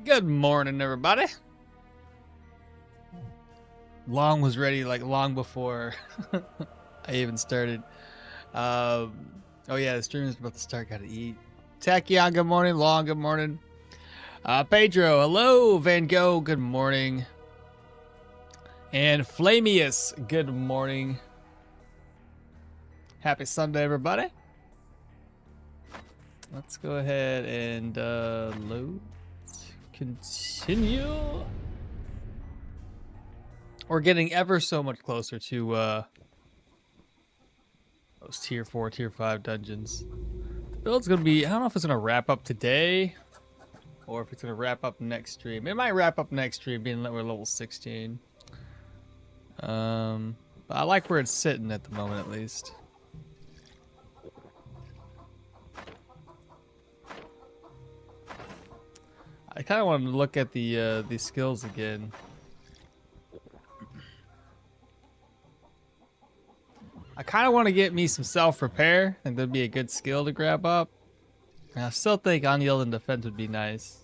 Good morning, everybody. Long was ready, like long before I even started. Oh yeah, the stream is about to start. Gotta eat. Tachyon, good morning. Long, good morning. Pedro, hello. Van Gogh, good morning. And Flamius, good morning. Happy Sunday, everybody. Let's go ahead and load. Continue. We're getting ever so much closer to those tier 4, tier 5 dungeons. The build's gonna be, I don't know if it's gonna wrap up today or if it's gonna wrap up next stream. It might wrap up next stream being that we're level 16. But I like where it's sitting at the moment, at least. I kind of want to look at the skills again. I kind of want to get me some self-repair. I think that'd be a good skill to grab up. And I still think unyielding defense would be nice.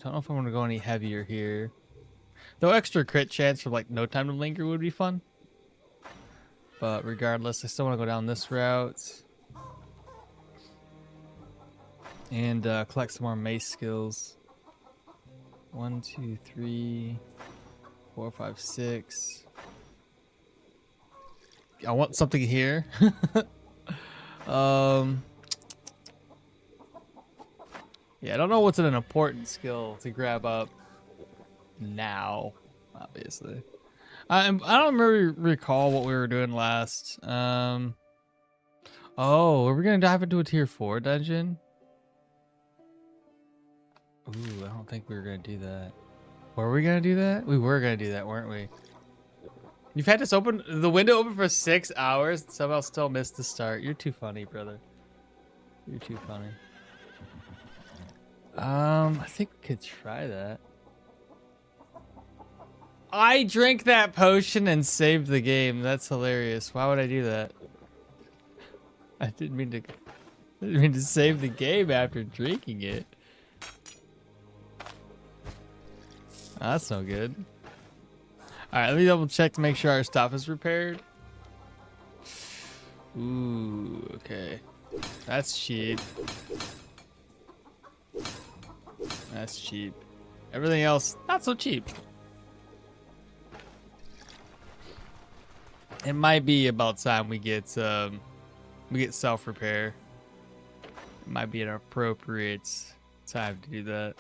Don't know if I want to go any heavier here. Though extra crit chance for like no time to linger would be fun. But regardless, I still want to go down this route. And collect some more mace skills. 1, 2, 3, 4, 5, 6. I want something here. Yeah, I don't know what's an important skill to grab up now, obviously. I don't recall what we were doing last. Oh, are we gonna dive into a tier 4 dungeon? Ooh, I don't think we were gonna do that. Were we gonna do that? We were gonna do that, weren't we? You've had this open, the window open for 6 hours and somehow still missed the start. You're too funny, brother. You're too funny. I think we could try that. I drank that potion and saved the game. That's hilarious. Why would I do that? I didn't mean to save the game after drinking it. Oh, that's no good. Alright, let me double check to make sure our stuff is repaired. Ooh, okay. That's cheap. That's cheap. Everything else, not so cheap. It might be about time we get self-repair. It might be an appropriate time to do that.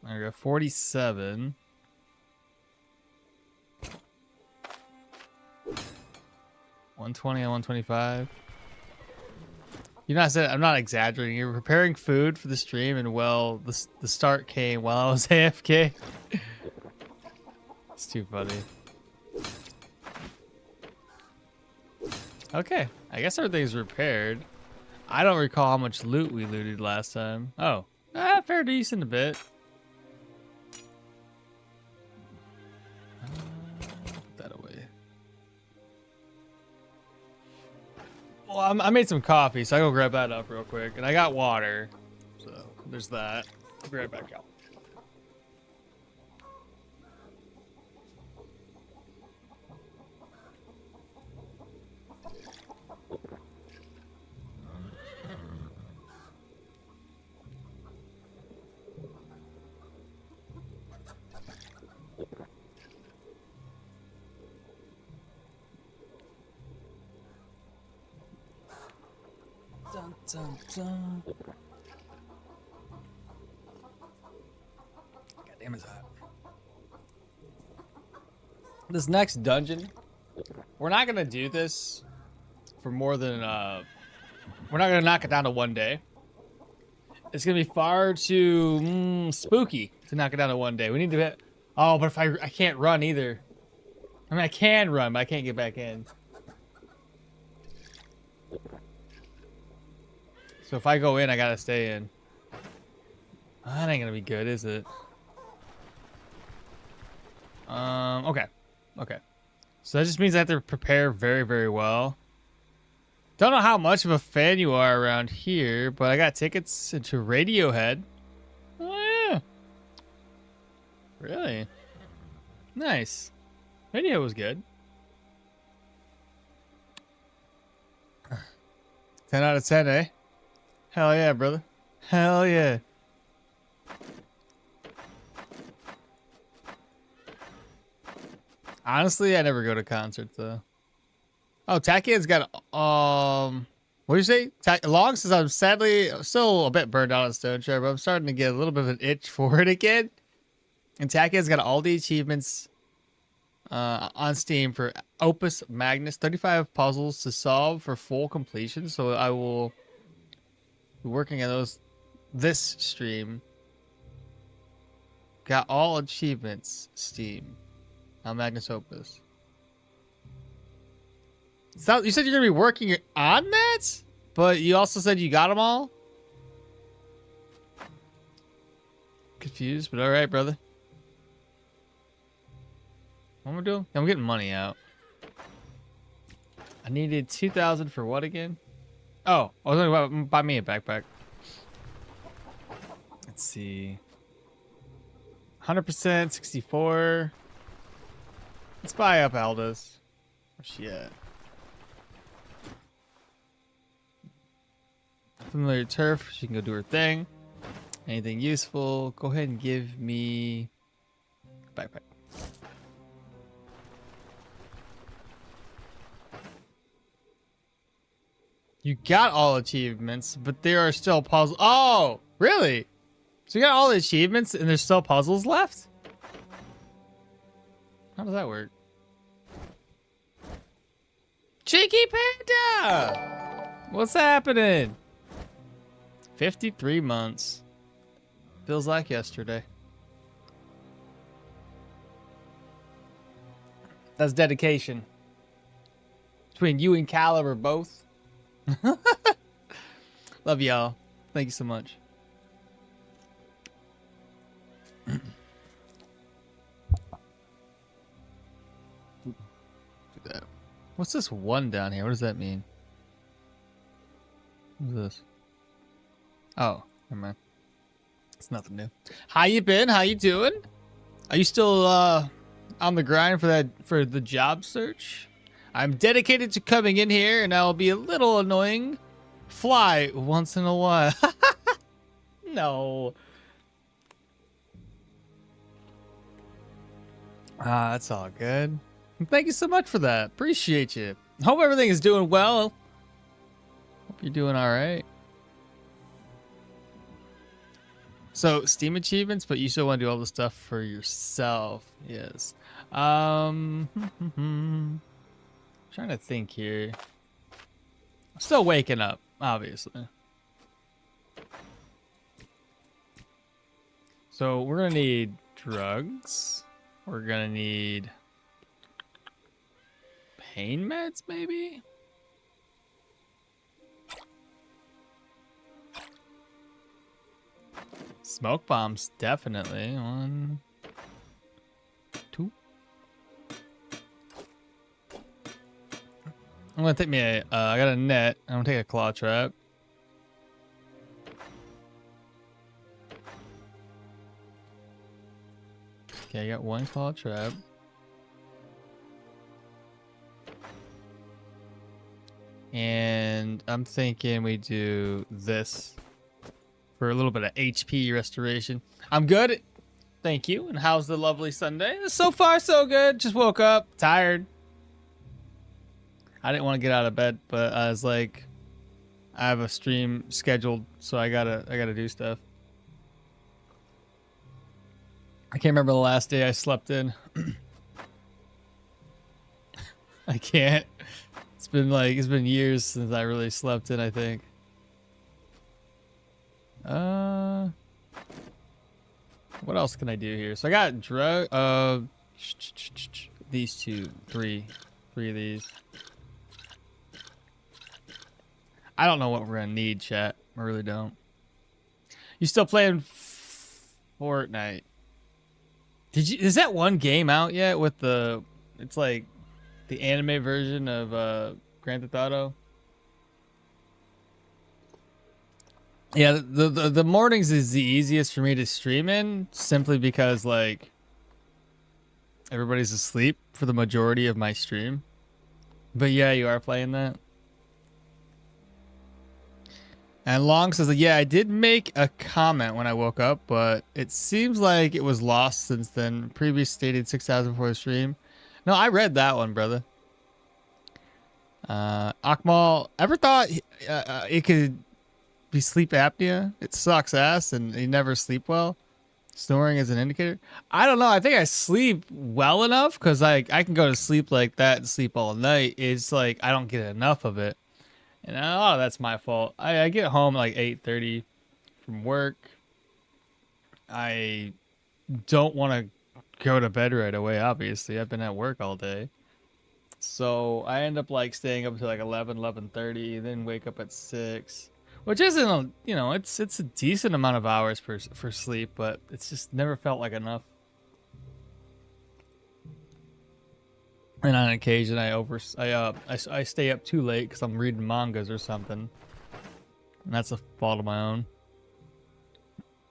There we go, 47. 120 and 125. You know, I'm not exaggerating. You're preparing food for the stream, and well, the start came while I was AFK. It's too funny. Okay, I guess everything's repaired. I don't recall how much loot we looted last time. Oh, fair decent a bit. Put that away. Well, I made some coffee, so I go grab that up real quick, and I got water, so there's that. I'll be right back out. Dun, dun, dun. God damn, it's hot. This next dungeon, we're not gonna do this for more than we're not gonna knock it down to 1 day. It's gonna be far too spooky to knock it down to 1 day. We need to hit. Oh, but if I can't run either. I mean, I can run, but I can't get back in. So if I go in, I gotta stay in. That ain't gonna be good, is it? Okay. Okay. So that just means I have to prepare very, very well. Don't know how much of a fan you are around here, but I got tickets into Radiohead. Oh, yeah. Really? Nice. Radio was good. 10 out of 10, eh? Hell yeah, brother. Hell yeah. Honestly, I never go to concerts, though. Oh, Takian's got, what do you say? Long since I'm sadly still a bit burned out on Stoneshard, but I'm starting to get a little bit of an itch for it again. And Takian's got all the achievements on Steam for Opus Magnus, 35 puzzles to solve for full completion. So I will be working on those this stream. Got all achievements, Steam. On Magnus Opus. So you said you're gonna be working on that, but you also said you got them all. Confused, but all right, brother. What am I doing? I'm getting money out. I needed 2,000 for what again? Oh, I was going to buy me a backpack. Let's see. 100%, 64. Let's buy up Alda's. Where's she at? Familiar turf. She can go do her thing. Anything useful? Go ahead and give me a backpack. You got all achievements, but there are still puzzles. Oh, really? So you got all the achievements and there's still puzzles left? How does that work? Cheeky Panda! What's happening? 53 months. Feels like yesterday. That's dedication. Between you and Caliber both. Love y'all. Thank you so much. Do that. What's this one down here? What does that mean? What's this? Oh, never mind. It's nothing new. How you been? How you doing? Are you still on the grind for the job search? I'm dedicated to coming in here, and I'll be a little annoying. Fly once in a while. No. That's all good. Thank you so much for that. Appreciate you. Hope everything is doing well. Hope you're doing all right. So, Steam achievements, but you still want to do all the stuff for yourself. Yes. Trying to think here. I'm still waking up, obviously. So we're gonna need drugs. We're gonna need pain meds, maybe? Smoke bombs, definitely. 1, 2. I'm gonna take me a. I got a net. I'm gonna take a claw trap. Okay, I got 1 claw trap. And I'm thinking we do this for a little bit of HP restoration. I'm good. Thank you. And how's the lovely Sunday? So far, so good. Just woke up, tired. I didn't want to get out of bed, but I was like, I have a stream scheduled, so I gotta do stuff. I can't remember the last day I slept in. I can't. It's been years since I really slept in, I think. What else can I do here? So I got these 3 of these. I don't know what we're gonna need, chat. I really don't. You still playing Fortnite? Is that one game out yet with the? It's like the anime version of Grand Theft Auto. Yeah, the mornings is the easiest for me to stream in, simply because like everybody's asleep for the majority of my stream. But yeah, you are playing that. And Long says, yeah, I did make a comment when I woke up, but it seems like it was lost since then. Previous stated 6,000 before the stream. No, I read that one, brother. Okmall, ever thought it could be sleep apnea? It sucks ass and you never sleep well. Snoring is an indicator. I don't know. I think I sleep well enough because I can go to sleep like that and sleep all night. It's like I don't get enough of it. And that's my fault. I get home like 8:30 from work. I don't want to go to bed right away, obviously. I've been at work all day. So I end up like staying up until like 11:30, then wake up at 6. Which isn't, it's a decent amount of hours for sleep, but it's just never felt like enough. And on occasion, I stay up too late because I'm reading mangas or something, and that's a fault of my own.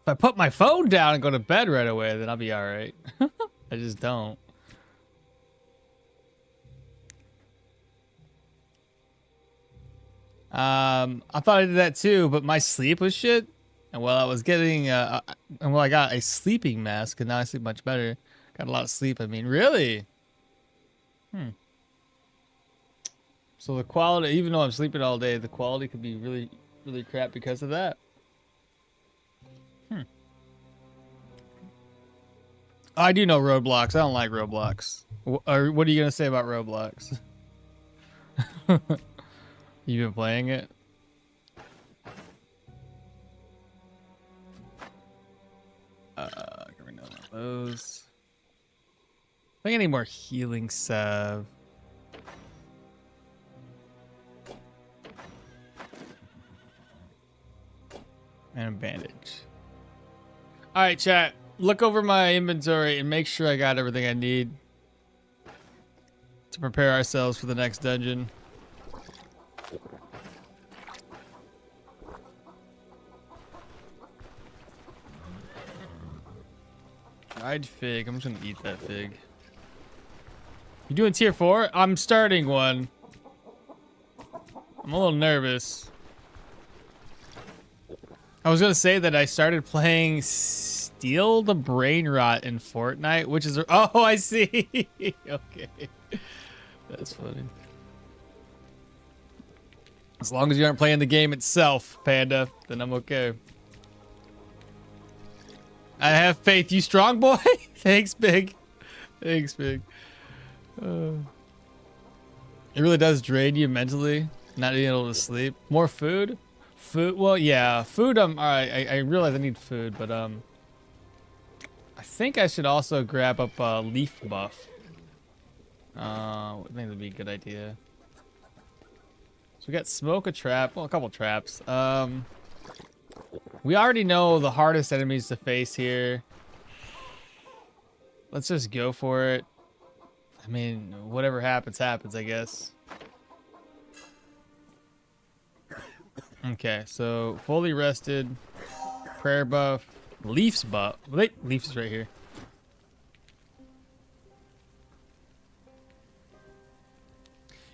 If I put my phone down and go to bed right away, then I'll be all right. I just don't. I thought I did that too, but my sleep was shit. And while I was getting, I got a sleeping mask, and now I sleep much better. Got a lot of sleep. I mean, really? So the quality, even though I'm sleeping all day, the quality could be really, really crap because of that. I do know Roblox. I don't like Roblox. What are you gonna say about Roblox? You been playing it? Get rid of those. I think I need more healing salve. And a bandage. Alright, chat. Look over my inventory and make sure I got everything I need to prepare ourselves for the next dungeon. Dried fig. I'm just gonna eat that fig. You doing tier 4? I'm starting one. I'm a little nervous. I was gonna say that I started playing Steal the Brain Rot in Fortnite, which is... Oh, I see! Okay. That's funny. As long as you aren't playing the game itself, Panda, then I'm okay. I have faith. You strong, boy? Thanks, Big. Thanks, Big. It really does drain you mentally, not being able to sleep. More food? Food? Well, yeah. Food, alright, I realize I need food, but, I think I should also grab up a leaf buff. I think that'd be a good idea. So we got smoke, a trap, well, a couple traps. We already know the hardest enemies to face here. Let's just go for it. I mean, whatever happens, happens, I guess. Okay, so fully rested, prayer buff, Leafs buff. Wait, Leafs is right here.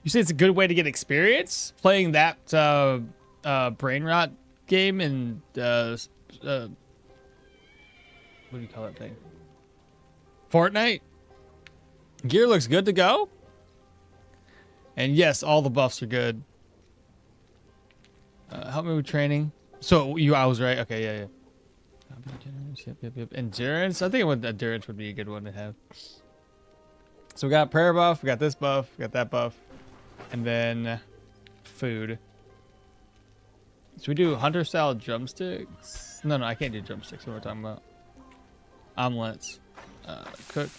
You say it's a good way to get experience playing that brain rot game in what do you call that thing? Fortnite. Gear looks good to go. And yes, all the buffs are good. Help me with training. So I was right. Okay, yeah. Yep. Endurance. I think endurance would be a good one to have. So we got prayer buff. We got this buff. We got that buff. And then food. So we do hunter style drumsticks. No, I can't do drumsticks. What we're talking about. Omelets. Cook.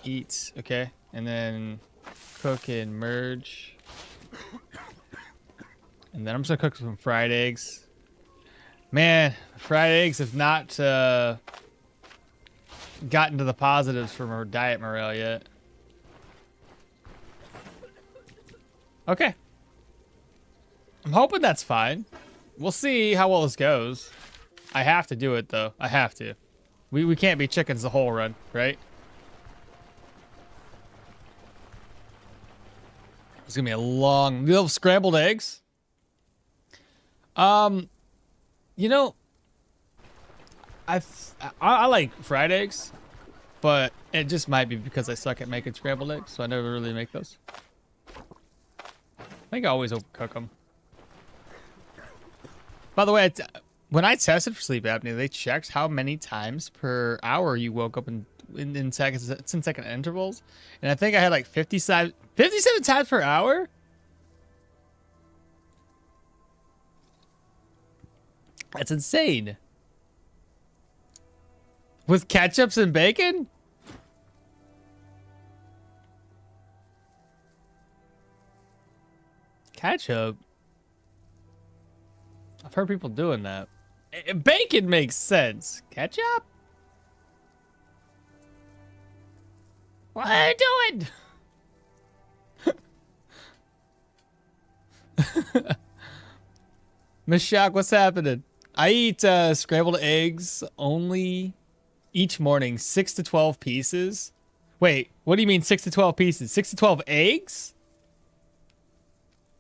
Eat. Okay. And then cook and merge. And then I'm just gonna cook some fried eggs. Man, fried eggs have not gotten to the positives from our diet morale yet. Okay. I'm hoping that's fine. We'll see how well this goes. I have to do it, though. I have to. We can't be chickens the whole run, right? It's gonna be a long... Little scrambled eggs? You know... I like fried eggs, but it just might be because I suck at making scrambled eggs, so I never really make those. I think I always overcook them. By the way, when I tested for sleep apnea, they checked how many times per hour you woke up in seconds, 10-second intervals, and I think I had like 57 times per hour. That's insane. With ketchups and bacon? Ketchup? I've heard people doing that. Bacon makes sense. Ketchup? What are you doing? Miss Shock, what's happening? I eat scrambled eggs only each morning, 6 to 12 pieces. Wait, what do you mean 6 to 12 pieces? 6 to 12 eggs?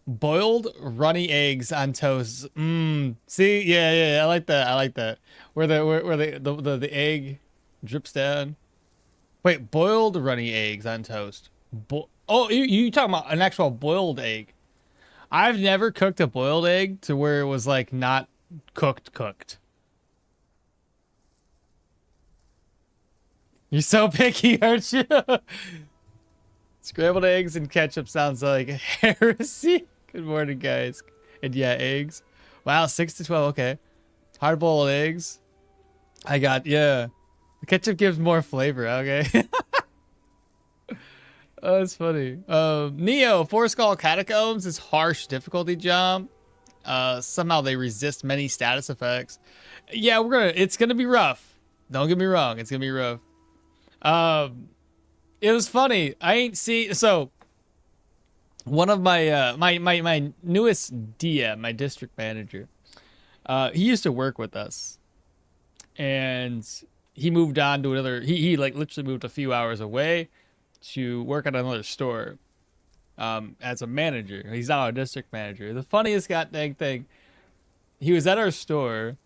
Boiled runny eggs on toast. See, yeah, I like that. Where the egg drips down. Wait, boiled runny eggs on toast. Oh, you talking about an actual boiled egg? I've never cooked a boiled egg to where it was like not cooked. You're so picky, aren't you? Scrambled eggs and ketchup sounds like heresy. Good morning, guys. And yeah, eggs. Wow, 6 to 12. Okay. Hard-boiled eggs. I got, yeah. The ketchup gives more flavor. Okay. Oh, that's funny. Neo, Four Skull Catacombs is harsh difficulty jump. Somehow they resist many status effects. Yeah, it's gonna be rough. Don't get me wrong. It's gonna be rough. It was funny. I ain't see, so one of my my newest DM, my district manager, he used to work with us, and he moved on to another. He like literally moved a few hours away to work at another store, as a manager. He's now a district manager. The funniest goddamn thing, he was at our store,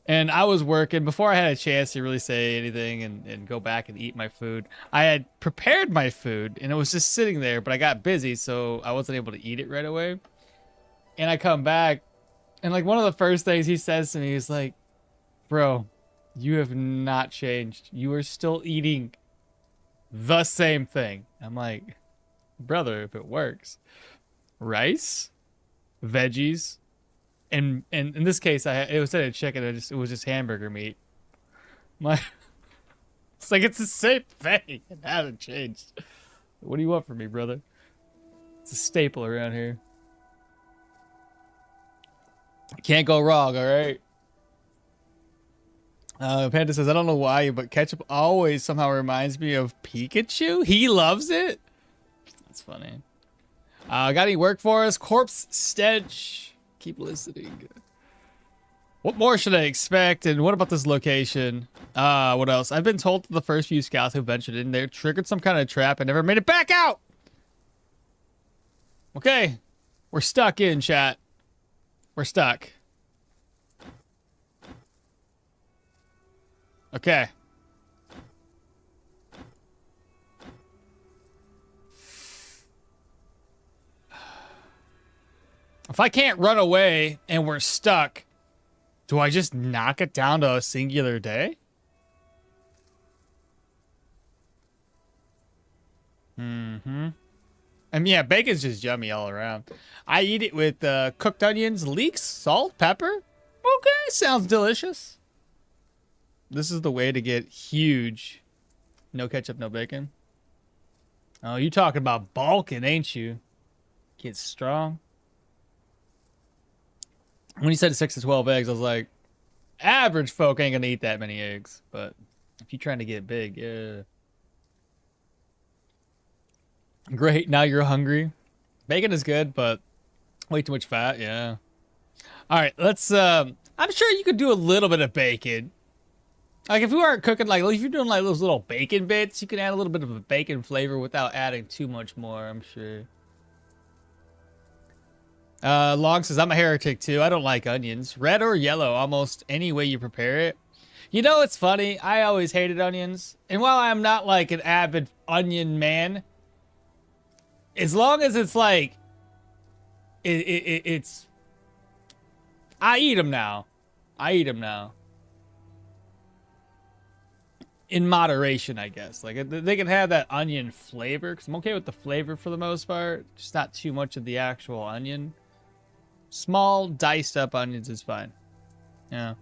and I was working before I had a chance to really say anything and go back and eat my food. I had prepared my food and it was just sitting there, but I got busy, so I wasn't able to eat it right away. And I come back, and like one of the first things he says to me is like, "Bro, you have not changed. You are still eating the same thing." I'm like, "Brother, if it works, rice, veggies, and in this case, it was a chicken. It was just hamburger meat. It's like it's the same thing. It hasn't changed. What do you want from me, brother? It's a staple around here. Can't go wrong. All right." Panda says, "I don't know why, but ketchup always somehow reminds me of Pikachu. He loves it." That's funny. Got any work for us? Corpse stench. Keep listening. What more should I expect? And what about this location? What else? I've been told that the first few scouts who ventured in there triggered some kind of trap and never made it back out. Okay. We're stuck in, chat. We're stuck. Okay. If I can't run away and we're stuck, do I just knock it down to a singular day? Mm-hmm. I mean, yeah, bacon's just yummy all around. I eat it with cooked onions, leeks, salt, pepper. Okay, sounds delicious. This is the way to get huge. No ketchup, no bacon. Oh, you talking about bulking, ain't you? Get strong. When you said 6 to 12 eggs, I was like, average folk ain't gonna eat that many eggs, but If you're trying to get big, yeah. Great, now you're hungry. Bacon is good, but way too much fat, yeah. All right, let's, I'm sure you could do a little bit of bacon. Like, if you aren't cooking, like, if you're doing, like, those little bacon bits, you can add a little bit of a bacon flavor without adding too much more, I'm sure. Long says, I'm a heretic, too. I don't like onions. Red or yellow, almost any way you prepare it. You know, it's funny. I always hated onions. And while I'm not, like, an avid onion man, as long as it's, like, it's... I eat them now. I eat them now. In moderation, I guess. Like, they can have that onion flavor, because I'm okay with the flavor for the most part. Just not too much of the actual onion. Small, diced up onions is fine. Yeah.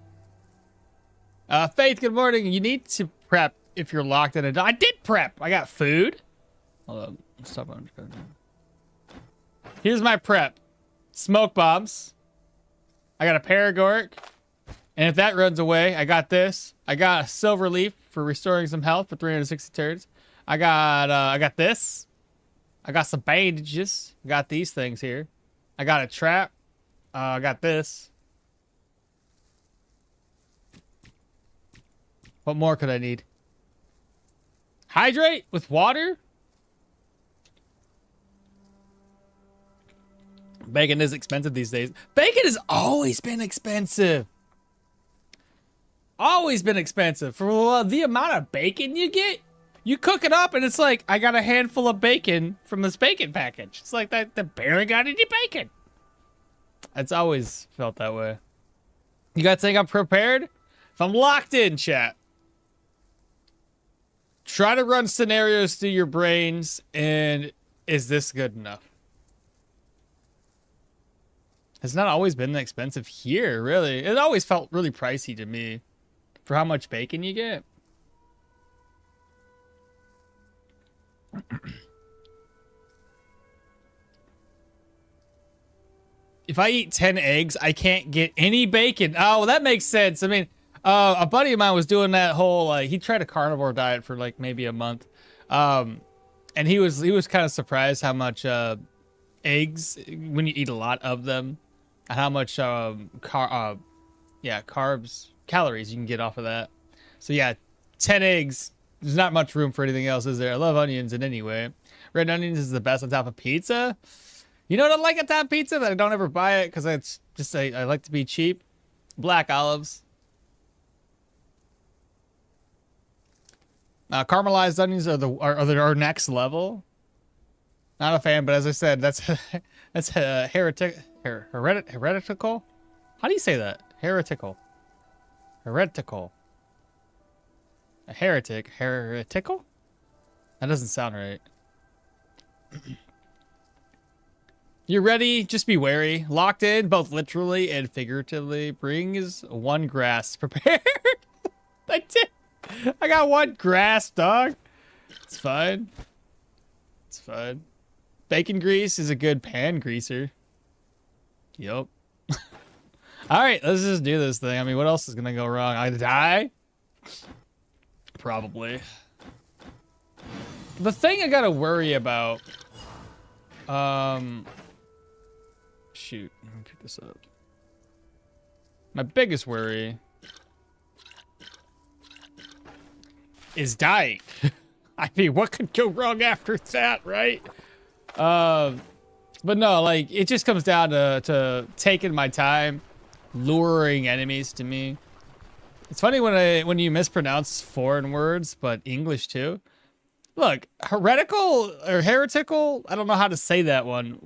Faith, good morning. You need to prep if you're locked in a... I did prep. I got food. Hold on. Stop on. Here's my prep. Smoke bombs. I got a Paragoric. And if that runs away, I got this. I got a silver leaf for restoring some health for 360 turns. I got this. I got some bandages. I got these things here. I got a trap. I got this. What more could I need? Hydrate with water? Bacon is expensive these days. Bacon has always been expensive. Always been expensive. For the amount of bacon you get, you cook it up and it's like, I got a handful of bacon from this bacon package. It's like that the Baron got any bacon. It's always felt that way. You guys think I'm prepared? If I'm locked in, chat. Try to run scenarios through your brains and is this good enough? It's not always been that expensive here, really. It always felt really pricey to me for how much bacon you get. If I eat 10 eggs, I can't get any bacon. Oh, well, that makes sense. I mean, a buddy of mine was doing that whole, he tried a carnivore diet for like maybe a month. And he was kind of surprised how much eggs, when you eat a lot of them, and how much calories you can get off of that. So yeah, 10 eggs. There's not much room for anything else, is there? I love onions in any way. Red onions is the best on top of pizza. You know what I like on top of pizza, but I don't ever buy it because it's just I like to be cheap. Black olives. Caramelized onions are our next level. Not a fan, but as I said, that's heretical. How do you say that? Heretical. Heretical. A heretic. Heretical? That doesn't sound right. You're ready? Just be wary. Locked in, both literally and figuratively. Brings one grass prepared. I did. I got one grass, dog. It's fine. It's fine. Bacon grease is a good pan greaser. Yup. All right, let's just do this thing. I mean, what else is gonna go wrong? I die? Probably. The thing I gotta worry about. Shoot. Let me pick this up. My biggest worry is dying. I mean, what could go wrong after that, right? But no, like, it just comes down to taking my time, luring enemies to me. It's funny when you mispronounce foreign words, but English too. Look, heretical or heretical, I don't know how to say that one.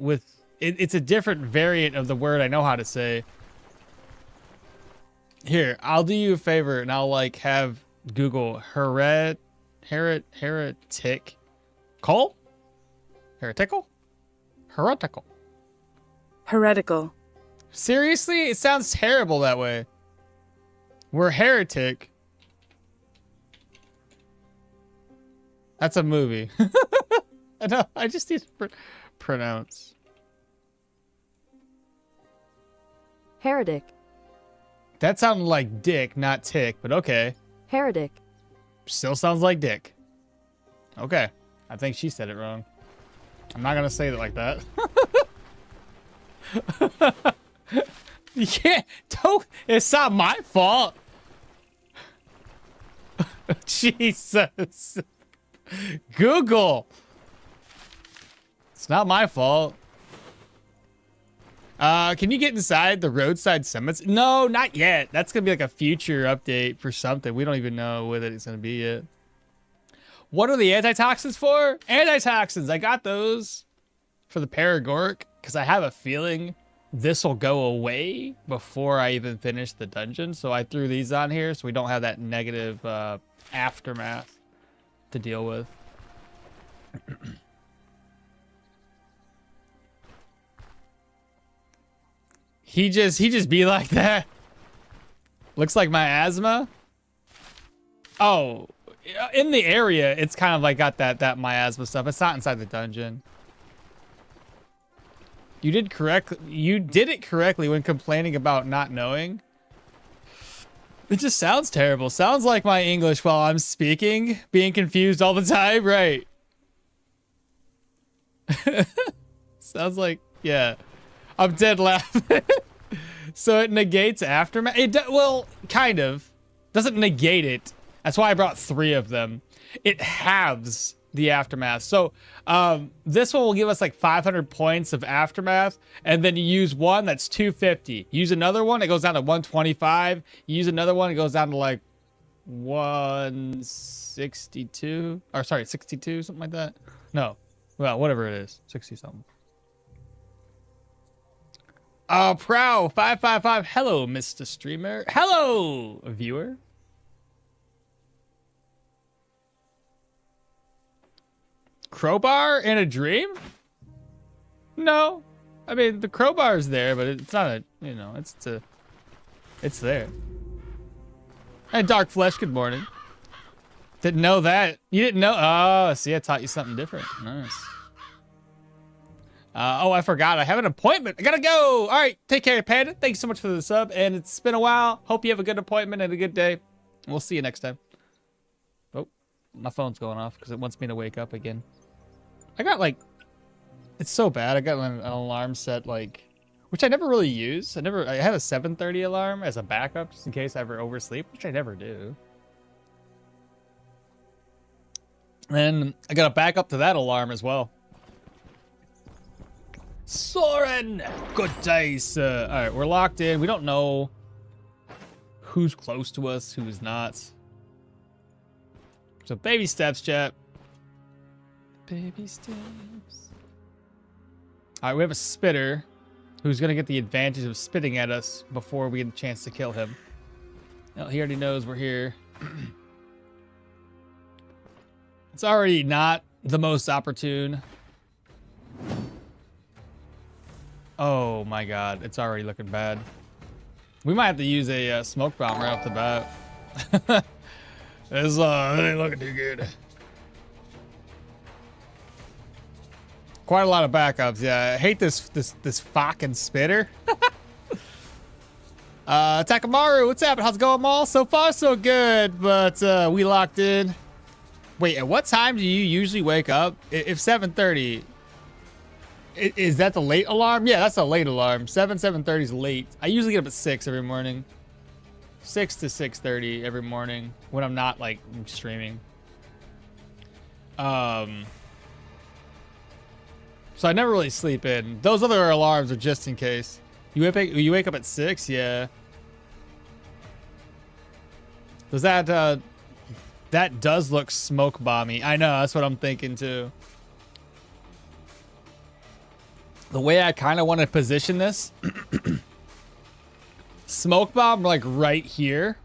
It's a different variant of the word I know how to say. Here, I'll do you a favor and I'll like have Google heretic. Cole? Heretical? Heretical. Heretical. Seriously? It sounds terrible that way. We're heretic. That's a movie. I know. I just need to pronounce. Heretic. That sounded like dick, not tick, but okay. Heretic. Still sounds like dick. Okay. I think she said it wrong. I'm not gonna say it like that. Yeah, don't. It's not my fault. Jesus. Google. It's not my fault. Can you get inside the roadside summits? No, not yet. That's gonna be like a future update for something. We don't even know what it's gonna be yet. What are the antitoxins for? Antitoxins. I got those for the Paragoric because I have a feeling this will go away before I even finish the dungeon. So I threw these on here so we don't have that negative aftermath to deal with. He just be like that. Looks like my asthma. Oh, in the area, it's kind of like got that miasma stuff. It's not inside the dungeon. You did it correctly when complaining about not knowing. It just sounds terrible. Sounds like my English while I'm speaking, being confused all the time, right? Sounds like, yeah. I'm dead laughing. So it negates aftermath. Well, kind of. Doesn't negate it. That's why I brought 3 of them. It halves the aftermath. So this one will give us like 500 points of aftermath, and then you use one, that's 250. Use another one, it goes down to 125. You use another one, it goes down to like 162. Or sorry, 62, something like that. No, well, whatever it is, 60 something. Prow 555. Hello, Mr. Streamer. Hello, viewer. Crowbar in a dream? No. I mean, the crowbar's there, but it's not a, you know, it's there. And Dark Flesh, good morning. Didn't know that. You didn't know? Oh, see, I taught you something different. Nice. Oh, I forgot. I have an appointment. I gotta go. All right, take care, Panda. Thanks so much for the sub, and it's been a while. Hope you have a good appointment and a good day. We'll see you next time. Oh, my phone's going off because it wants me to wake up again. I got like, it's so bad. I got an alarm set like, which I never really use. I had a 7:30 alarm as a backup just in case I ever oversleep, which I never do. And I got a backup to that alarm as well. Soren, good day, sir. All right, we're locked in. We don't know who's close to us, who's not. So baby steps, chat. Baby steps. All right, we have a spitter who's gonna get the advantage of spitting at us before we get a chance to kill him. Well, he already knows we're here. It's already not the most opportune. Oh my god, it's already looking bad. We might have to use a smoke bomb right off the bat. It ain't looking too good. Quite a lot of backups, yeah. I hate this fucking spitter. Takamaru, what's happening? How's it going, Maul? So far, so good, but we locked in. Wait, at what time do you usually wake up? If 7:30, is that the late alarm? Yeah, that's a late alarm. 7:30 is late. I usually get up at 6 every morning. 6 to 6:30 every morning when I'm not like streaming. So I never really sleep in. Those other alarms are just in case. You wake up at 6? Yeah. Does that that does look smoke bomby. I know, that's what I'm thinking too. The way I kind of want to position this, smoke bomb like right here.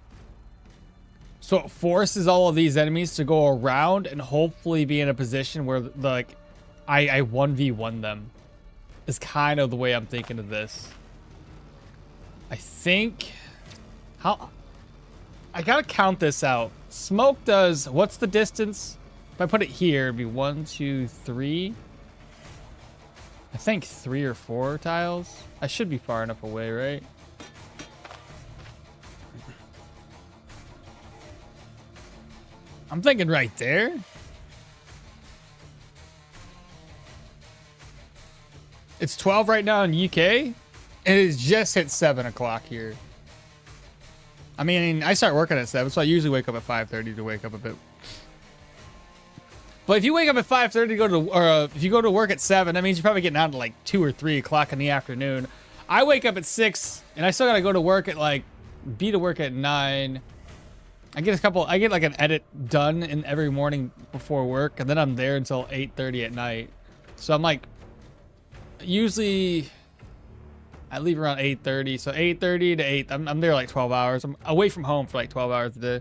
So it forces all of these enemies to go around and hopefully be in a position where like I 1v1 them is kind of the way I'm thinking of this. I think I gotta count this out. Smoke does, what's the distance? If I put it here, it'd be 1, 2, 3. I think 3 or 4 tiles. I should be far enough away, right? I'm thinking right there. It's 12 right now in UK, and it's just hit 7 o'clock here. I mean, I start working at 7, so I usually wake up at 5:30 to wake up a bit. But if you wake up at 5:30 to go to, or if you go to work at 7, that means you're probably getting out at like 2 or 3 o'clock in the afternoon. I wake up at 6, and I still gotta go to work at like, be to work at 9. I get like an edit done in every morning before work, and then I'm there until 8:30 at night. So I'm like, usually I leave around 8:30, so 8:30 to 8. I'm there like 12 hours. I'm away from home for like 12 hours a day.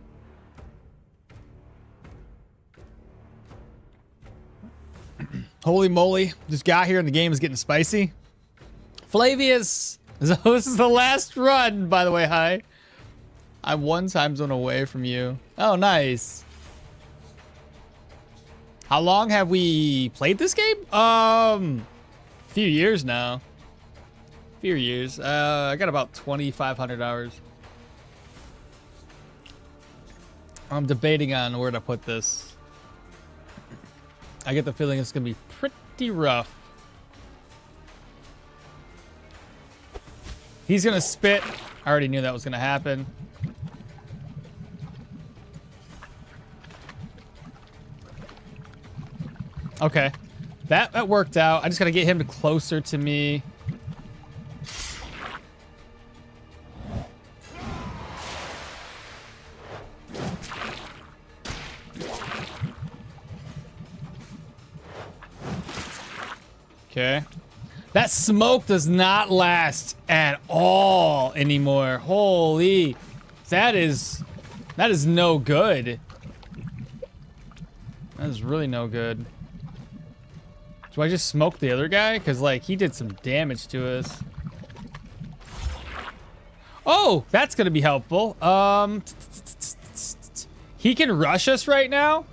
Holy moly! Just got here and the game is getting spicy. Flavius, this is the last run, by the way. Hi. I'm 1 time zone away from you. Oh, nice. How long have we played this game? A few years now. Few years. I got about 2,500 hours. I'm debating on where to put this. I get the feeling it's gonna be pretty rough. He's gonna spit. I already knew that was gonna happen. Okay, that worked out. I just gotta get him closer to me. Okay. That smoke does not last at all anymore. Holy. That is no good. That is really no good. Do I just smoke the other guy? Because, like, he did some damage to us. Oh, that's going to be helpful. He can rush us right now.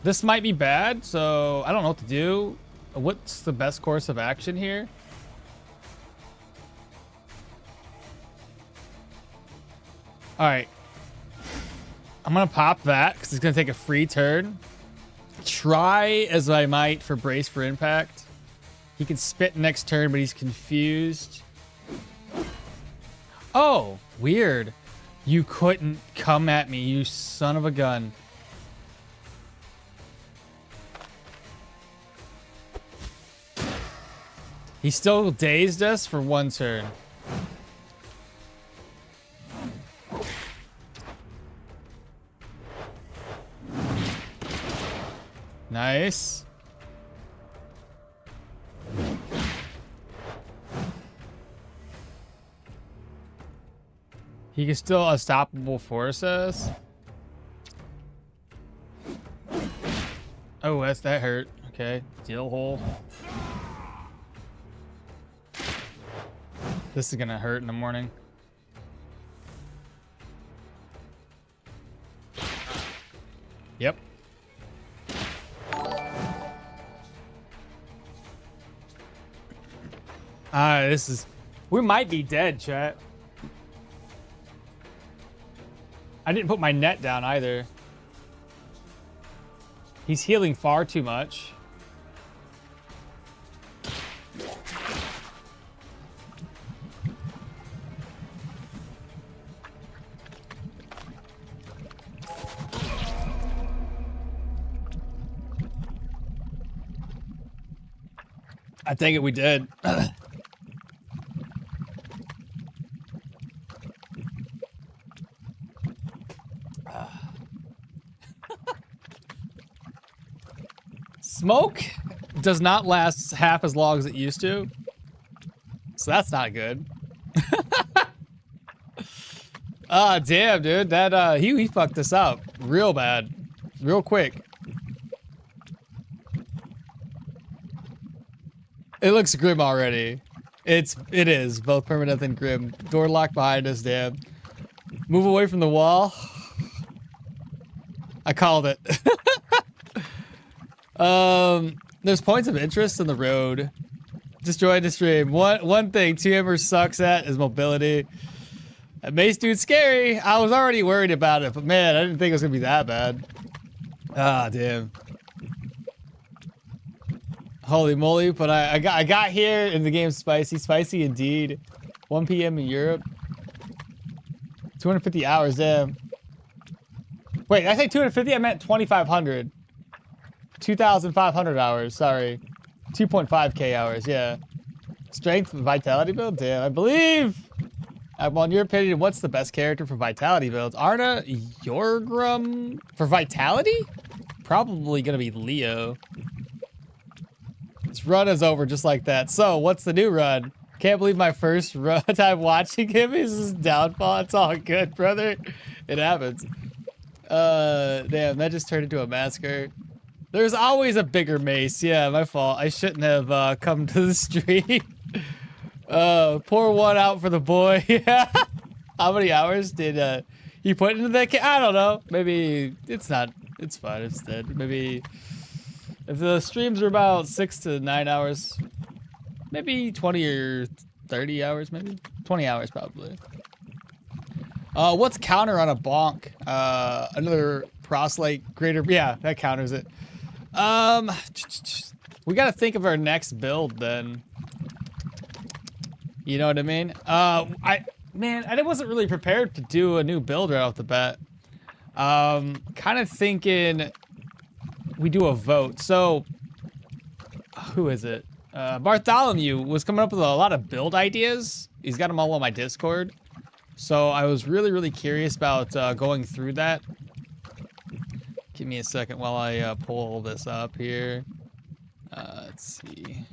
This might be bad, so I don't know what to do. What's the best course of action here? All right. I'm going to pop that because it's going to take a free turn. Try as I might for brace for impact. He can spit next turn, but he's confused. Oh, weird. You couldn't come at me, you son of a gun. He still dazed us for 1 turn. Nice. He can still unstoppable force us. Oh, that hurt. Okay, deal hole. This is gonna hurt in the morning. Yep. This is... We might be dead, chat. I didn't put my net down either. He's healing far too much. I think we did. Smoke does not last half as long as it used to. So that's not good. Ah, damn, dude. That he fucked us up real bad. Real quick. It looks grim already. It is both permanent and grim. Door locked behind us, damn. Move away from the wall. I called it. There's points of interest in the road. Just join the stream. One thing Two Hammer sucks at is mobility. That mace dude's scary. I was already worried about it, but man, I didn't think it was gonna be that bad. Ah, damn. Holy moly! But I got here and the game's spicy indeed. 1 p.m. in Europe. 250 hours, damn. Wait, did I say 250? I meant 2,500. 2,500 hours. Sorry, 2.5k hours. Yeah. Strength and vitality build. Damn, I believe. Well, in your opinion, what's the best character for vitality builds? Arna Yorgrum for vitality? Probably gonna be Leo. This run is over just like that. So, what's the new run? Can't believe my first time watching him is his downfall. It's all good, brother. It happens. Damn, that just turned into a massacre. There's always a bigger mace. Yeah, my fault. I shouldn't have come to the stream. Pour one out for the boy. Yeah. How many hours did he put into that? I don't know. Maybe it's not. It's fine. It's dead. Maybe if the streams are about 6 to 9 hours, maybe 20 or 30 hours. Maybe 20 hours probably. What's counter on a bonk? Another proselyte greater. Yeah, that counters it. We gotta think of our next build then. You know what I mean? Man, I wasn't really prepared to do a new build right off the bat. Kind of thinking we do a vote. So, who is it? Bartholomew was coming up with a lot of build ideas. He's got them all on my Discord. So I was really curious about going through that. Give me a second while I pull this up here. Let's see.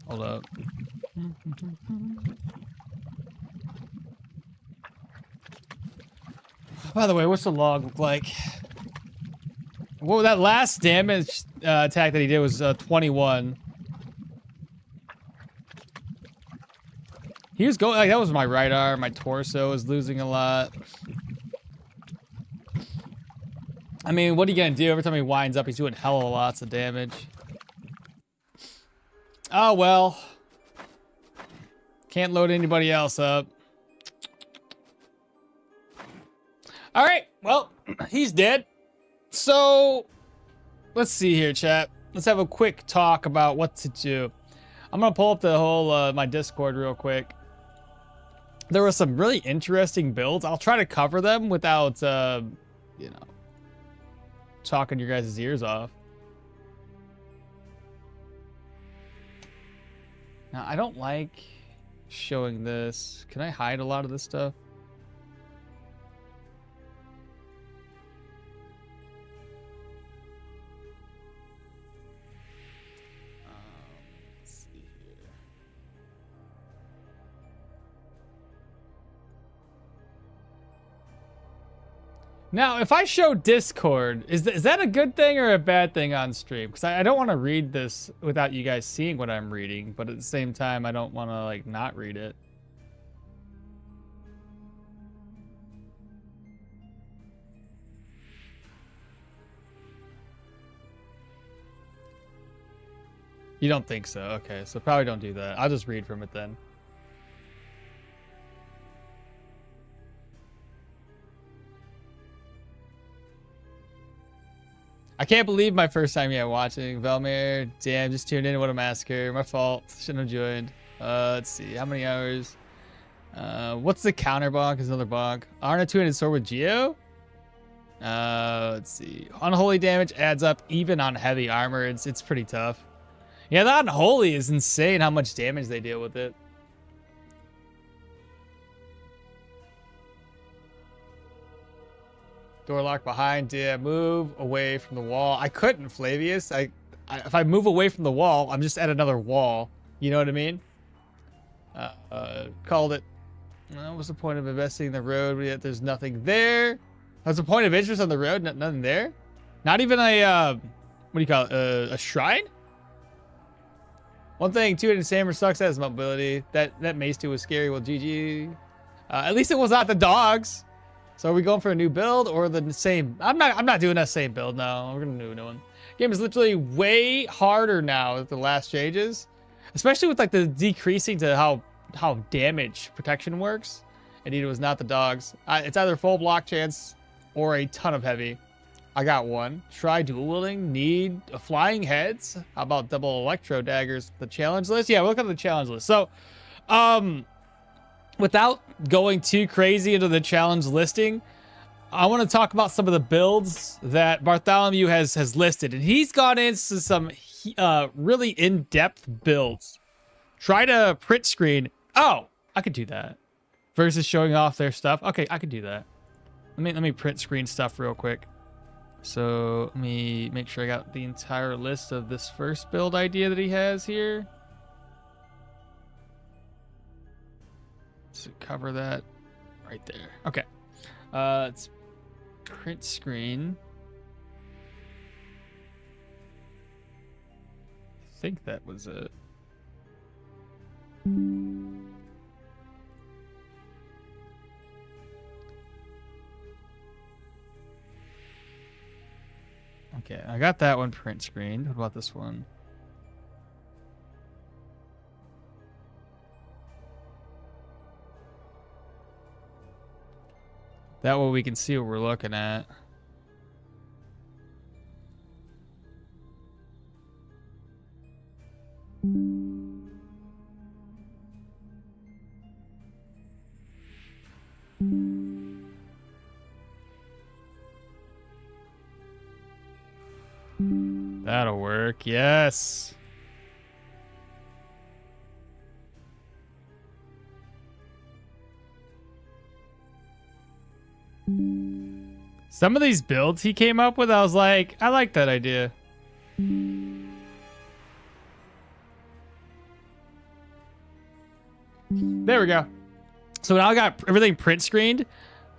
Hold up. By the way, what's the log look like? Well, that last damage attack that he did was 21. He was going like that was my right arm. My torso was losing a lot. I mean, what are you gonna do? Every time he winds up, he's doing hella lots of damage. Oh well. Can't load anybody else up. All right. Well, he's dead. So, let's see here, chat. Let's have a quick talk about what to do. I'm gonna pull up the whole my Discord real quick. There were some really interesting builds. I'll try to cover them without, you know, talking your guys' ears off. Now, I don't like showing this. Can I hide a lot of this stuff? Let's see here. Now, if I show Discord, is that a good thing or a bad thing on stream? Because I don't want to read this without you guys seeing what I'm reading, but at the same time, I don't want to, like, not read it. You don't think so? Okay, so probably don't do that. I'll just read from it then. I can't believe my first time yet watching Velmir. Damn, just tuned in. What a massacre. My fault. Shouldn't have joined. Let's see. How many hours? What's the counter bonk? Is another bonk. Arna two-handed sword with Geo? Let's see. Unholy damage adds up even on heavy armor. It's pretty tough. Yeah, the unholy is insane how much damage they deal with it. Door lock behind. Yeah, move away from the wall. I couldn't, Flavius. If I move away from the wall, I'm just at another wall. You know what I mean? Called it. What was the point of investing in the road? Yet there's nothing there. What's the point of interest on the road? Nothing there. Not even a what do you call it? A shrine. One thing, two-handed Sammer sucks at his mobility. That mace dude was scary. Well, GG. At least it was not the dogs. So are we going for a new build or the same? I'm not doing that same build. No, we're gonna do a new one. Game is literally way harder now at the last changes, especially with like the decreasing to how damage protection works. Indeed, it was not the dogs. It's either full block chance or a ton of heavy. I got one. Try dual wielding. Need flying heads. How about double electro daggers? The challenge list. Yeah, we'll look at the challenge list. So, without going too crazy into the challenge listing, I want to talk about some of the builds that Bartholomew has listed, and he's gone into some really in-depth builds. Try to print screen. Oh, I could do that. Versus showing off their stuff. Okay, I could do that. Let me print screen stuff real quick. So let me make sure I got the entire list of this first build idea that he has here. So cover that right there. Okay. It's print screen. I think that was it. Okay, I got that one print screened. What about this one? That way we can see what we're looking at. That'll work. Yes. Some of these builds he came up with, I was like, I like that idea. There we go. So now I got everything print screened.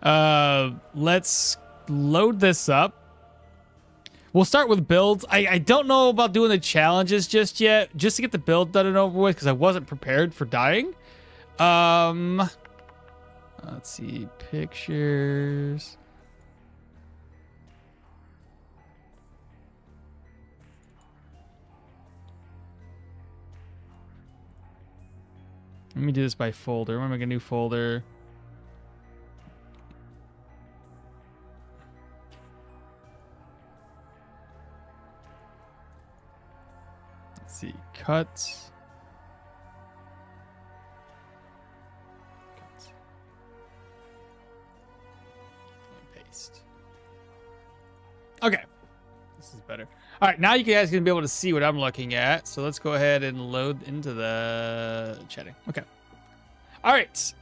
Let's load this up. We'll start with builds. I don't know about doing the challenges just yet, just to get the build done and over with, because I wasn't prepared for dying. Let's see, pictures. Let me do this by folder. I'm gonna make a new folder. Let's see, cuts. And paste. Okay, this is better. All right, now you guys are gonna be able to see what I'm looking at. So let's go ahead and load into the chatting. Okay. All right.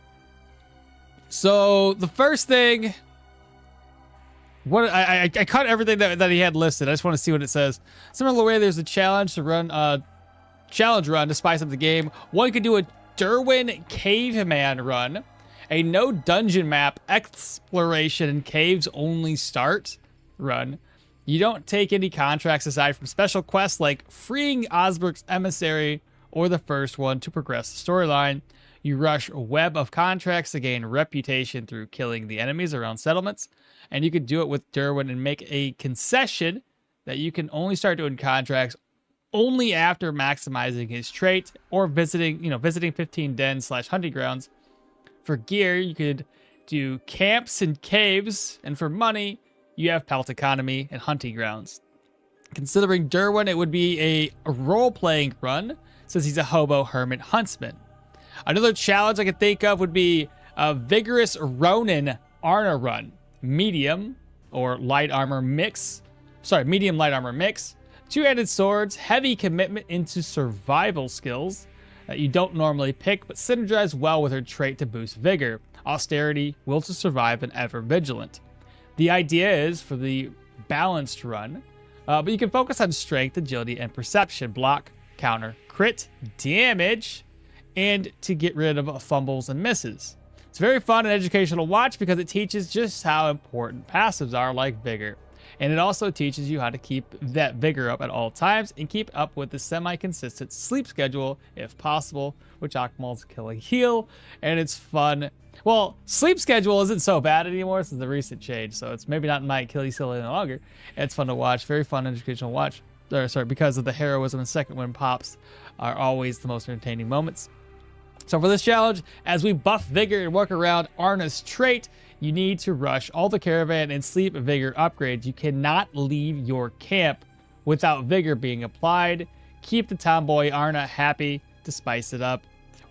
So the first thing, what I cut everything that he had listed. I just want to see what it says. Similar way, there's a challenge to run challenge run to spice up the game. One could do a Derwin caveman run, a no dungeon map exploration and caves only start run. You don't take any contracts aside from special quests like freeing Osberg's emissary or the first one to progress the storyline. You rush a web of contracts to gain reputation through killing the enemies around settlements. And you could do it with Derwin and make a concession that you can only start doing contracts only after maximizing his trait or visiting 15 dens / hunting grounds. For gear, you could do camps and caves, and for money, you have Pelt Economy and Hunting Grounds. Considering Derwin, it would be a role-playing run, since he's a hobo hermit huntsman. Another challenge I could think of would be a Vigorous Ronin Arna run. Medium or light armor mix. Medium light armor mix. Two-handed swords, heavy commitment into survival skills that you don't normally pick, but synergize well with her trait to boost vigor, austerity, will to survive, and ever vigilant. The idea is for the balanced run, but you can focus on strength, agility, and perception, block, counter, crit, damage, and to get rid of fumbles and misses. It's very fun and educational watch because it teaches just how important passives are, like vigor. And it also teaches you how to keep that vigor up at all times and keep up with the semi-consistent sleep schedule if possible, which okmall's killing heal, and it's fun. Well, sleep schedule isn't so bad anymore since the recent change, so it's maybe not my Achilles heel any longer. It's fun to watch, very fun educational watch. Because of the heroism and second wind pops are always the most entertaining moments. So for this challenge, as we buff vigor and work around Arna's trait, you need to rush all the caravan and sleep vigor upgrades. You cannot leave your camp without vigor being applied. Keep the tomboy Arna happy to spice it up.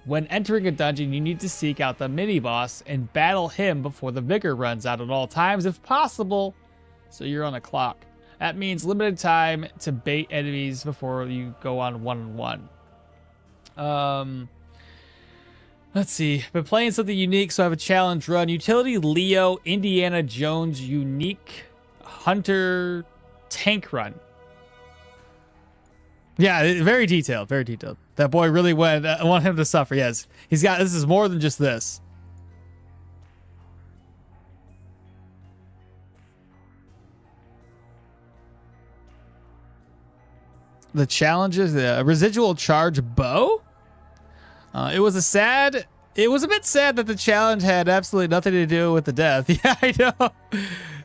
When entering a dungeon, you need to seek out the mini-boss and battle him before the vigor runs out at all times, if possible, so you're on a clock. That means limited time to bait enemies before you go on one-on-one. Let's see. Been playing something unique, so I have a challenge run. Utility Leo Indiana Jones unique hunter tank run. Yeah, very detailed, very detailed. That boy really went. I want him to suffer. Yes, he's got. This is more than just this. The challenges, the residual charge bow. It was a bit sad that the challenge had absolutely nothing to do with the death. Yeah, I know.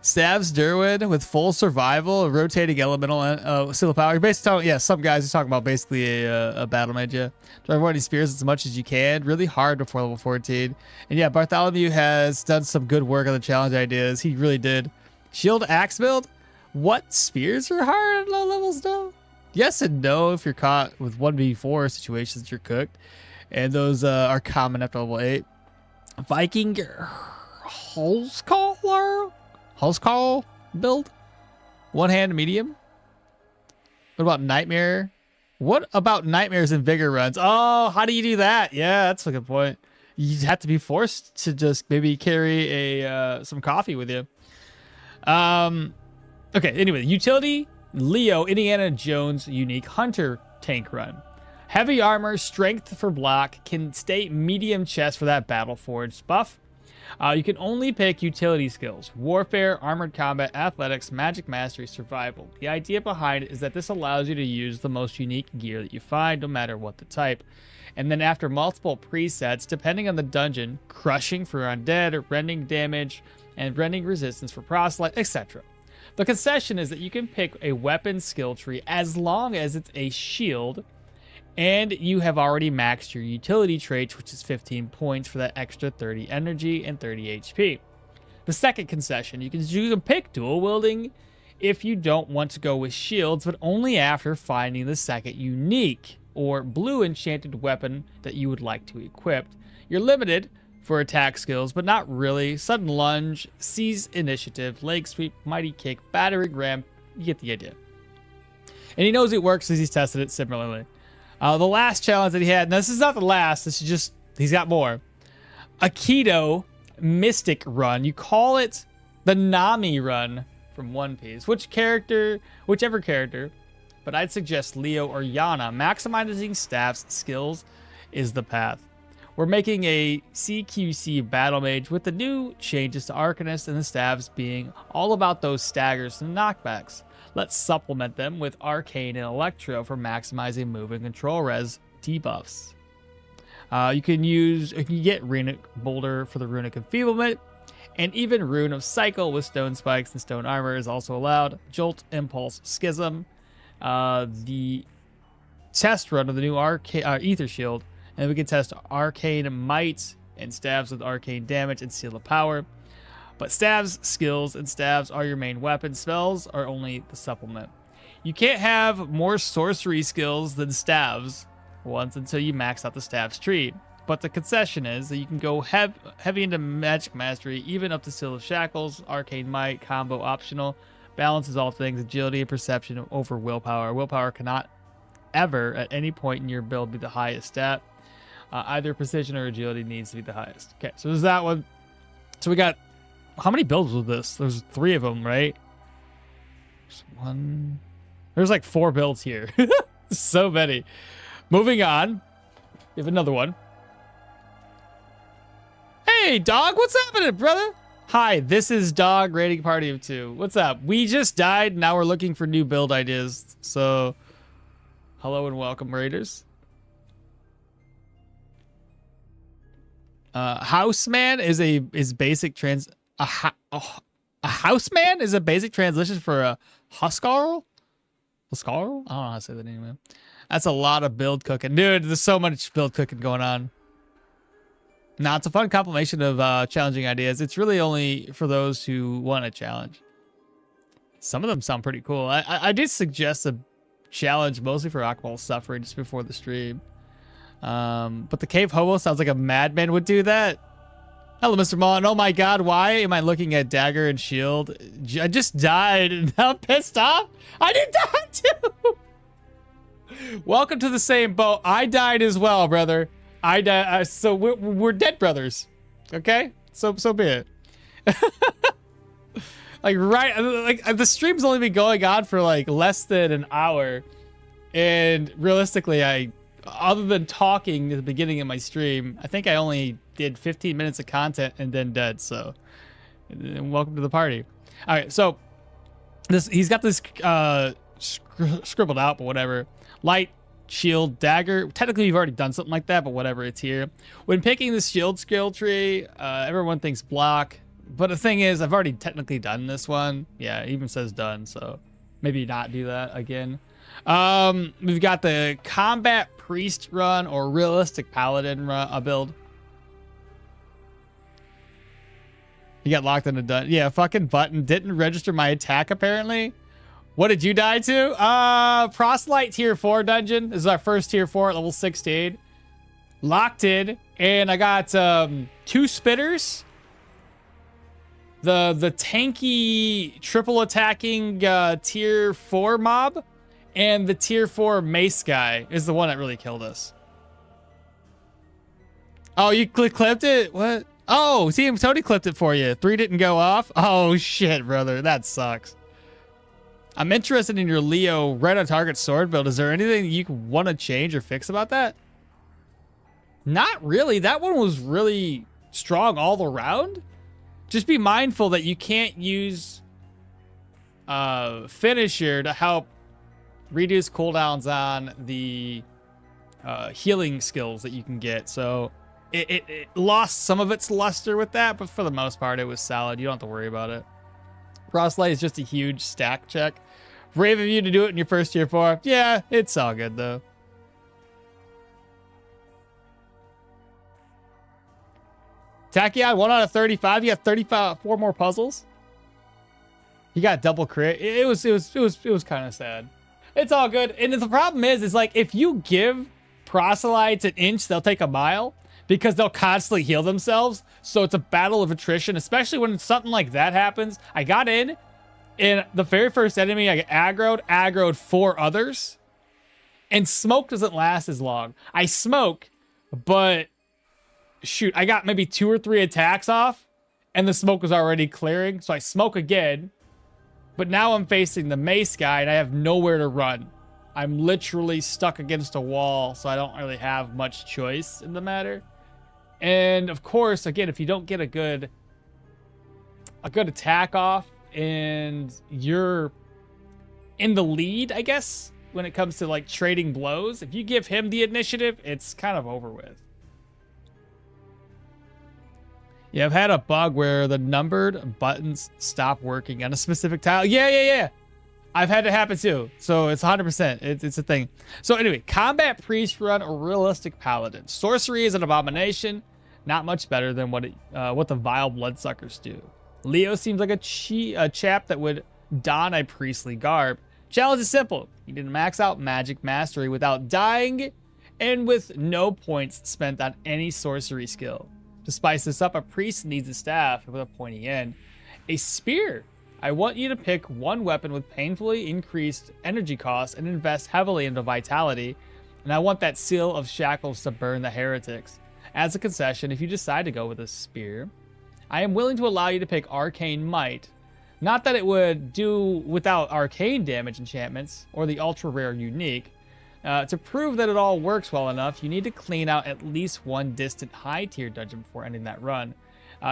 Stabs Derwin with full survival, rotating elemental seal of power. You're basically talking, yeah, some guys are talking about basically a battle mage. Yeah, try avoiding spears as much as you can. Really hard before level 14. And yeah, Bartholomew has done some good work on the challenge ideas. He really did. Shield axe build. What spears are hard at low levels though? Yes and no. If you're caught with 1v4 situations, you're cooked. And those are common after level 8. Viking Hulskall build. One hand medium. What about Nightmare? What about Nightmares and Vigor runs? Oh, how do you do that? Yeah, that's a good point. You have to be forced to just maybe carry some coffee with you. Okay, anyway, utility Leo Indiana Jones unique hunter tank run. Heavy armor, strength for block, can stay medium chest for that battle forged buff. You can only pick utility skills: warfare, armored combat, athletics, magic mastery, survival. The idea behind it is that this allows you to use the most unique gear that you find, no matter what the type. And then after multiple presets, depending on the dungeon, crushing for undead, rending damage, and rending resistance for proselyte, etc. The concession is that you can pick a weapon skill tree as long as it's a shield, and you have already maxed your utility traits, which is 15 points for that extra 30 energy and 30 HP. The second concession, you can pick dual wielding if you don't want to go with shields, but only after finding the second unique or blue enchanted weapon that you would like to equip. You're limited for attack skills, but not really. Sudden lunge, seize initiative, leg sweep, mighty kick, battering ram. You get the idea. And he knows it works because he's tested it similarly. The last challenge that he had, and this is not the last, this is just, he's got more. Aikido Mystic Run. You call it the Nami Run from One Piece. Whichever character, but I'd suggest Leo or Yana. Maximizing staff's skills is the path. We're making a CQC battle mage with the new changes to Arcanist and the staffs being all about those staggers and knockbacks. Let's supplement them with Arcane and Electro for maximizing move and control res debuffs. You can get Runic Boulder for the Runic Enfeeblement, and even Rune of Cycle with Stone Spikes and Stone Armor is also allowed. Jolt, Impulse, Schism, the test run of the new Ether Shield, and we can test Arcane Might and Staves with Arcane Damage and Seal of Power. But staves, skills, and staves are your main weapon. Spells are only the supplement. You can't have more sorcery skills than staves once until you max out the staves tree. But the concession is that you can go heavy into magic mastery, even up to Seal of Shackles, Arcane Might, combo optional. Balance is all things, agility and perception over willpower. Willpower cannot ever, at any point in your build, be the highest stat. Either precision or agility needs to be the highest. Okay, so there's that one. So we got... How many builds was this? There's 3 of them, right? There's like 4 builds here. So many. Moving on. We have another one. Hey, dog. What's happening, brother? Hi, this is Dog Raiding Party of 2. What's up? We just died. Now we're looking for new build ideas. So, hello and welcome, Raiders. Houseman is basic trans. A houseman is a basic translation for a huskarl. Huskarl? I don't know how to say that name, man. That's a lot of build cooking, dude. There's so much build cooking going on. Now, it's a fun compilation of challenging ideas. It's really only for those who want a challenge. Some of them sound pretty cool. I did suggest a challenge mostly for okmall suffering just before the stream. But the cave hobo sounds like a madman would do that. Hello, Mr. Mullen. Oh my god, why am I looking at dagger and shield? I just died and now I'm pissed off. I did die too. Welcome to the same boat. I died as well, brother. I died. So we're dead brothers. Okay? So be it. Like the stream's only been going on for like less than an hour. And realistically, other than talking at the beginning of my stream, I think I only did 15 minutes of content and then dead. So welcome to the party. All right, so he's got this scribbled out, but whatever. Light, shield, dagger. Technically, we've already done something like that, but whatever, it's here. When picking the shield skill tree, everyone thinks block. But the thing is, I've already technically done this one. Yeah, it even says done, so maybe not do that again. We've got the combat priest run or realistic paladin run, build. You got locked in a dun. Yeah, fucking button didn't register my attack apparently. What did you die to? Proselyte tier 4 dungeon. This is our first tier 4 at level 16. Locked in, and I got 2 spitters. The tanky triple attacking tier 4 mob. And the tier 4 mace guy is the one that really killed us. Oh, you clipped it? What? Oh, see, Tony clipped it for you. 3 didn't go off? Oh, shit, brother. That sucks. I'm interested in your Leo right on target sword build. Is there anything you want to change or fix about that? Not really. That one was really strong all around. Just be mindful that you can't use finisher to help reduce cooldowns on the healing skills that you can get. So it lost some of its luster with that, but for the most part, it was solid. You don't have to worry about it. Proselyte is just a huge stack check. Brave of you to do it in your first tier 4. Yeah, it's all good though. Tachyon, 1 out of 35. You got 34 more puzzles. You got double crit. It was kind of sad. It's all good. And the problem is like if you give proselytes an inch, they'll take a mile because they'll constantly heal themselves. So it's a battle of attrition, especially when something like that happens. I got in, and the very first enemy I aggroed 4 others, and smoke doesn't last as long. I smoke, but shoot, I got maybe 2 or 3 attacks off, and the smoke was already clearing. So I smoke again. But now I'm facing the mace guy, and I have nowhere to run. I'm literally stuck against a wall, so I don't really have much choice in the matter. And of course, again, if you don't get a good attack off, and you're in the lead, I guess, when it comes to like trading blows, if you give him the initiative, it's kind of over with. Yeah, I've had a bug where the numbered buttons stop working on a specific tile. Yeah. I've had it happen too. So it's 100%. It's a thing. So anyway, combat priest run or realistic paladin. Sorcery is an abomination. Not much better than what the vile bloodsuckers do. Leo seems like a chap that would don a priestly garb. Challenge is simple. You need to max out magic mastery without dying and with no points spent on any sorcery skill. To spice this up, a priest needs a staff with a pointy end. A spear. I want you to pick one weapon with painfully increased energy costs and invest heavily into vitality. And I want that seal of shackles to burn the heretics. As a concession, if you decide to go with a spear, I am willing to allow you to pick arcane might. Not that it would do without arcane damage enchantments or the ultra rare unique. To prove that it all works well enough, you need to clean out at least one distant high tier dungeon before ending that run.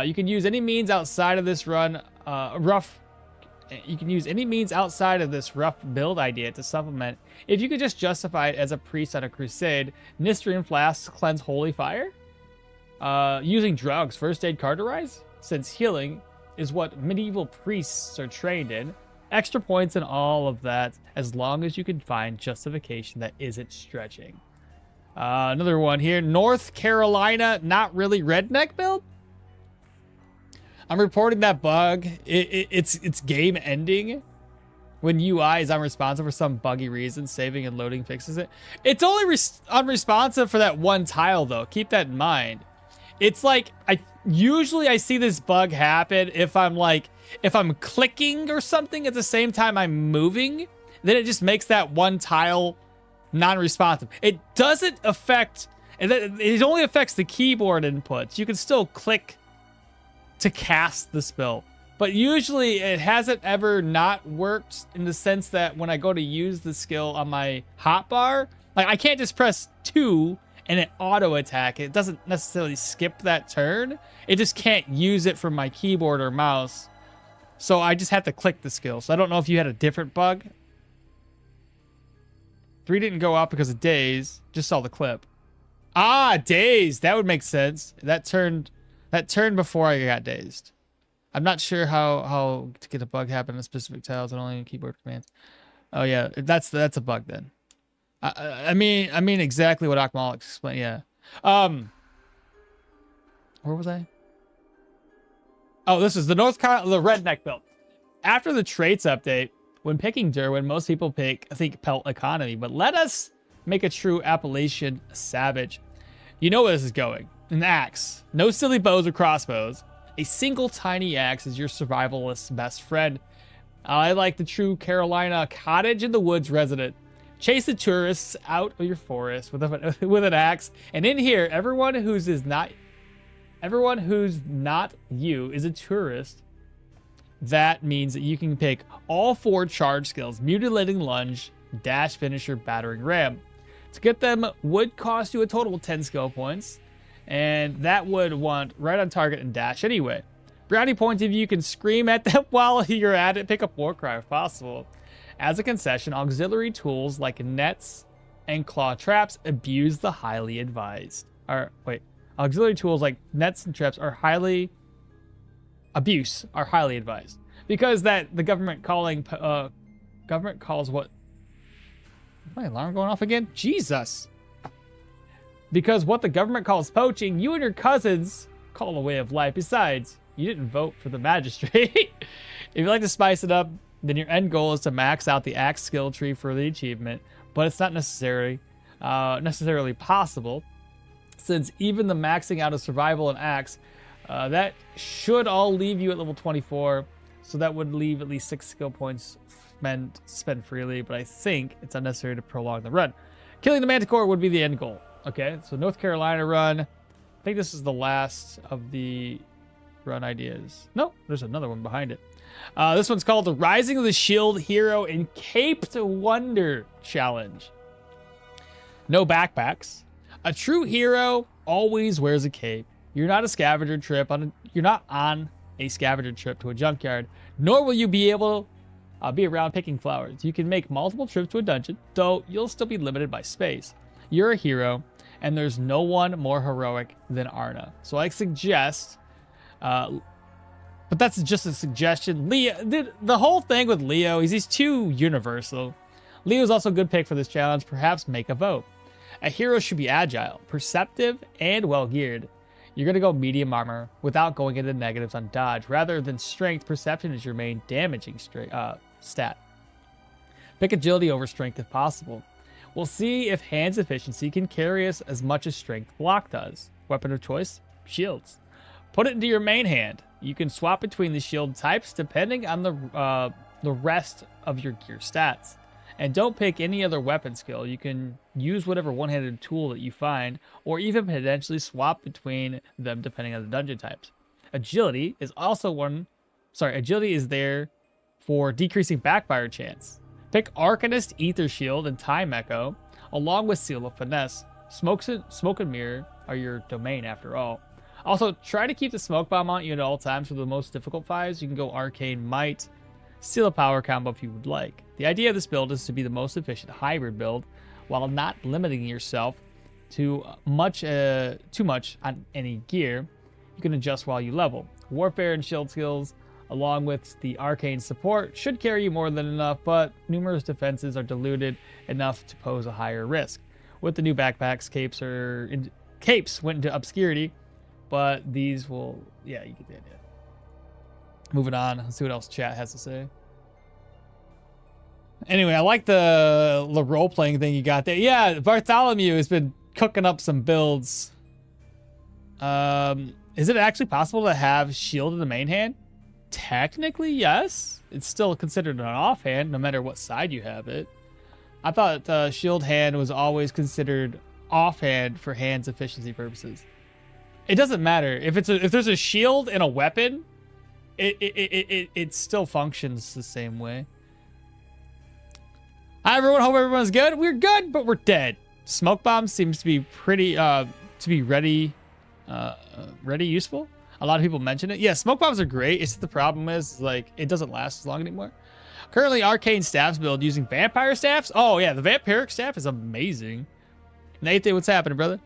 You can use any means outside of this rough build idea to supplement. If you could just justify it as a priest on a crusade, Nistrian flasks cleanse holy fire. Using drugs, first aid cauterize, since healing is what medieval priests are trained in. Extra points and all of that, as long as you can find justification that isn't stretching. Another one here, North Carolina, not really redneck build. I'm reporting that bug. It's game ending when UI is unresponsive for some buggy reason. Saving and loading fixes it. It's only unresponsive for that one tile though. Keep that in mind. It's like usually I see this bug happen if I'm clicking or something at the same time I'm moving, then it just makes that one tile non-responsive. It doesn't affect, it only affects the keyboard inputs. You can still click to cast the spell, but usually it hasn't ever not worked in the sense that when I go to use the skill on my hotbar, like I can't just press 2 and it auto attack. It doesn't necessarily skip that turn. It just can't use it from my keyboard or mouse. So I just have to click the skill. So I don't know if you had a different bug. 3 didn't go out because of daze. Just saw the clip. Ah, dazed. That would make sense. That turned before I got dazed. I'm not sure how to get a bug happen in specific tiles and only in keyboard commands. Oh yeah, that's a bug then. I mean exactly what okmall explained. Yeah. Where was I? Oh, this is the the redneck build. After the traits update, when picking Derwin, most people think pelt economy, but let us make a true Appalachian savage. You know where this is going. An axe. No silly bows or crossbows. A single tiny axe is your survivalist's best friend. I like the true Carolina cottage in the woods resident. Chase the tourists out of your forest with an axe. And in here, everyone who's not you is a tourist. That means that you can pick all 4 charge skills: mutilating lunge, dash, finisher, battering ram. To get them would cost you a total of 10 skill points, and that would want right on target and dash anyway. Brownie points if you can scream at them while you're at it. Pick up Warcry if possible. As a concession, auxiliary tools like nets and claw traps abuse the highly advised. Auxiliary tools like nets and traps are highly advised because that the government calls what? Is my alarm going off again? Jesus! Because what the government calls poaching, you and your cousins call a way of life. Besides, you didn't vote for the magistrate. If you like to spice it up, then your end goal is to max out the axe skill tree for the achievement, but it's not necessarily possible, since even the maxing out of survival and axe, that should all leave you at level 24, so that would leave at least 6 skill points spent freely, but I think it's unnecessary to prolong the run. Killing the Manticore would be the end goal. Okay, so North Carolina run. I think this is the last of the run ideas. No, there's another one behind it. This one's called the Rising of the Shield Hero in Caped Wonder Challenge. No backpacks. A true hero always wears a cape. You're not on a scavenger trip to a junkyard, nor will you be able to be around picking flowers. You can make multiple trips to a dungeon, though you'll still be limited by space. You're a hero, and there's no one more heroic than Arna. So I suggest, but that's just a suggestion. Leo, the whole thing with Leo is he's too universal. Leo's also a good pick for this challenge. Perhaps make a vote. A hero should be agile, perceptive, and well-geared. You're going to go medium armor without going into negatives on dodge. Rather than strength, perception is your main damaging stat. Pick agility over strength if possible. We'll see if hand's efficiency can carry us as much as strength block does. Weapon of choice, shields. Put it into your main hand. You can swap between the shield types depending on the rest of your gear stats. And don't pick any other weapon skill. You can use whatever one-handed tool that you find, or even potentially swap between them depending on the dungeon types. Agility is there for decreasing backfire chance. Pick Arcanist, Ether Shield, and Time Echo, along with Seal of Finesse. Smoke and Mirror are your domain after all. Also, try to keep the smoke bomb on you at all times for the most difficult fights. You can go Arcane Might, steal a power combo if you would like. The idea of this build is to be the most efficient hybrid build while not limiting yourself too much on any gear. You can adjust while you level. Warfare and shield skills, along with the arcane support, should carry you more than enough, but numerous defenses are diluted enough to pose a higher risk. With the new backpacks, capes went into obscurity, but these will, yeah, you get the idea. Moving on, let's see what else chat has to say. Anyway, I like the role-playing thing you got there. Yeah, Bartholomew has been cooking up some builds. Is it actually possible to have shield in the main hand? Technically, yes. It's still considered an offhand, no matter what side you have it. I thought shield hand was always considered offhand for hands efficiency purposes. It doesn't matter if there's a shield and a weapon. It still functions the same way. Hi everyone, hope everyone's good. We're good, but we're dead. Smoke bomb seems to be pretty to be ready useful. A lot of people mention it. Yeah, smoke bombs are great. It's the problem is like it doesn't last as long anymore. Currently arcane staffs build using vampire staffs. Oh yeah, the vampiric staff is amazing. Nathan, what's happening, brother?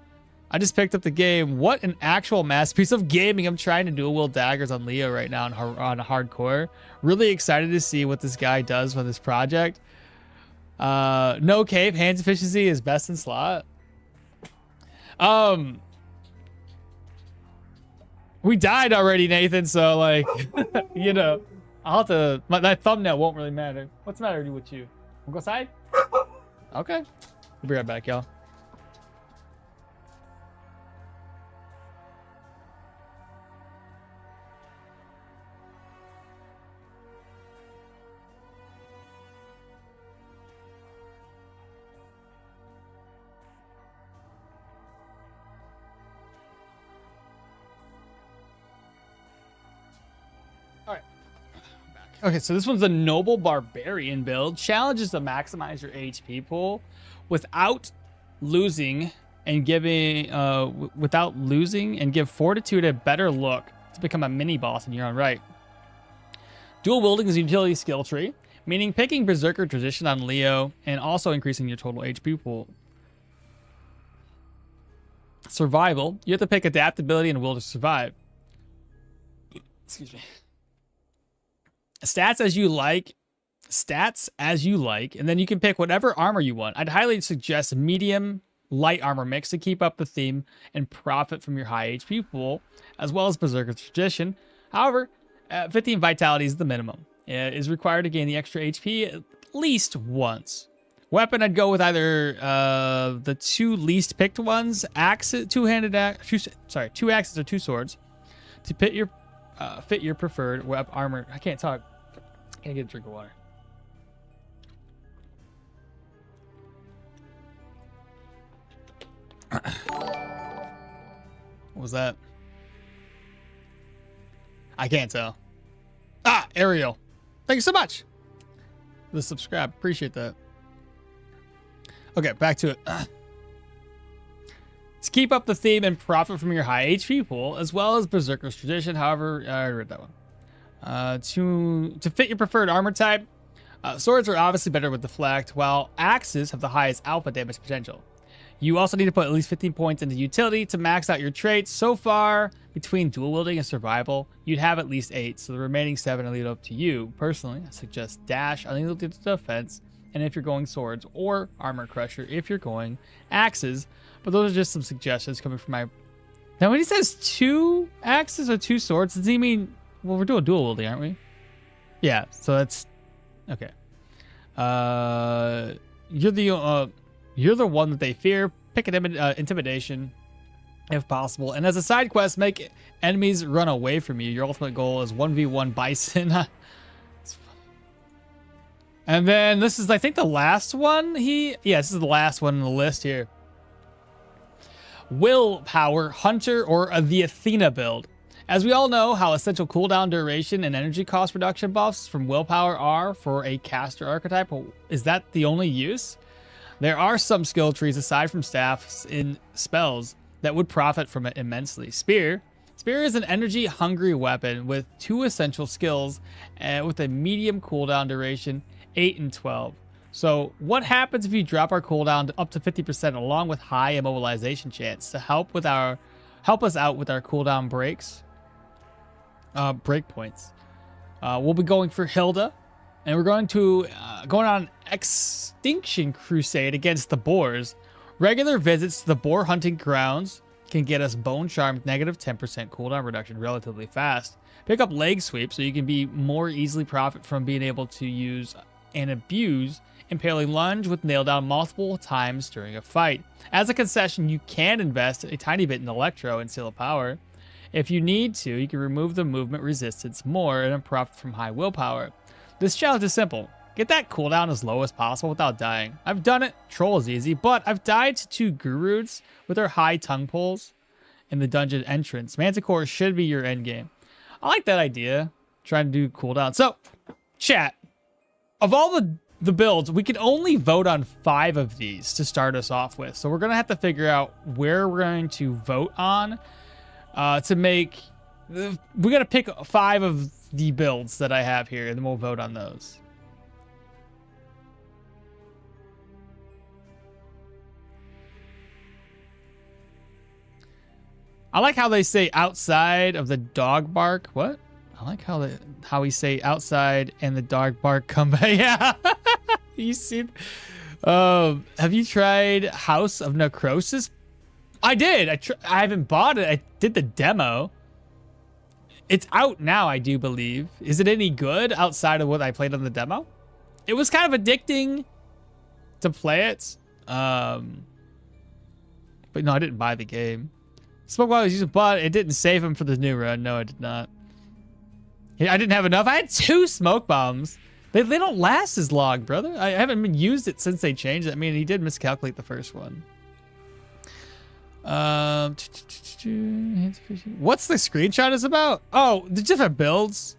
I just picked up the game. What an actual masterpiece of gaming. I'm trying to dual wield daggers on Leo right now on hardcore. Really excited to see what this guy does with this project. No cape, hands efficiency is best in slot. We died already, Nathan, so like you know, I'll have to that thumbnail won't really matter. What's the matter with you? We'll go outside? Okay. We'll be right back, y'all. Okay, so this one's a noble barbarian build. Challenge is to maximize your HP pool without losing and give fortitude a better look to become a mini boss in your own right. Dual wielding is a utility skill tree, meaning picking Berserker Tradition on Leo and also increasing your total HP pool. Survival, you have to pick adaptability and will to survive. Excuse me. Stats as you like, and then you can pick whatever armor you want. I'd highly suggest medium light armor mix to keep up the theme and profit from your high HP pool, as well as Berserker's Tradition. However, 15 vitality is the minimum. It is required to gain the extra HP at least once. Weapon, I'd go with either the two least picked ones, two axes or two swords, to fit your preferred armor. I can't talk. I can't get a drink of water. What was that? I can't tell. Ah, Ariel. Thank you so much for the subscribe. Appreciate that. Okay, back to it. To keep up the theme and profit from your high HP pool, as well as Berserker's Tradition. However, I already read that one. To fit your preferred armor type, swords are obviously better with deflect, while axes have the highest alpha damage potential. You also need to put at least 15 points into utility to max out your traits. So far, between dual wielding and survival, you'd have at least 8, so the remaining 7 are leave up to you. Personally, I suggest dash, unlimited defense, and if you're going swords, or armor crusher if you're going axes. But those are just some suggestions coming from my... Now when he says 2 axes or 2 swords, does he mean... Well, we're doing dual wielding, aren't we? Yeah, so that's... Okay. You're the one that they fear. Pick an intimidation if possible. And as a side quest, make enemies run away from you. Your ultimate goal is 1v1 Bison. And then this is, I think, the last one. This is the last one on the list here. Willpower, Hunter, or the Athena build. As we all know how essential cooldown duration and energy cost reduction buffs from willpower are for a caster archetype, is that the only use? There are some skill trees aside from staffs in spells that would profit from it immensely. Spear, Spear is an energy-hungry weapon with 2 essential skills and with a medium cooldown duration, 8 and 12. So what happens if you drop our cooldown up to 50% along with high immobilization chance to help us out with our cooldown breaks? Breakpoints. We'll be going for Hilda, and we're going on Extinction Crusade against the boars. Regular visits to the boar hunting grounds can get us Bone Charm negative 10% cooldown reduction relatively fast. Pick up Leg Sweep so you can be more easily profit from being able to use and abuse Impaling Lunge with Nail Down multiple times during a fight. As a concession, you can invest a tiny bit in Electro and Seal of Power. If you need to, you can remove the movement resistance more and profit from high willpower. This challenge is simple. Get that cooldown as low as possible without dying. I've done it. Troll is easy, but I've died to 2 Gurus with their high tongue pulls in the dungeon entrance. Manticore should be your endgame. I like that idea. Trying to do cooldown. So, chat. Of all the builds, we can only vote on 5 of these to start us off with. So we're going to have to figure out where we're going to vote on to make... We got to pick 5 of the builds that I have here, and then we'll vote on those. I like how they say outside of the dog bark. What? I like how we say outside and the dog bark come by. Yeah. You see? Have you tried House of Necrosis? I did. I haven't bought it. I did the demo. It's out now, I do believe. Is it any good outside of what I played on the demo? It was kind of addicting to play it. But no, I didn't buy the game. Spoke while I was using bot. It didn't save him for the new run. No, I did not. I didn't have enough. I had 2 smoke bombs. They don't last as long, brother. I haven't been used it since they changed it. I mean, he did miscalculate the first one. What's the screenshot is about? Oh, the different builds.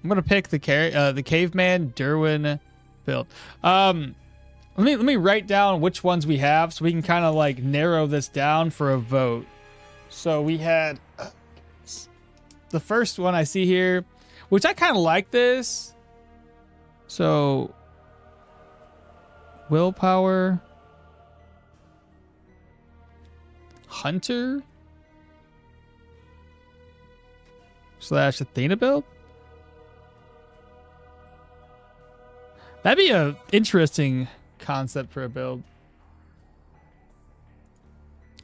I'm gonna pick the caveman Derwin build. Let me write down which ones we have so we can kind of like narrow this down for a vote. So we had the first one I see here, which I kind of like this. So willpower, hunter / Athena build. That'd be a interesting concept for a build.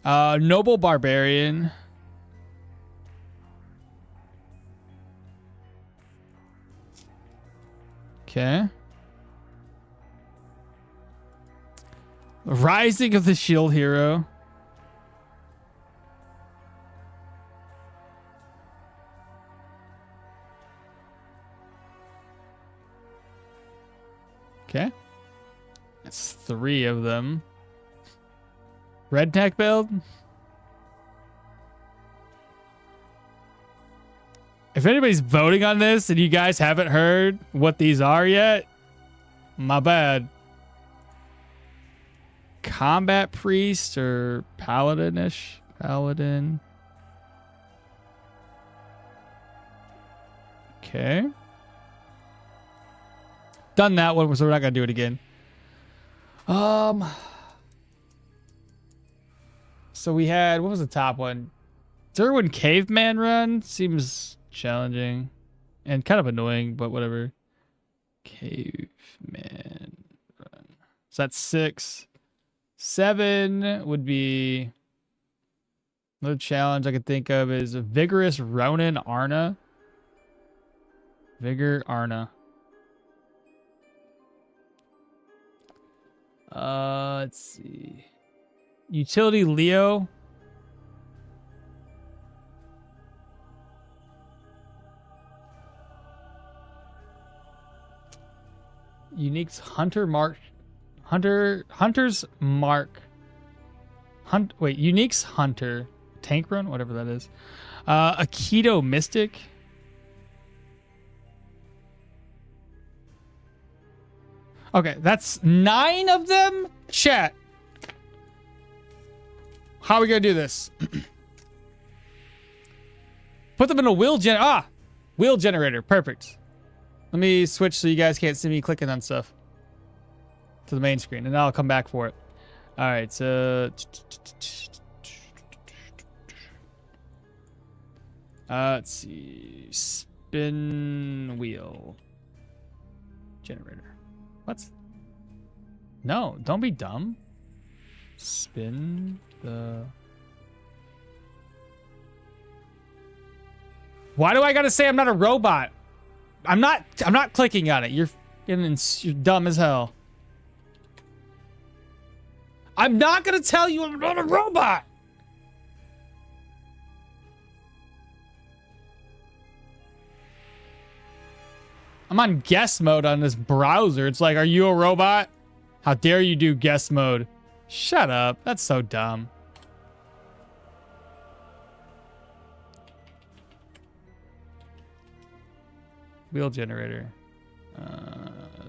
Noble Barbarian. Okay. Rising of the Shield Hero. Okay. That's 3 of them. Redneck build. If anybody's voting on this and you guys haven't heard what these are yet, my bad. Combat priest or paladin-ish? Paladin. Okay. Done that one, so we're not gonna do it again. So we had, what was the top one? Derwin Caveman Run seems challenging and kind of annoying, but whatever. Caveman Run. So that's 6. 7 would be another challenge I could think of is a Vigorous Ronin Arna. Vigor Arna. Let's see. Utility Leo. Unique's Hunter Mark. Hunter's Mark. Unique's Hunter. Tank Run? Whatever that is. Aikido Mystic. Okay, that's 9 of them. Chat. How are we gonna do this? Put them in a wheel generator. Perfect. Let me switch so you guys can't see me clicking on stuff to the main screen, and I'll come back for it. All right, so let's see. Spin wheel generator. What? No, don't be dumb. Spin the... Why do I gotta say I'm not a robot? I'm not clicking on it. You're dumb as hell. I'm not gonna tell you I'm not a robot. I'm on guest mode on this browser. It's like, are you a robot? How dare you do guest mode? Shut up. That's so dumb. Wheel generator.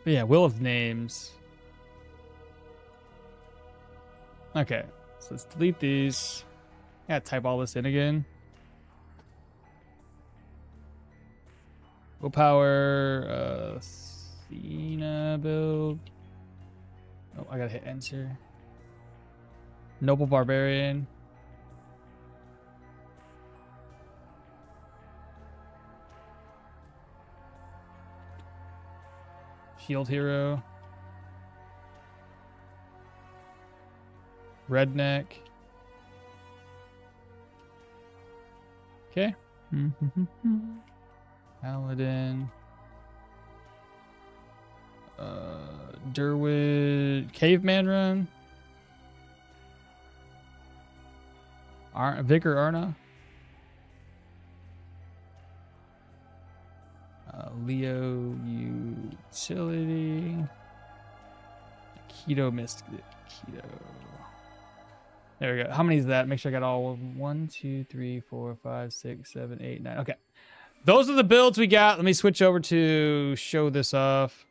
Yeah, wheel of names. Okay, so let's delete these. Yeah, type all this in again. Willpower, Athena build. Oh, I gotta hit enter. Noble Barbarian. Shield Hero. Redneck. Okay. Paladin. Durwood. Caveman Run. Vicar Arna. Leo Utility. Keto Mystic. Keto. There we go. How many is that? Make sure I got all of them. 1, 2, 3, 4, 5, 6, 7, 8, 9. Okay. Those are the builds we got. Let me switch over to show this off.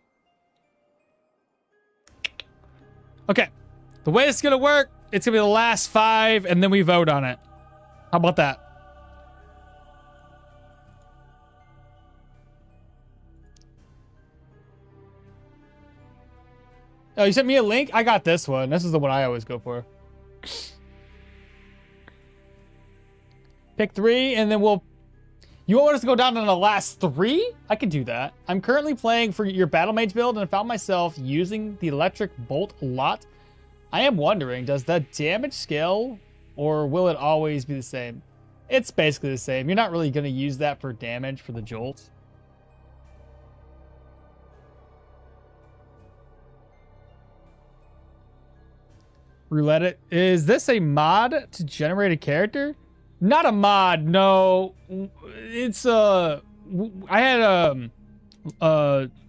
Okay. The way it's going to work, it's going to be the last 5, and then we vote on it. How about that? Oh, you sent me a link? I got this one. This is the one I always go for. Pick 3, and then we'll... You want us to go down to the last 3? I can do that. I'm currently playing for your Battle Mage build, and I found myself using the Electric Bolt a lot. I am wondering, does that damage scale, or will it always be the same? It's basically the same. You're not really going to use that for damage for the Jolt. Roulette it. Is this a mod to generate a character? Not a mod, no. It's I had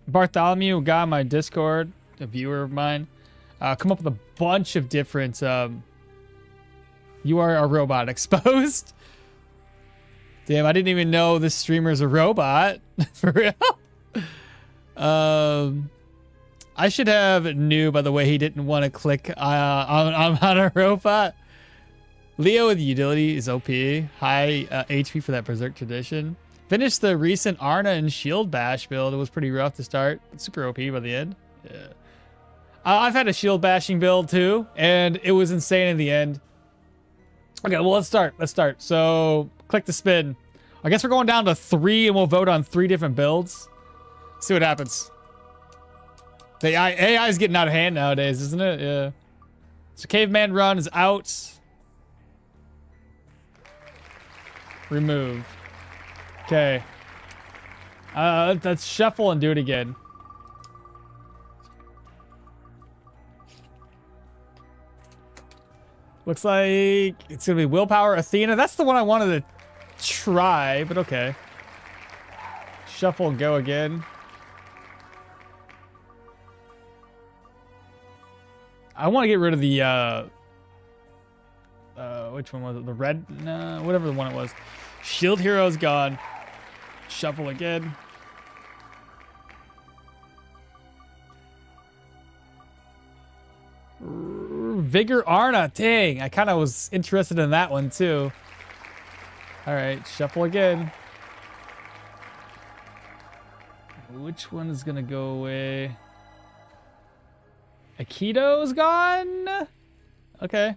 Bartholomew, a guy on my Discord, a viewer of mine, come up with a bunch of different you are a robot exposed. Damn, I didn't even know this streamer's a robot. For real. I should have knew by the way he didn't want to click on a robot. Leo with utility is OP. High HP for that Berserk tradition. Finished the recent Arna and Shield Bash build. It was pretty rough to start, but super OP by the end. Yeah. I've had a Shield Bashing build too, and it was insane in the end. Okay, well, let's start. Let's start. So, click the spin. I guess we're going down to 3, and we'll vote on 3 different builds. See what happens. The AI is getting out of hand nowadays, isn't it? Yeah. So, Caveman Run is out. Remove. Okay. Let's shuffle and do it again. Looks like it's gonna be Willpower Athena. That's the one I wanted to try, but okay. Shuffle and go again. I want to get rid of the which one was it? The red? No, whatever the one it was. Shield Hero's gone. Shuffle again. Vigor Arna. Dang, I kind of was interested in that one too. All right, shuffle again. Which one is gonna go away? Aikito's gone? Okay.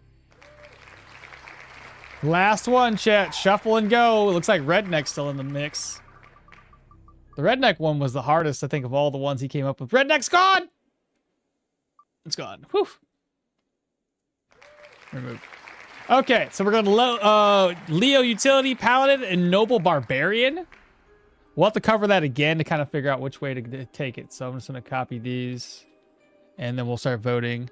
Last one, chat. Shuffle and go. It looks like Redneck's still in the mix. The Redneck one was the hardest, I think, of all the ones he came up with. Redneck's gone! It's gone. Whew. Remove. Okay, so we're going to Leo Utility, Paladin, and Noble Barbarian. We'll have to cover that again to kind of figure out which way to take it. So I'm just going to copy these, and then we'll start voting.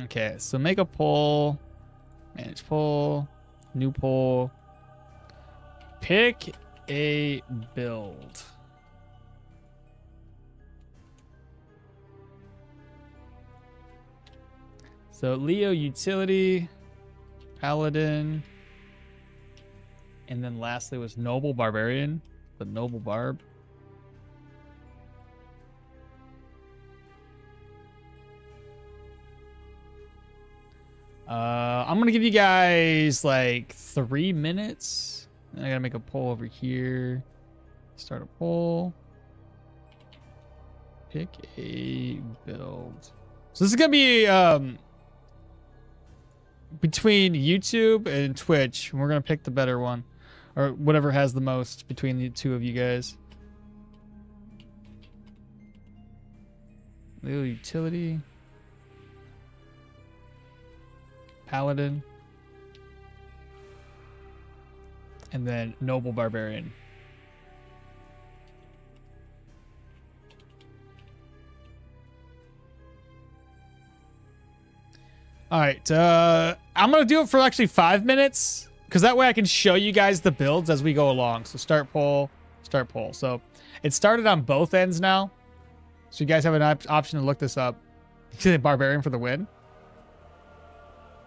Okay, so make a poll. Manage poll. New poll. Pick a build. So Leo Utility, Paladin, and then lastly was Noble Barbarian, the Noble Barb. I'm gonna give you guys like 3 minutes. I gotta make a poll over here. Start a poll. Pick a build. So this is gonna be between YouTube and Twitch. We're gonna pick the better one, or whatever has the most between the two of you guys. Little Utility. Paladin, and then Noble Barbarian. All right, I'm gonna do it for actually 5 minutes, because that way I can show you guys the builds as we go along. So start poll, start poll. So it started on both ends now, so you guys have an option to look this up. Barbarian for the win.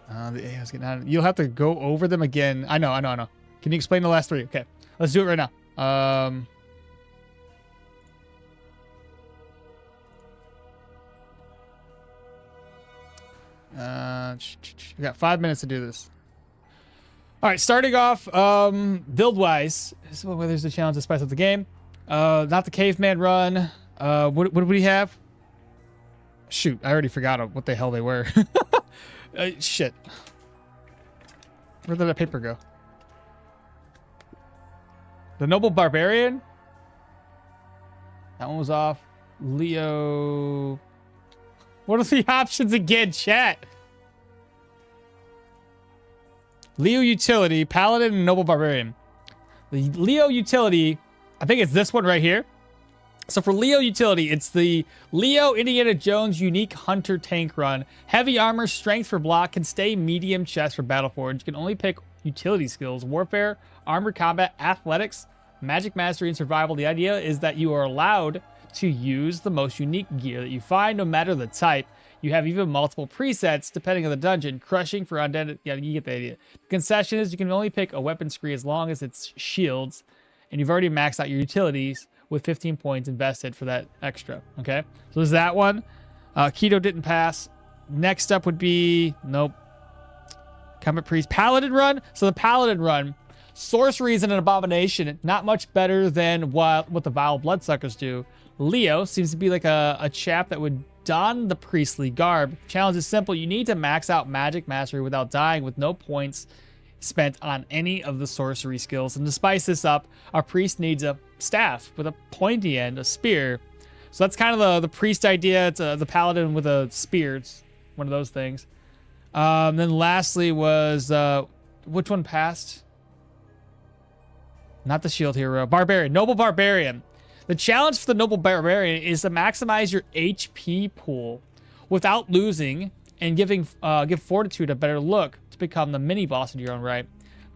The AI's getting out. You'll have to go over them again. I know. Can you explain the last three? Okay, let's do it right now. We got 5 minutes to do this. All right, starting off, build-wise, this is where there's a challenge to spice up the game. Not the caveman run. What do we have? Shoot, I already forgot what the hell they were. Shit. Where did that paper go? The Noble Barbarian? That one was off. Leo. What are the options again, chat? Leo Utility, Paladin, and Noble Barbarian. The Leo Utility, I think it's this one right here. So for Leo Utility, it's the Leo Indiana Jones Unique Hunter Tank Run. Heavy armor, strength for block, can stay medium chest for Battleforge. You can only pick utility skills, warfare, armored combat, athletics, magic mastery, and survival. The idea is that you are allowed to use the most unique gear that you find, no matter the type. You have even multiple presets depending on the dungeon. Crushing for undead. Yeah, you get the idea. The concession is you can only pick a weapon screen as long as it's shields, and you've already maxed out your utilities with 15 points invested for that extra. Okay, so there's that one. Keto didn't pass. Next up would be nope. Combat Priest Paladin run. So the Paladin run, sorcery is an abomination. Not much better than what the Vile Bloodsuckers do. Leo seems to be like a chap that would don the priestly garb. Challenge is simple. You need to max out magic mastery without dying, with no points spent on any of the sorcery skills. And to spice this up, our priest needs a staff with a pointy end, a spear. So that's kind of the priest idea. It's the paladin with a spear. It's one of those things. Then lastly was which one passed? Not the shield hero. Barbarian. Noble Barbarian. The challenge for the Noble Barbarian is to maximize your HP pool without losing and give Fortitude a better look to become the mini boss in your own right.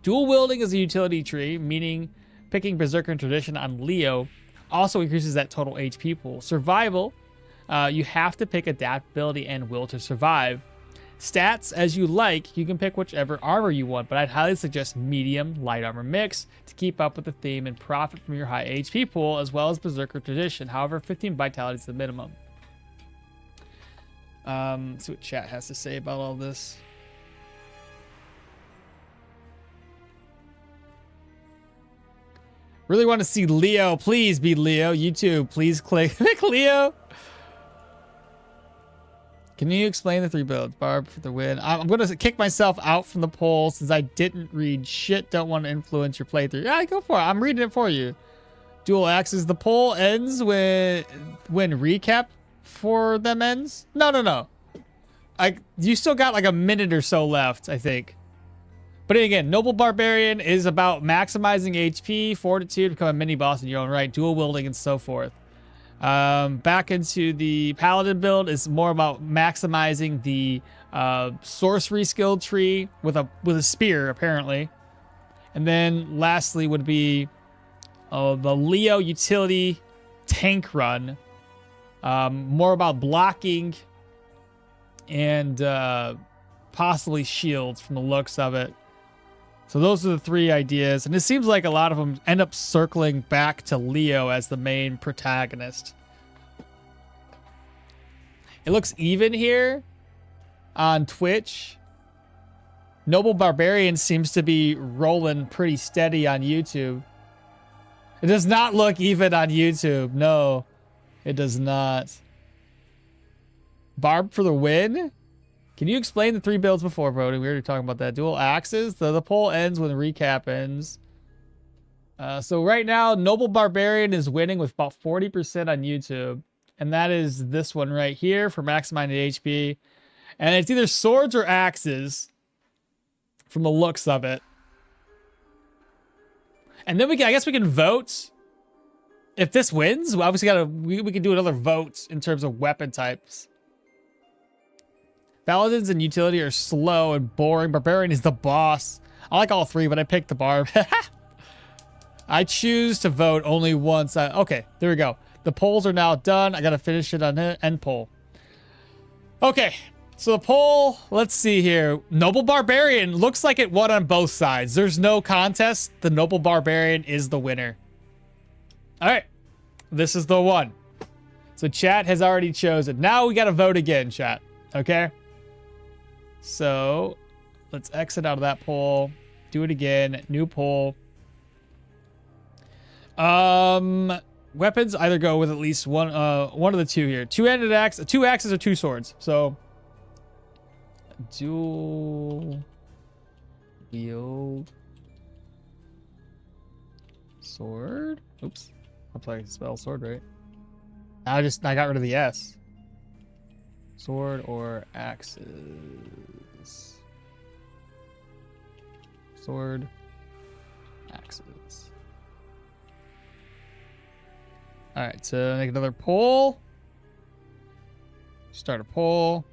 Dual wielding is a utility tree, meaning picking Berserker and Tradition on Leo also increases that total HP pool. Survival, you have to pick adaptability and will to survive. Stats, as you like, you can pick whichever armor you want, but I'd highly suggest medium light armor mix to keep up with the theme and profit from your high HP pool, as well as Berserker Tradition. However, 15 vitality is the minimum. Let's see what chat has to say about all this. Really want to see Leo. Please be Leo. YouTube, please click Leo. Can you explain the 3 builds? Barb for the win. I'm going to kick myself out from the poll since I didn't read shit. Don't want to influence your playthrough. Yeah, go for it. I'm reading it for you. Dual axes. The poll ends when recap for them ends. No. You still got like a minute or so left, I think. But again, Noble Barbarian is about maximizing HP, fortitude, become a mini boss in your own right, dual wielding, and so forth. Back into the Paladin build is more about maximizing the sorcery skill tree with a spear, apparently. And then lastly would be the Leo utility tank run. More about blocking and possibly shields from the looks of it. So those are the 3 ideas, and it seems like a lot of them end up circling back to Leo as the main protagonist. It looks even here on Twitch. Noble Barbarian seems to be rolling pretty steady on YouTube. It does not look even on YouTube. No, it does not. Barb for the win? Can you explain the 3 builds before voting? We already talking about that. Dual axes. The poll ends when the recap ends. So right now, Noble Barbarian is winning with about 40% on YouTube. And that is this one right here for maximizing HP. And it's either swords or axes from the looks of it. And then I guess we can vote. If this wins, we obviously we can do another vote in terms of weapon types. Paladins and utility are slow and boring. Barbarian is the boss. I like all 3, but I picked the barb. I choose to vote only once. Okay, there we go. The polls are now done. I got to finish it on end poll. Okay, so the poll, let's see here. Noble Barbarian looks like it won on both sides. There's no contest. The Noble Barbarian is the winner. All right, this is the one. So chat has already chosen. Now we got to vote again, chat. Okay. So let's exit out of that poll. Do it again. New poll. Weapons either go with at least one of the 2 here. 2-handed axe, 2 axes or 2 swords. So dual wield sword. Oops. I'll play spell sword, right? I got rid of the S. Sword or axes? Sword, axes. All right, so make another poll. Start a poll.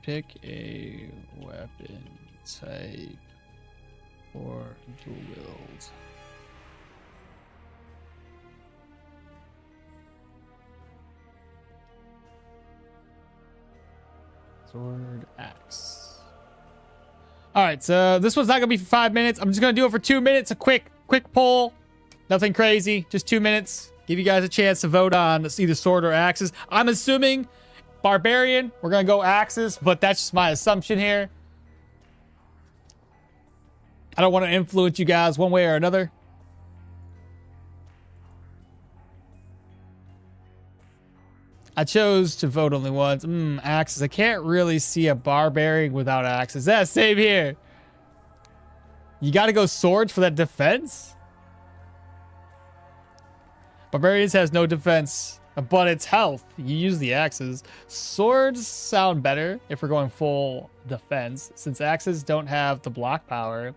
Pick a weapon type for dual wield. Sword, axe. All right, so this one's not gonna be for 5 minutes. I'm just gonna do it for 2 minutes. A quick poll. Nothing crazy. Just 2 minutes. Give you guys a chance to vote on either sword or axes. I'm assuming Barbarian. We're gonna go axes, but that's just my assumption here. I don't want to influence you guys one way or another. I chose to vote only once. Axes. I can't really see a barbarian without axes. Yeah, same here. You got to go swords for that defense? Barbarians has no defense, but it's health. You use the axes. Swords sound better if we're going full defense, since axes don't have the block power.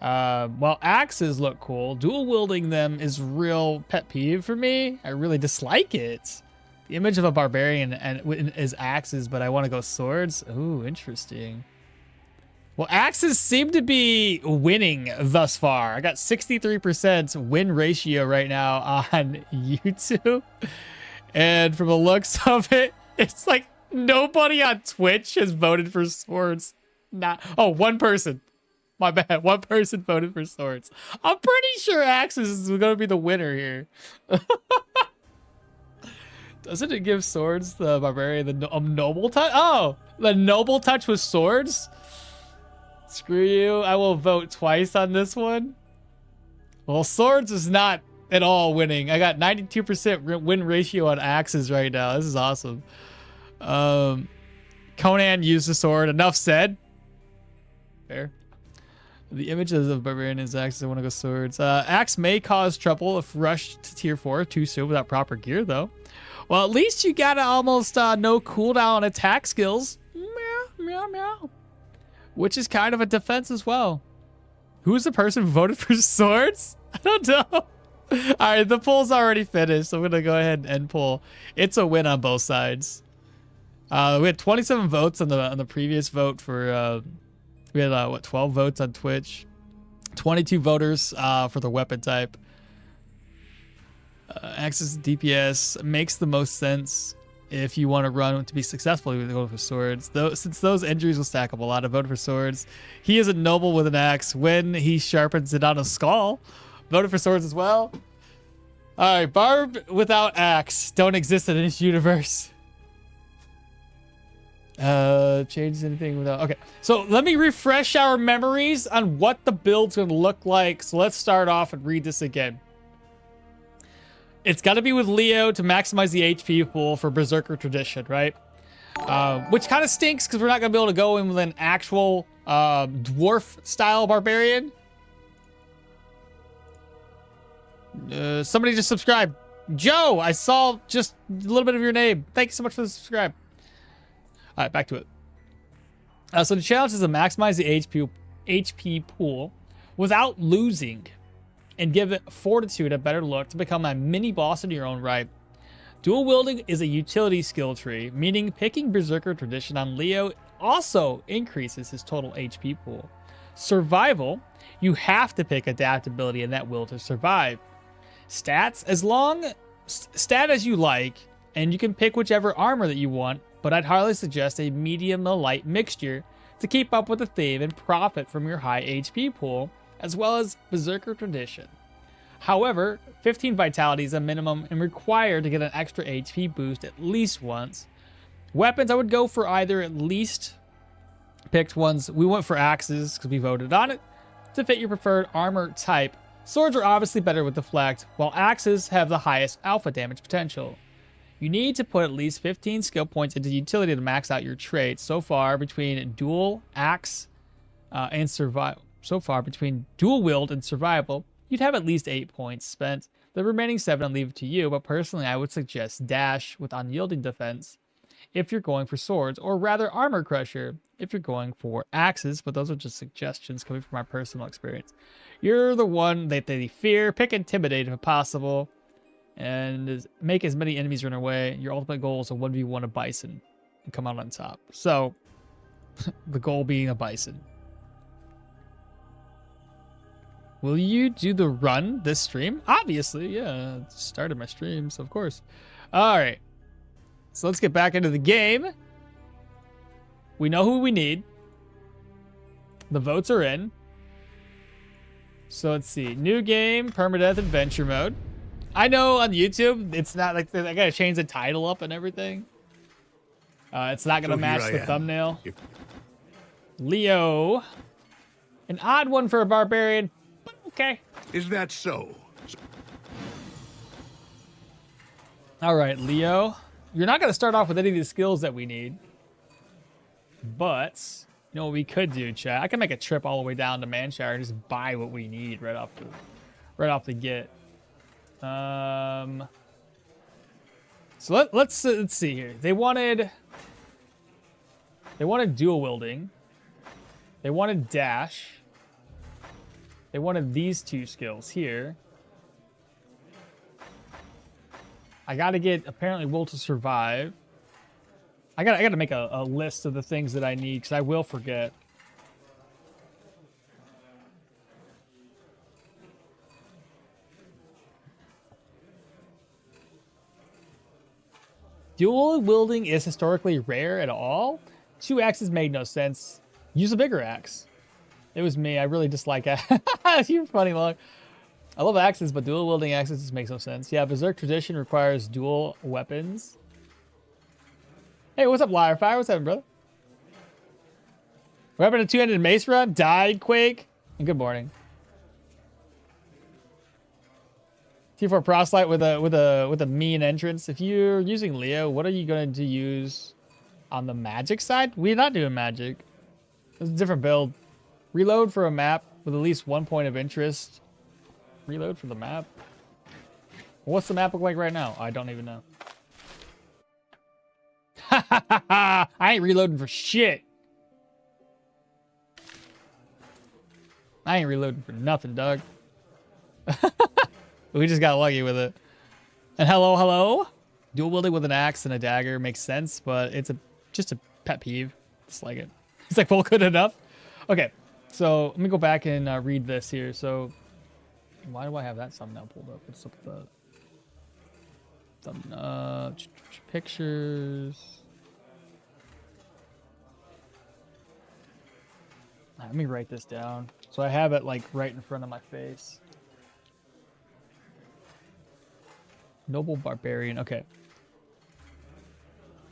While axes look cool, dual wielding them is real pet peeve for me. I really dislike it. The image of a barbarian is axes, but I want to go swords. Ooh, interesting. Well, axes seem to be winning thus far. I got 63% win ratio right now on YouTube. And from the looks of it, it's like nobody on Twitch has voted for swords. One person. My bad. One person voted for swords. I'm pretty sure axes is going to be the winner here. Doesn't it give swords the barbarian the noble touch? Oh, the noble touch with swords? Screw you. I will vote twice on this one. Well, swords is not at all winning. I got 92% win ratio on axes right now. This is awesome. Conan used the sword. Enough said. Fair. The images of Barbarian is axes. I want to go swords. Axe may cause trouble if rushed to tier 4 too soon without proper gear, though. Well, at least you got almost no cooldown on attack skills. Meow, meow, meow. Which is kind of a defense as well. Who's the person who voted for swords? I don't know. All right, the poll's already finished. So I'm going to go ahead and end poll. It's a win on both sides. We had 27 votes on the previous vote for... we had, 12 votes on Twitch. 22 voters for the weapon type. Axis DPS makes the most sense if you want to run to be successful. You go for swords. Though, since those injuries will stack up a lot, I voted for swords. He is a noble with an axe when he sharpens it on a skull. Voted for swords as well. All right, barb without axe don't exist in this universe. Changes anything without... Okay, so let me refresh our memories on what the build's gonna look like. So let's start off and read this again. It's got to be with Leo to maximize the HP pool for Berserker Tradition, right? Which kind of stinks because we're not going to be able to go in with an actual dwarf-style barbarian. Somebody just subscribed. Joe, I saw just a little bit of your name. Thank you so much for the subscribe. All right, back to it. So the challenge is to maximize the HP pool without losing, and give it Fortitude a better look to become a mini boss in your own right. Dual wielding is a utility skill tree, meaning picking Berserker Tradition on Leo also increases his total HP pool. Survival, you have to pick adaptability and that will to survive. Stats, stat as you like, and you can pick whichever armor that you want, but I'd highly suggest a medium to light mixture to keep up with the theme and profit from your high HP pool, as well as Berserker Tradition. However, 15 Vitality is a minimum and required to get an extra HP boost at least once. Weapons, I would go for either at least picked ones. We went for axes because we voted on it to fit your preferred armor type. Swords are obviously better with deflect, while axes have the highest alpha damage potential. You need to put at least 15 skill points into utility to max out your traits. So far, between dual axe and survival. So far, between dual wield and survival, you'd have at least 8 points spent. The remaining 7 I'll leave it to you, but personally I would suggest dash with unyielding defense if you're going for swords, or rather armor crusher if you're going for axes, but those are just suggestions coming from my personal experience. You're the one that they fear. Pick intimidate if possible, and make as many enemies run away. Your ultimate goal is a 1v1 a bison and come out on top. So, the goal being a bison. Will you do the run this stream? Obviously, yeah. I started my stream, so of course. All right. So let's get back into the game. We know who we need. The votes are in. So let's see. New game, Permadeath Adventure Mode. I know on YouTube, it's not like I gotta change the title up and everything. It's not gonna match the thumbnail. Leo. An odd one for a barbarian. Okay. Is that so? All right, Leo. You're not going to start off with any of the skills that we need. But, you know what we could do, chat? I can make a trip all the way down to Manshire and just buy what we need right off the get. So let's see here. They wanted dual wielding. They wanted dash. They wanted these 2 skills here. I gotta get apparently will to survive. I gotta make a list of the things that I need because I will forget. Dual wielding is historically rare at all. 2 axes made no sense. Use a bigger axe. It was me. I really dislike axes. You're funny, Long. I love axes, but dual wielding axes just makes no sense. Yeah, Berserk Tradition requires dual weapons. Hey, what's up, Liarfire? What's up, brother? We're having a 2-handed mace run. Died, Quake. And good morning. T4 proselyte with a mean entrance. If you're using Leo, what are you going to use on the magic side? We're not doing magic. It's a different build. Reload for a map with at least 1 point of interest. Reload for the map. What's the map look like right now? I don't even know. I ain't reloading for shit. I ain't reloading for nothing, dog. We just got lucky with it. And hello. Dual wielding with an axe and a dagger makes sense, but it's just a pet peeve. Just like it. It's like, well, good enough. Okay, so let me go back and read this here. So, why do I have that thumbnail pulled up? What's up with the pictures? Let me write this down so I have it like right in front of my face. Noble Barbarian. Okay.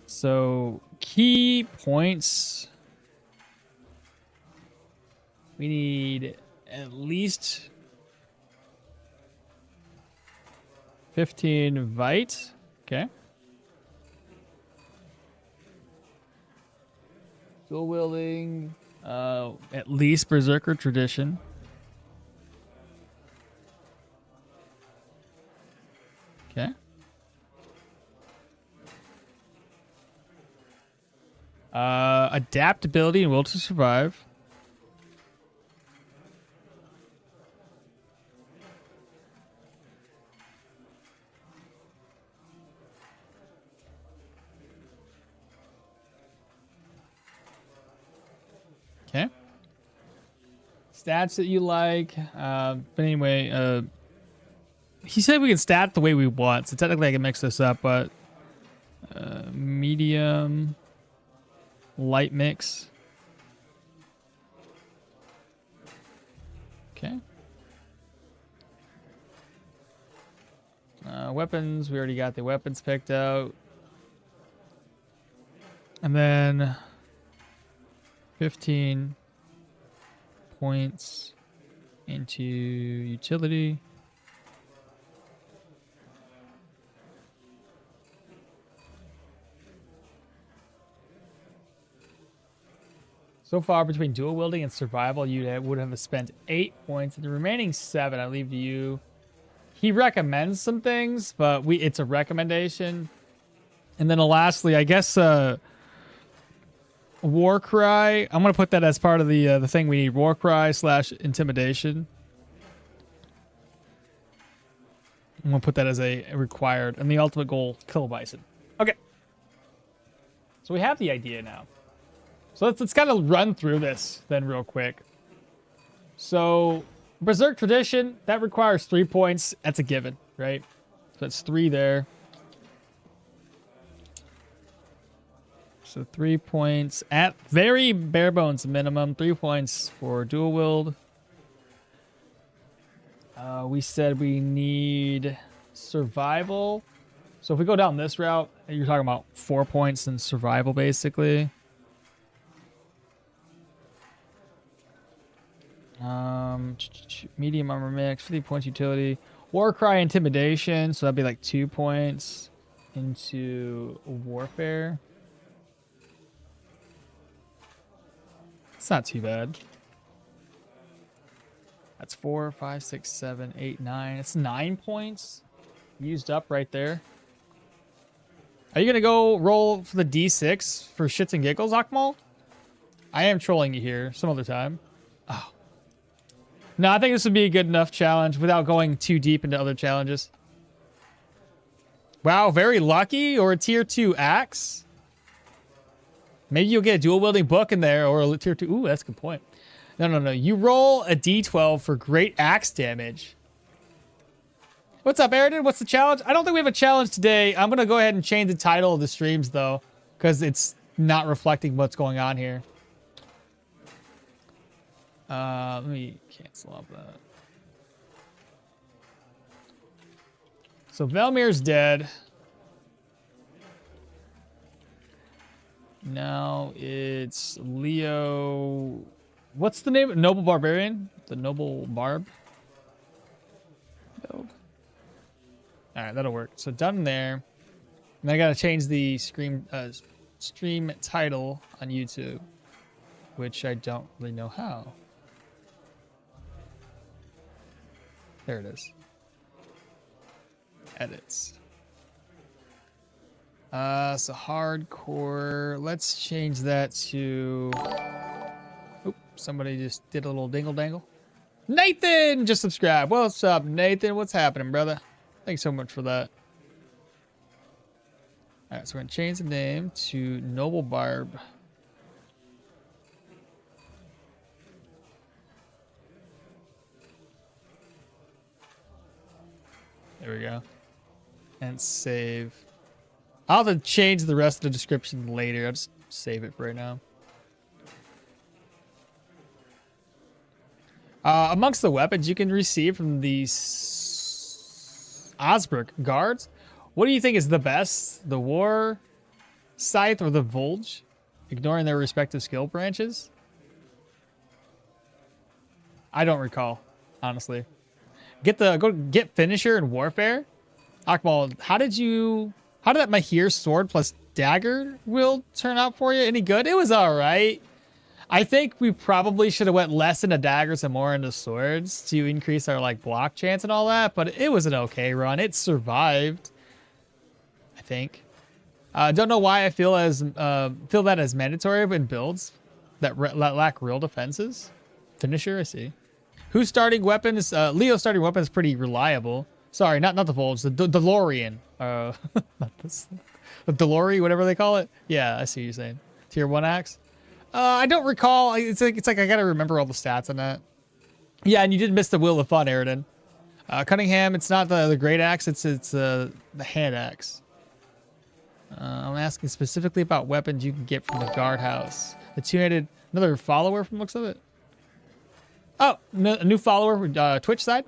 So key points. We need at least 15 Vite. Okay. Dual wielding. At least Berserker Tradition. Okay. Adaptability and will to survive. Okay. Stats that you like. But anyway, he said we can stat the way we want, so technically I can mix this up, but medium, light mix. Okay. Weapons, we already got the weapons picked out. And then 15 points into utility. So far, between dual wielding and survival, you would have spent 8 points. And the remaining 7, I leave to you. He recommends some things, but it's a recommendation. And then lastly, I guess War Cry. I'm going to put that as part of the thing we need. War Cry / intimidation. I'm going to put that as a required. And the ultimate goal, kill a bison. Okay. So we have the idea now. So let's kind of run through this then real quick. So Berserk Tradition, that requires 3 points. That's a given, right? So that's 3 there. So 3 points at very bare bones minimum. 3 points for dual wield. We said we need survival. So if we go down this route, you're talking about 4 points in survival basically. Medium armor mix, 50 points utility. War Cry intimidation, so that'd be like 2 points into warfare. It's not too bad. That's 4, 5, 6, 7, 8, 9. It's 9 points used up right there. Are you gonna go roll for the D6 for shits and giggles, okmall? I am trolling you here some other time. Oh. No, I think this would be a good enough challenge without going too deep into other challenges. Wow, very lucky, or a tier 2 axe. Maybe you'll get a dual wielding book in there, or a tier 2. Ooh, that's a good point. No. You roll a D12 for great axe damage. What's up, Aridin? What's the challenge? I don't think we have a challenge today. I'm going to go ahead and change the title of the streams, though, because it's not reflecting what's going on here. Let me cancel off that. So Velmir's dead. Now it's Leo. What's the name? Noble Barbarian? The Noble Barb? Build. All right, that'll work. So done there. And I gotta change the stream title on YouTube, which I don't really know how. There it is. Edits. So hardcore. Let's change that to. Oop! Somebody just did a little dingle dangle. Nathan just subscribed. What's up, Nathan? What's happening, brother? Thanks so much for that. All right, so we're gonna change the name to Noble Barb. There we go. And save. I'll have to change the rest of the description later. I'll just save it for right now. Amongst the weapons you can receive from these Osbrook guards, what do you think is the best? The War Scythe or the Volge? Ignoring their respective skill branches? I don't recall, honestly. Go get Finisher and Warfare. Okmall, how did that Mahir sword plus dagger wield turn out for you? Any good? It was alright. I think we probably should have went less into daggers and more into swords to increase our like block chance and all that, but it was an okay run. It survived, I think. Don't know why I feel that as mandatory in builds that lack real defenses. Finisher, I see. Who's starting weapons? Leo's starting weapon is pretty reliable. Sorry, not the Volge, the DeLorean. Not this, the DeLorean, whatever they call it. Yeah, I see what you're saying. Tier 1 axe. I don't recall. It's like I gotta remember all the stats on that. Yeah, and you did miss the Wheel of Fun, Aridin. Cunningham, it's not the great axe. It's the hand axe. I'm asking specifically about weapons you can get from the guardhouse. The two-handed, another follower from the looks of it. Oh, a new follower, Twitch side.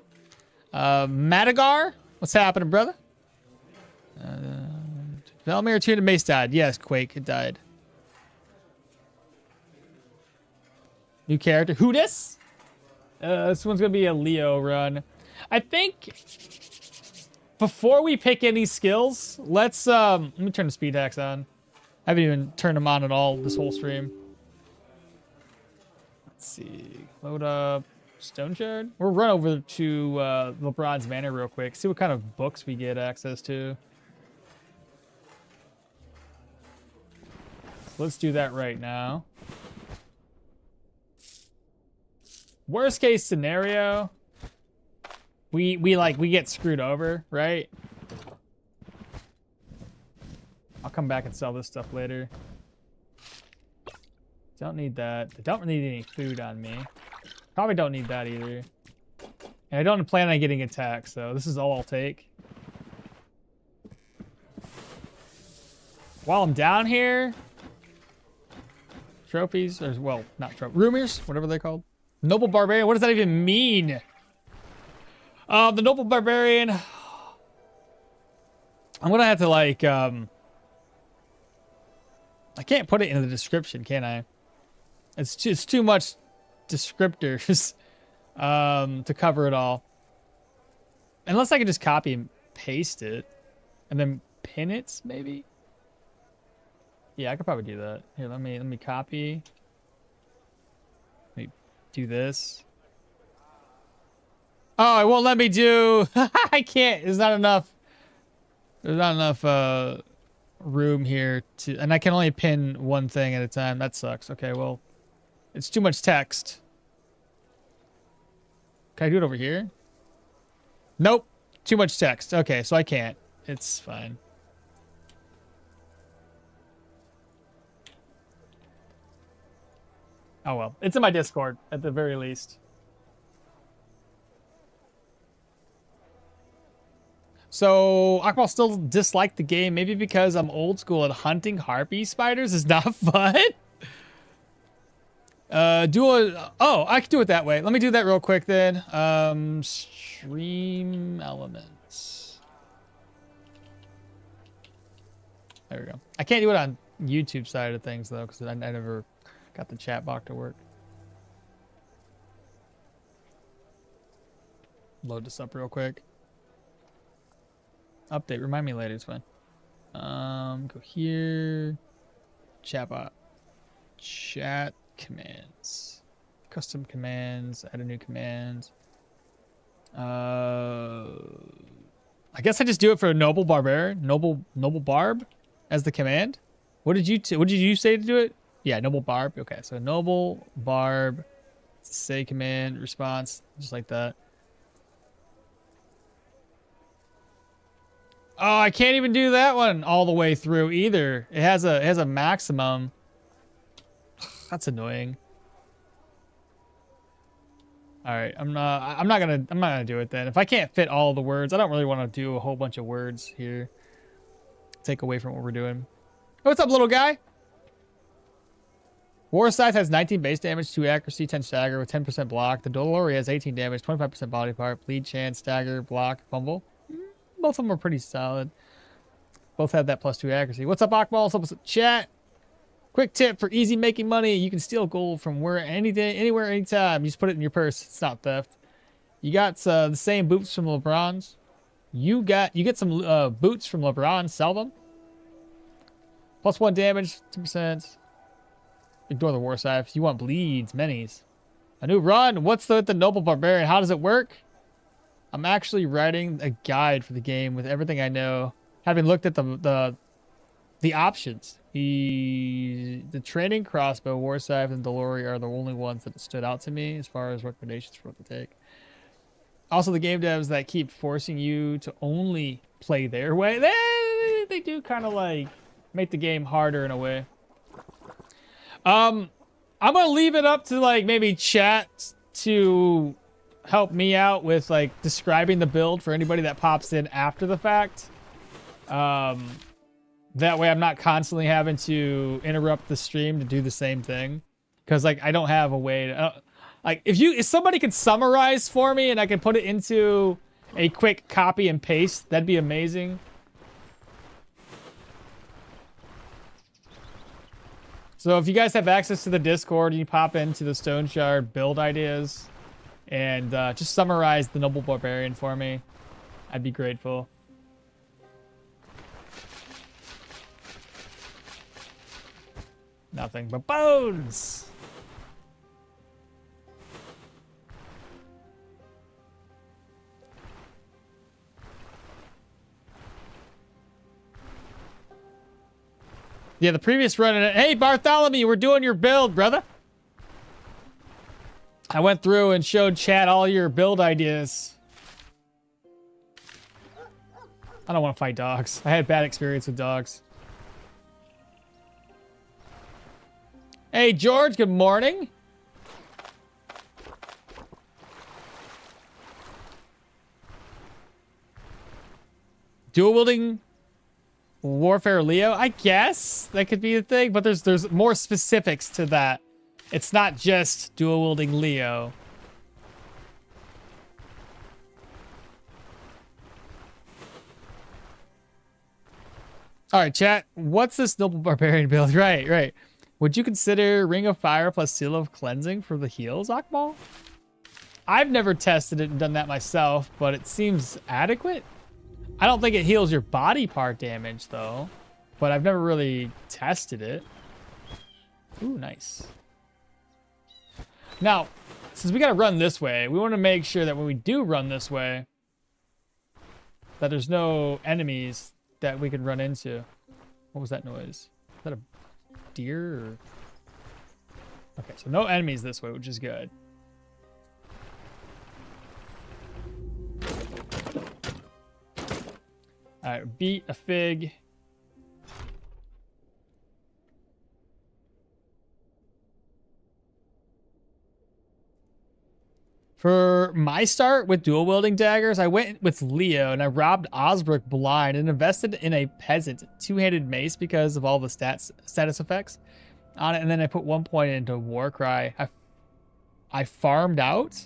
Madagar, what's happening, brother? Velmir two-handed mace died. Yes, Quake, it died. New character, who this? This one's gonna be a Leo run. I think before we pick any skills, let me turn the speed hacks on. I haven't even turned them on at all this whole stream. Let's see. Load up Stoneshard. We'll run over to LeBron's Manor real quick. See what kind of books we get access to. So let's do that right now. Worst case scenario, we get screwed over, right? I'll come back and sell this stuff later. Don't need that. I don't need any food on me. Probably don't need that either. And I don't plan on getting attacked, so this is all I'll take. While I'm down here, trophies, or well, not trophies, rumors, whatever they're called. Noble Barbarian, what does that even mean? The Noble Barbarian, I'm gonna have to like, I can't put it in the description, can I? It's too much descriptors to cover it all. Unless I can just copy and paste it and then pin it, maybe. Yeah, I could probably do that. Here, let me copy. Let me do this. Oh, it won't let me do. I can't. There's not enough. There's not enough room here to, and I can only pin one thing at a time. That sucks. Okay, well, it's too much text. Can I do it over here? Nope. Too much text. Okay, so I can't. It's fine. Oh well. It's in my Discord at the very least. So, Akmal still disliked the game, maybe because I'm old school and hunting harpy spiders is not fun? Oh, I can do it that way. Let me do that real quick then. Stream elements. There we go. I can't do it on YouTube side of things though, because I never got the chat box to work. Load this up real quick. Update. Remind me later. It's fine. Go here. Chatbot. Chat commands. Custom commands. Add a new command. I guess I just do it for a noble barbarian. Noble barb as the command. What did you say to do it? Yeah, noble barb. Okay, so noble barb. Say command response just like that. Oh, I can't even do that one all the way through either. It has a maximum. That's annoying. All right, I'm not gonna do it then. If I can't fit all the words, I don't really want to do a whole bunch of words here. Take away from what we're doing. Oh, what's up, little guy? War Scythe has 19 base damage, 2 accuracy, 10 stagger with 10% block. The Dolori has 18 damage, 25% body part, bleed chance, stagger, block, fumble. Both of them are pretty solid. Both have that +2 accuracy. What's up, okmall? What's up, chat? Quick tip for easy making money. You can steal gold from anywhere, anytime. You just put it in your purse. It's not theft. You got the same boots from LeBron's. You get some boots from LeBron. Sell them. +1 damage, 2%. Ignore the war scythe. You want bleeds, minis. A new run. What's the noble barbarian? How does it work? I'm actually writing a guide for the game with everything I know, having looked at the options. The training crossbow, war scythe, and Dolori are the only ones that stood out to me as far as recommendations for what to take. Also, the game devs that keep forcing you to only play their way, they do kind of like make the game harder in a way. I'm gonna leave it up to like maybe chat to help me out with like describing the build for anybody that pops in after the fact. That way I'm not constantly having to interrupt the stream to do the same thing, because like I don't have a way to like if somebody could summarize for me and I could put it into a quick copy and paste, that'd be amazing. So if you guys have access to the Discord, you pop into the Stoneshard build ideas and just summarize the Noble Barbarian for me. I'd be grateful. Nothing but bones! Yeah, the previous run. Hey, Bartholomew, we're doing your build, brother. I went through and showed chat all your build ideas. I don't want to fight dogs. I had bad experience with dogs. Hey, George, good morning. Dual wielding warfare Leo, I guess that could be the thing, but there's more specifics to that. It's not just dual wielding Leo. All right, chat. What's this Noble Barbarian build? Right. Would you consider Ring of Fire plus Seal of Cleansing for the heals, okmall? I've never tested it and done that myself, but it seems adequate. I don't think it heals your body part damage, though. But I've never really tested it. Ooh, nice. Now, since we got to run this way, we want to make sure that when we do run this way, that there's no enemies that we can run into. What was that noise? Is that a deer? Or... Okay, so no enemies this way, which is good. All right, beat a fig. For my start with dual wielding daggers, I went with Leo and I robbed Osbrook blind and invested in a peasant two-handed mace because of all the status effects on it. And then I put 1 point into Warcry. I farmed out.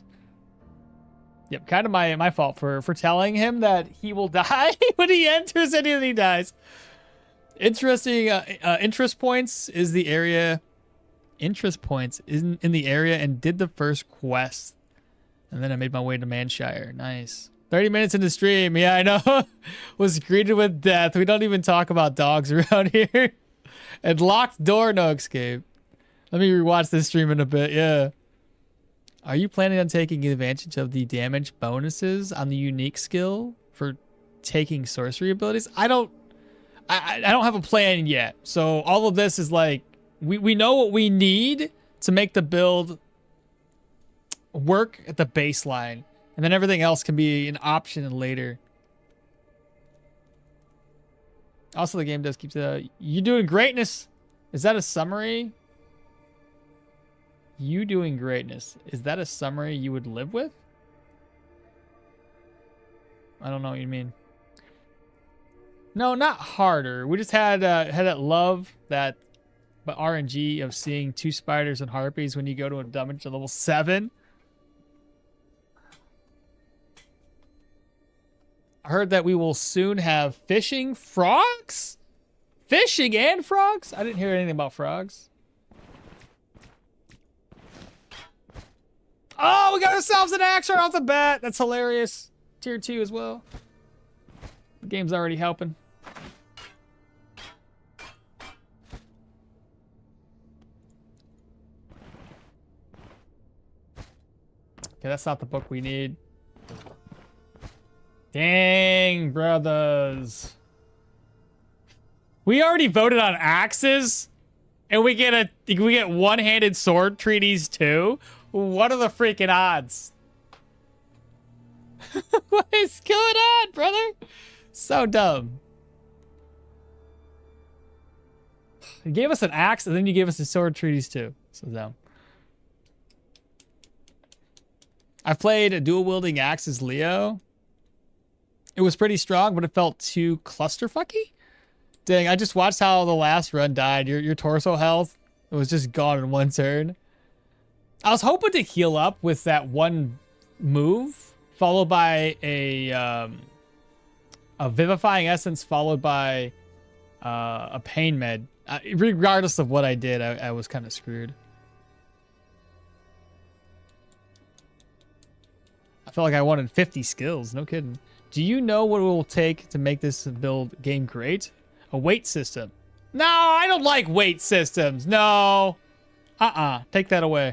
Yep, kind of my fault for telling him that he will die when he enters and then he dies. Interesting. Interest points is the area. Interest points in the area and did the first quest. And then I made my way to Manshire. Nice. 30 minutes into stream. Yeah, I know. Was greeted with death. We don't even talk about dogs around here. And locked door, no escape. Let me rewatch this stream in a bit. Yeah. Are you planning on taking advantage of the damage bonuses on the unique skill for taking sorcery abilities? I don't have a plan yet. So all of this is like, we know what we need to make the build work at the baseline. And then everything else can be an option later. Also, the game does keep the... You doing greatness. Is that a summary? You doing greatness. Is that a summary you would live with? I don't know what you mean. No, not harder. We just had that love, that but RNG of seeing 2 spiders and harpies when you go to a dungeon to level 7. I heard that we will soon have fishing frogs? Fishing and frogs? I didn't hear anything about frogs. Oh, we got ourselves an axe right off the bat. That's hilarious. Tier 2 as well. The game's already helping. Okay, that's not the book we need. Dang, brothers. We already voted on axes, and we get one-handed sword treaties too. What are the freaking odds? What is going on, brother? So dumb. You gave us an axe, and then you gave us the sword treaties too. So dumb. I played a dual-wielding axe as Leo. It was pretty strong, but it felt too clusterfucky. Dang, I just watched how the last run died. Your torso health, it was just gone in one turn. I was hoping to heal up with that one move, followed by a vivifying essence, followed by a pain med. Regardless of what I did, I was kind of screwed. I felt like I wanted 50 skills. No kidding. Do you know what it will take to make this build game great? A weight system. No, I don't like weight systems. No. Take that away.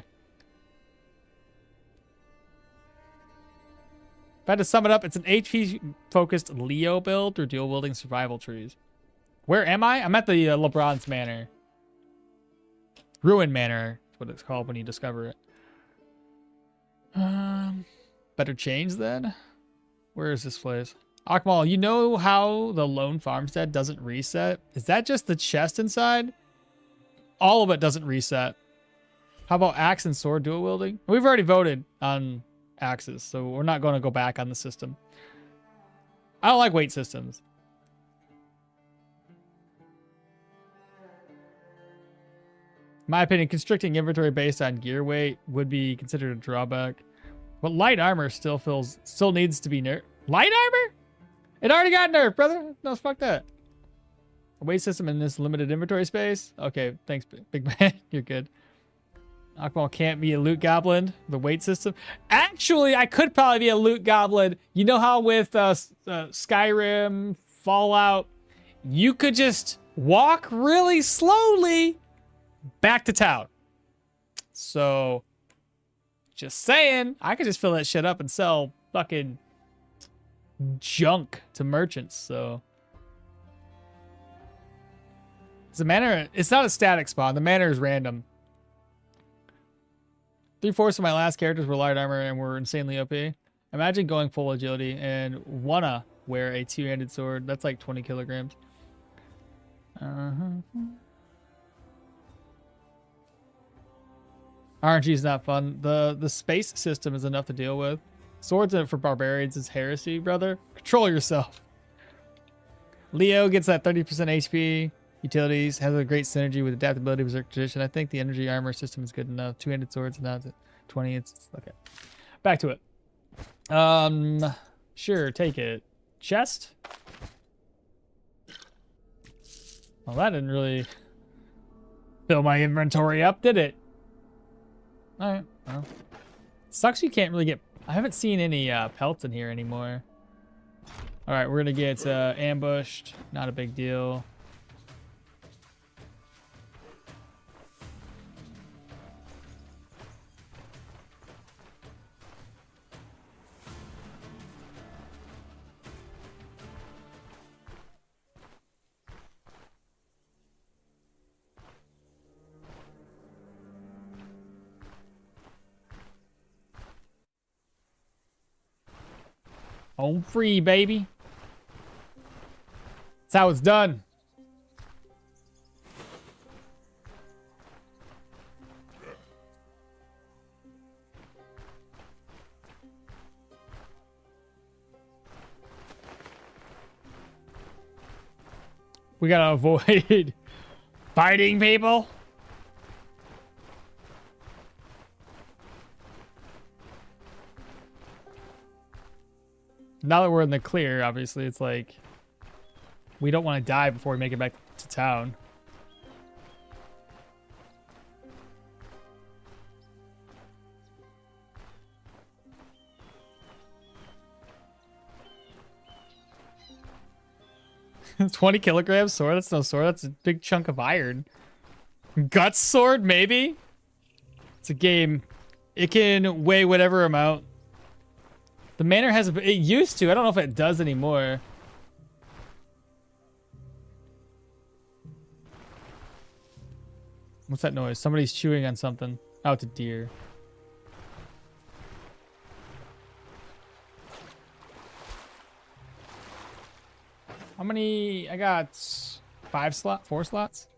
If I had to sum it up, it's an HP-focused Leo build or dual-wielding survival trees. Where am I? I'm at the LeBron's Manor. Ruin Manor is what it's called when you discover it. Better change then? Where is this place? Okmall, you know how the lone farmstead doesn't reset? Is that just the chest inside? All of it doesn't reset. How about axe and sword dual wielding? We've already voted on axes, so we're not going to go back on the system. I don't like weight systems. In my opinion, constricting inventory based on gear weight would be considered a drawback. But light armor still needs to be nerfed. Light armor? It already got nerfed, brother. No, fuck that. A weight system in this limited inventory space? Okay, thanks, big man. You're good. Okmall can't be a loot goblin. The weight system. Actually, I could probably be a loot goblin. You know how with Skyrim, Fallout, you could just walk really slowly back to town. So, just saying, I could just fill that shit up and sell fucking junk to merchants. So, it's a manor. It's not a static spawn. The manor is random. 3/4 of my last characters were light armor and were insanely OP. Imagine going full agility and wanna wear a 2-handed sword. That's like 20 kilograms. RNG is not fun. The space system is enough to deal with. Swords in it for barbarians is heresy, brother. Control yourself. Leo gets that 30% HP. Utilities has a great synergy with adaptability, berserk tradition. I think the energy armor system is good enough. 2-handed swords, now it's at 20. It's okay. Back to it. Sure, take it. Chest. Well, that didn't really fill my inventory up, did it? All right. Well, sucks you can't really get. I haven't seen any pelts in here anymore. All right, we're gonna get ambushed. Not a big deal. Home free, baby. That's how it's done. We gotta avoid fighting people. Now that we're in the clear, obviously, it's like we don't want to die before we make it back to town. $20 sword? That's no sword. That's a big chunk of iron. Guts sword, maybe? It's a game. It can weigh whatever amount. The manor has it used to. I don't know if it does anymore. What's that noise? Somebody's chewing on something. Oh, it's a deer. How many? I got 4 slots.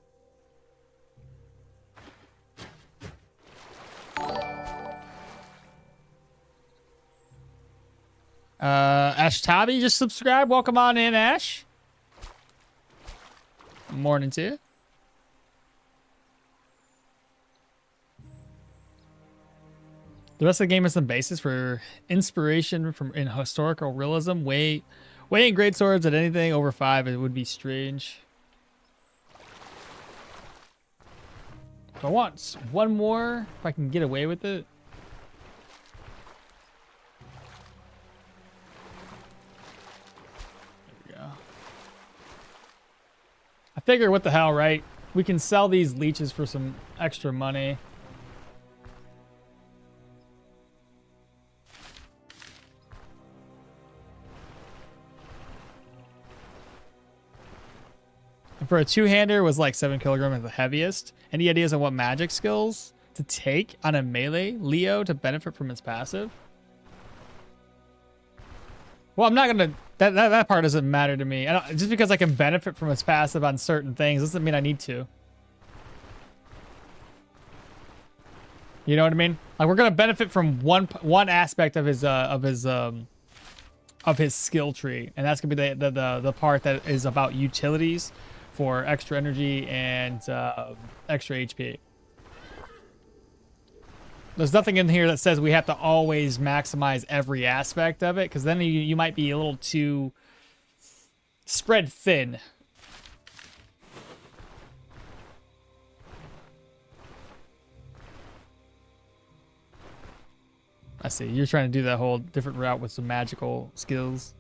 Ash Tabby just subscribed. Welcome on in, Ash. Morning to you. The rest of the game has some basis for inspiration from in historical realism. Weighing great swords at anything over 5, it would be strange. So I want one more if I can get away with it. I figure, what the hell, right? We can sell these leeches for some extra money. And for a two-hander, was like 7 kilograms at the heaviest. Any ideas on what magic skills to take on a melee Leo to benefit from its passive? Well, I'm not gonna. That part doesn't matter to me. Just because I can benefit from its passive on certain things doesn't mean I need to. You know what I mean? Like, we're gonna benefit from one aspect of his skill tree, and that's gonna be the part that is about utilities for extra energy and extra HP. There's nothing in here that says we have to always maximize every aspect of it, because then you might be a little too spread thin. I see. You're trying to do that whole different route with some magical skills.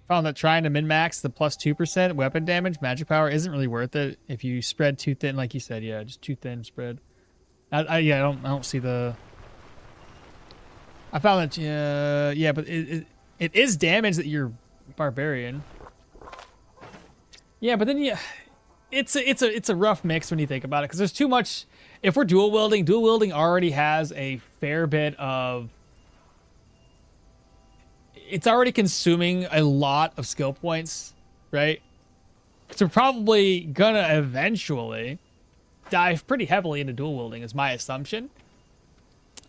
Found that trying to min-max the plus 2% weapon damage, magic power isn't really worth it if you spread too thin, like you said. Yeah, just too thin spread. I don't see the. I found that yeah, but it is damage that you're barbarian. Yeah, but then it's a rough mix when you think about it, because there's too much. If we're dual wielding already has a fair bit of. It's already consuming a lot of skill points, right? So we're probably gonna eventually dive pretty heavily into dual wielding, is my assumption.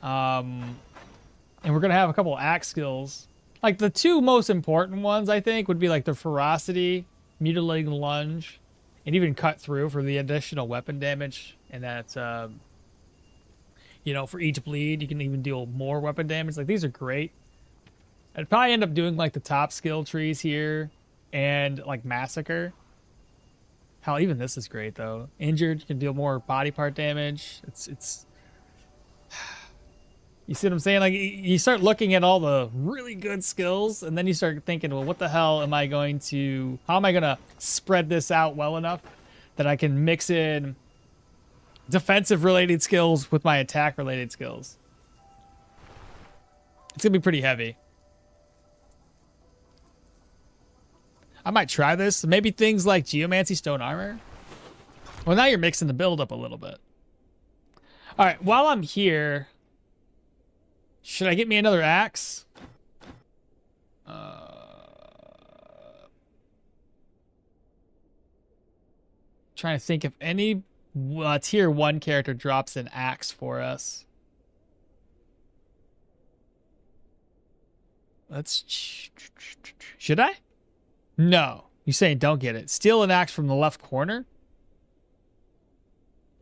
And we're gonna have a couple axe skills. Like, the two most important ones, I think, would be like the ferocity, mutilating lunge, and even cut through for the additional weapon damage. And that, you know, for each bleed, you can even deal more weapon damage. Like, these are great. I'd probably end up doing like the top skill trees here, and like massacre. Hell, even this is great though. Injured, you can deal more body part damage. It's you see what I'm saying? Like you start looking at all the really good skills and then you start thinking, well, what the hell am I going to, how am I going to spread this out well enough that I can mix in defensive related skills with my attack related skills? It's gonna be pretty heavy. I might try this. Maybe things like Geomancy Stone Armor. Well, now you're mixing the build up a little bit. All right, while I'm here, should I get me another axe? Trying to think if any tier 1 character drops an axe for us. Should I? No. You saying don't get it. Steal an axe from the left corner?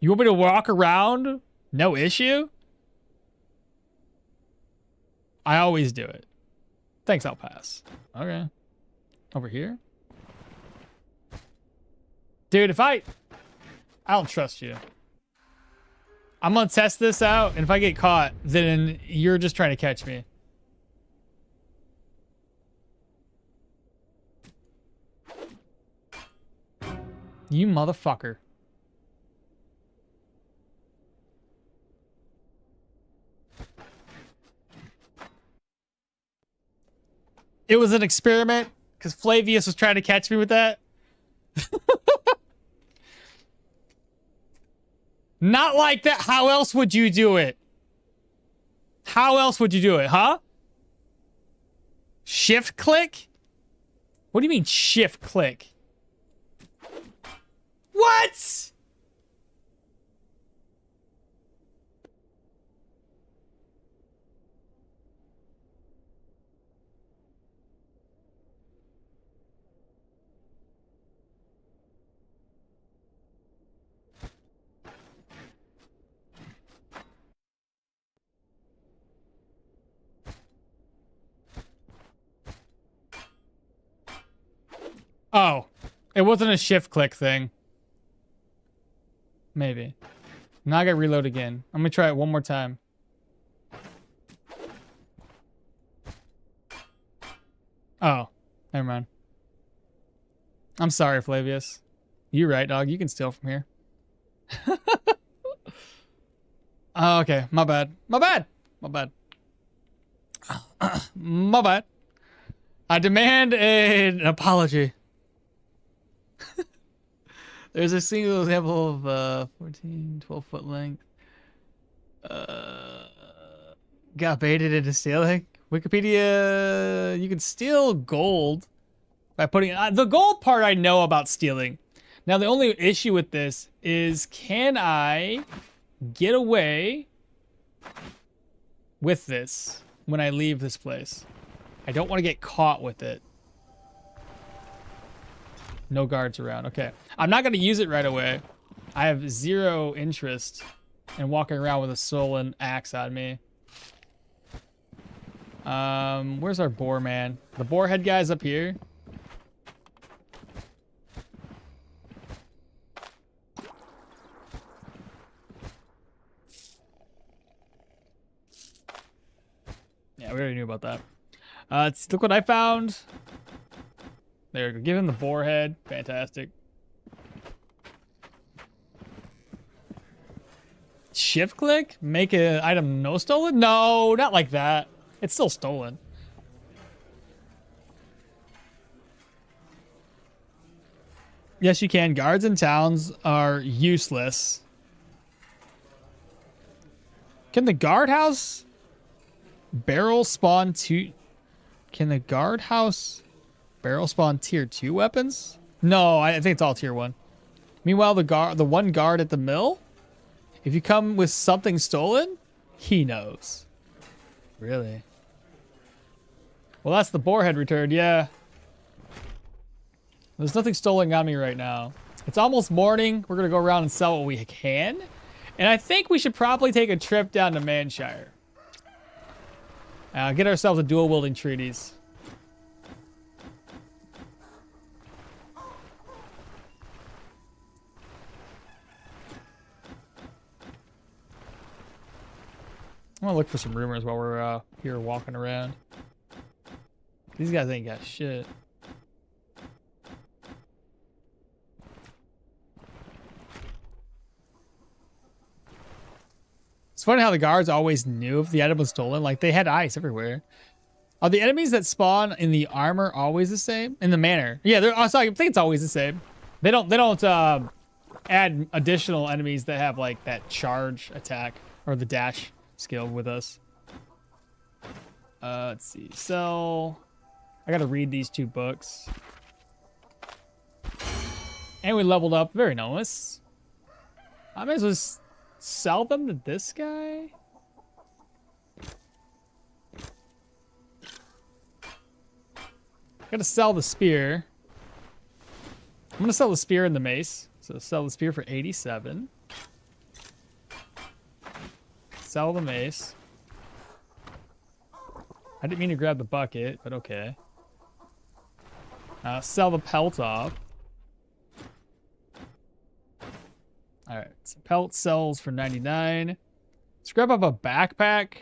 You want me to walk around? No issue? I always do it. Thanks, I'll pass. Okay. Over here? Dude, if I don't trust you. I'm gonna test this out, and if I get caught, then you're just trying to catch me. You motherfucker. It was an experiment because Flavius was trying to catch me with that. Not like that. How else would you do it? How else would you do it, huh? Shift click? What do you mean shift click? What? Oh, it wasn't a shift click thing. Maybe. Now I gotta reload again. I'm gonna try it one more time. Oh, never mind. I'm sorry, Flavius. You're right, dog. You can steal from here. Oh, okay. My bad. My bad. My bad. My bad. I demand an apology. There's a single example of 12 foot length. Got baited into stealing. Wikipedia, you can steal gold by putting the gold part I know about stealing. Now the only issue with this is, can I get away with this when I leave this place? I don't want to get caught with it. No guards around. Okay. I'm not going to use it right away. I have zero interest in walking around with a stolen axe on me. Where's our boar man? The boar head guy's up here. Yeah, we already knew about that. Look what I found. There we go. Give him the boar head. Fantastic. Shift click? Make an item no stolen? No, not like that. It's still stolen. Yes, you can. Guards in towns are useless. Can the guardhouse barrel spawn two? Can the guardhouse barrel spawn tier 2 weapons? No, I think it's all tier 1. Meanwhile, the one guard at the mill, if you come with something stolen, he knows. Really? Well, that's the boarhead return, yeah. There's nothing stolen on me right now. It's almost morning. We're going to go around and sell what we can. And I think we should probably take a trip down to Manshire. Get ourselves a dual wielding treatise. I'm gonna look for some rumors while we're here walking around. These guys ain't got shit. It's funny how the guards always knew if the item was stolen. Like, they had eyes everywhere. Are the enemies that spawn in the armor always the same? In the manor? Yeah, I think it's always the same. They don't add additional enemies that have like that charge attack or the dash skill with us. Let's see. So I gotta read these 2 books. And we leveled up. Very nice. I may as well just sell them to this guy. Gotta sell the spear. I'm gonna sell the spear and the mace. So sell the spear for 87. Sell the mace. I didn't mean to grab the bucket, but okay. Sell the pelt off. Alright, so pelt sells for 99. Let's grab up a backpack.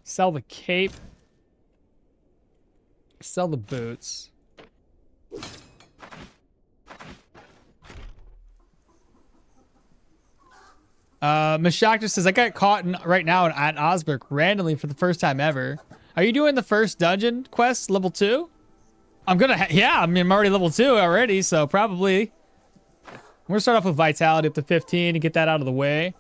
Sell the cape. Sell the boots. Mashak just says, I got caught right now at Osberg randomly for the first time ever. Are you doing the first dungeon quest, level 2? I'm gonna, yeah, I mean, I'm already level 2 already, so probably. We're gonna start off with vitality up to 15 to get that out of the way.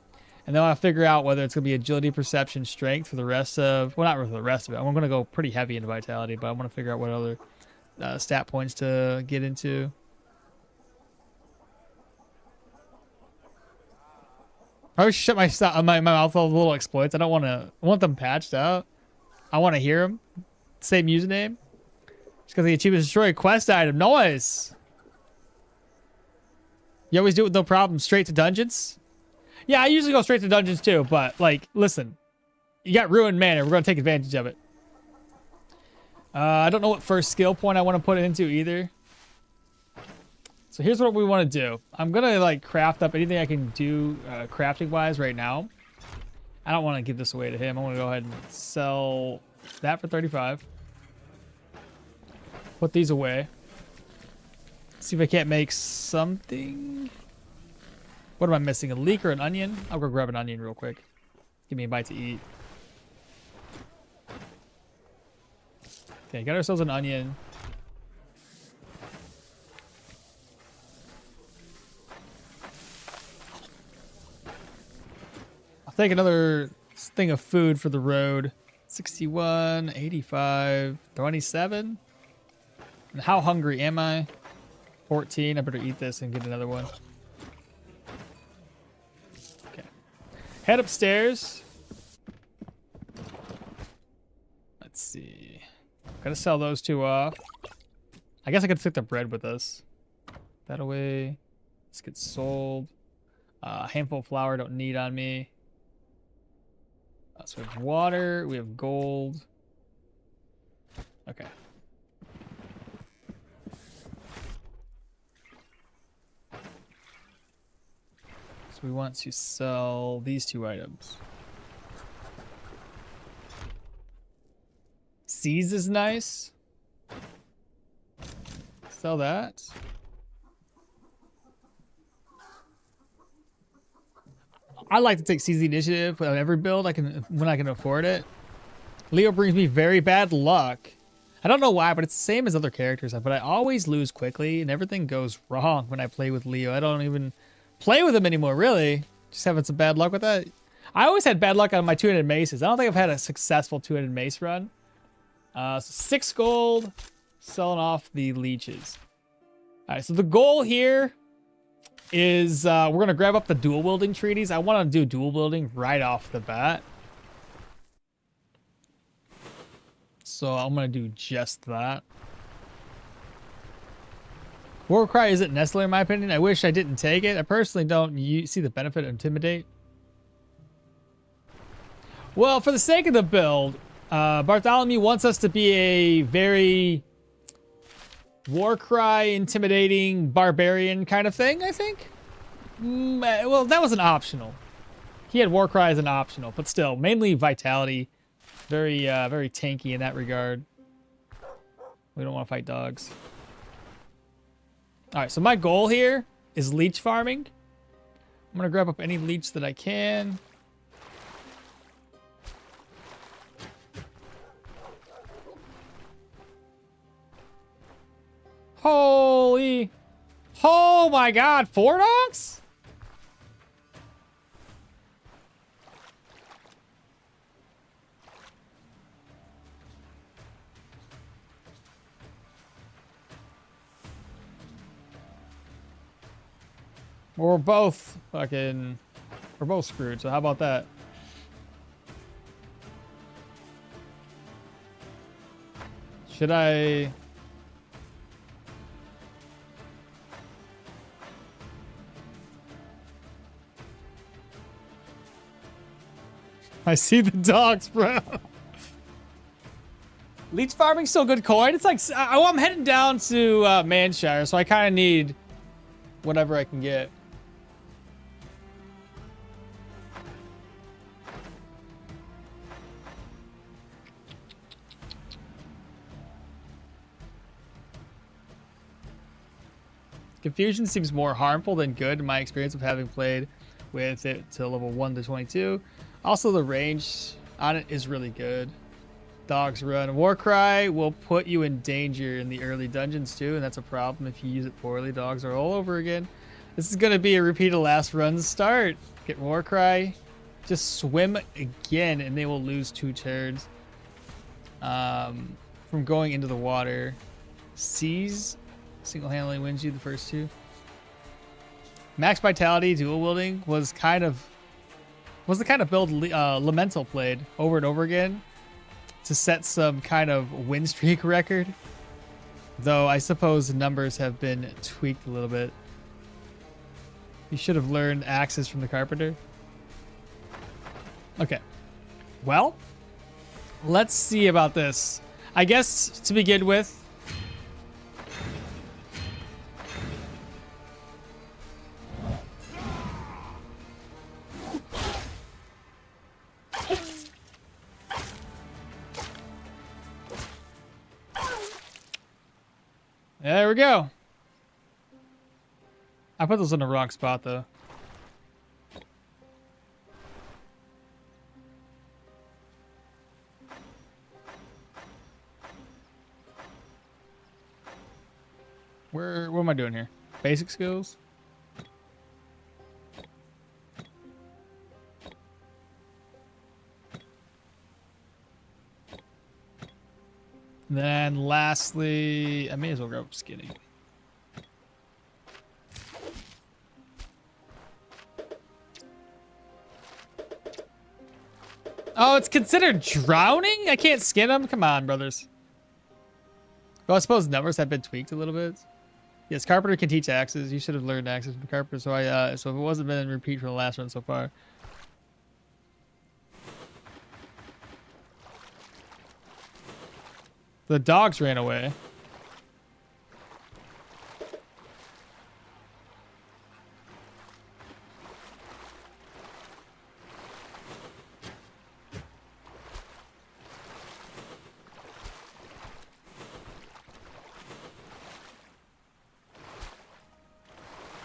And then I'll figure out whether it's gonna be agility, perception, strength for the rest of, well, not for the rest of it. I'm gonna go pretty heavy into vitality, but I want to figure out what other stat points to get into. I should shut my mouth all the little exploits. I want them patched out. I want to hear them. Same username. Just because the achievement destroy a quest item. Noise. You always do it with no problem. Straight to dungeons. Yeah, I usually go straight to dungeons too. But like, listen, you got ruined mana. We're gonna take advantage of it. I don't know what first skill point I want to put it into either. So here's what we want to do. I'm gonna like craft up anything I can do crafting wise right now. I don't want to give this away to him. I want to go ahead and sell that for 35. Put these away. See if I can't make something. What am I missing? A leek or an onion? I'll go grab an onion real quick. Give me a bite to eat. Okay, got ourselves an onion. I'll take another thing of food for the road. 61, 85, 27. And how hungry am I? 14. I better eat this and get another one. Okay. Head upstairs. Let's see. Gotta sell those 2 off. I guess I could take the bread with us. That away. This gets sold. Handful of flour don't need on me. So we have water. We have gold. Okay. So we want to sell these 2 items. Seize is nice. Sell that. I like to take seize the initiative on every build when I can afford it. Leo brings me very bad luck. I don't know why, but it's the same as other characters. But I always lose quickly, and everything goes wrong when I play with Leo. I don't even play with him anymore, really. Just having some bad luck with that. I always had bad luck on my 2-handed maces. I don't think I've had a successful 2-handed mace run. So 6 gold, selling off the leeches. All right, so the goal here is we're going to grab up the dual wielding treaties. I want to do dual wielding right off the bat. So I'm going to do just that. Warcry isn't necessary in my opinion. I wish I didn't take it. I personally don't see the benefit of Intimidate. Well, for the sake of the build, Bartholomew wants us to be a very Warcry, intimidating, barbarian kind of thing, I think. Well, that was an optional. He had Warcry as an optional, but still, mainly Vitality. Very, very tanky in that regard. We don't want to fight dogs. All right, so my goal here is leech farming. I'm going to grab up any leech that I can. Holy... Oh my god, 4 dogs? We're both screwed, so how about that? Should I... I see the dogs, bro. Leech farming's still good coin. It's like, I'm heading down to Manshire, so I kind of need whatever I can get. Confusion seems more harmful than good in my experience of having played with it to level 1 to 22. Also, the range on it is really good. Dogs run. Warcry will put you in danger in the early dungeons too, and that's a problem if you use it poorly. Dogs are all over again. This is going to be a repeat of last run's start. Get Warcry. Just swim again, and they will lose 2 turns from going into the water. Seize single-handedly wins you the first 2. Max Vitality dual wielding was the kind of build Elemental played over and over again to set some kind of win streak record. Though I suppose the numbers have been tweaked a little bit. You should have learned axes from the carpenter. Okay. Well, let's see about this. I guess to begin with, there we go. I put those in the wrong spot, though. What am I doing here? Basic skills? Then lastly, I may as well grab skinny. Oh, it's considered drowning? I can't skin them? Come on, brothers. Well, I suppose numbers have been tweaked a little bit. Yes, Carpenter can teach axes. You should have learned axes from Carpenter, so if it wasn't been in repeat from the last run so far. The dogs ran away.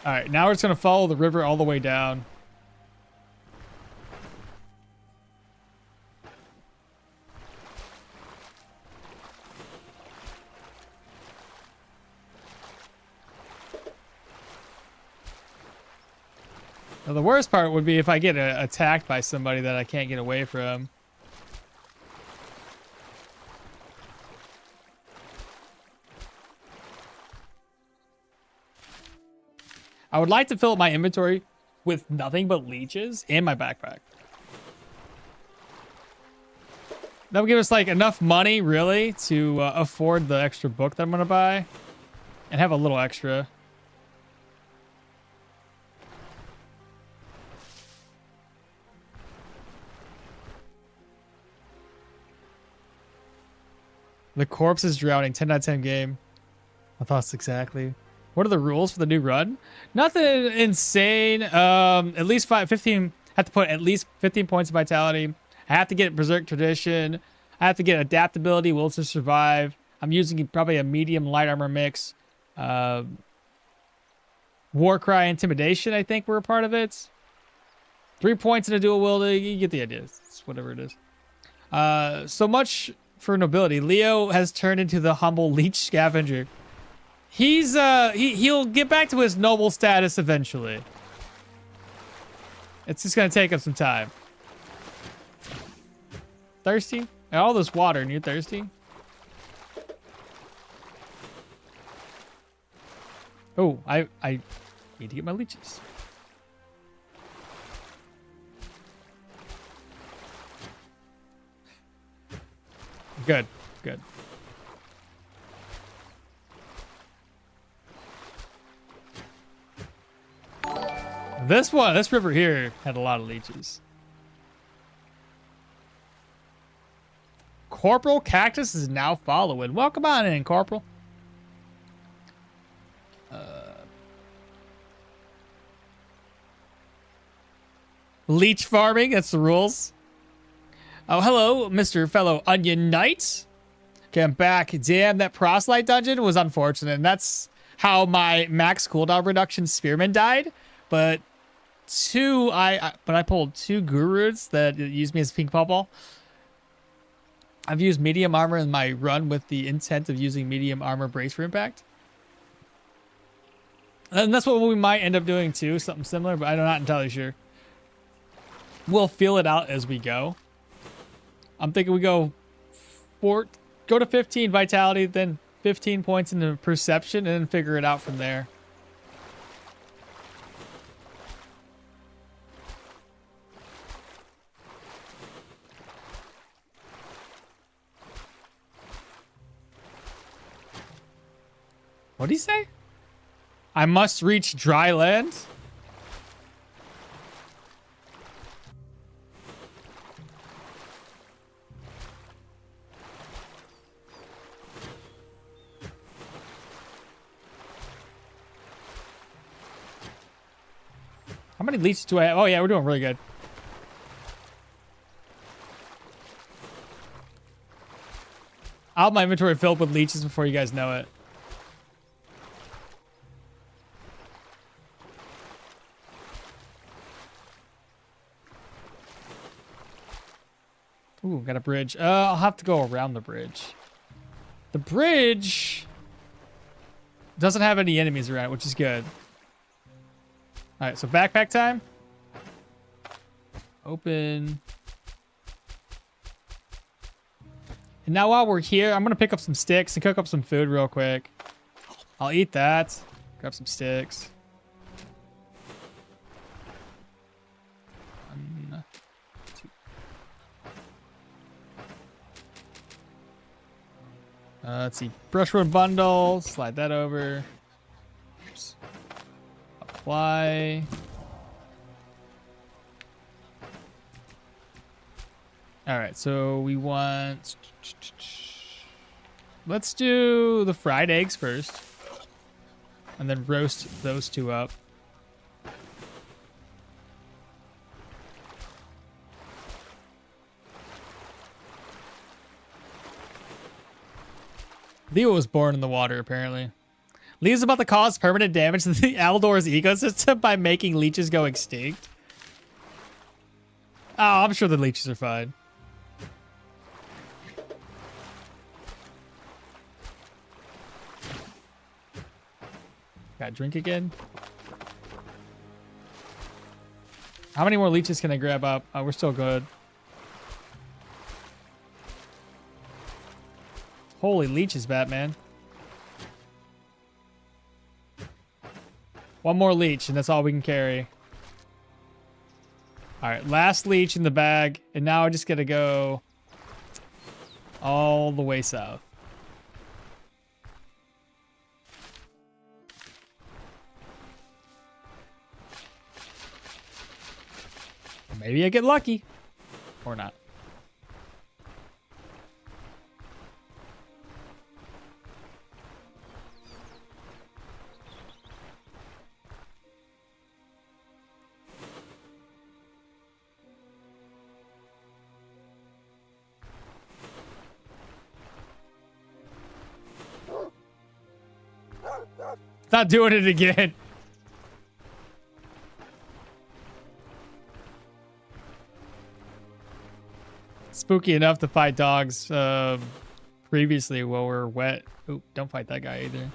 All right, now we're just going to follow the river all the way down. Now, the worst part would be if I get attacked by somebody that I can't get away from. I would like to fill up my inventory with nothing but leeches and my backpack. That would give us like enough money, really, to afford the extra book that I'm going to buy and have a little extra. The corpse is drowning. 10 out of 10 game. My thoughts exactly. What are the rules for the new run? Nothing insane. At least 15 have to put at least 15 points of vitality. I have to get Berserk Tradition. I have to get Adaptability, Will to Survive. I'm using probably a medium light armor mix. Warcry, Intimidation, I think were a part of it. 3 points in a dual wield. You get the idea. It's whatever it is. So much for nobility. Leo has turned into the humble leech scavenger. He'll get back to his noble status eventually. It's just gonna take him some time. Thirsty? All this water and you're thirsty? Oh, I need to get my leeches. Good, good. This river here had a lot of leeches. Corporal Cactus is now following. Welcome on in, Corporal. Leech farming, that's the rules. Oh, hello, Mr. Fellow Onion Knight. Okay, I'm back. Damn, that proselyte dungeon was unfortunate. And that's how my max cooldown reduction spearman died. But I pulled 2 gurus that used me as pink bubble. I've used medium armor in my run with the intent of using medium armor brace for impact. And that's what we might end up doing too, something similar, but I'm not entirely sure. We'll feel it out as we go. I'm thinking we go to 15 vitality, then 15 points into perception, and then figure it out from there. What did he say? I must reach dry land? How many leeches do I have? Oh yeah, we're doing really good. I'll have my inventory filled with leeches before you guys know it. Ooh, got a bridge. I'll have to go around the bridge. The bridge doesn't have any enemies around it, which is good. All right, so backpack time. Open. And now while we're here, I'm going to pick up some sticks and cook up some food real quick. I'll eat that. Grab some sticks. 1, 2. Let's see. Brushwood bundle. Slide that over. Oops. Apply. All right, so we want... Let's do the fried eggs first. And then roast those 2 up. Leo was born in the water, apparently. Leo's about to cause permanent damage to the Aldor's ecosystem by making leeches go extinct. Oh, I'm sure the leeches are fine. Got a drink again. How many more leeches can I grab up? Oh, we're still good. Holy leeches, Batman. 1 more leech, and that's all we can carry. All right, last leech in the bag, and now I just gotta go all the way south. Maybe I get lucky. Or not. Not doing it again. Spooky enough to fight dogs previously while we're wet. Oop, don't fight that guy either.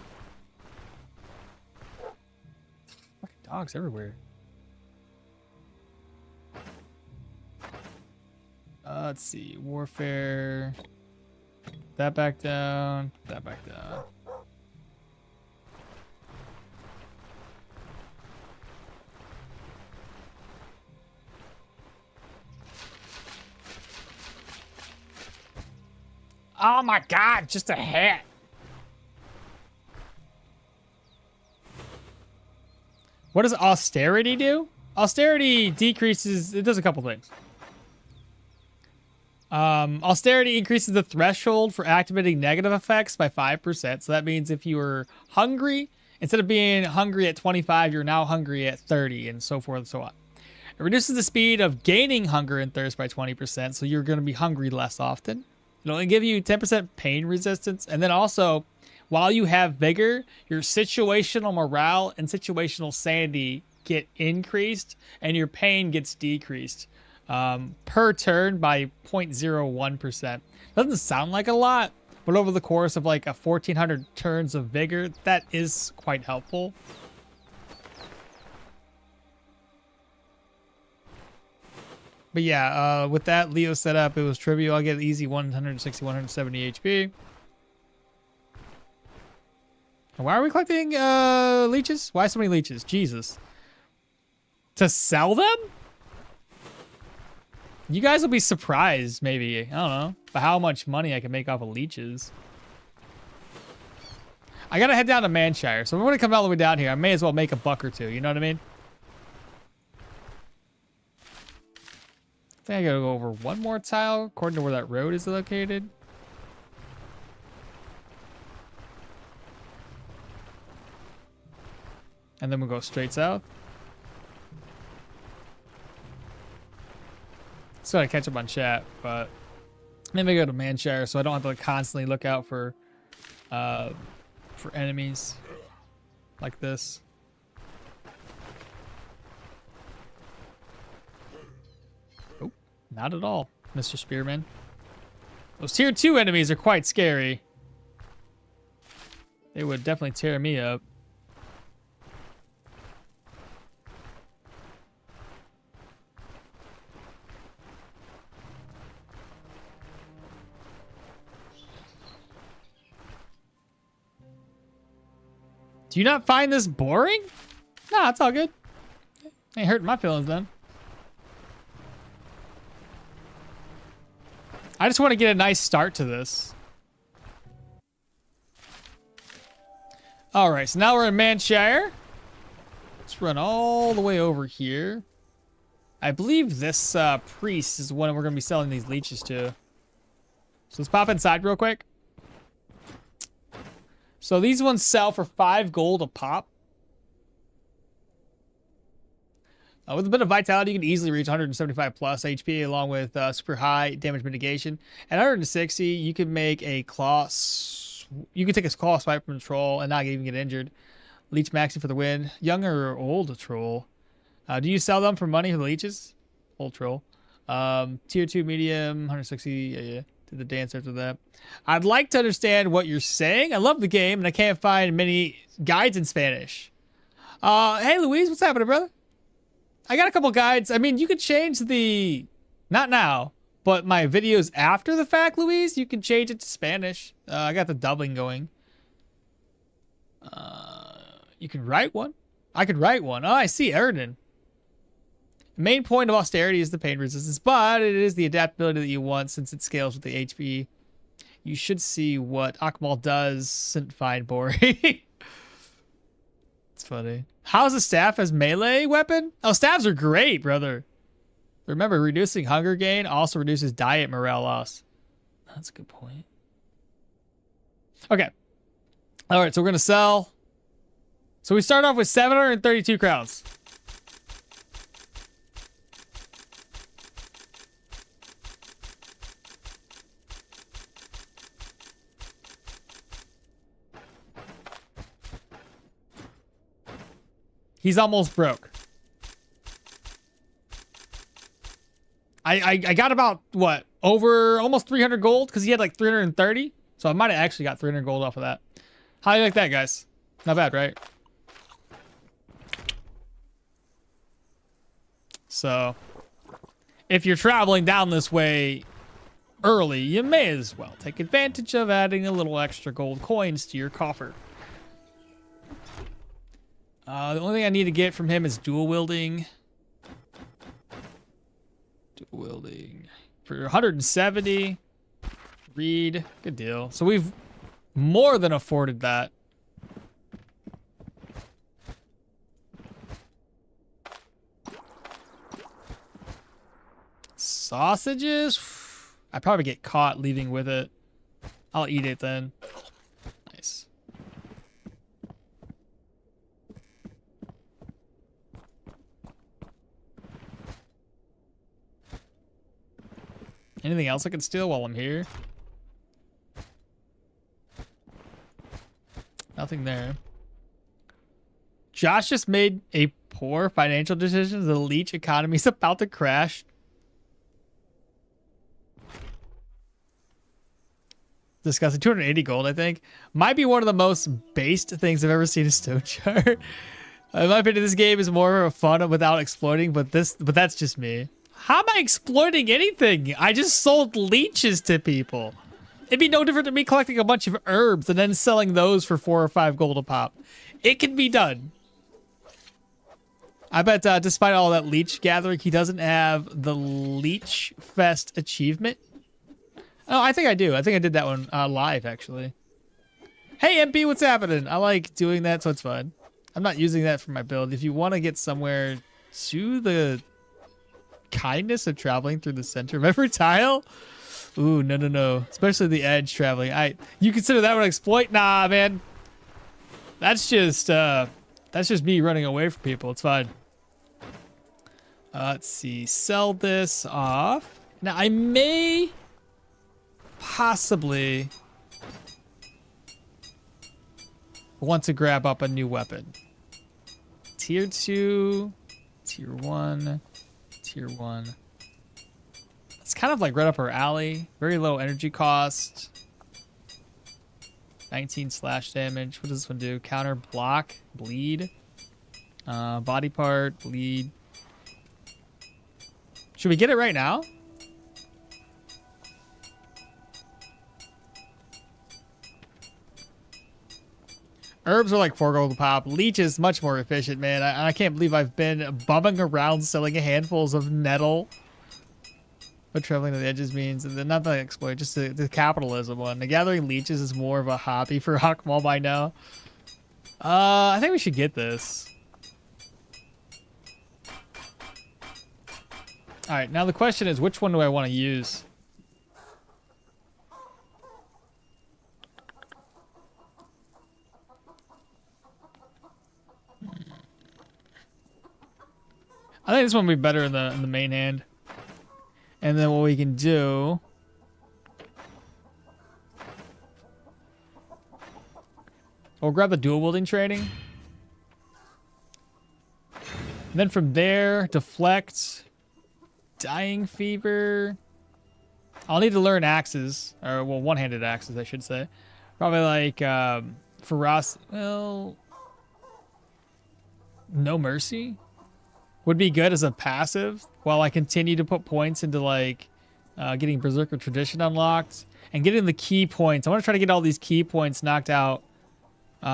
Fucking dogs everywhere. Let's see. Warfare. That back down. That back down. Oh my god, just a hat. What does austerity do? Austerity decreases, it does a couple things. Austerity increases the threshold for activating negative effects by 5%. So that means if you were hungry, instead of being hungry at 25, you're now hungry at 30, and so forth and so on. It reduces the speed of gaining hunger and thirst by 20%, so you're going to be hungry less often. It'll only give you 10% pain resistance. And then also, while you have vigor, your situational morale and situational sanity get increased, and your pain gets decreased per turn by 0.01%. Doesn't sound like a lot, but over the course of like a 1,400 turns of vigor, that is quite helpful. But yeah, with that Leo setup, it was trivial. I'll get easy 160, 170 HP. And why are we collecting leeches? Why so many leeches? Jesus. To sell them? You guys will be surprised, maybe. I don't know. But how much money I can make off of leeches. I gotta head down to Manshire. So if I'm gonna come all the way down here, I may as well make a buck or two. You know what I mean? I think I gotta go over one more tile according to where that road is located. And then we'll go straight south. Still gotta catch up on chat, but maybe go to Manshire so I don't have to constantly look out for enemies like this. Oh, not at all, Mr. Spearman. Those tier 2 enemies are quite scary. They would definitely tear me up. Do you not find this boring? Nah, it's all good. Ain't hurting my feelings then. I just want to get a nice start to this. All right, so now we're in Manshire. Let's run all the way over here. I believe this priest is the one we're going to be selling these leeches to. So let's pop inside real quick. So these ones sell for 5 gold a pop. With a bit of vitality, you can easily reach 175 plus HP along with super high damage mitigation. At 160, you can make a claw. You can take a claw swipe from a troll and not even get injured. Leech maxing for the win. Young or old troll? Do you sell them for money for the leeches? Old troll. Tier 2 medium, 160. Yeah. To the dance after that. I'd like to understand what you're saying. I love the game and I can't find many guides in Spanish. Hey Luis, what's happening, brother? I got a couple guides. I mean, you could change the, not now, but my videos after the fact, Luis, you can change it to Spanish. I got the dubbing going. You can write one. I could write one. Oh, I see, Erden. The main point of austerity is the pain resistance, but it is the adaptability that you want since it scales with the HP. You should see what okmall doesn't find boring. It's funny. How's the staff as melee weapon? Oh, staffs are great, brother. Remember, reducing hunger gain also reduces diet morale loss. That's a good point. Okay. All right, so we're going to sell. So we start off with 732 crowns. He's almost broke. I got about, what, over almost 300 gold? Because he had like 330. So I might have actually got 300 gold off of that. How do you like that, guys? Not bad, right? So, if you're traveling down this way early, you may as well take advantage of adding a little extra gold coins to your coffer. The only thing I need to get from him is dual wielding. Dual wielding for 170. Read, good deal. So we've more than afforded that. Sausages? I'd probably get caught leaving with it. I'll eat it then. Nice. Anything else I can steal while I'm here? Nothing there. Josh just made a poor financial decision. The leech economy is about to crash. Discussing 280 gold, I think. Might be one of the most based things I've ever seen in Stoneshard. In my opinion, this game is more fun without exploiting, but that's just me. How am I exploiting anything? I just sold leeches to people. It'd be no different than me collecting a bunch of herbs and then selling those for 4 or 5 gold a pop. It can be done. I bet despite all that leech gathering, he doesn't have the Leech Fest achievement. Oh, I think I do. I think I did that one live, actually. Hey, MP, what's happening? I like doing that, so it's fun. I'm not using that for my build. If you want to get somewhere to the kindness of traveling through the center of every tile, ooh, no. Especially the edge traveling. You consider that one exploit? Nah, man. That's just me running away from people. It's fine. Let's see. Sell this off. Now, I may possibly want to grab up a new weapon. Tier 2, Tier 1, Tier 1. It's kind of like right up our alley. Very low energy cost. 19 slash damage. What does this one do? Counter, block, bleed. Body part, bleed. Should we get it right now? Herbs are like 4 gold a pop. Leech is much more efficient, man. I can't believe I've been bumming around selling handfuls of nettle. What traveling to the edges means, and then not the exploit, just the capitalism one. The gathering leeches is more of a hobby for okmall by now. I think we should get this. All right, now the question is, which one do I want to use? I think this one would be better in the main hand. And then what we can do, we'll grab the dual wielding training. And then from there, deflect, dying fever. I'll need to learn axes, or well, one-handed axes, I should say. Probably like ferocity. Well, no mercy would be good as a passive while I continue to put points into like getting Berserker Tradition unlocked and getting the key points. I want to try to get all these key points knocked out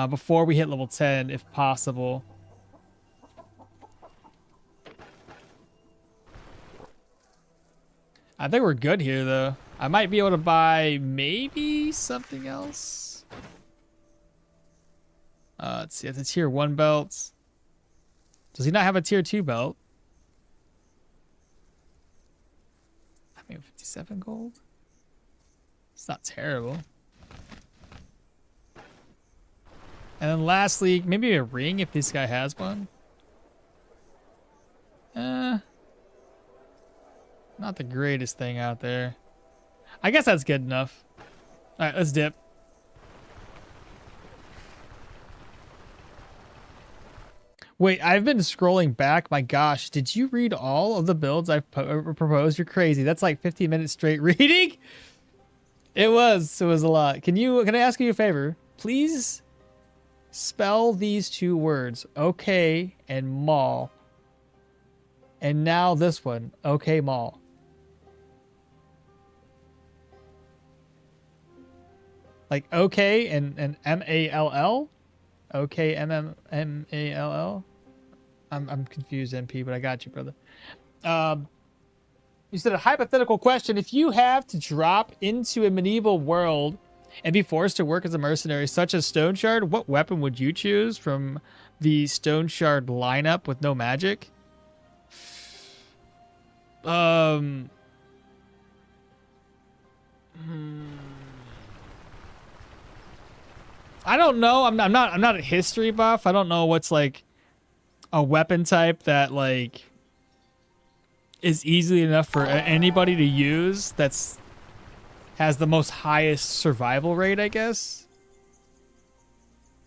before we hit level 10 if possible. I think we're good here though. I might be able to buy maybe something else. Let's see, it's a tier 1 belt. Does he not have a tier 2 belt? I mean, 57 gold? It's not terrible. And then lastly, maybe a ring if this guy has one. Not the greatest thing out there. I guess that's good enough. All right, let's dip. Wait, I've been scrolling back. My gosh, did you read all of the builds I've proposed? You're crazy. That's like 15 minutes straight reading. It was a lot. Can I ask you a favor? Please spell these two words, okay and mall. And now this one, okay mall. Like okay and M-A-L-L? Okay, M-M-M-A-L-L? I'm confused, MP, but I got you, brother. You said a hypothetical question. If you have to drop into a medieval world and be forced to work as a mercenary, such as Stoneshard, what weapon would you choose from the Stoneshard lineup with no magic? I don't know. I'm not a history buff. I don't know what's like a weapon type that like is easily enough for anybody to use. That's has the most highest survival rate, I guess.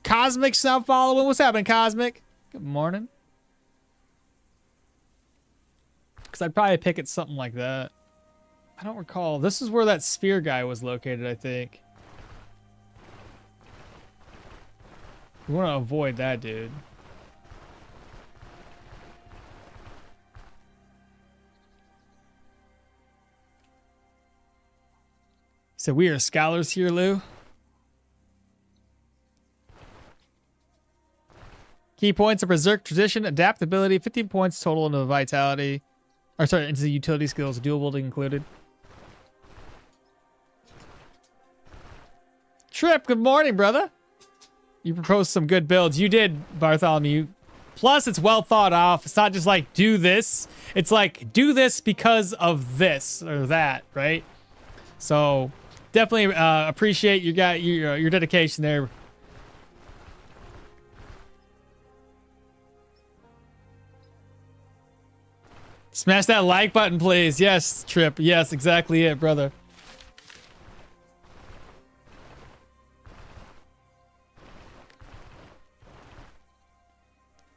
Cosmic's not following. What's happening, Cosmic? Good morning. Because I'd probably pick it something like that. I don't recall. This is where that spear guy was located, I think. We want to avoid that, dude. So we are scholars here, Lou. Key points of Berserk tradition, adaptability, 15 points total into vitality. Or sorry, into the utility skills, dual wielding included. Trip, good morning, brother. You proposed some good builds. You did, Bartholomew. Plus, it's well thought out. It's not just like, do this. It's like, do this because of this or that, right? So, definitely appreciate your dedication there. Smash that like button, please. Yes, Trip. Yes, exactly it, brother.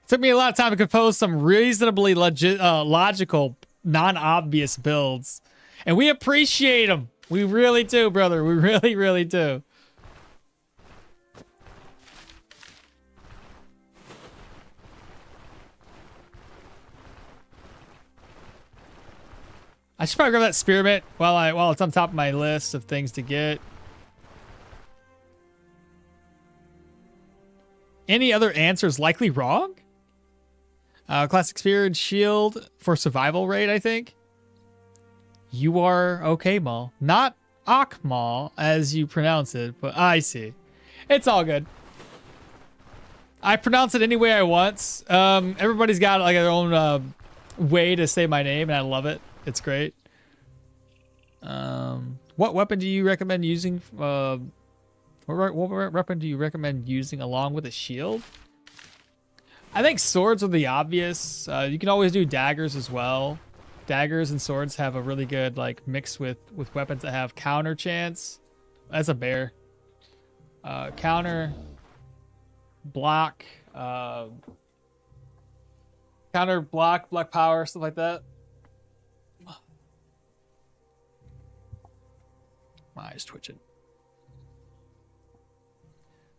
Took me a lot of time to compose some reasonably logical, non-obvious builds. And we appreciate them. We really do, brother. We really, really do. I should probably grab that spearmint while it's on top of my list of things to get. Any other answers likely wrong? Classic spear and shield for survival rate, I think. You are okay, Mall. Not okmall as you pronounce it, but I see. It's all good. I pronounce it any way I want. Everybody's got like their own way to say my name, and I love it. It's great. What weapon do you recommend using? What weapon do you recommend using along with a shield? I think swords are the obvious. You can always do daggers as well. Daggers and swords have a really good like mix with weapons that have counter chance. That's a bear. Counter, block, counter, block power, stuff like that. My eyes twitching.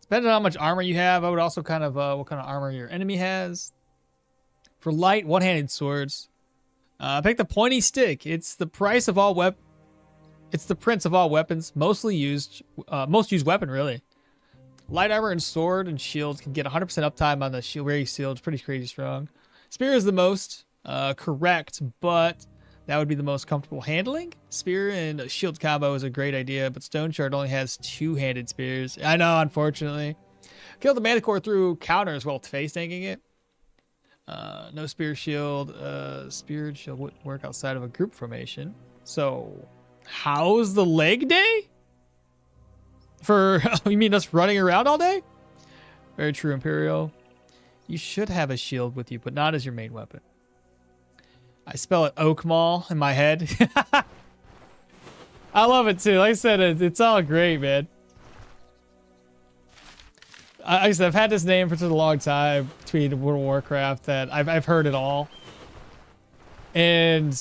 Depending on how much armor you have, I would also kind of what kind of armor your enemy has. For light, one-handed swords, pick the pointy stick. It's the price of all It's the prince of all weapons, most used weapon really. Light armor and sword and shields can get 100% uptime on the shield where you shield. It's pretty crazy strong. Spear is the most correct, but that would be the most comfortable handling. Spear and shield combo is a great idea, but Stoneshard only has two-handed spears. I know, unfortunately. Kill the Manicore through counter as well, face tanking it. No spear shield. Spear and shield wouldn't work outside of a group formation. So, how's the leg day? For, you mean us running around all day? Very true, Imperial. You should have a shield with you, but not as your main weapon. I spell it okmall in my head. I love it too. Like I said, it's all great, man. I said, I've had this name for such a long time between World of Warcraft that I've heard it all. And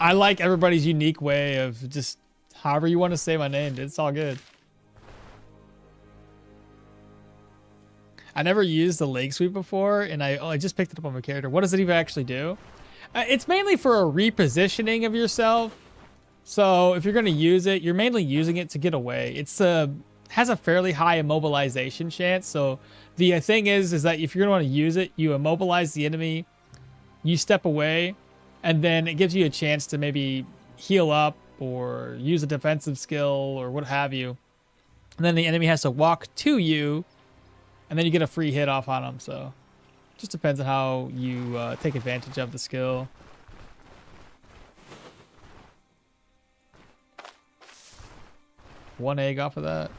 I like everybody's unique way of just however you want to say my name. It's all good. I never used the leg sweep before, and I just picked it up on my character. What does it even actually do? It's mainly for a repositioning of yourself. So if you're going to use it, you're mainly using it to get away. It's has a fairly high immobilization chance. So the thing is that if you're going to want to use it, you immobilize the enemy, you step away, and then it gives you a chance to maybe heal up or use a defensive skill or what have you. And then the enemy has to walk to you, and then you get a free hit off on them. So just depends on how you take advantage of the skill. One egg off of that.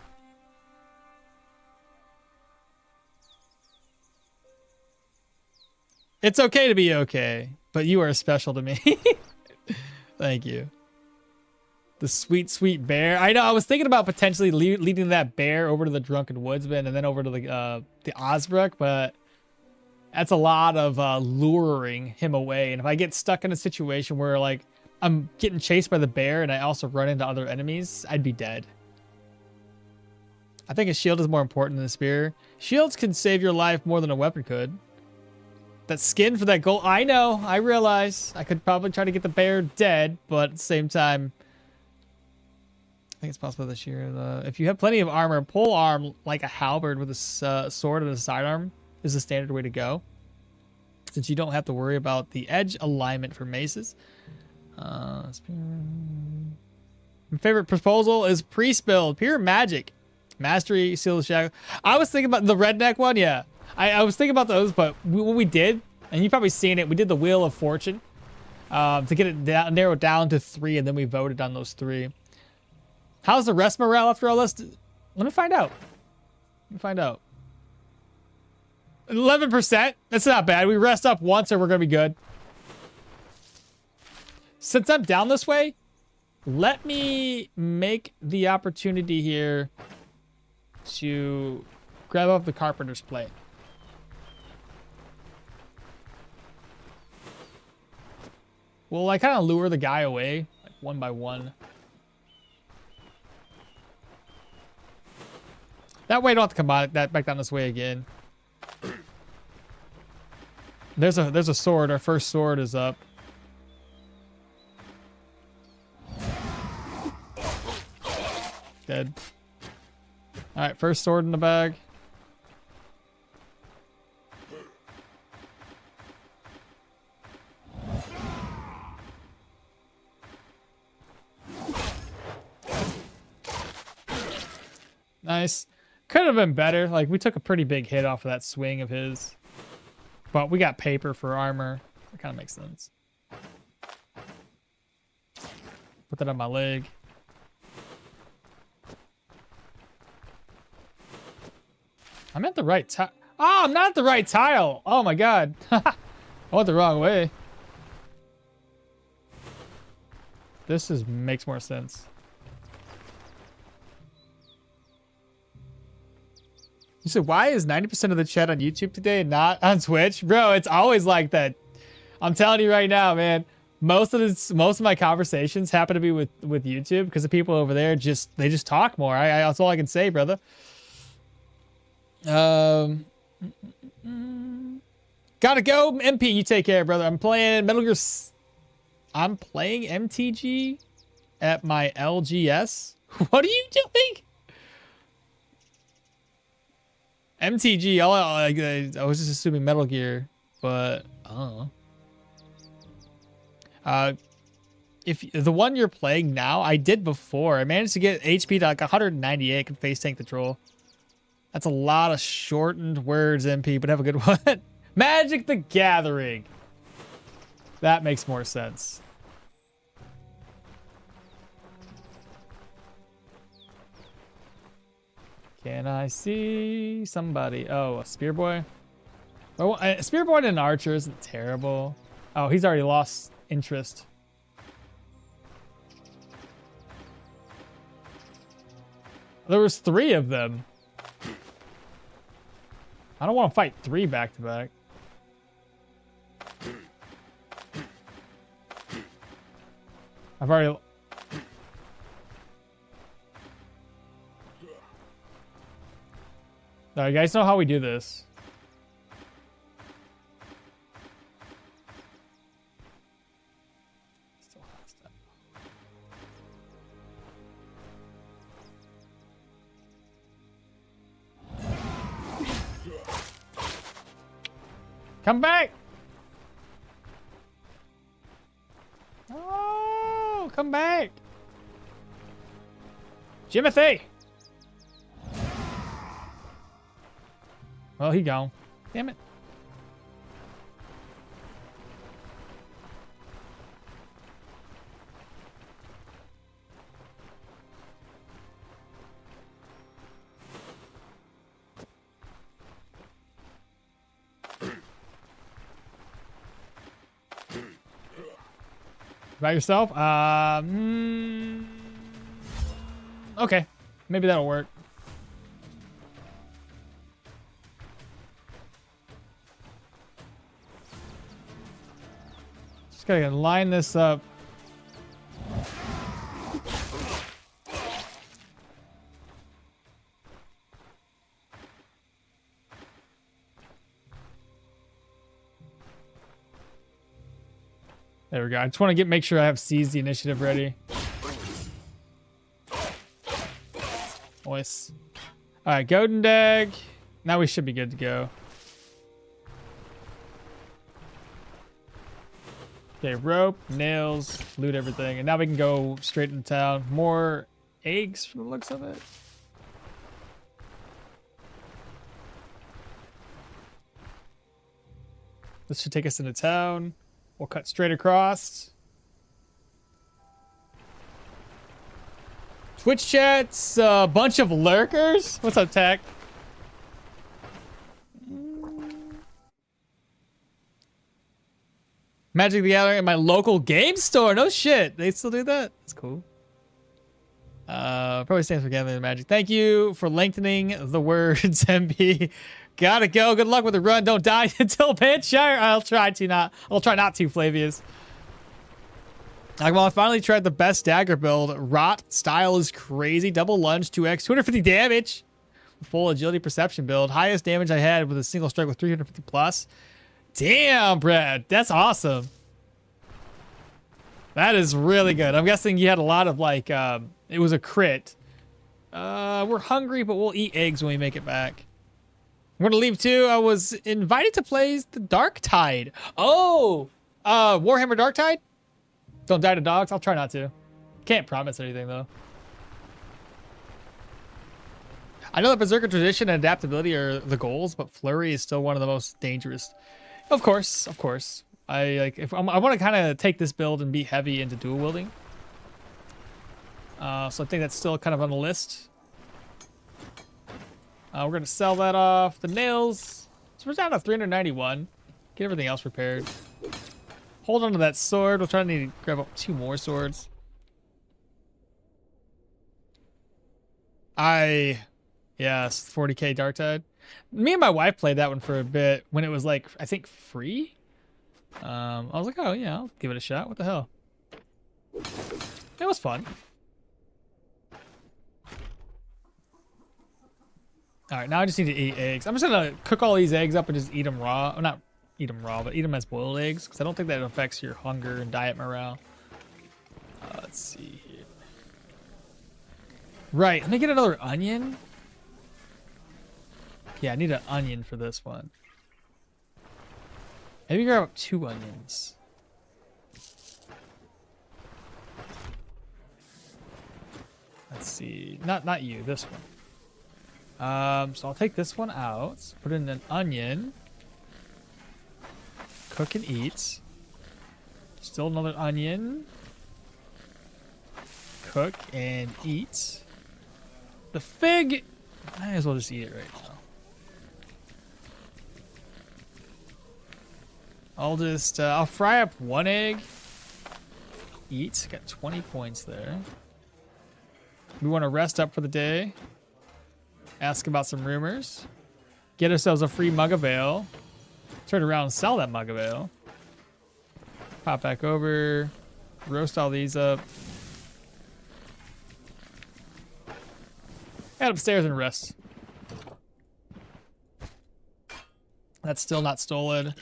It's okay to be okay, but you are special to me. Thank you. The sweet, sweet bear. I know, I was thinking about potentially leading that bear over to the Drunken Woodsman and then over to the Osbrook, but that's a lot of luring him away. And if I get stuck in a situation where like I'm getting chased by the bear and I also run into other enemies, I'd be dead. I think a shield is more important than a spear. Shields can save your life more than a weapon could. That skin for that gold. I know. I realize. I could probably try to get the bear dead, but at the same time, I think it's possible this year. If you have plenty of armor, pole arm like a halberd with a sword and a sidearm is the standard way to go, since you don't have to worry about the edge alignment for maces. My favorite proposal is priest build, pure magic, mastery, seal of shadow. I was thinking about the redneck one. Yeah. I was thinking about those, but what we did, and you've probably seen it, we did the Wheel of Fortune to get it narrowed down to 3, and then we voted on those 3. How's the rest morale after all this? Let me find out. 11%. That's not bad. We rest up once, and we're going to be good. Since I'm down this way, let me make the opportunity here to grab up the carpenter's plate. Well, I kind of lure the guy away, like one by one. That way I don't have to come back down this way again. There's a sword. Our first sword is up. Dead. Alright, first sword in the bag. Nice. Could have been better. Like, we took a pretty big hit off of that swing of his. But we got paper for armor. That kind of makes sense. Put that on my leg. I'm at the right tile. Oh, I'm not at the right tile. Oh my god. I went the wrong way. This makes more sense. You said, why is 90% of the chat on YouTube today and not on Twitch? Bro, it's always like that. I'm telling you right now, man. Most of my conversations happen to be with YouTube because the people over there they just talk more. That's all I can say, brother. Gotta go, MP. You take care, brother. I'm playing Metal Gear. I'm playing MTG at my LGS. What are you doing? MTG. I was just assuming Metal Gear, but I don't know. If the one you're playing now, I did before. I managed to get HP to like 198. I can face tank the troll. That's a lot of shortened words, MP, but have a good one. Magic the Gathering. That makes more sense. Can I see somebody? Oh, a spear boy? Well, a spear boy and an archer isn't terrible. Oh, he's already lost interest. There was 3 of them. I don't want to fight 3 back to back. I've already... Alright, you guys know how we do this. Come back! Oh, come back! Jimothy! Well, he gone. Damn it. By yourself? Okay. Maybe that'll work. Just gotta line this up. There we go. I just want to make sure I have seize the initiative ready. Nice. All right, Golden Dag. Now we should be good to go. Okay, rope, nails, loot everything, and now we can go straight into town. More eggs from the looks of it. This should take us into town. We'll cut straight across. Twitch chat's a bunch of lurkers. What's up, Tech? Magic the Gathering at my local game store. No shit. They still do that? That's cool. Probably stands for Gathering Magic. Thank you for lengthening the words, MB. Gotta go. Good luck with the run. Don't die until Panshire. I'll try not to, Flavius. Well, I finally tried the best dagger build. Rot style is crazy. Double lunge, 2x, 250 damage. Full agility perception build. Highest damage I had with a single strike with 350 plus. Damn, Brad. That's awesome. That is really good. I'm guessing you had a lot of like, it was a crit. We're hungry, but we'll eat eggs when we make it back. I'm gonna leave too. I was invited to play the Dark Tide. Oh, Warhammer Dark Tide. Don't die to dogs. I'll try not to. Can't promise anything though. I know that Berserker tradition and adaptability are the goals, but flurry is still one of the most dangerous. Of course, of course. I like if I want to kind of take this build and be heavy into dual wielding. So I think that's still kind of on the list. We're gonna sell that off. The nails. So we're down to 391. Get everything else repaired. Hold on to that sword. We'll try to need to grab up 2 more swords. Yes, 40k Dark Tide. Me and my wife played that one for a bit when it was like, I think free. I was like, oh yeah, I'll give it a shot. What the hell? It was fun. All right, now I just need to eat eggs. I'm just gonna cook all these eggs up and just eat them raw. Well, not eat them raw, but eat them as boiled eggs because I don't think that affects your hunger and diet morale. Let's see here. Right, let me get another onion. Yeah, I need an onion for this one. Maybe grab up 2 onions. Let's see. Not you, this one. So I'll take this one out, put in an onion, cook and eat. Still another onion, cook and eat. The fig, I might as well just eat it right now. I'll fry up 1 egg, eat, got 20 points there. We want to rest up for the day. Ask about some rumors. Get ourselves a free mug of ale. Turn around and sell that mug of ale. Pop back over. Roast all these up. Head upstairs and rest. That's still not stolen.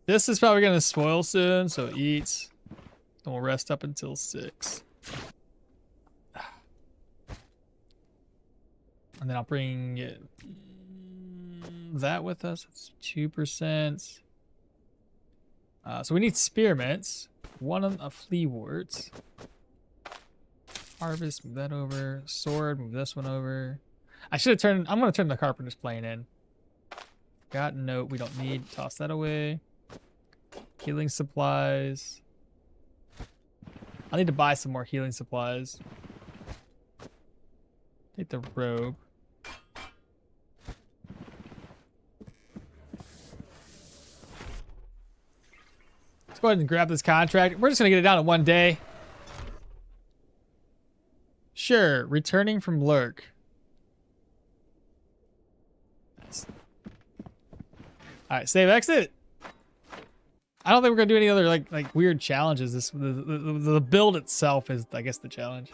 This is probably gonna spoil soon, so eat. Then we'll rest up until 6. And then I'll bring that with us. It's 2%. So we need spearmints. 1 of flea warts. Harvest, move that over. Sword, move this one over. I should have turned. I'm going to turn the carpenter's plane in. Got note we don't need. Toss that away. Healing supplies. I need to buy some more healing supplies. Take the robe. Let's go ahead and grab this contract. We're just going to get it down in 1 day. Sure, returning from lurk. Nice. All right, save exit. I don't think we're gonna do any other like weird challenges. The build itself is, I guess, the challenge.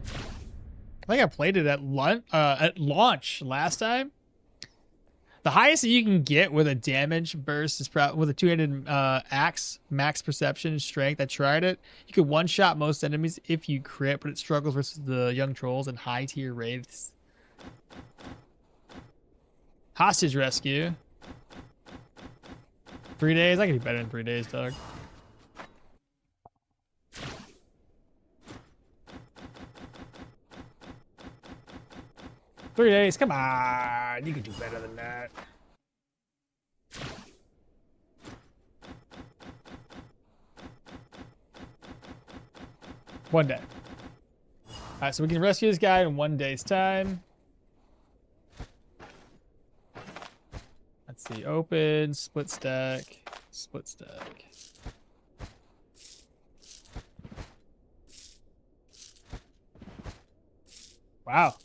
I think I played it at launch last time. The highest that you can get with a damage burst is with a 2-handed axe, max perception and strength. I tried it. You could one-shot most enemies if you crit, but it struggles versus the young trolls and high-tier wraiths. Hostage rescue. 3 days? I can do better than 3 days, dog. Three days, come on. You can do better than that. One day. All right, so we can rescue this guy in 1 day's time. Let's see, open, split stack, split stack. Wow.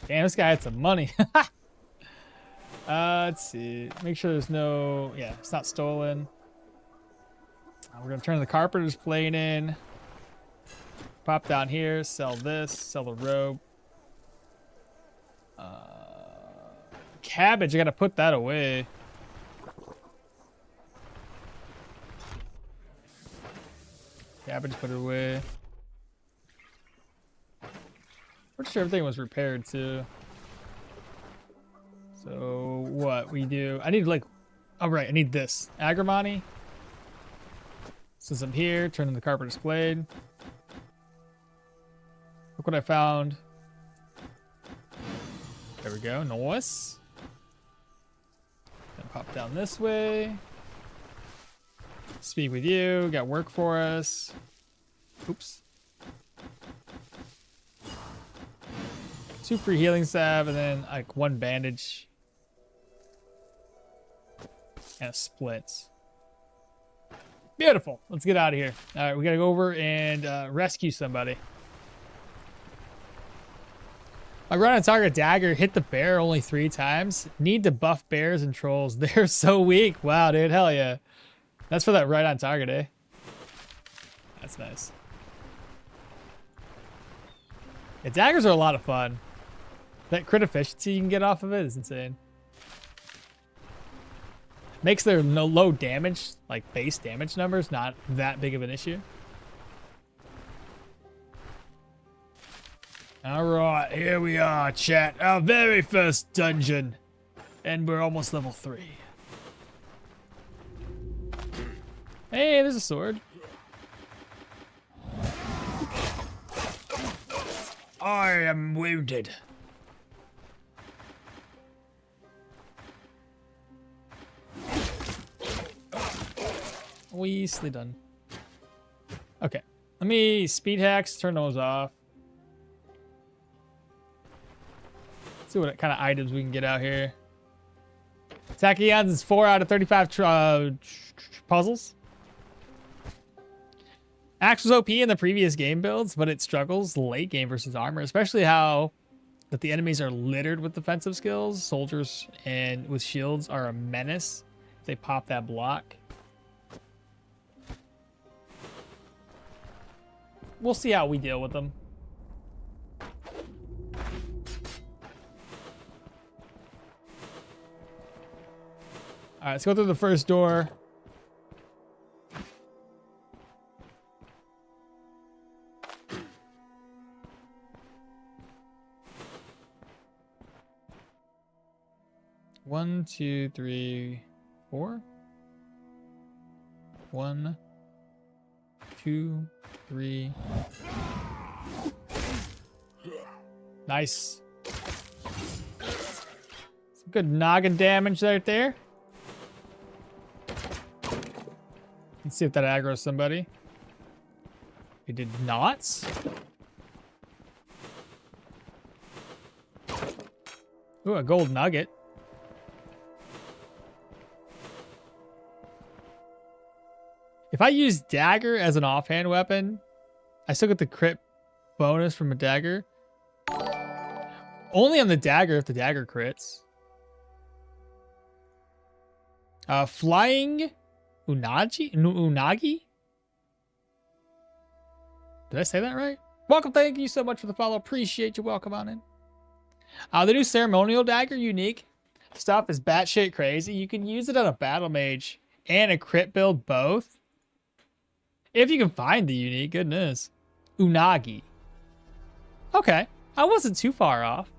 Damn, this guy had some money. Let's see. Make sure there's no... Yeah, it's not stolen. We're going to turn the carpenter's plane in. Pop down here. Sell this. Sell the robe. Cabbage. I got to put that away. Cabbage, put it away. Pretty sure everything was repaired too. So what we do? I need like, oh right, I need this agrimony. Since I'm here, turn in the carpenter's blade. Look what I found. There we go, nice. Then pop down this way. Speak with you. Got work for us. Oops. 2 free healing salve, and then like 1 bandage and a split. Beautiful. Let's get out of here. All right, we gotta go over and rescue somebody. My run on target dagger hit the bear only 3 times. Need to buff bears and trolls. They're so weak. Wow, dude. Hell yeah. That's for that right on target, eh? That's nice. Yeah, daggers are a lot of fun. That crit efficiency you can get off of it is insane. Makes their low damage, like base damage numbers, not that big of an issue. Alright, here we are, chat. Our very first dungeon. And we're almost level 3. Hey, there's a sword. I am wounded. Easily done. Okay, let me speed hacks, turn those off. See what kind of items we can get out here. Tachyons is 4 out of 35 puzzles. Axe was OP in the previous game builds, but it struggles late game versus armor, especially how that the enemies are littered with defensive skills. Soldiers and with shields are a menace. They pop that block. We'll see how we deal with them. All right, let's go through the first door. One, two, three, four. 1, 2, 3. Nice. Some good noggin damage right there. Let's see if that aggroes somebody. It did not. Ooh, a gold nugget. If I use dagger as an offhand weapon, I still get the crit bonus from a dagger. Only on the dagger if the dagger crits. Flying Unagi? Did I say that right? Welcome, thank you so much for the follow. Appreciate you. Welcome on in. The new ceremonial dagger, unique. Stuff is batshit crazy. You can use it on a battle mage and a crit build both. If you can find the unique, goodness. Unagi. Okay, I wasn't too far off.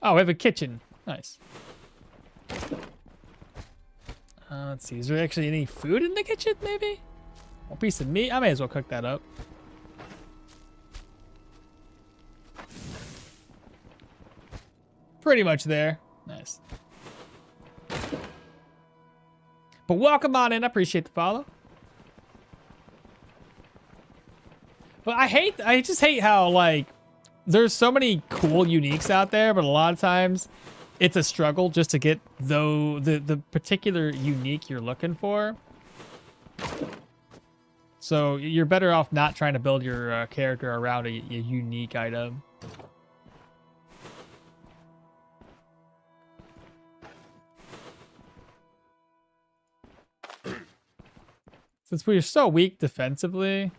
Oh, we have a kitchen. Nice. Let's see. Is there actually any food in the kitchen, maybe? A piece of meat? I may as well cook that up. Pretty much there. Nice. But welcome on in. I appreciate the follow. But I just hate how, like, there's so many cool uniques out there, but a lot of times it's a struggle just to get the particular unique you're looking for. So you're better off not trying to build your character around a unique item. Since we're so weak defensively.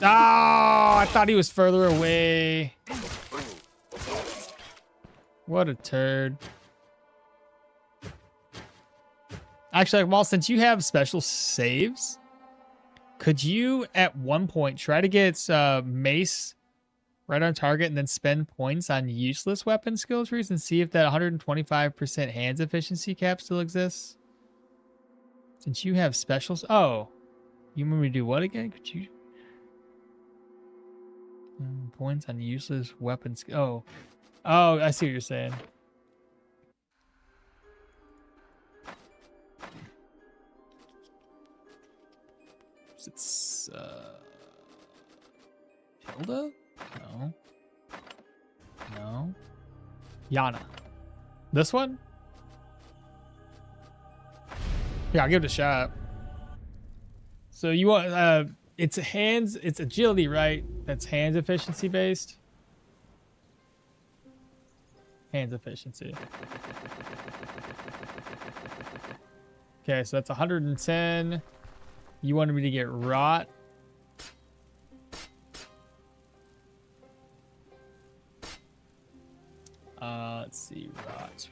Oh, I thought he was further away. What a turd. Actually, well, since you have special saves, could you at one point try to get mace right on target and then spend points on useless weapon skill trees and see if that 125% hands efficiency cap still exists? Since you have specials. Oh, you want me to do what again? Could you? Points on useless weapons. Oh, I see what you're saying. It's Hilda? No. No. Yana. This one? Yeah, I'll give it a shot. So you want it's hands, it's agility, right? That's hands efficiency based. Hands efficiency. Okay, so that's 110. You wanted me to get rot. Let's see, rots.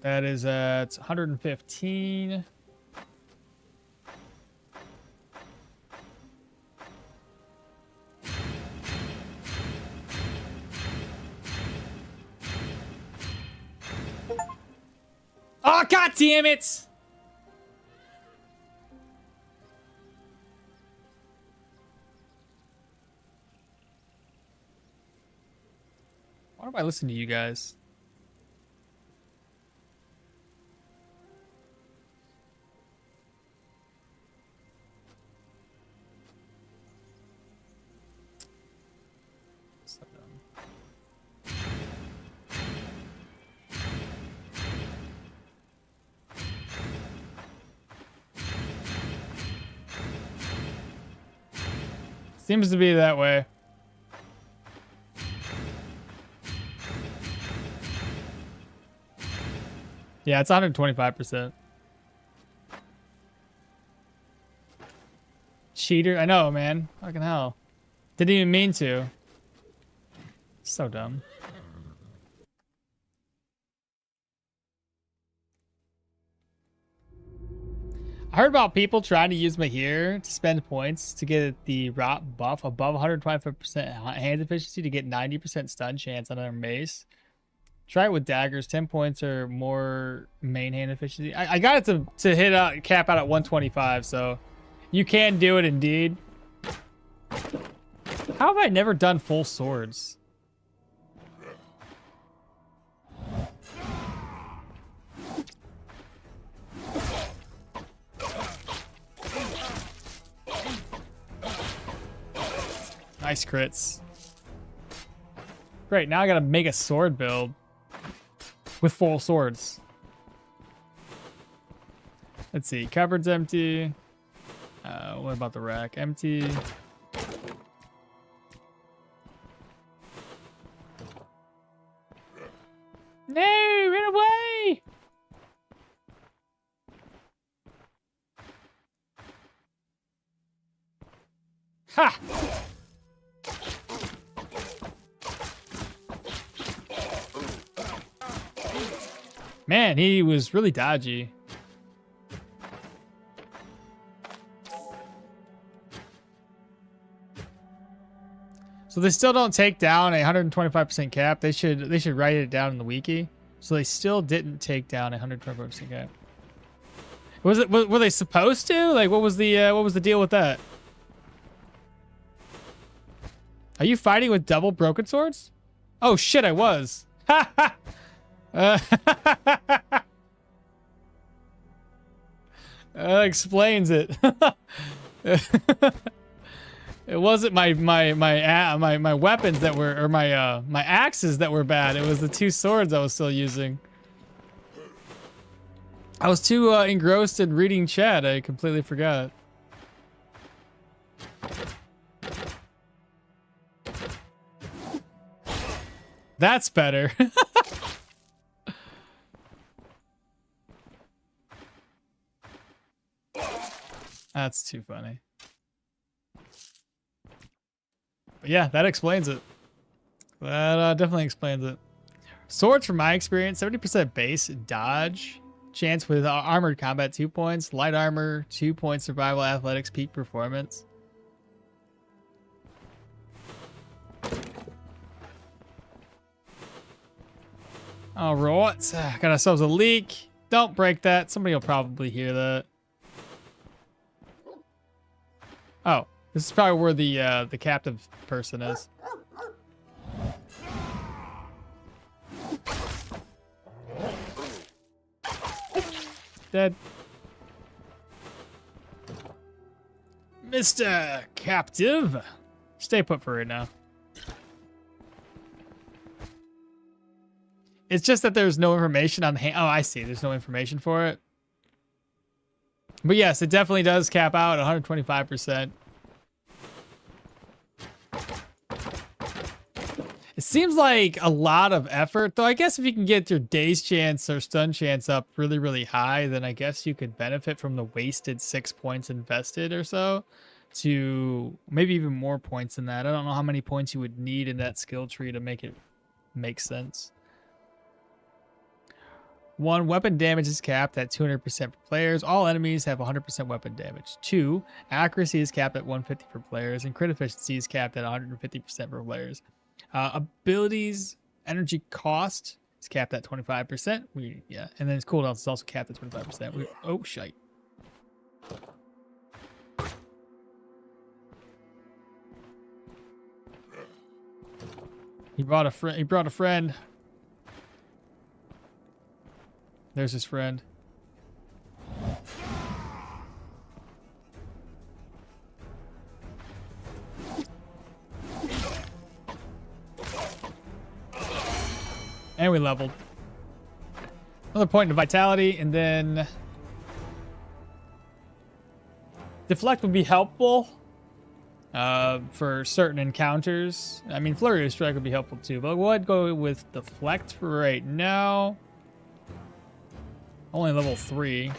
That is at 115. Oh, God damn it! Why do I listen to you guys? Seems to be that way. Yeah, it's 125%. Cheater. I know, man. Fucking hell. Didn't even mean to. So dumb. I heard about people trying to use Mahir to spend points to get the rot buff above 125% hand efficiency to get 90% stun chance on their mace. Try it with daggers. 10 points or more main hand efficiency. I got it to hit out, cap out at 125, so you can do it indeed. How have I never done full swords? Nice crits. Great, now I gotta make a sword build with full swords. Let's see, cupboard's empty. What about the rack? Empty. No, run away! Ha! Man, he was really dodgy. So they still don't take down a 125% cap. They should write it down in the wiki. So they still didn't take down a 125% cap. Were they supposed to? Like, what was the deal with that? Are you fighting with double broken swords? Oh shit, I was. Ha ha. That explains it. It wasn't my weapons that were, or my axes that were bad. It was the two swords I was still using. I was too engrossed in reading chat. I completely forgot. That's better. That's too funny. But yeah, that explains it. That definitely explains it. Swords, from my experience, 70% base dodge. Chance with armored combat, 2 points. Light armor, 2 points. Survival, athletics, peak performance. All right, got ourselves a leak. Don't break that. Somebody will probably hear that. Oh, this is probably where the captive person is. Dead. Mr. Captive. Stay put for right now. It's just that there's no information on hand. Oh, I see. There's no information for it. But yes, it definitely does cap out 125%. It seems like a lot of effort, though. I guess if you can get your daze chance or stun chance up really, really high, then I guess you could benefit from the wasted 6 points invested or so to maybe even more points than that. I don't know how many points you would need in that skill tree to make it make sense. 1, weapon damage is capped at 200% for players. All enemies have 100% weapon damage. 2, accuracy is capped at 150 for players, and crit efficiency is capped at 150% for players. Abilities, energy cost is capped at 25%. Yeah, and then its cooldowns is also capped at 25%. Oh shite. He brought a friend. He brought a friend. There's his friend. And we leveled. Another point of vitality, and then deflect would be helpful. for certain encounters. I mean, Flurry of Strike would be helpful too, but we'll go with Deflect for right now. Only level 3.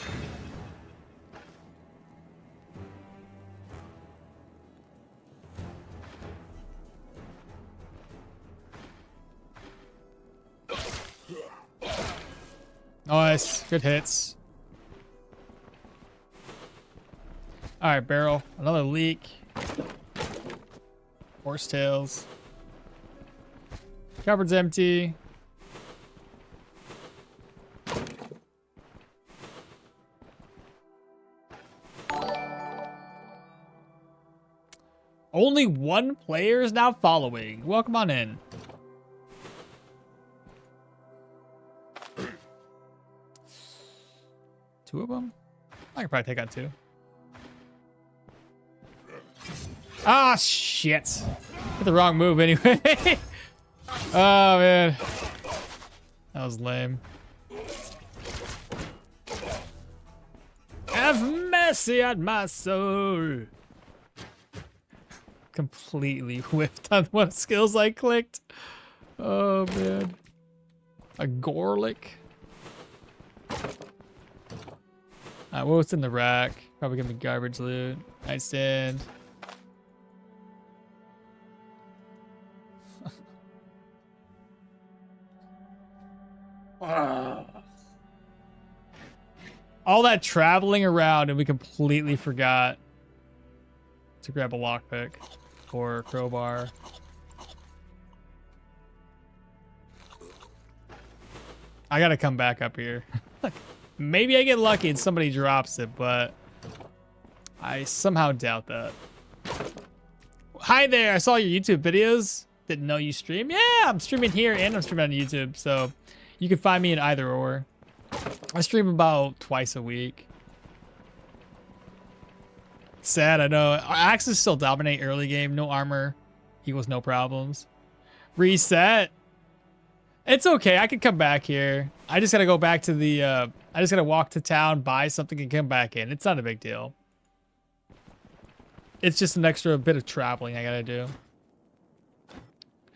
Nice. Good hits. Alright, barrel. Another leak. Horsetails. Cupboard's empty. Only one player is now following. Welcome on in. Two of them? I can probably take out 2. Ah, shit. Hit the wrong move anyway. Oh, man. That was lame. Have mercy on my soul. Completely whiffed on what skills I clicked. Oh, man. A Gorlick. What's in the rack? Probably gonna be garbage loot. Nightstand. All that traveling around and we completely forgot to grab a lockpick or a crowbar. I gotta come back up here. Maybe I get lucky and somebody drops it, but I somehow doubt that. Hi there, I saw your YouTube videos. Didn't know you stream. Yeah, I'm streaming here and I'm streaming on YouTube, so you can find me in either or. I stream about twice a week. Sad, I know. Axes still dominate early game. No armor equals no problems. Reset. It's okay. I can come back here. I just gotta go back to the. I just gotta walk to town, buy something, and come back in. It's not a big deal. It's just an extra bit of traveling I gotta do.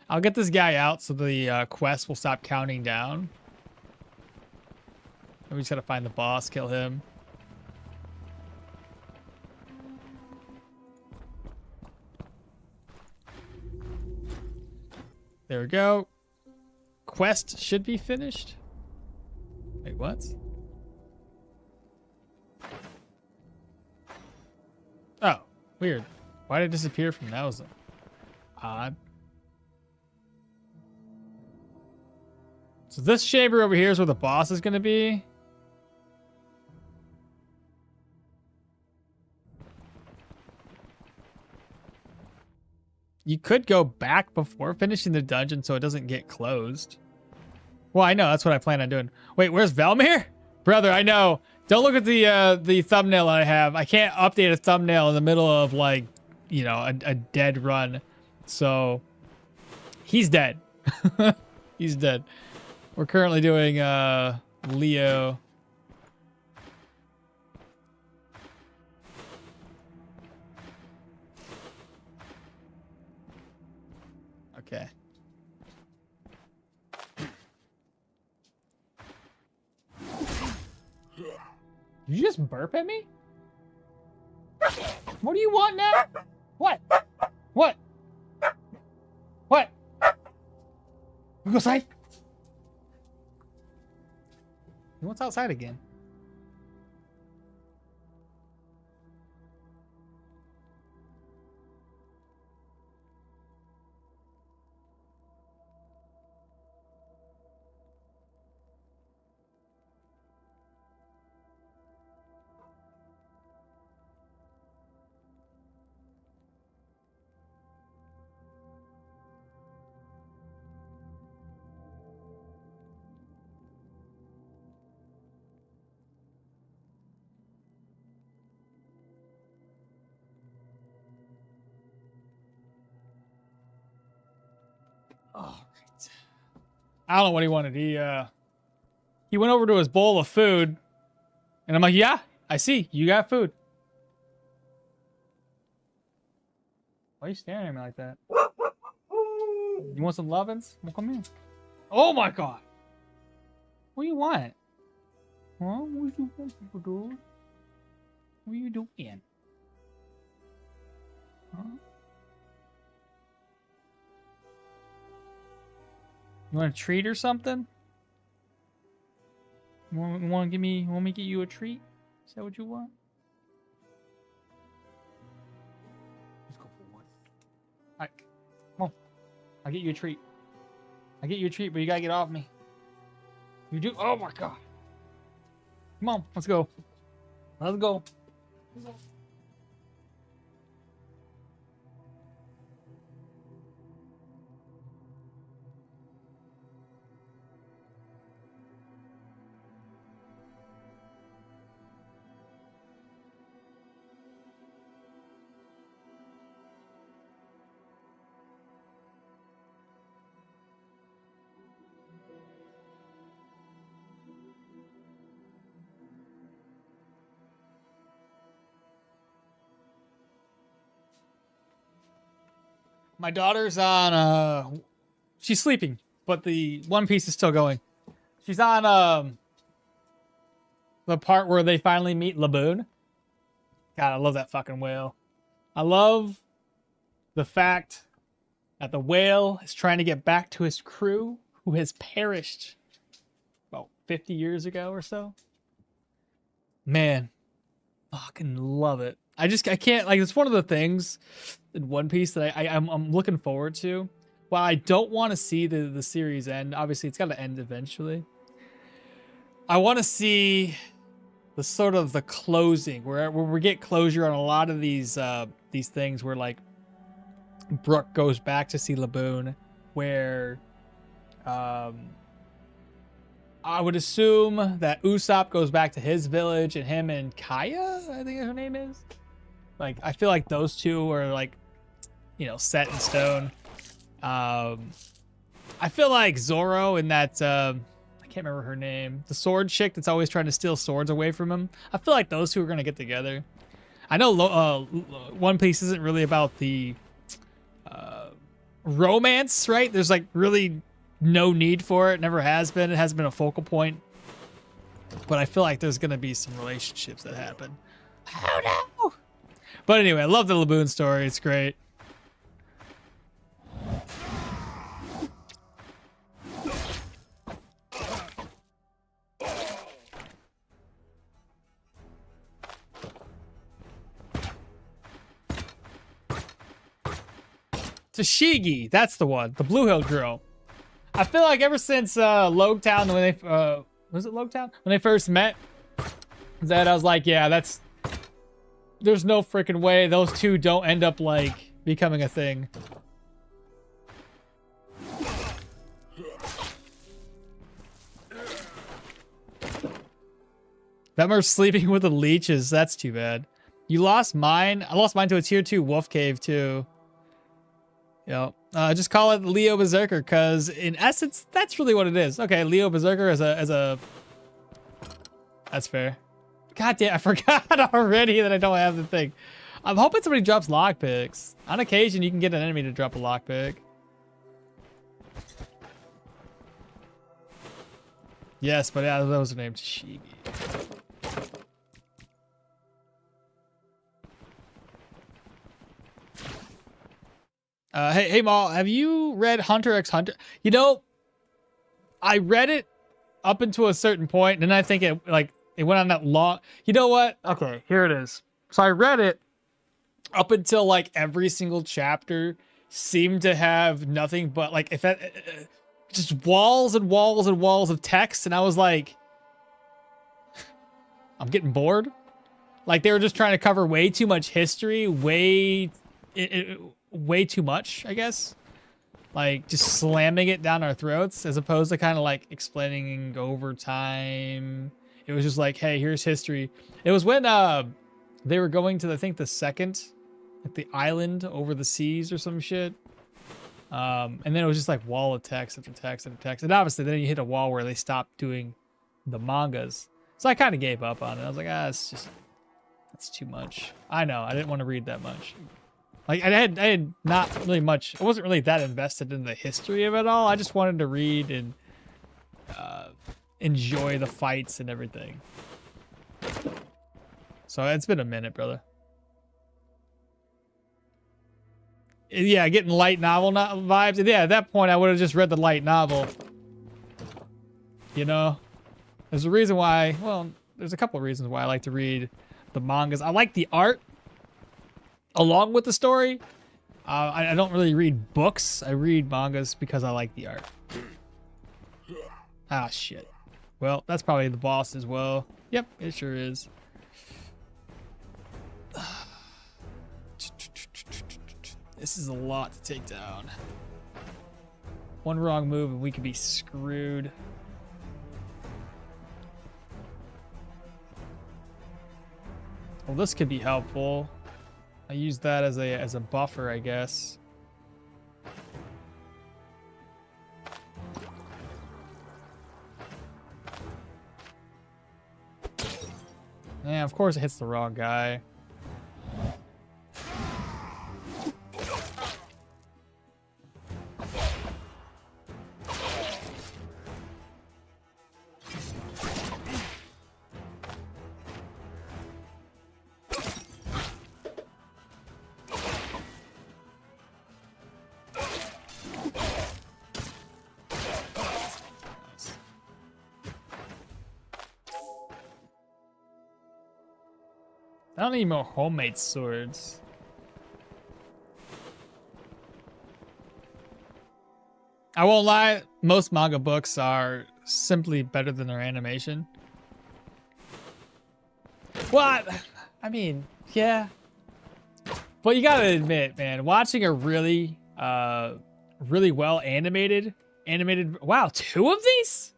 I'll get this guy out so the quest will stop counting down. And we just gotta find the boss, kill him. There we go. Quest should be finished. Wait, what? Oh, weird. Why did it disappear from that? Was odd. So this chamber over here is where the boss is going to be. You could go back before finishing the dungeon so it doesn't get closed. Well, I know. That's what I plan on doing. Wait, where's Velmir? Brother, I know. Don't look at the thumbnail I have. I can't update a thumbnail in the middle of, like, you know, a dead run. So, he's dead. He's dead. We're currently doing Leo. Okay. Did you just burp at me? What do you want now? What? What? What? We go outside? What's outside again? All right. I don't know what he wanted. He went over to his bowl of food, and I'm like, yeah, I see. You got food. Why are you staring at me like that? You want some lovin's? Well, come here. Oh my god! What do you want? Huh? What you want, dude? What are you doing? Huh? You want a treat or something? You want to give me? Want me to get you a treat? Is that what you want? Let's go for one. All right, come on. I'll get you a treat. I'll get you a treat, but you gotta get off me. You do? Oh my god! Come on, let's go. Let's go. My daughter's on she's sleeping, but the One Piece is still going. She's on the part where they finally meet Laboon. God, I love that fucking whale. I love the fact that the whale is trying to get back to his crew who has perished about 50 years ago or so. Man, fucking love it. I can't, like, it's one of the things in One Piece that I'm looking forward to. While I don't want to see the series end, obviously it's got to end eventually. I want to see the sort of the closing where we get closure on a lot of these things where, like, Brook goes back to see Laboon, where I would assume that Usopp goes back to his village, and him and Kaya, I think her name is. Like, I feel like those two are, like, you know, set in stone. I feel like Zoro and that, I can't remember her name, the sword chick that's always trying to steal swords away from him. I feel like those two are going to get together. I know One Piece isn't really about the romance, right? There's, like, really no need for it. Never has been. It hasn't been a focal point. But I feel like there's going to be some relationships that happen. I don't know. But anyway, I love the Laboon story. It's great. Tashigi, that's the one. The Blue Hill girl. I feel like ever since Logetown, when they was it Logetown? When they first met, that I was like, yeah, there's no freaking way those two don't end up, like, becoming a thing. Velmir sleeping with the leeches. That's too bad. You lost mine. I lost mine to a tier 2 wolf cave too. Yep. Just call it Leo Berserker, because in essence, that's really what it is. Okay, Leo Berserker as a. That's fair. God damn, I forgot already that I don't have the thing. I'm hoping somebody drops lockpicks. On occasion, you can get an enemy to drop a lockpick. Yes, but yeah, that was her name, Tashigi. Hey, Maul, have you read Hunter x Hunter? You know, I read it up until a certain point, and then I think it went on that long. You know what? Okay, here it is. So I read it up until, like, every single chapter seemed to have nothing but, like, just walls and walls and walls of text, and I was like, I'm getting bored. Like, they were just trying to cover way too much history, way too much, I guess. Like, just slamming it down our throats, as opposed to kind of, like, explaining over time. It was just like, hey, here's history. It was when they were going to, I think, the second, like, the island over the seas or some shit. And then it was just like wall of text after text after text. And obviously then you hit a wall where they stopped doing the mangas. So I kind of gave up on it. I was like, it's too much. I know, I didn't want to read that much. Like I had not really much. I wasn't really that invested in the history of it all. I just wanted to read and enjoy the fights and everything. So it's been a minute, brother. Yeah, getting light novel vibes. Yeah, at that point I would have just read the light novel. You know, there's a reason why. Well, there's a couple of reasons why I like to read the mangas. I like the art along with the story. I don't really read books. I read mangas because I like the art. Ah, shit. Well, that's probably the boss as well. Yep, it sure is. This is a lot to take down. One wrong move and we could be screwed. Well, this could be helpful. I use that as a buffer, I guess. Yeah, of course it hits the wrong guy. I don't need more homemade swords. I won't lie, most manga books are simply better than their animation. What? I mean, yeah. But you gotta admit, man, watching a really well animated, wow, 2 of these?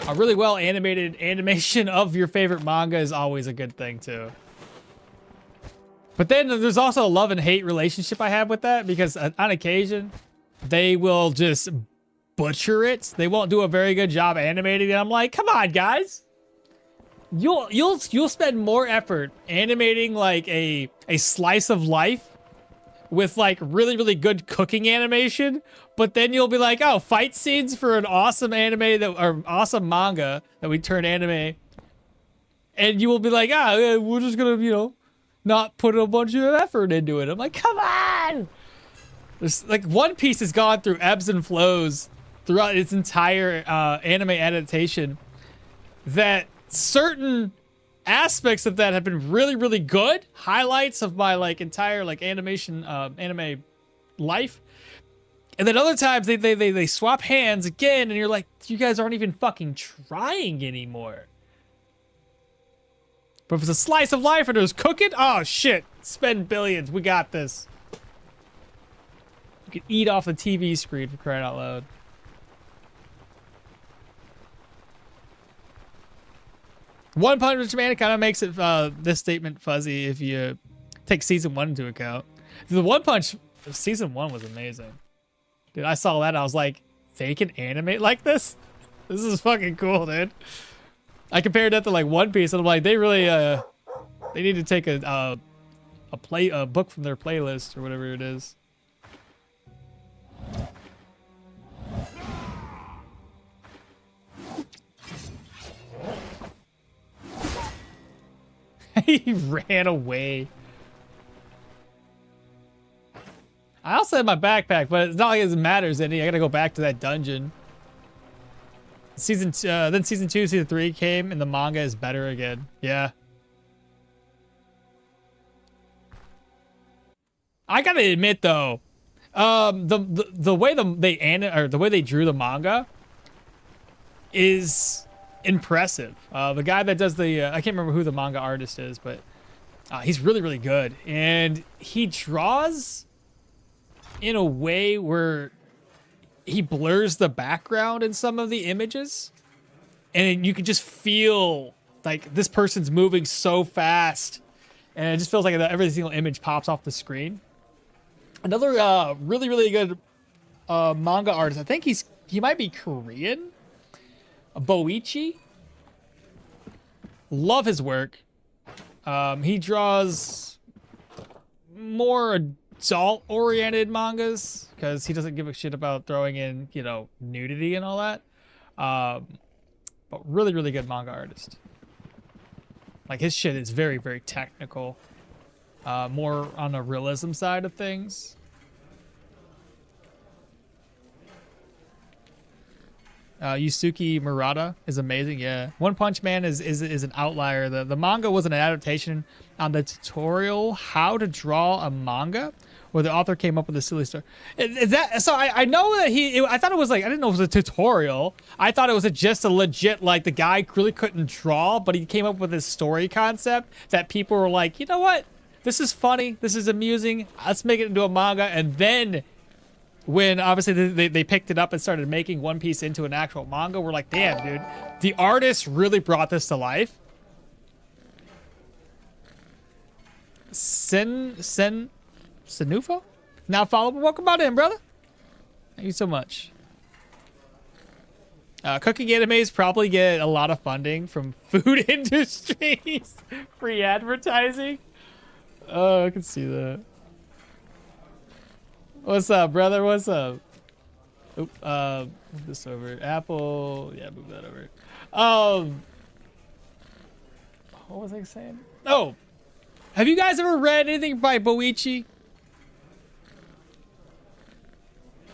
A really well animated animation of your favorite manga is always a good thing too. But then there's also a love and hate relationship I have with that, because on occasion they will just butcher it. They won't do a very good job animating it. I'm like, come on, guys. You'll spend more effort animating like a slice of life with like really good cooking animation, but then you'll be like, oh, fight scenes for an awesome anime or awesome manga that we turn anime, and you will be like, we're just gonna, you know, not put a bunch of effort into it. I'm like, come on. There's like One Piece has gone through ebbs and flows throughout its entire anime adaptation, that certain aspects of that have been really good highlights of my like entire like animation anime life, and then other times they swap hands again and you're like, you guys aren't even fucking trying anymore. But if it's a slice of life and it was cooking, oh shit, spend billions, we got this. You can eat off the TV screen, for crying out loud. One Punch Man kind of makes it this statement fuzzy if you take season 1 into account. The One Punch season 1 was amazing. Dude, I saw that, I was like, they can animate like this? This is fucking cool, dude. I compared that to like One Piece, and I'm like, they really they need to take a book from their playlist or whatever it is. He ran away. I also had my backpack, but it's not like it matters any. I gotta go back to that dungeon. Then season 2, season 3 came, and the manga is better again. Yeah. I gotta admit though, the way the way they drew the manga is impressive. The guy that does the I can't remember who the manga artist is, but he's really good, and he draws in a way where he blurs the background in some of the images, and you can just feel like this person's moving so fast, and it just feels like every single image pops off the screen. Another really good manga artist, I think he might be Korean, Boichi. Love his work. He draws more adult-oriented mangas because he doesn't give a shit about throwing in, you know, nudity and all that. But really, really good manga artist. Like, his shit is very, very technical. More on the realism side of things. Yusuke Murata is amazing. Yeah, One Punch Man is an outlier. The manga was an adaptation on the tutorial how to draw a manga, where the author came up with a silly story. Is that so? I know that I thought it was like, I didn't know it was a tutorial. I thought it was just a legit, like, the guy really couldn't draw, but he came up with this story concept that people were like, you know what? This is funny. This is amusing. Let's make it into a manga. And then, when obviously they picked it up and started making One Piece into an actual manga, we're like, damn, dude, the artist really brought this to life. Senufo? Now follow, welcome on in, brother. Thank you so much. Cooking animes probably get a lot of funding from food industries. Free advertising. Oh, I can see that. What's up, brother? What's up? Oop, move this over. Apple. Yeah, move that over. What was I saying? Oh, have you guys ever read anything by Boichi?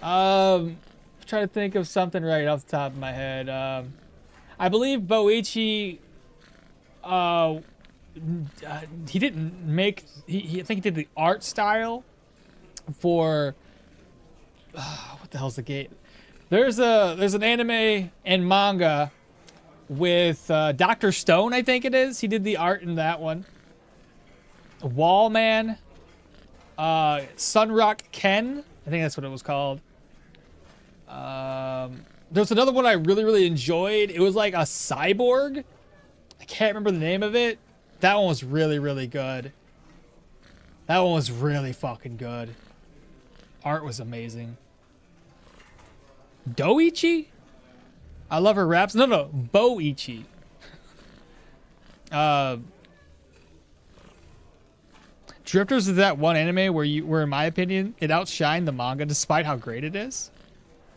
I'm trying to think of something right off the top of my head. I believe Boichi, he didn't make, I think he did the art style for, what the hell's the game? There's an anime and manga with Dr. Stone, I think it is. He did the art in that one. Wallman, Sunrock Ken, I think that's what it was called. There's another one I really, really enjoyed. It was like a cyborg. I can't remember the name of it. That one was really, really good. That one was really fucking good. Art was amazing. Doichi? I love her raps. No, Boichi. Drifters is that one anime where in my opinion, it outshined the manga despite how great it is.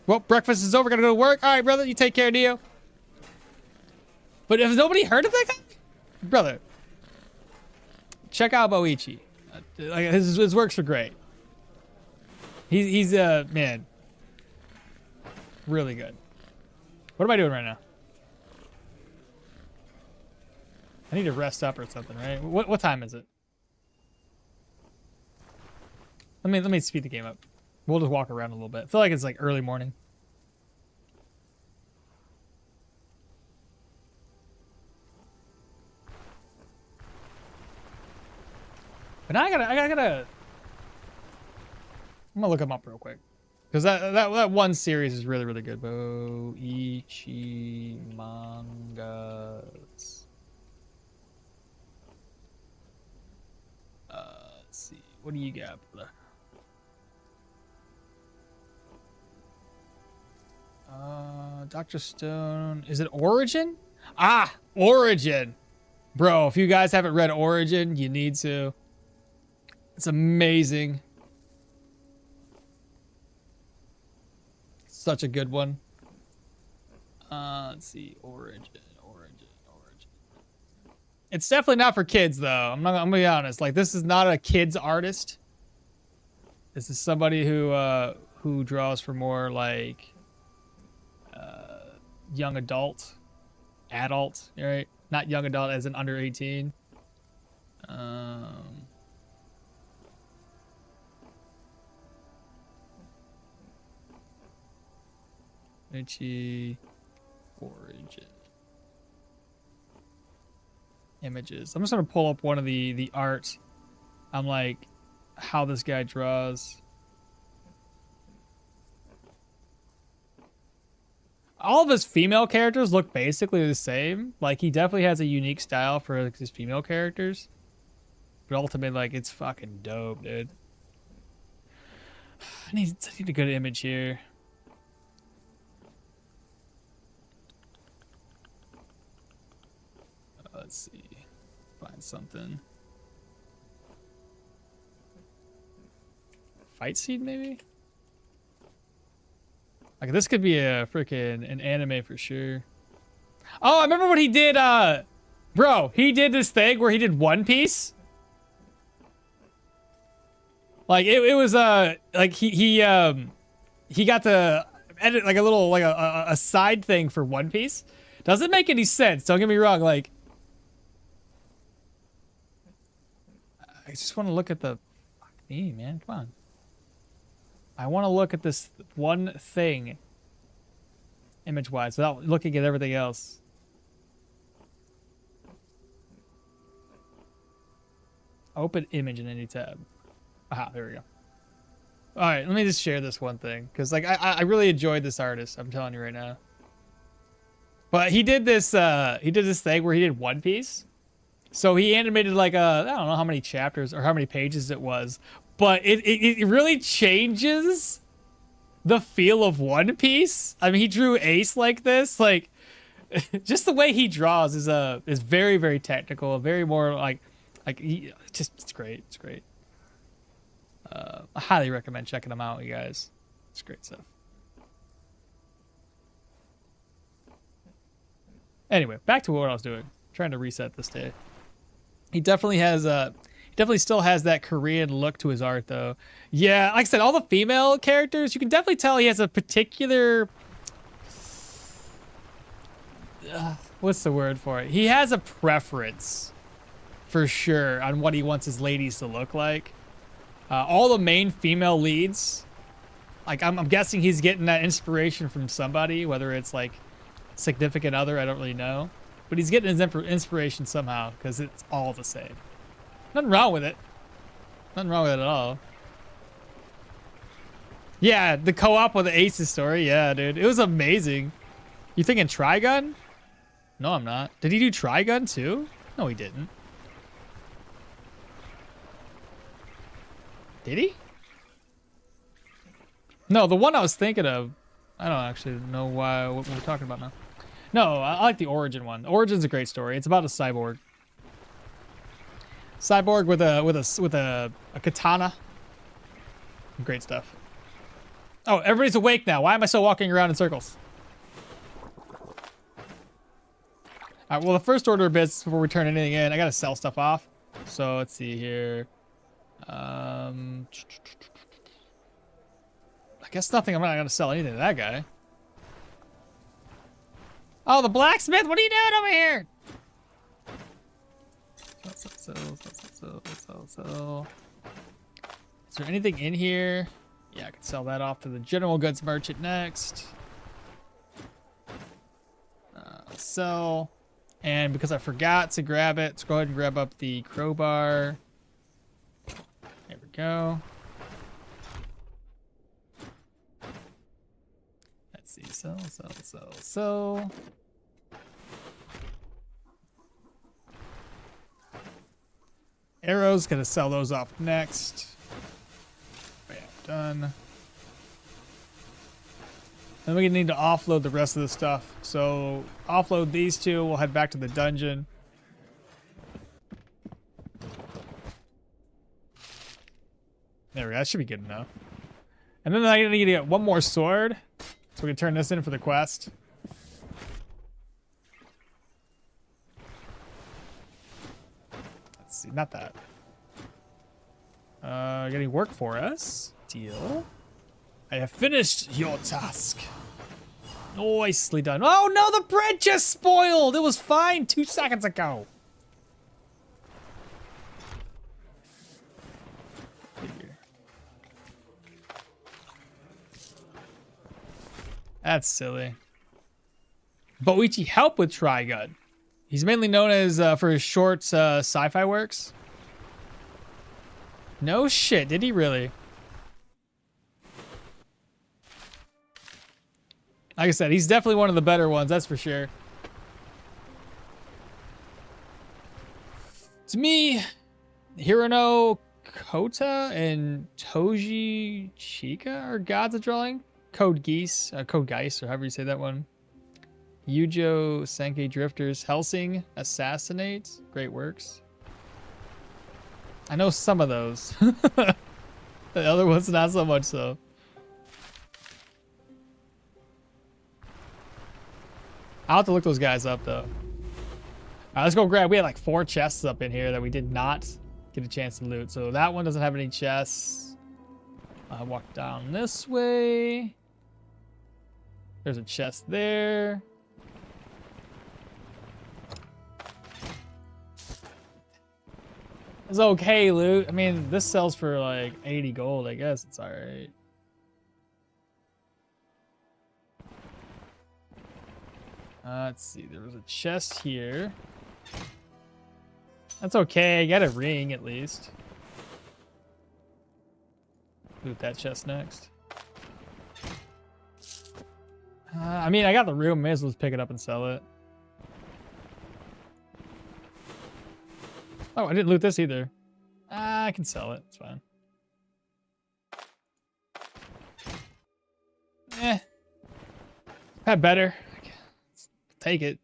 Well, breakfast is over. Gotta go to work. All right, brother. You take care, Neo. But has nobody heard of that guy? Brother, check out Boichi. Like, his works are great. He's man, really good. What am I doing right now? I need to rest up or something, right? What time is it? Let me speed the game up. We'll just walk around a little bit. I feel like it's like early morning. But now I gotta. I'm gonna look them up real quick, because that one series is really, really good. Boichi mangas. Let's see. What do you got, brother? Dr. Stone. Is it Origin? Ah, Origin. Bro, if you guys haven't read Origin, you need to. It's amazing. Such a good one. Let's see. Origin. It's definitely not for kids, though. I'm gonna be honest. Like, this is not a kid's artist. This is somebody who draws for more like young adult, right? Not young adult as in under 18. Origin images. I'm just gonna pull up one of the art. I'm like, how this guy draws. All of his female characters look basically the same. Like, he definitely has a unique style for like, his female characters. But ultimately, like, it's fucking dope, dude. I need a good image here. Let's see. Find something. fight scene, maybe? Like, this could be a freaking an anime for sure. Oh, I remember when he did, bro, he did this thing where he did One Piece. Like, it was, like, he got to edit, like, a little, like, a side thing for One Piece. Doesn't make any sense, don't get me wrong, like, I just want to look at the, fuck me, man, come on. I want to look at this one thing, image-wise, without looking at everything else. Open image in any tab. Aha, there we go. All right, let me just share this one thing, because like I really enjoyed this artist. I'm telling you right now. But he did this thing where he did One Piece. So he animated like I don't know how many chapters or how many pages it was, but it really changes the feel of One Piece. I mean, he drew Ace like this, like just the way he draws is very, very technical, very more like it's great. It's great. I highly recommend checking them out, you guys. It's great stuff. Anyway, back to what I was doing. Trying to reset this day. He definitely has he definitely still has that Korean look to his art though. Yeah, like I said, all the female characters, you can definitely tell he has a particular what's the word for it? He has a preference for sure on what he wants his ladies to look like. All the main female leads, like I'm guessing he's getting that inspiration from somebody, whether it's like significant other, I don't really know. But he's getting his inspiration somehow because it's all the same. Nothing wrong with it. Nothing wrong with it at all. Yeah, the co-op with the Ace's story. Yeah, dude. It was amazing. You thinking Trigun? No, I'm not. Did he do Trigun too? No, he didn't. Did he? No, the one I was thinking of, I don't actually know what we're talking about now. No, I like the Origin one. Origin's a great story. It's about a cyborg. Cyborg with a katana. Great stuff. Oh, everybody's awake now. Why am I still walking around in circles? All right, well, the first order of business before we turn anything in, I gotta sell stuff off. So let's see here. I guess nothing. I'm not gonna sell anything to that guy. Oh, the blacksmith! What are you doing over here? Sell. Is there anything in here? Yeah, I can sell that off to the general goods merchant next. Sell. And because I forgot to grab it, let's go ahead and grab up the crowbar. There we go. Let's see. Sell. Arrows, gonna sell those off next. Bam, done. Then we need to offload the rest of the stuff. So offload these two. We'll head back to the dungeon. There we go. That should be good enough. And then I need to get one more sword, so we can turn this in for the quest. Let's see, not that. Getting work for us. Deal. I have finished your task. Nicely done. Oh no, the bread just spoiled. It was fine 2 seconds ago. That's silly. Boichi helped with Trigun. He's mainly known as for his short sci-fi works. No shit, did he really? Like I said, he's definitely one of the better ones, that's for sure. To me, Hirono Kota and Toji Chika are gods of drawing. Code Geese, or however you say that one. Yujo Sankei Drifters, Helsing, Assassinate, great works. I know some of those. The other one's not so much so. I'll have to look those guys up though. All right, let's go grab. We had like 4 chests up in here that we did not get a chance to loot. So that one doesn't have any chests. I walk down this way. There's a chest there. It's okay loot. I mean, this sells for like 80 gold. I guess it's all right. Let's see. There was a chest here. That's okay. I got a ring at least. Loot that chest next. I mean, I got the room. May as well just pick it up and sell it. Oh, I didn't loot this either. I can sell it. It's fine. Had better. Take it.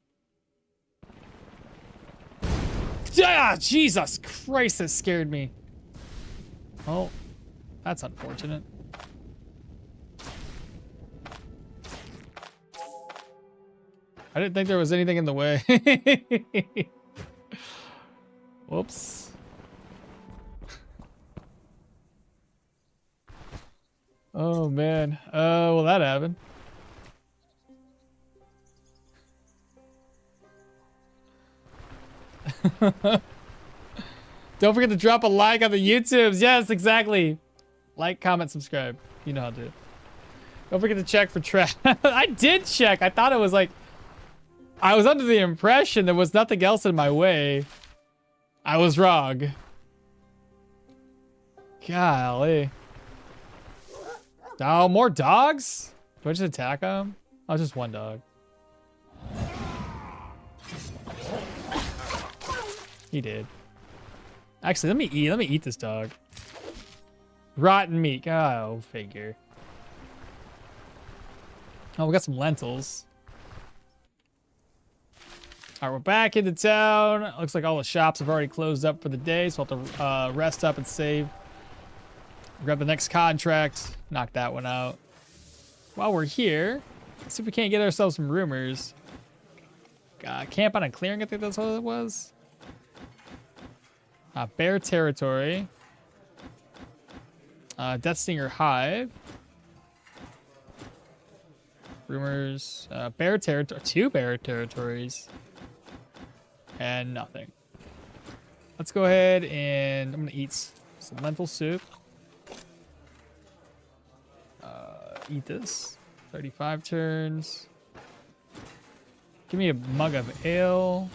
Ah, Jesus Christ, that scared me. Oh, that's unfortunate. I didn't think there was anything in the way. Whoops. Oh, man. Well, that happened. Don't forget to drop a like on the YouTubes. Yes, exactly. Like, comment, subscribe. You know how to do it. Don't forget to check for trash. I did check. I thought it was like... I was under the impression there was nothing else in my way. I was wrong. Golly. Oh, more dogs? Do I just attack them? Oh, just one dog. He did. Actually, let me eat this dog. Rotten meat. Oh, figure. Oh, we got some lentils. All right, we're back into town. Looks like all the shops have already closed up for the day, so I'll have to rest up and save. Grab the next contract. Knock that one out. While we're here, let's see if we can't get ourselves some rumors. Camp on a clearing, I think that's what it was. Bear territory. Death Stinger Hive. Rumors. Bear territory. 2 bear territories. And nothing. Let's go ahead and I'm going to eat some lentil soup. Eat this. 35 turns. Give me a mug of ale,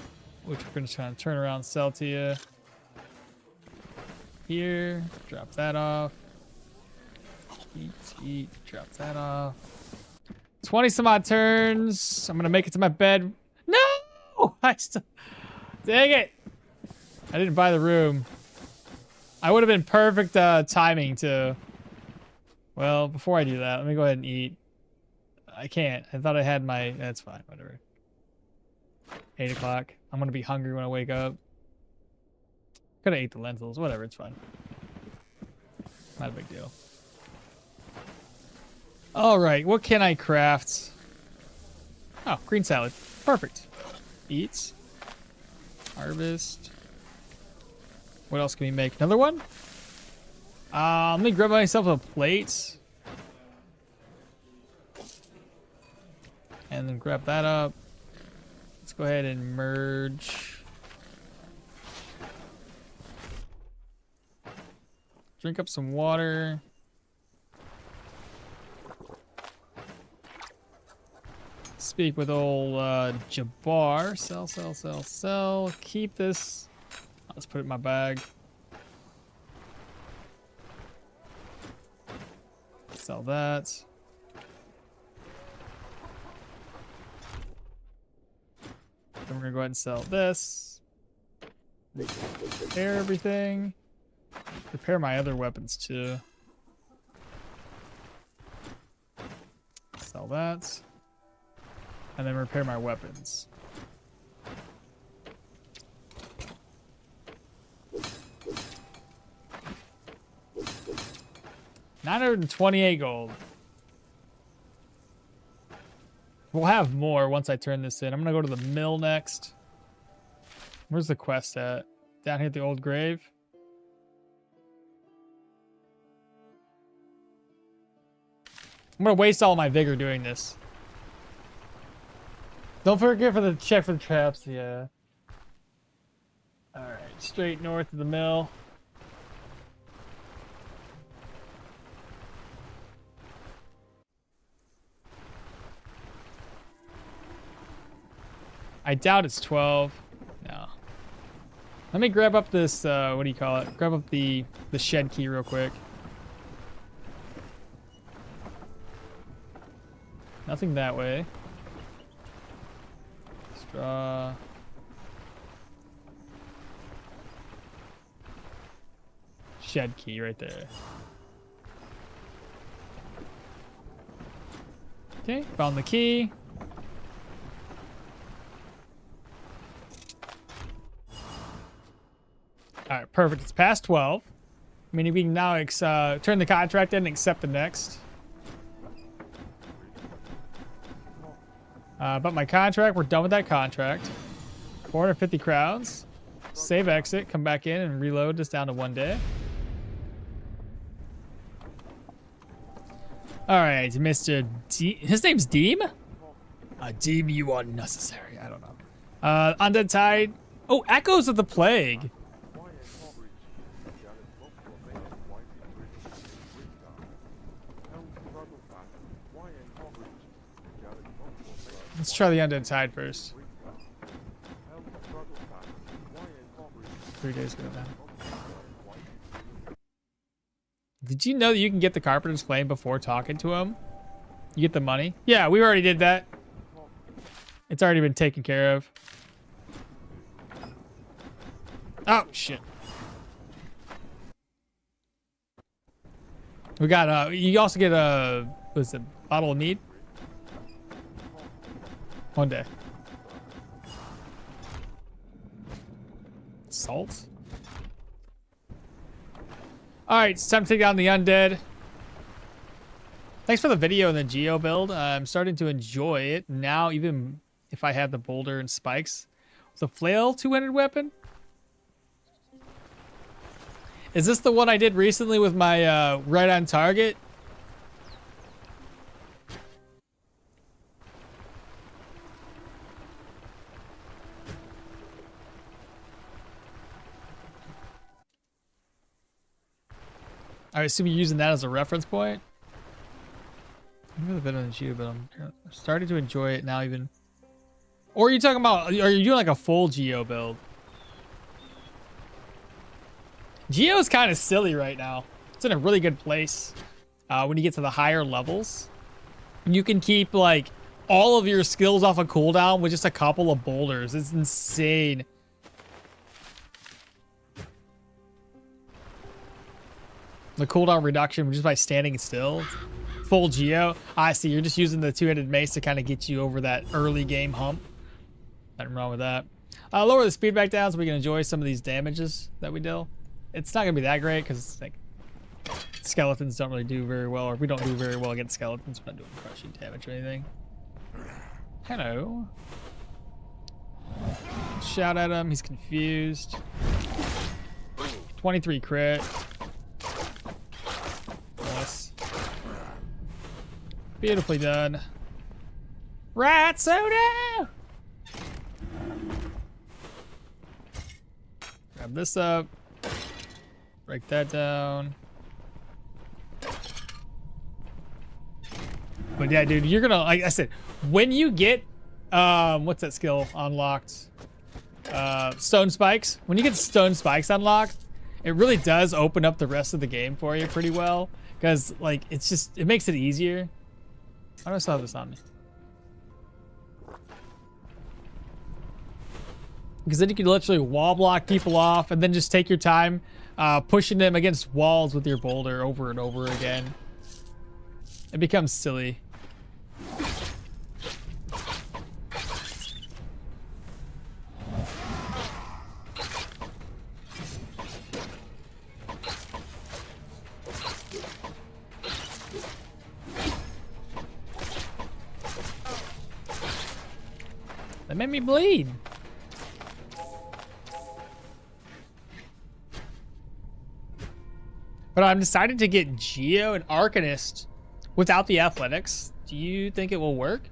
which we're going to try and turn around and sell to you. Here. Drop that off. Eat. Drop that off. 20 some odd turns. I'm going to make it to my bed. No! Dang it! I didn't buy the room. I would have been perfect timing to... Well, before I do that, let me go ahead and eat. I can't. I thought I had my... That's fine. Whatever. 8 o'clock. I'm going to be hungry when I wake up. Could have ate the lentils. Whatever. It's fine. Not a big deal. All right. What can I craft? Oh, green salad. Perfect. Eat. Harvest. What else can we make? Another one? Let me grab myself a plate. And then grab that up. Let's go ahead and merge. Drink up some water. Speak with old Jabbar. Sell. Keep this. Let's put it in my bag. Sell that. Then we're gonna go ahead and sell this. Repair everything. Repair my other weapons too. Sell that. And then repair my weapons. 928 gold. We'll have more once I turn this in. I'm gonna go to the mill next. Where's the quest at? Down here at the old grave. I'm gonna waste all my vigor doing this. Don't forget for the check for the traps, yeah. Alright, straight north of the mill. I doubt it's 12. No. Let me grab up this, what do you call it? Grab up the shed key real quick. Nothing that way. Straw. Shed key right there. Okay, found the key. All right, perfect. It's past 12. Meaning we can now turn the contract in and accept the next. But my contract, we're done with that contract. 450 crowns. Save exit, come back in and reload this down to 1 day. All right, Mr. D. His name's Deem? Deem, you are necessary. I don't know. Undead Tide. Oh, Echoes of the Plague. Let's try the Undead Tide first. 3 days ago then. Did you know that you can get the Carpenter's Claim before talking to him? You get the money? Yeah, we already did that. It's already been taken care of. Oh, shit. We got, you also get a, what is it, bottle of mead? 1 day. Salt. Alright, it's time to take down the undead. Thanks for the video and the geo build. I'm starting to enjoy it now, even if I have the boulder and spikes. The flail two-handed weapon? Is this the one I did recently with my right on target? I assume you're using that as a reference point. I've never been on the geo, but I'm starting to enjoy it now even. Or are you talking about, are you doing like a full geo build? Geo is kind of silly right now. It's in a really good place when you get to the higher levels. You can keep like all of your skills off a cooldown with just a couple of boulders. It's insane. The cooldown reduction just by standing still. Full geo. I see. You're just using the two-handed mace to kind of get you over that early game hump. Nothing wrong with that. Lower the speed back down so we can enjoy some of these damages that we deal. It's not gonna be that great because like skeletons don't really do very well, or we don't do very well against skeletons. We're not doing crushing damage or anything. Hello. Shout at him. He's confused. 23 crit. Nice. Beautifully done. Right soda. Grab this up. Break that down. But yeah, dude, you're gonna, like I said, when you get, what's that skill unlocked? Stone spikes. When you get stone spikes unlocked, it really does open up the rest of the game for you pretty well. Because, like, it's just, it makes it easier. Why do I still have this on me? Because then you can literally wall block people off and then just take your time pushing them against walls with your boulder over and over again. It becomes silly. made me bleed. But I'm decided to get Geo and Arcanist without the athletics. Do you think it will work?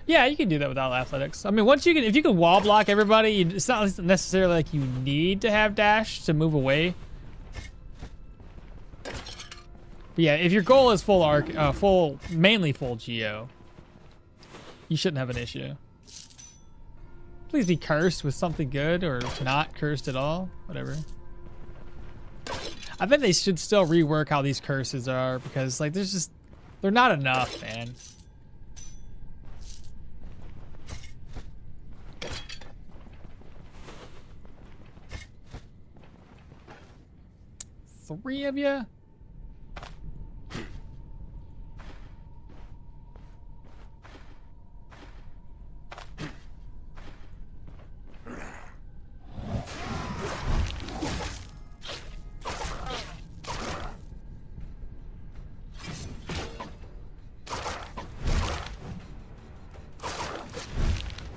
Yeah, you can do that without athletics. I mean, once you can, if you can wall block everybody, it's not necessarily like you need to have dash to move away. But yeah, if your goal is mainly full Geo, you shouldn't have an issue. Please be cursed with something good, or not cursed at all. Whatever. I bet they should still rework how these curses are, because like they're not enough, man. Three of you?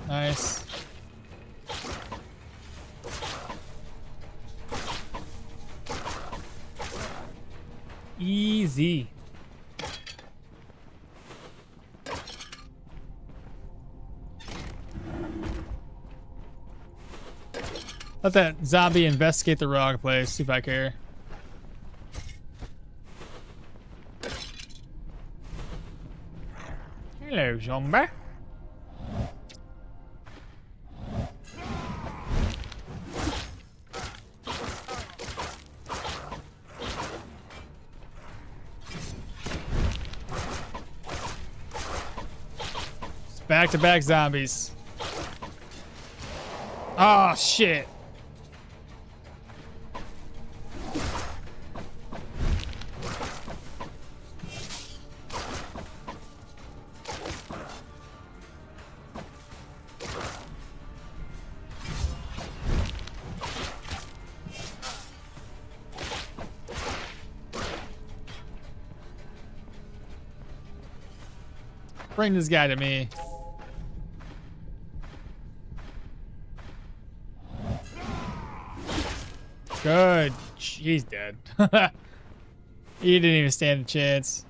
Nice. Easy. Let that zombie investigate the rock place, see if I care. Hello, zombie. Back-to-back zombies. Oh, shit. Bring this guy to me. Good. He's dead. He didn't even stand a chance.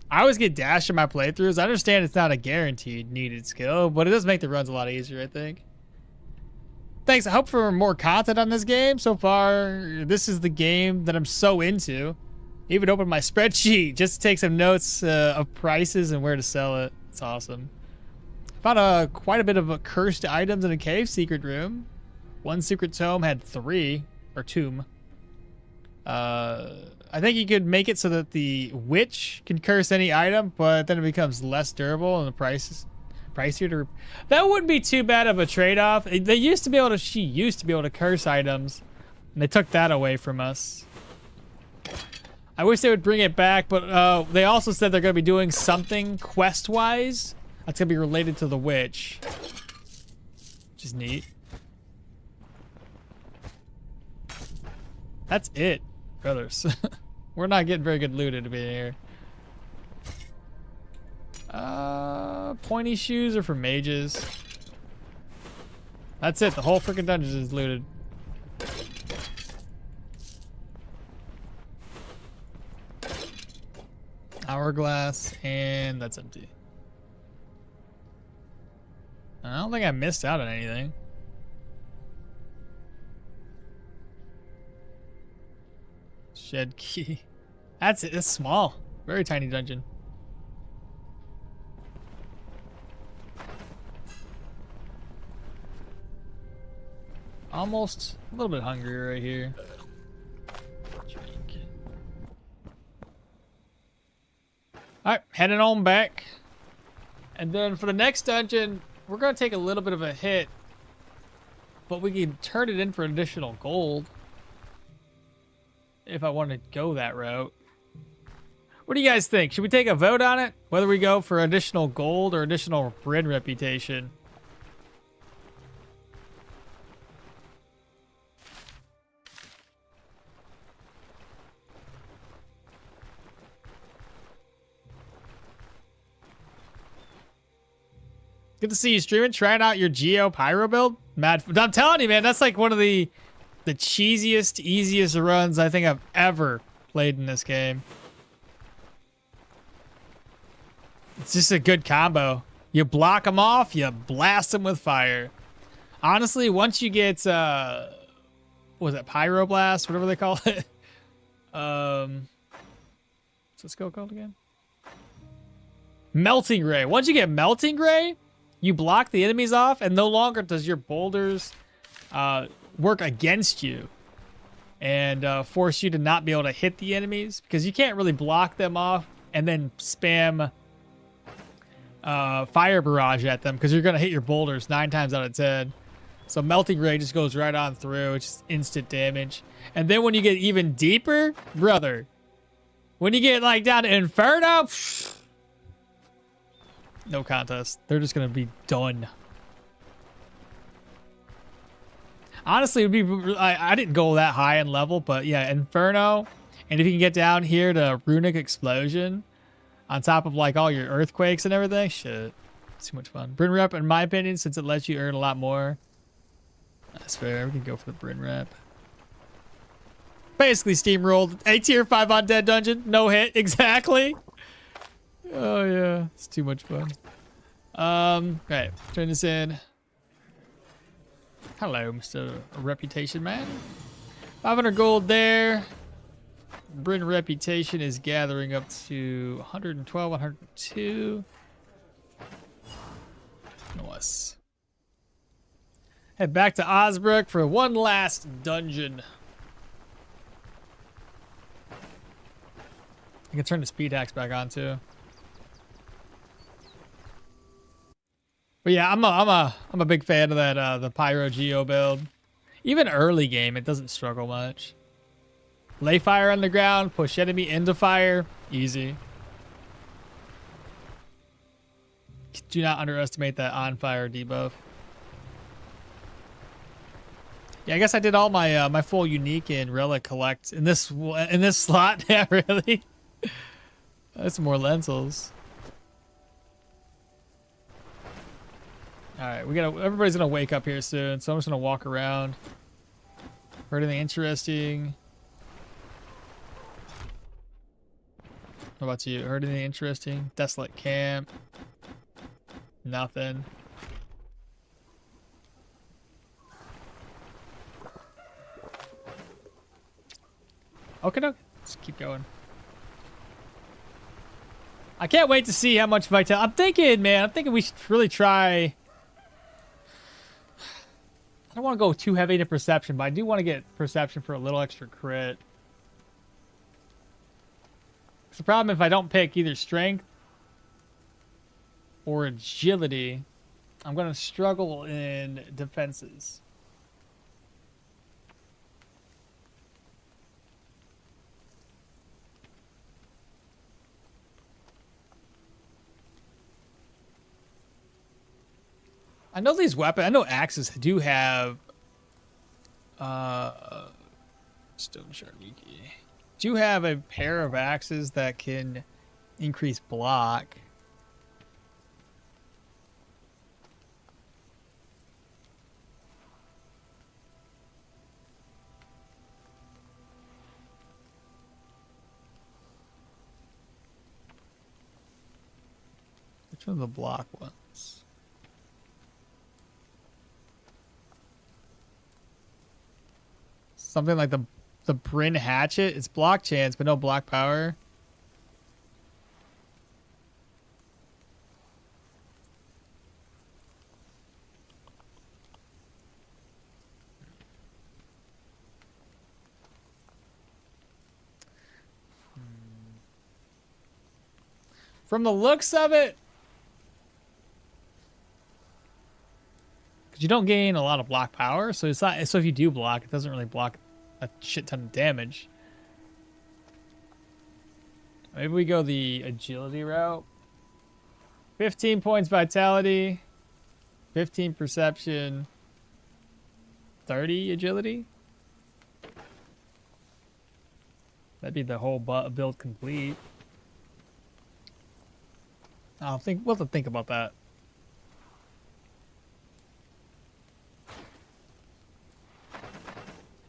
I always get dash in my playthroughs. I understand it's not a guaranteed needed skill, but it does make the runs a lot easier, I think. Thanks. I hope for more content on this game. So far, this is the game that I'm so into. Even opened my spreadsheet just to take some notes of prices and where to sell it. It's awesome. Found quite a bit of cursed items in a cave secret room. One secret tome had 3, or tomb. I think you could make it so that the witch can curse any item, but then it becomes less durable and the price is pricier to... That wouldn't be too bad of a trade-off. They used to be able to... She used to be able to curse items, and they took that away from us. I wish they would bring it back, but they also said they're going to be doing something quest-wise that's going to be related to the witch. Which is neat. That's it, brothers. We're not getting very good looted to be here. Pointy shoes are for mages. That's it. The whole freaking dungeon is looted. Hourglass, and that's empty. I don't think I missed out on anything. Shed key. That's it. It's small. Very tiny dungeon. Almost a little bit hungry right here. Drink. Alright, heading on back. And then for the next dungeon, we're going to take a little bit of a hit, but we can turn it in for additional gold if I want to go that route. What do you guys think? Should we take a vote on it? Whether we go for additional gold or additional Bryn reputation? Good to see you streaming. Trying out your Geo Pyro build. Mad. I'm telling you, man, that's like one of the cheesiest, easiest runs I think I've ever played in this game. It's just a good combo. You block them off, you blast them with fire. Honestly, once you get, what was it, Pyroblast, whatever they call it. What's this skill called again? Melting Ray. Once you get Melting Ray, you block the enemies off, and no longer does your boulders work against you and force you to not be able to hit the enemies, because you can't really block them off and then spam fire barrage at them, because you're going to hit your boulders 9 times out of 10. So Melting Ray just goes right on through. It's just instant damage. And then when you get even deeper, brother, when you get like down to Inferno, no contest. They're just going to be done. Honestly, it would be, I didn't go that high in level, but yeah, Inferno. And if you can get down here to Runic Explosion on top of like all your earthquakes and everything, shit, it's too much fun. Bryn Rep, in my opinion, since it lets you earn a lot more. That's fair. We can go for the Bryn Rep. Basically steamrolled a tier 5 undead dungeon. No hit. Exactly. Oh, yeah. It's too much fun. Okay. Turn this in. Hello, Mr. Reputation Man. 500 gold there. Bryn Reputation is gathering up to 112, 102. Nice. Head back to Osbrook for one last dungeon. I can turn the speed hacks back on too. But yeah, I'm a big fan of that the Pyro Geo build. Even early game, it doesn't struggle much. Lay fire on the ground, push enemy into fire, easy. Do not underestimate that on fire debuff. Yeah, I guess I did all my my full unique and relic collect in this slot. Yeah, really. That's more lentils. All right, everybody's gonna wake up here soon, so I'm just gonna walk around. Heard anything interesting? What about you? Heard anything interesting? Desolate camp. Nothing. Okay, let's keep going. I can't wait to see how much vitality. I'm thinking we should really try. I don't want to go too heavy to perception, but I do want to get perception for a little extra crit. It's the problem if I don't pick either strength or agility, I'm going to struggle in defenses. I know these weapons, I know axes do have Stoneshard wiki. Do have a pair of axes that can increase block. Which one are the block ones? Something like the Bryn Hatchet. It's block chance, but no block power. From the looks of it, because you don't gain a lot of block power, so it's not. So if you do block, it doesn't really block a shit ton of damage. Maybe we go the agility route. 15 points vitality, 15 perception, 30 agility. That'd be the whole build complete. We'll have to think about that.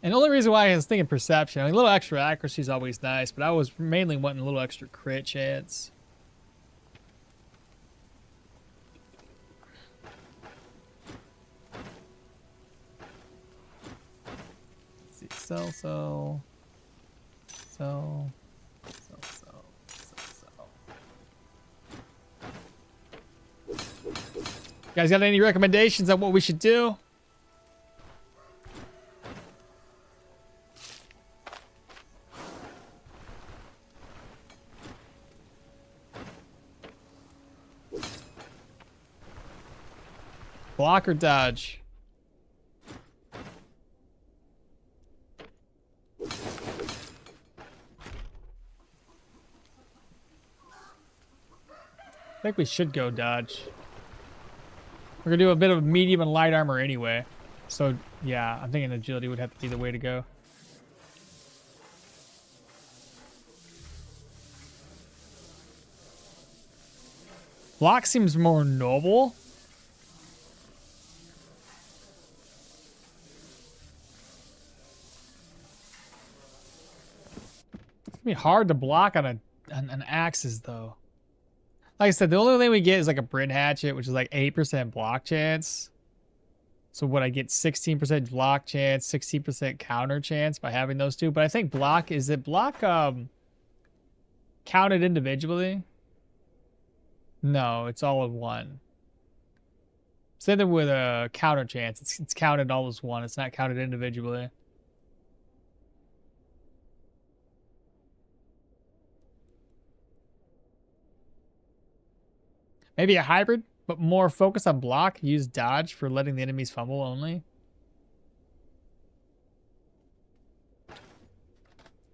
And the only reason why I was thinking perception, I mean, a little extra accuracy is always nice, but I was mainly wanting a little extra crit chance. Let's see, so. You guys got any recommendations on what we should do? Block or dodge? I think we should go dodge. We're gonna do a bit of medium and light armor anyway. So yeah, I'm thinking agility would have to be the way to go. Block seems more noble. It's gonna be hard to block on an axes though. Like I said, the only thing we get is like a Bryn Hatchet, which is like 8% block chance. So what I get 16% block chance, 16% counter chance by having those two. But I think block, is it block counted individually? No, it's all in one. Same thing with a counter chance. It's counted all as one. It's not counted individually. Maybe a hybrid, but more focus on block. Use dodge for letting the enemies fumble only.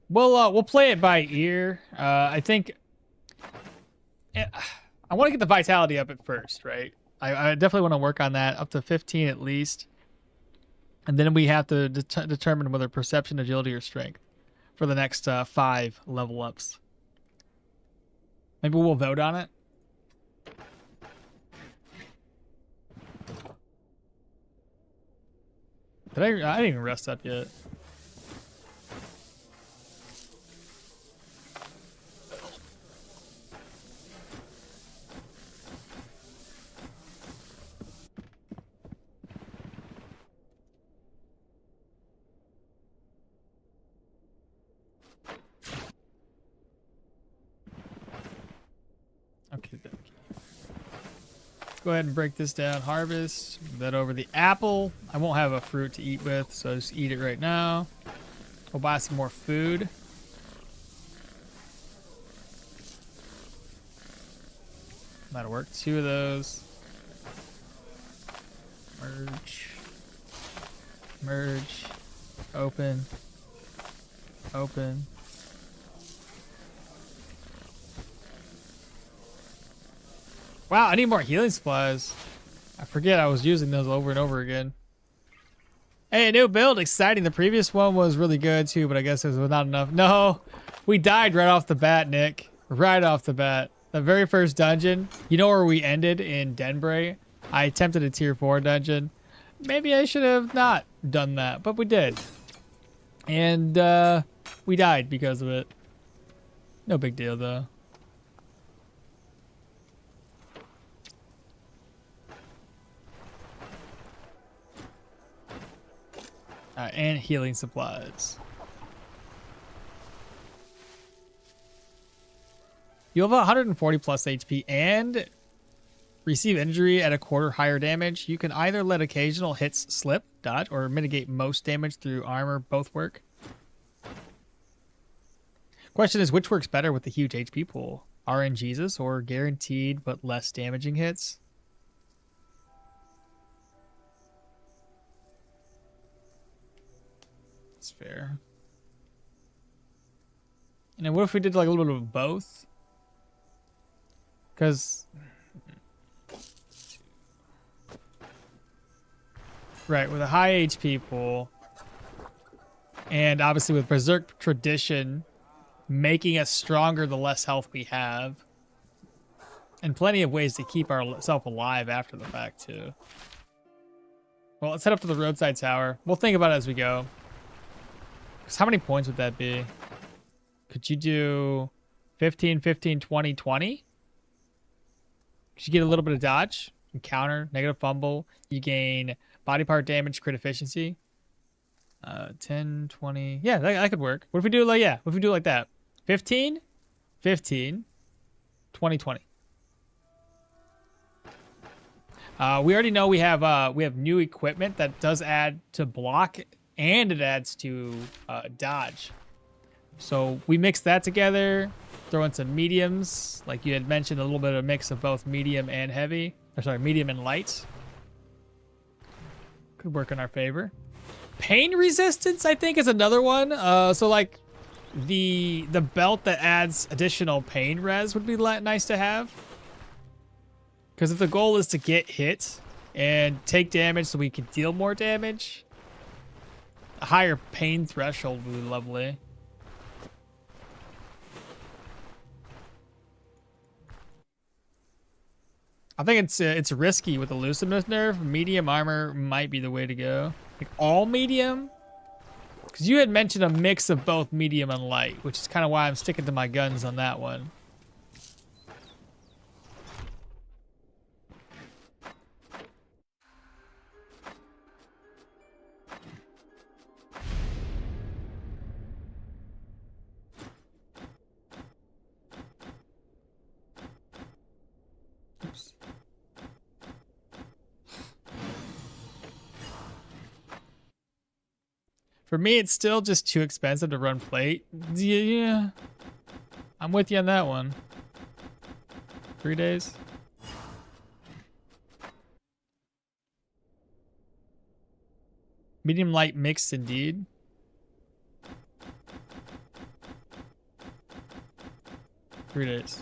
We'll play it by ear. I think I want to get the vitality up at first, right? I definitely want to work on that up to 15 at least, and then we have to determine whether perception, agility, or strength for the next 5 level ups. Maybe we'll vote on it. I didn't even rest up yet. Okay, let's go ahead and break this down. Harvest that over the apple. I won't have a fruit to eat with, so just eat it right now. We'll buy some more food. That'll work. 2 of those. Merge. Merge. Open. Open. Wow, I need more healing supplies. I forget I was using those over and over again. Hey, a new build, exciting. The previous one was really good too, but I guess it was not enough. No, we died right off the bat, Nick. Right off the bat. The very first dungeon, you know where we ended in Denbray? I attempted a tier 4 dungeon. Maybe I should have not done that, but we did. And we died because of it. No big deal though. And healing supplies. You'll have 140 plus HP and receive injury at a quarter higher damage. You can either let occasional hits slip, dodge, or mitigate most damage through armor. Both work. Question is, which works better with the huge HP pool? RNGesus or guaranteed but less damaging hits? That's fair. And then what if we did like a little bit of both? Because right, with a high HP pool, and obviously with Berserk Tradition making us stronger the less health we have, and plenty of ways to keep ourselves alive after the fact too. Well, let's head up to the roadside tower. We'll think about it as we go. Because how many points would that be? Could you do 15, 15, 20, 20? Could you get a little bit of dodge? Counter, negative fumble. You gain body part damage, crit efficiency. 10, 20. Yeah, that could work. What if we do like, what if we do like that? 15, 15, 20, 20. We already know we have new equipment that does add to block and it adds to dodge. So we mix that together, throw in some mediums, like you had mentioned, a little bit of a mix of both medium and heavy, or sorry, medium and light. Could work in our favor. Pain resistance, I think, is another one. So like the belt that adds additional pain res would be nice to have. Because if the goal is to get hit and take damage so we can deal more damage, a higher pain threshold would be lovely. I think it's risky with elusiveness nerf. Medium armor might be the way to go. Like all medium? Because you had mentioned a mix of both medium and light, which is kind of why I'm sticking to my guns on that one. Oops. For me, it's still just too expensive to run plate. Yeah, I'm with you on that one. 3 days. Medium light mixed indeed. Three days.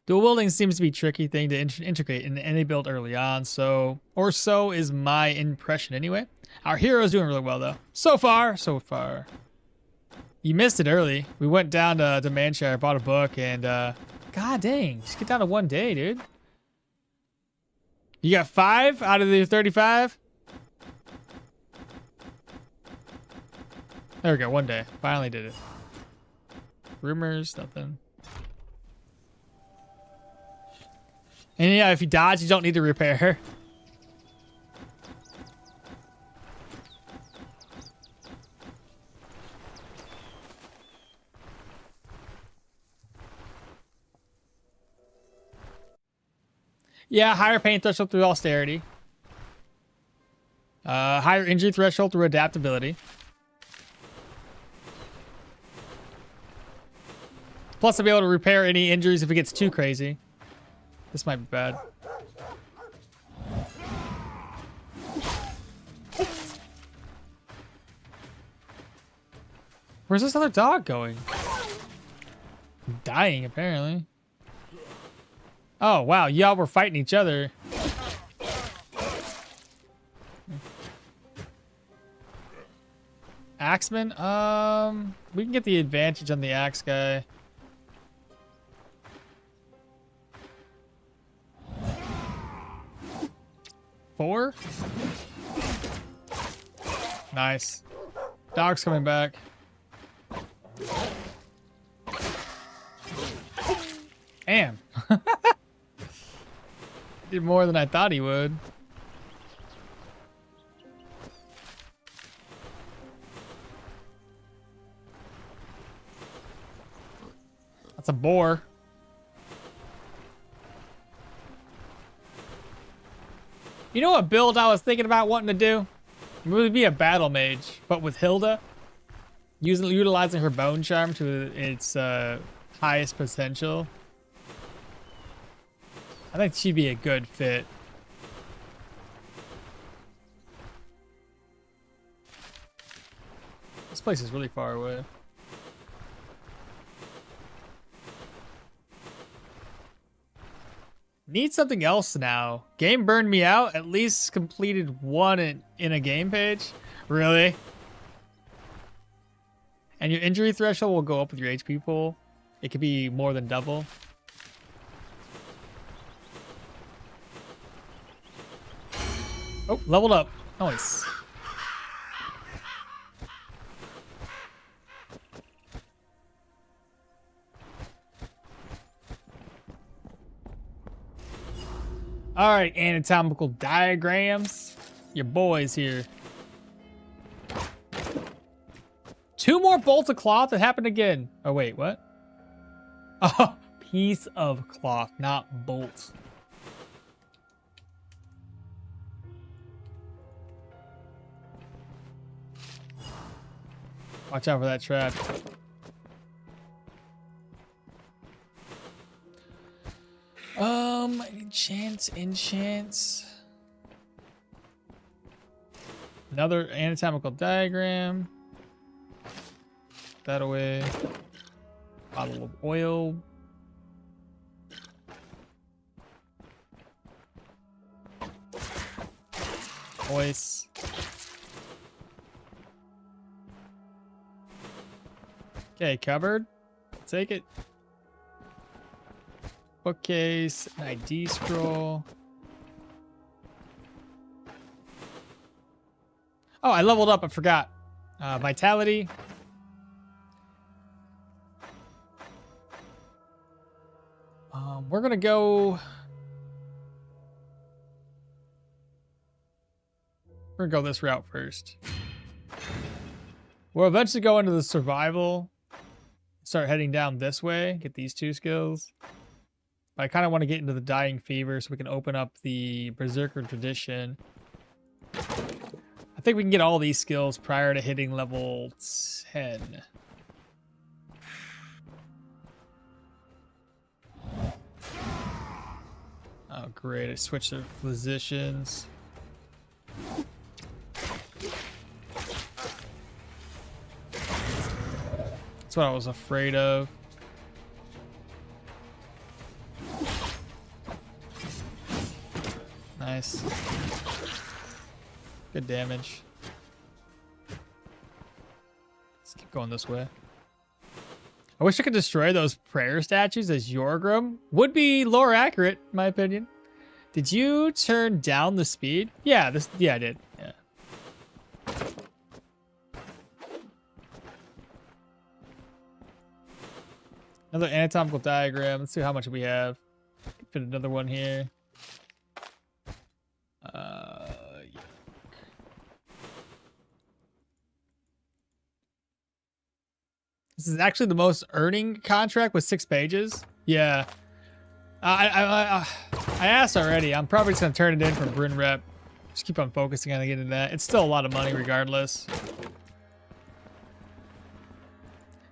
Dual wielding seems to be a tricky thing to integrate in any build early on, so is my impression anyway. Our hero's doing really well though. So far. You missed it early. We went down to Manshire, bought a book, and god dang, just get down to 1 day, dude. You got 5 out of the 35? There we go, 1 day. Finally did it. Rumors, nothing. And yeah, if you dodge, you don't need to repair. Yeah, higher pain threshold through austerity. Higher injury threshold through adaptability. Plus, I'll be able to repair any injuries if it gets too crazy. This might be bad. Where's this other dog going? Dying, apparently. Oh, wow. Y'all were fighting each other. Axeman? We can get the advantage on the axe guy. Four? Nice. Dog's coming back. Damn. Did more than I thought he would. That's a boar. You know what build I was thinking about wanting to do? It would be a battle mage, but with Hilda. Utilizing her bone charm to its highest potential. I think she'd be a good fit. This place is really far away. Need something else now. Game burned me out. At least completed one in a game page. Really? And your injury threshold will go up with your HP pool. It could be more than double. Oh, leveled up. Nice. All right, anatomical diagrams. Your boys here. 2 more bolts of cloth. It happened again. Oh, wait, what? Oh, piece of cloth, not bolts. Watch out for that trap. Enchants. Another anatomical diagram. That away. Bottle of oil. Voice. Okay, cupboard. Take it. Bookcase, an ID scroll. Oh, I leveled up. I forgot. Vitality. We're gonna go. We're gonna go this route first. We'll eventually go into the survival. Start heading down this way. Get these 2 skills. But I kind of want to get into the Dying Fever so we can open up the Berserker Tradition. I think we can get all these skills prior to hitting level 10. Oh, great. I switched the positions. That's what I was afraid of. Nice. Good damage. Let's keep going this way. I wish I could destroy those prayer statues as Yorgrim. Would be lore accurate, in my opinion. Did you turn down the speed? Yeah, I did. Yeah. Another anatomical diagram. Let's see how much we have. Fit another one here. This is actually the most earning contract with 6 pages. Yeah. I asked already. I'm probably just going to turn it in for Bryn Rep. Just keep on focusing on getting that. It's still a lot of money regardless.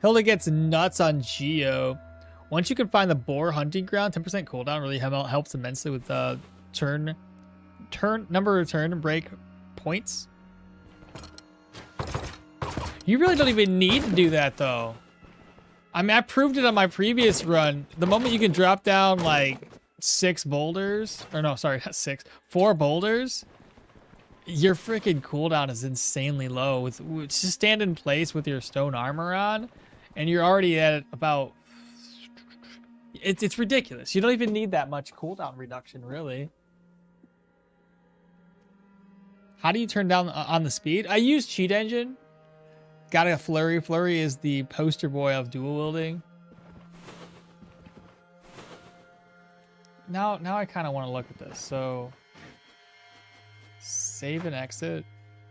Hilda gets nuts on Geo. Once you can find the boar hunting ground, 10% cooldown really helps immensely with number of turn and break points. You really don't even need to do that though. I mean, I proved it on my previous run. The moment you can drop down like 6 boulders, or no, sorry, not 6, 4 boulders, your freaking cooldown is insanely low. With just stand in place with your stone armor on, and you're already at about. It's ridiculous. You don't even need that much cooldown reduction, really. How do you turn down on the speed? I use Cheat Engine. Got a Flurry. Flurry is the poster boy of dual wielding. Now I kind of want to look at this. So, save and exit.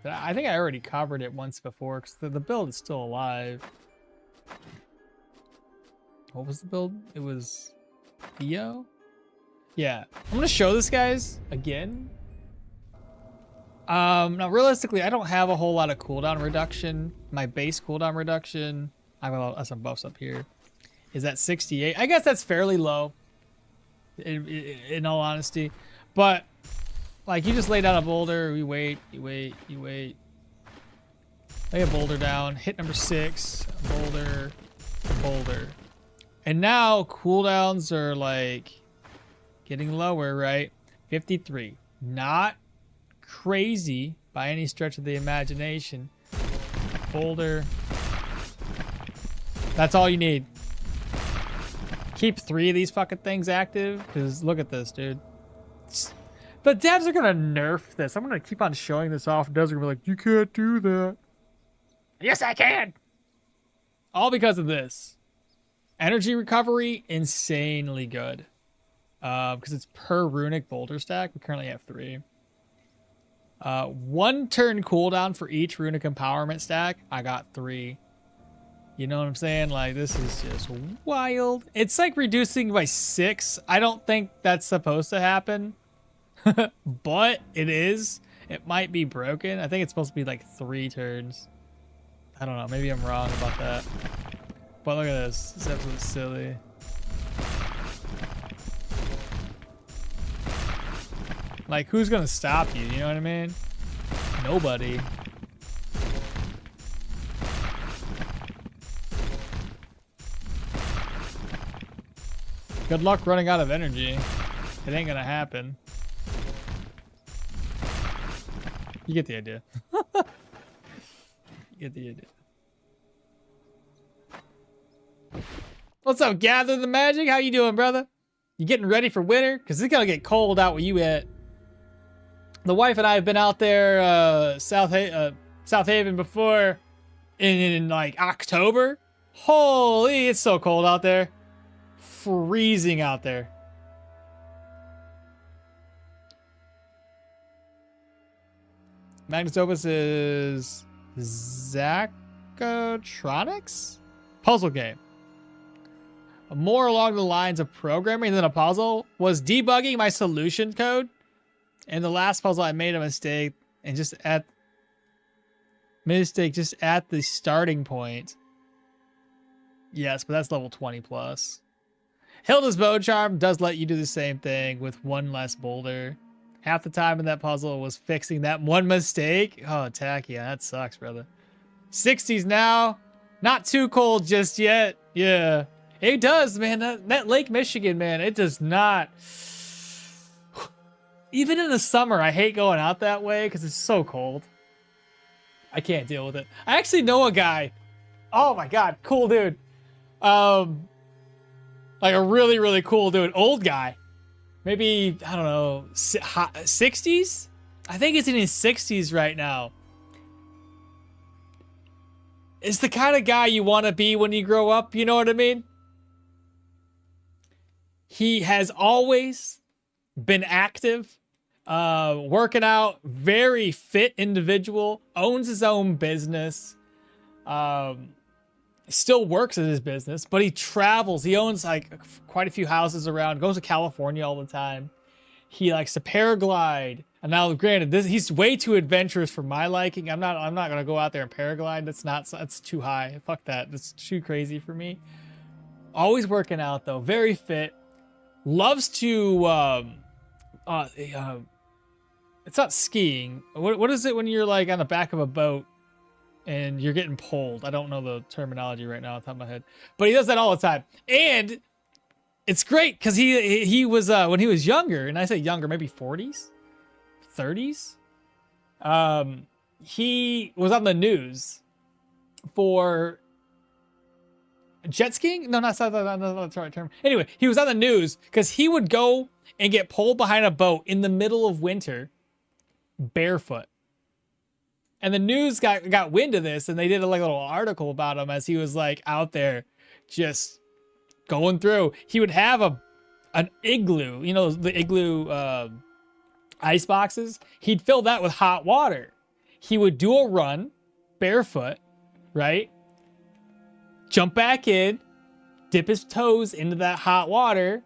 I think I already covered it once before because the build is still alive. What was the build? It was Theo? Yeah. I'm going to show this, guys, again. Now realistically, I don't have a whole lot of cooldown reduction. My base cooldown reduction, I have some buffs up here, is at 68. I guess that's fairly low, in all honesty. But, like, you just lay down a boulder, you wait. Lay a boulder down, hit number 6, boulder. And now cooldowns are, like, getting lower, right? 53. Not crazy by any stretch of the imagination. Boulder. That's all you need. Keep 3 of these fucking things active, because look at this, dude. The devs are gonna nerf this. I'm gonna keep on showing this off. Devs are gonna be like, you can't do that. Yes, I can. All because of this. Energy recovery, insanely good. because it's per runic boulder stack. We currently have 3. 1 turn cooldown for each runic empowerment stack. I got 3. You know what I'm saying? Like, this is just wild. It's like reducing by 6. I don't think that's supposed to happen, but it is. It might be broken. I think it's supposed to be like 3 turns. I don't know. Maybe I'm wrong about that. But look at this. It's absolutely silly. Like, who's gonna stop you? You know what I mean? Nobody. Good luck running out of energy. It ain't gonna happen. You get the idea. You get the idea. What's up, Gather the Magic? How you doing, brother? You getting ready for winter? Because it's gonna get cold out where you at. The wife and I have been out there, South Haven before in like October. Holy, it's so cold out there. Freezing out there. Magnus Opus is Zakotronics? Puzzle game. More along the lines of programming than a puzzle. Was debugging my solution code. In the last puzzle, I made a mistake and just at the starting point. Yes, but that's level 20 plus. Hilda's bow charm does let you do the same thing with 1 less boulder. Half the time in that puzzle was fixing that 1 mistake. Oh, tacky. That sucks, brother. 60s now. Not too cold just yet. Yeah. It does, man. That Lake Michigan, man, it does not. Even in the summer, I hate going out that way because it's so cold. I can't deal with it. I actually know a guy. Oh my God, cool dude. Like a really, really cool dude. Old guy. Maybe, I don't know, 60s? I think it's in his 60s right now. It's the kind of guy you want to be when you grow up, you know what I mean? He has always been active, working out, very fit individual, owns his own business, still works at his business, but he travels. He owns like quite a few houses around, goes to California all the time. He likes to paraglide. And now, granted, he's way too adventurous for my liking. I'm not gonna go out there and paraglide. That's too high. Fuck that. That's too crazy for me. Always working out though, very fit. Loves to it's not skiing. What is it when you're like on the back of a boat and you're getting pulled? I don't know the terminology right now off the top of my head, but he does that all the time. And it's great because he was when he was younger, and I say younger, maybe 40s, 30s. He was on the news for jet skiing. No, not that's the right term. Anyway, he was on the news because he would go and get pulled behind a boat in the middle of winter, barefoot. And the news got wind of this, and they did a little article about him as he was like out there, just going through. He would have an igloo, you know, the igloo ice boxes. He'd fill that with hot water. He would do a run, barefoot, right? Jump back in, dip his toes into that hot water,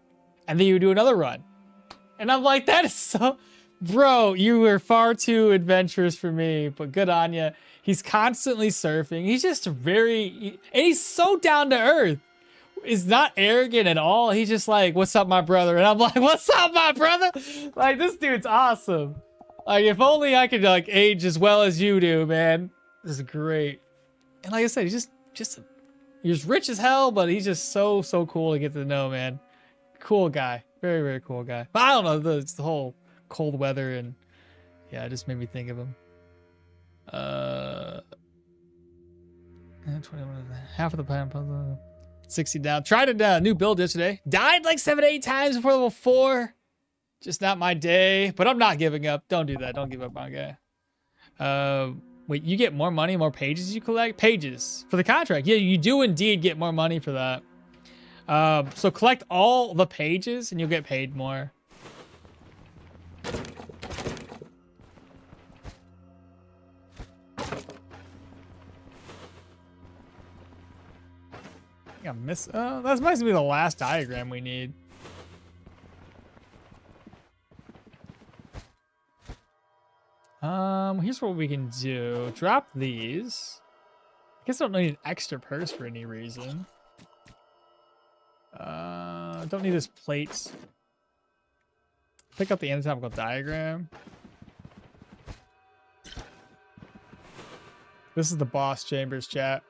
and then you would do another run. And I'm like, that is so... Bro, you were far too adventurous for me, but good on you. He's constantly surfing. He's just and he's so down to earth. He's not arrogant at all. He's just like, what's up, my brother? And I'm like, what's up, my brother? Like, this dude's awesome. Like, if only I could like age as well as you do, man. This is great. And like I said, he's he's rich as hell, but he's just so cool to get to know, man. Cool guy. Very, very cool guy. But I don't know, the whole cold weather, and yeah, it just made me think of him. 21, half of the plan puzzle. 60 down. Tried a new build yesterday. Died like 7-8 times before level 4. Just not my day, but I'm not giving up. Don't do that. Don't give up on guy. Wait, you get more money, more pages you collect? Pages for the contract. Yeah, you do indeed get more money for that. So collect all the pages and you'll get paid more. I miss. That might be the last diagram we need. Here's what we can do. Drop these. I guess I don't need an extra purse for any reason. Don't need this plate. Pick up the anatomical diagram. This is the boss chambers, chat.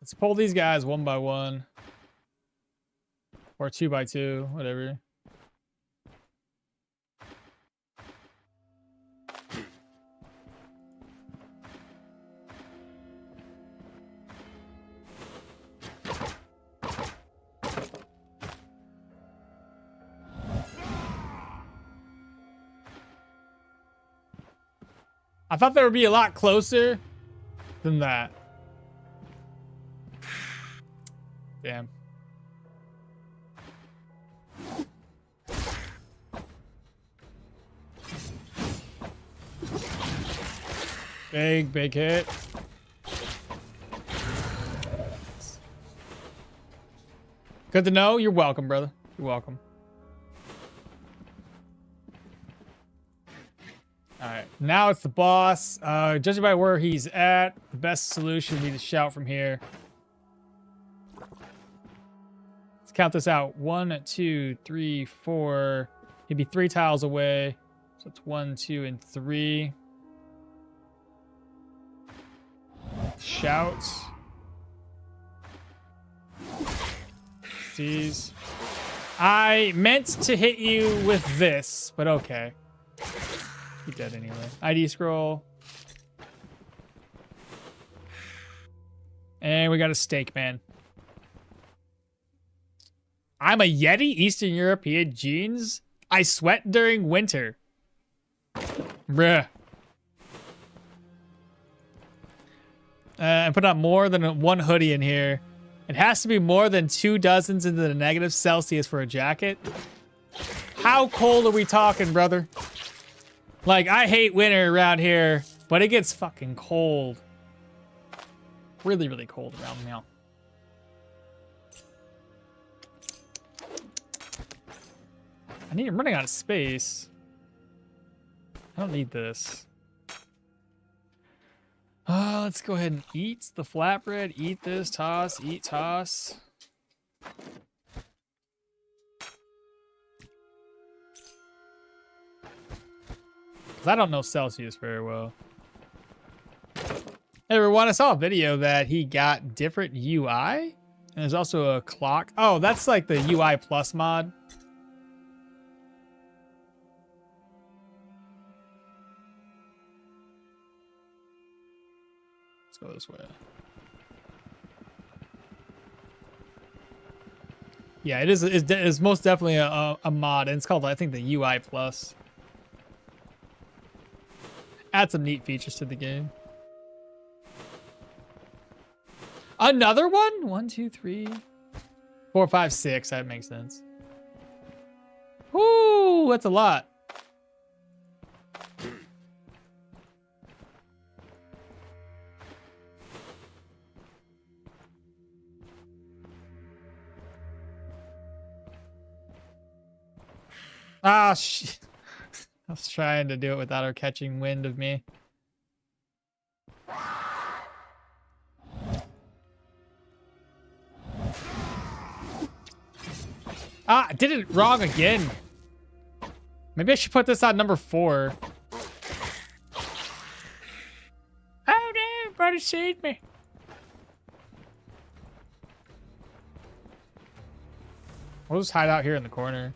Let's pull these guys one by one. Or 2 by 2, whatever. I thought they would be a lot closer than that. Damn. Big hit. Good to know. You're welcome, brother. You're welcome. Alright, now it's the boss. Judging by where he's at, the best solution would be to shout from here. Let's count this out. 1, 2, 3, 4. He'd be 3 tiles away. So it's 1, 2, and 3. Shout. These. I meant to hit you with this, but okay. Keep that anyway. ID scroll. And we got a steak, man. I'm a Yeti, Eastern European jeans. I sweat during winter. Bruh. I put out more than 1 hoodie in here. It has to be more than 2 dozens into the negative Celsius for a jacket. How cold are we talking, brother? Like, I hate winter around here, but it gets fucking cold. Really, really cold around now. I'm running out of space. I don't need this. Let's go ahead and eat the flatbread. Eat this, toss, eat, toss. I don't know Celsius very well. Hey everyone, I saw a video that he got different UI. And there's also a clock. Oh, that's like the UI plus mod. Let's go this way. Yeah, it is. It's most definitely a mod. And it's called, I think, the UI plus. Add some neat features to the game. Another one? 1, 2, 3, 4, 5, 6. That makes sense. Woo, that's a lot. Ah, shit. I was trying to do it without her catching wind of me. Ah, I did it wrong again. Maybe I should put this on number 4. Oh no, buddy saved me. We'll just hide out here in the corner.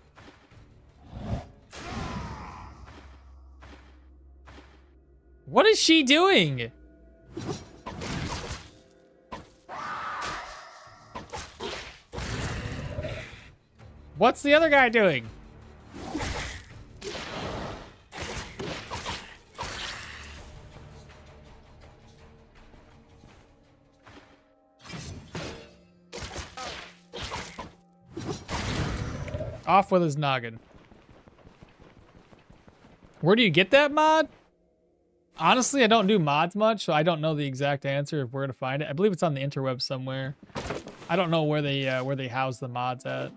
What is she doing? What's the other guy doing? Off with his noggin. Where do you get that mod? Honestly, I don't do mods much, so I don't know the exact answer of where to find it. I believe it's on the interweb somewhere. I don't know where they house the mods at.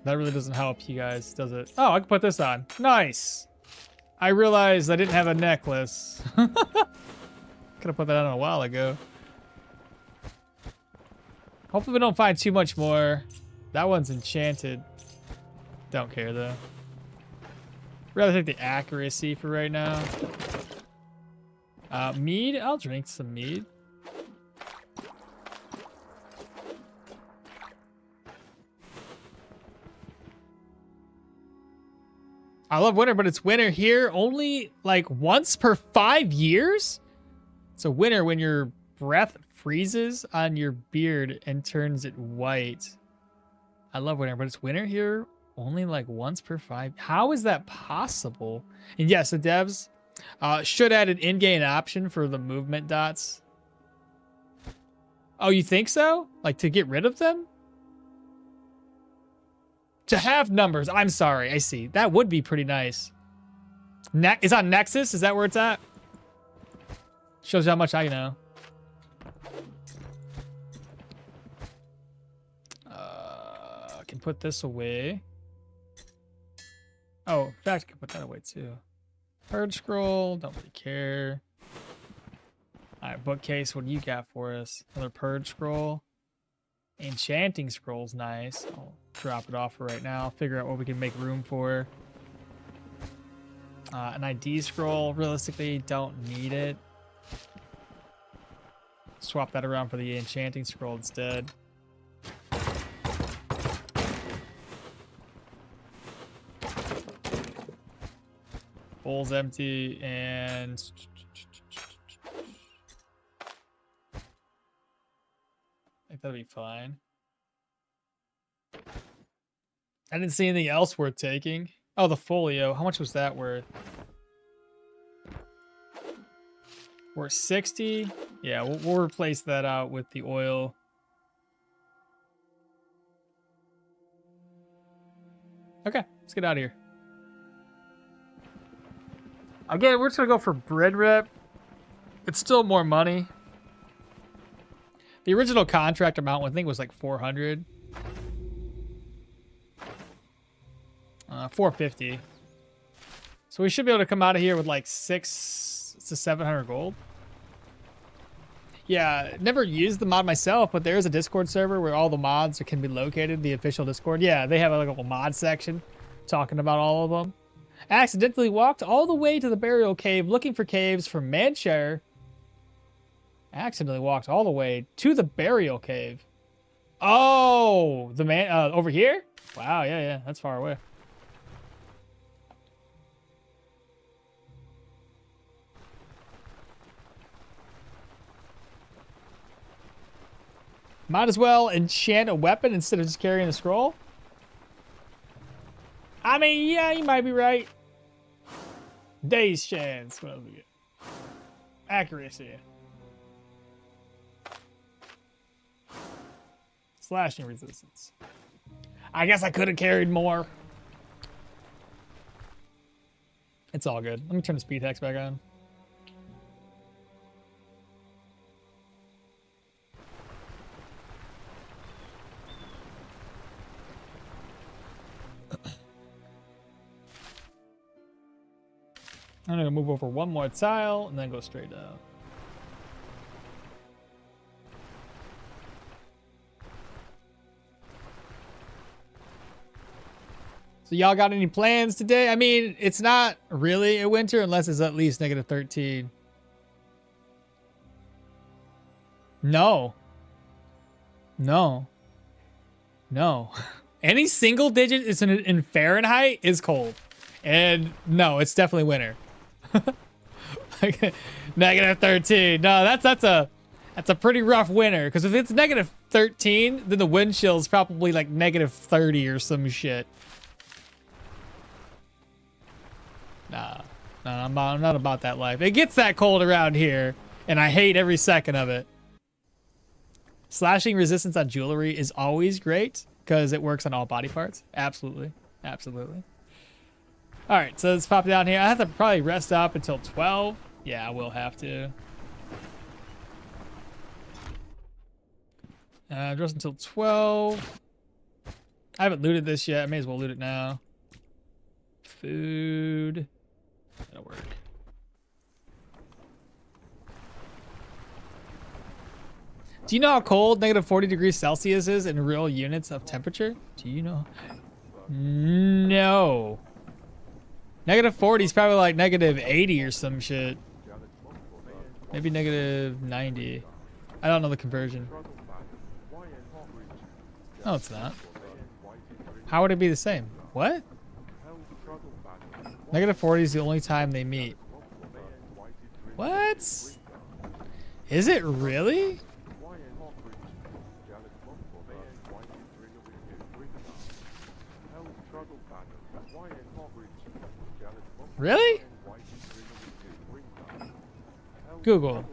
That really doesn't help you guys, does it? Oh, I can put this on. Nice. I realized I didn't have a necklace. Could have put that on a while ago. Hopefully we don't find too much more. That one's enchanted. Don't care though. Rather take the accuracy for right now. Mead? I'll drink some mead. I love winter, but it's winter here only like once per 5 years? It's a winter when your breath freezes on your beard and turns it white. I love winter, but it's winter here only like once per 5. How is that possible? And yes, the devs should add an in-game option for the movement dots. Oh, you think so? Like to get rid of them? To have numbers. I'm sorry. I see. That would be pretty nice. It's on Nexus? Is that where it's at? Shows you how much I know. I can put this away. Oh, in fact, I can put that away too. Purge scroll. Don't really care. All right, bookcase. What do you got for us? Another purge scroll. Enchanting scroll's nice. I'll drop it off for right now. Figure out what we can make room for. An ID scroll. Realistically, don't need it. Swap that around for the enchanting scroll instead. Bowl's empty and I think that'll be fine. I didn't see anything else worth taking. Oh, the folio. How much was that worth? Worth 60. Yeah, we'll replace that out with the oil. Okay, let's get out of here. Again, we're just gonna go for bread rep. It's still more money. The original contract amount, I think, was like 400. 450. So we should be able to come out of here with like 600 to 700 gold. Yeah, never used the mod myself, but there is a Discord server where all the mods can be located, the official Discord. Yeah, they have like a little mod section talking about all of them. I accidentally walked all the way to the burial cave looking for caves from Manshire. I accidentally walked all the way to the burial cave. Oh, the man over here? Wow, yeah, that's far away. Might as well enchant a weapon instead of just carrying a scroll. I mean, yeah, you might be right. Daze chance. What else we get? Accuracy. Slashing resistance. I guess I could have carried more. It's all good. Let me turn the speed hex back on. I'm gonna move over one more tile and then go straight down. So y'all got any plans today? I mean, it's not really a winter unless it's at least negative 13. No. Any single digit is in Fahrenheit is cold. And no, it's definitely winter. Negative 13. No, that's a pretty rough winter. Because if it's negative 13, then the wind chill is probably like negative 30 or some shit. Nah, I'm not about that life. It gets that cold around here, and I hate every second of it. Slashing resistance on jewelry is always great, because it works on all body parts. Absolutely. Absolutely. All right, so let's pop down here. I have to probably rest up until 12. Yeah, I will have to. Just until 12. I haven't looted this yet. I may as well loot it now. Food. That'll work. Do you know how cold negative 40 degrees Celsius is in real units of temperature? Do you know? No. Negative 40 is probably like negative 80 or some shit. Maybe negative 90. I don't know the conversion. No, it's not. How would it be the same? What? Negative 40 is the only time they meet. What? Is it really? Really? Google.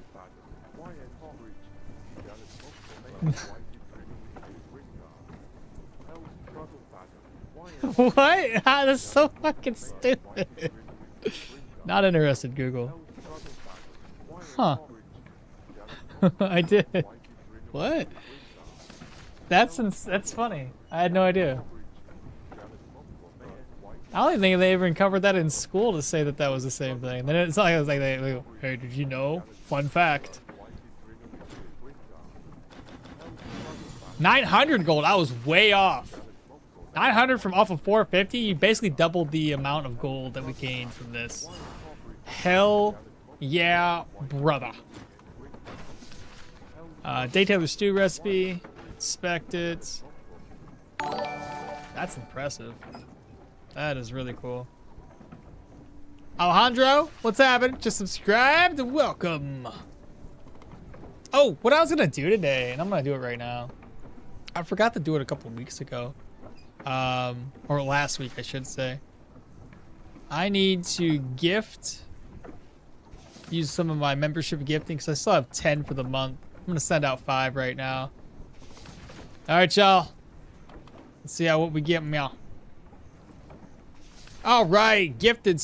What? That's so fucking stupid. Not interested, Google. Huh. I did. What? That's funny. I had no idea. I don't even think they even covered that in school to say that that was the same thing. Then it's not like it was like, hey, did you know? Fun fact. 900 gold. I was way off. 900 from off of 450. You basically doubled the amount of gold that we gained from this. Hell yeah, brother. Day Taylor stew recipe. Inspect it. That's impressive. That is really cool. Alejandro, what's happening? Just subscribed. Welcome. Oh, what I was gonna do today, and I'm gonna do it right now. I forgot to do it a couple of weeks ago. Or last week, I should say. I need to use some of my membership gifting, because I still have 10 for the month. I'm gonna send out 5 right now. All right, y'all. Let's see what we get, meow. All right, gifted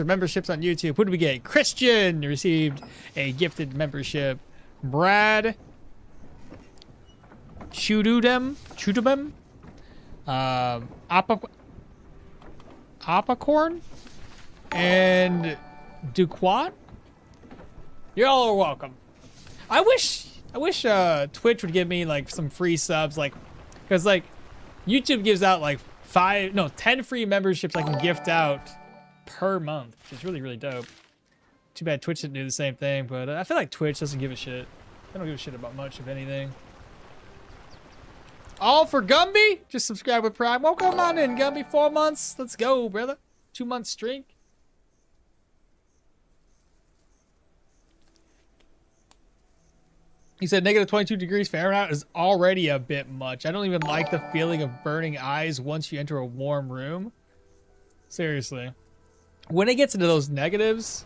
memberships on YouTube. Who did we get? Christian received a gifted membership. Brad Chudubem, Apacorn, and Duquat. Y'all are welcome. I wish Twitch would give me like some free subs, like, because like YouTube gives out like 10 free memberships I can gift out per month, which is really, really dope. Too bad Twitch didn't do the same thing, but I feel like Twitch doesn't give a shit. They don't give a shit about much of anything. All for Gumby? Just subscribe with Prime. Well, come on in, Gumby. 4 months. Let's go, brother. 2-month streak. He said negative 22 degrees Fahrenheit is already a bit much. I don't even like the feeling of burning eyes once you enter a warm room. Seriously. When it gets into those negatives,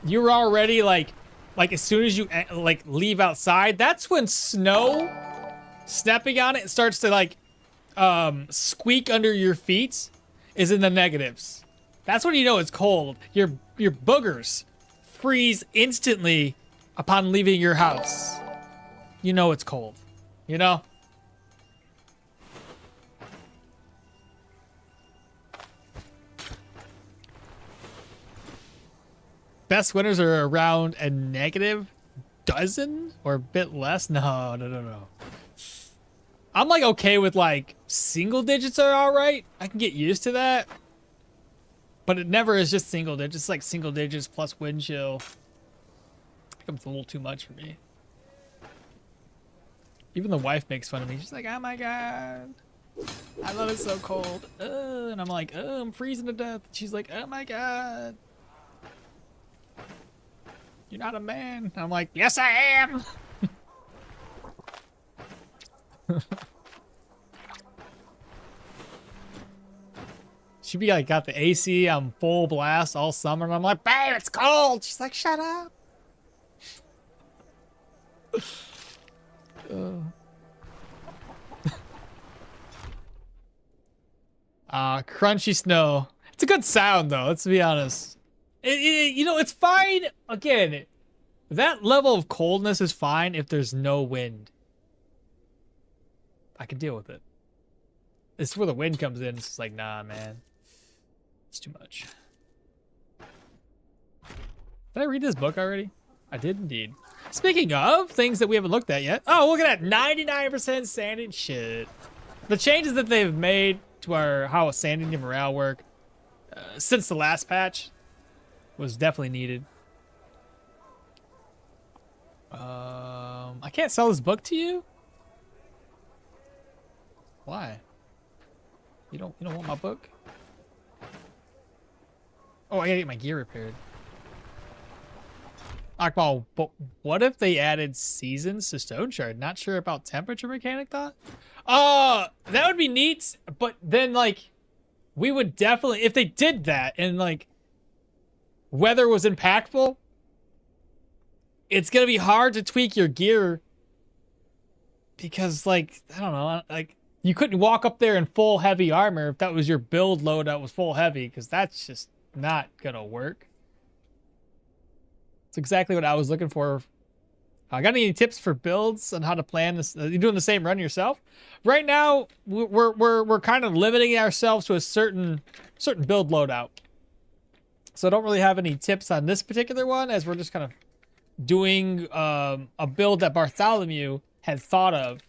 you're already like as soon as you like leave outside, that's when snow stepping on it starts to like squeak under your feet is in the negatives. That's when you know it's cold. Your boogers freeze instantly upon leaving your house. You know it's cold. You know? Best winners are around a negative dozen or a bit less. No. I'm like okay with like single digits are all right. I can get used to that. But it never is just single digits. It's like single digits plus wind chill. It becomes a little too much for me. Even the wife makes fun of me. She's like, oh my god. I love it so cold. And I'm like, oh, I'm freezing to death. She's like, oh my god. You're not a man. I'm like, yes I am. She'd be like, got the AC on full blast all summer, and I'm like, babe, it's cold. She's like, shut up. Crunchy snow. It's a good sound though, let's be honest. You know, it's fine. Again, that level of coldness is fine if there's no wind. I can deal with it. It's where the wind comes in. It's like, nah, man. It's too much. Did I read this book already? I did indeed. Speaking of things that we haven't looked at yet. Oh, look at that. 99% sanity. Shit. The changes that they've made to how sanity and morale work since the last patch was definitely needed. I can't sell this book to you? Why? You don't want my book? Oh, I gotta get my gear repaired. Okmall, but what if they added seasons to Stoneshard? Not sure about temperature mechanic thought? That would be neat, but then like we would definitely, if they did that and like weather was impactful, it's gonna be hard to tweak your gear because like, I don't know, like you couldn't walk up there in full heavy armor if that was your build loadout was full heavy, because that's just not gonna work. It's exactly what I was looking for. I got any tips for builds on how to plan this? Are you doing the same run yourself? Right now, we're kind of limiting ourselves to a certain build loadout. So I don't really have any tips on this particular one, as we're just kind of doing a build that Bartholomew had thought of.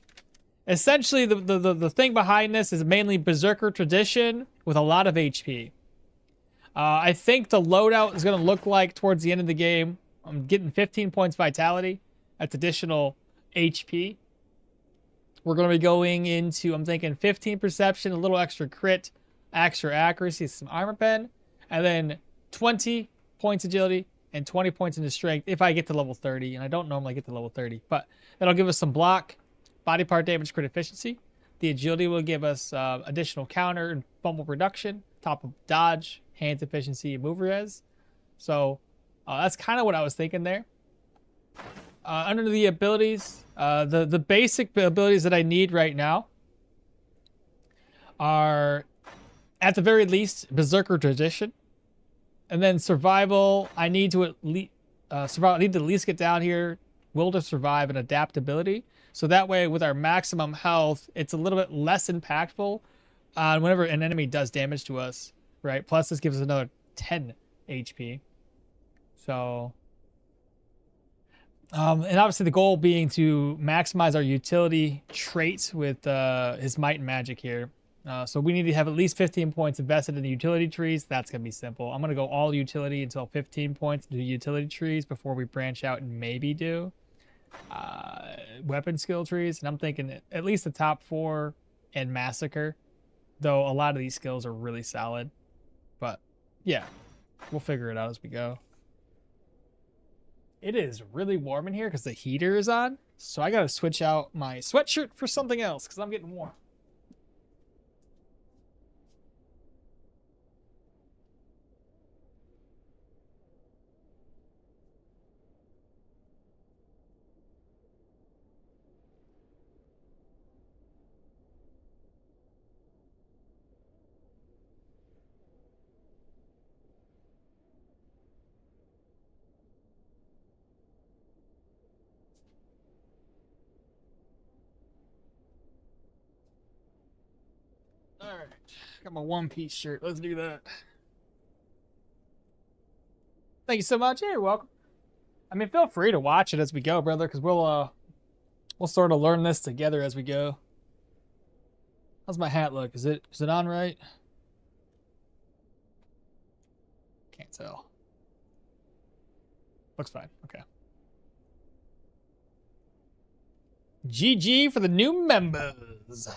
Essentially, the thing behind this is mainly Berserker tradition with a lot of HP. I think the loadout is going to look like towards the end of the game. I'm getting 15 points vitality. That's additional HP. We're going to be going into, I'm thinking 15 perception, a little extra crit, extra accuracy, some armor pen, and then 20 points agility and 20 points into strength if I get to level 30. And I don't normally get to level 30, but that'll give us some block, body part damage, crit efficiency. The agility will give us additional counter and fumble reduction, top of dodge, hands efficiency, and move res. So that's kind of what I was thinking there. Under the abilities, the basic abilities that I need right now are, at the very least, Berserker Tradition. And then survival, I need to at least survival. I need to at least get down here, will to survive, and adaptability. So that way, with our maximum health, it's a little bit less impactful whenever an enemy does damage to us, right? Plus, this gives us another 10 HP. So, and obviously the goal being to maximize our utility traits with his might and magic here. So we need to have at least 15 points invested in the utility trees. That's going to be simple. I'm going to go all utility until 15 points into utility trees before we branch out and maybe do weapon skill trees. And I'm thinking at least the top 4 and massacre, though a lot of these skills are really solid. But yeah, we'll figure it out as we go. It is really warm in here because the heater is on. So I got to switch out my sweatshirt for something else because I'm getting warm. All right, got my one-piece shirt. Let's do that. Thank you so much. Yeah, you're welcome. I mean, feel free to watch it as we go, brother, because we'll sort of learn this together as we go. How's my hat look? Is it on right? Can't tell. Looks fine. Okay. GG for the new members.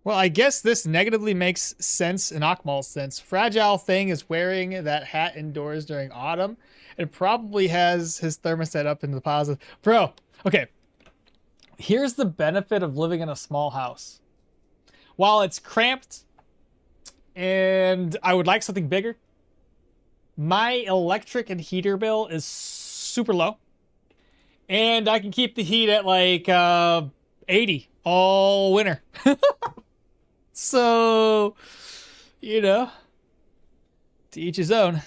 Well, I guess this negatively makes sense in Okmall's sense. Fragile Thing is wearing that hat indoors during autumn. It probably has his thermostat up in the positive. Bro, okay. Here's the benefit of living in a small house. While it's cramped and I would like something bigger, my electric and heater bill is super low. And I can keep the heat at like 80 all winter. So, you know, to each his own.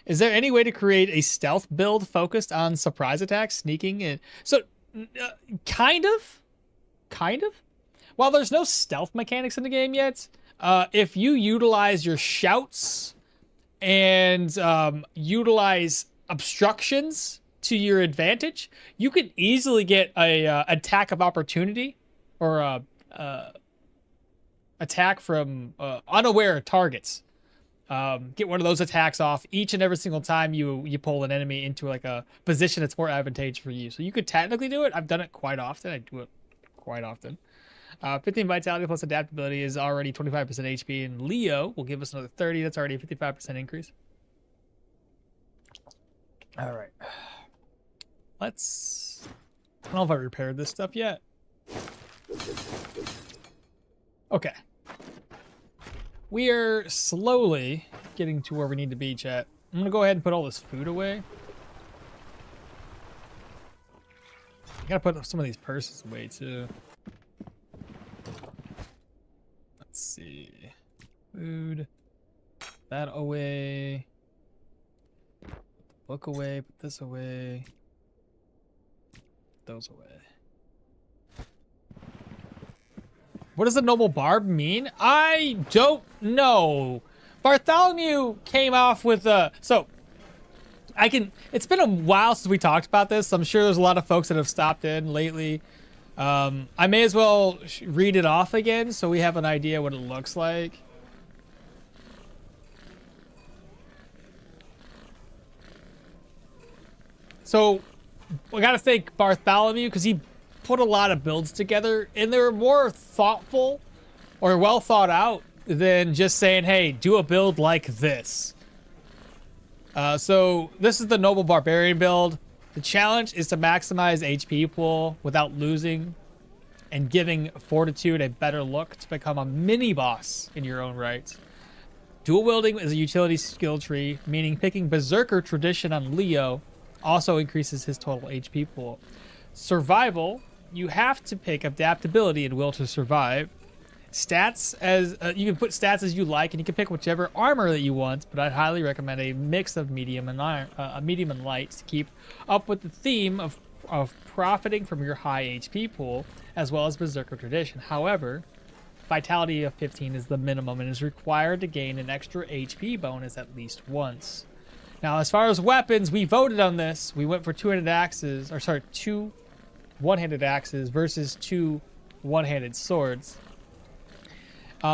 Is there any way to create a stealth build focused on surprise attacks, sneaking? And so, kind of. While there's no stealth mechanics in the game yet, if you utilize your shouts and utilize obstructions to your advantage, you can easily get a attack of opportunity or a attack from unaware targets. Get one of those attacks off each and every single time you pull an enemy into like a position that's more advantageous for you. So you could technically do it. I've done it quite often. I do it quite often. 15 vitality plus adaptability is already 25% HP, and Leo will give us another 30. That's already a 55% increase. All right. Let's... I don't know if I repaired this stuff yet. Okay. We are slowly getting to where we need to be, chat. I'm gonna go ahead and put all this food away. I gotta put some of these purses away too. Let's see. Food. That away. Put the book away. Put this away. Put those away. What does a noble barb mean? I don't know. Bartholomew came off with so it's been a while since we talked about this. I'm sure there's a lot of folks that have stopped in lately. I may as well read it off again so we have an idea what it looks like. So we gotta thank Bartholomew because he put a lot of builds together, and they were more thoughtful or well thought out than just saying, hey, do a build like this. So this is the Noble Barbarian build. The challenge is to maximize HP pool without losing and giving Fortitude a better look to become a mini boss in your own right. Dual wielding is a utility skill tree, meaning picking Berserker Tradition on Leo also increases his total HP pool. Survival, you have to pick adaptability and will to survive. Stats, as you can put stats as you like, and you can pick whichever armor that you want, but I'd highly recommend a mix of medium and medium and light to keep up with the theme of profiting from your high HP pool, as well as Berserker Tradition. However, vitality of 15 is the minimum and is required to gain an extra HP bonus at least once. Now, as far as weapons, we voted on this. We went for two one-handed axes versus two one-handed swords.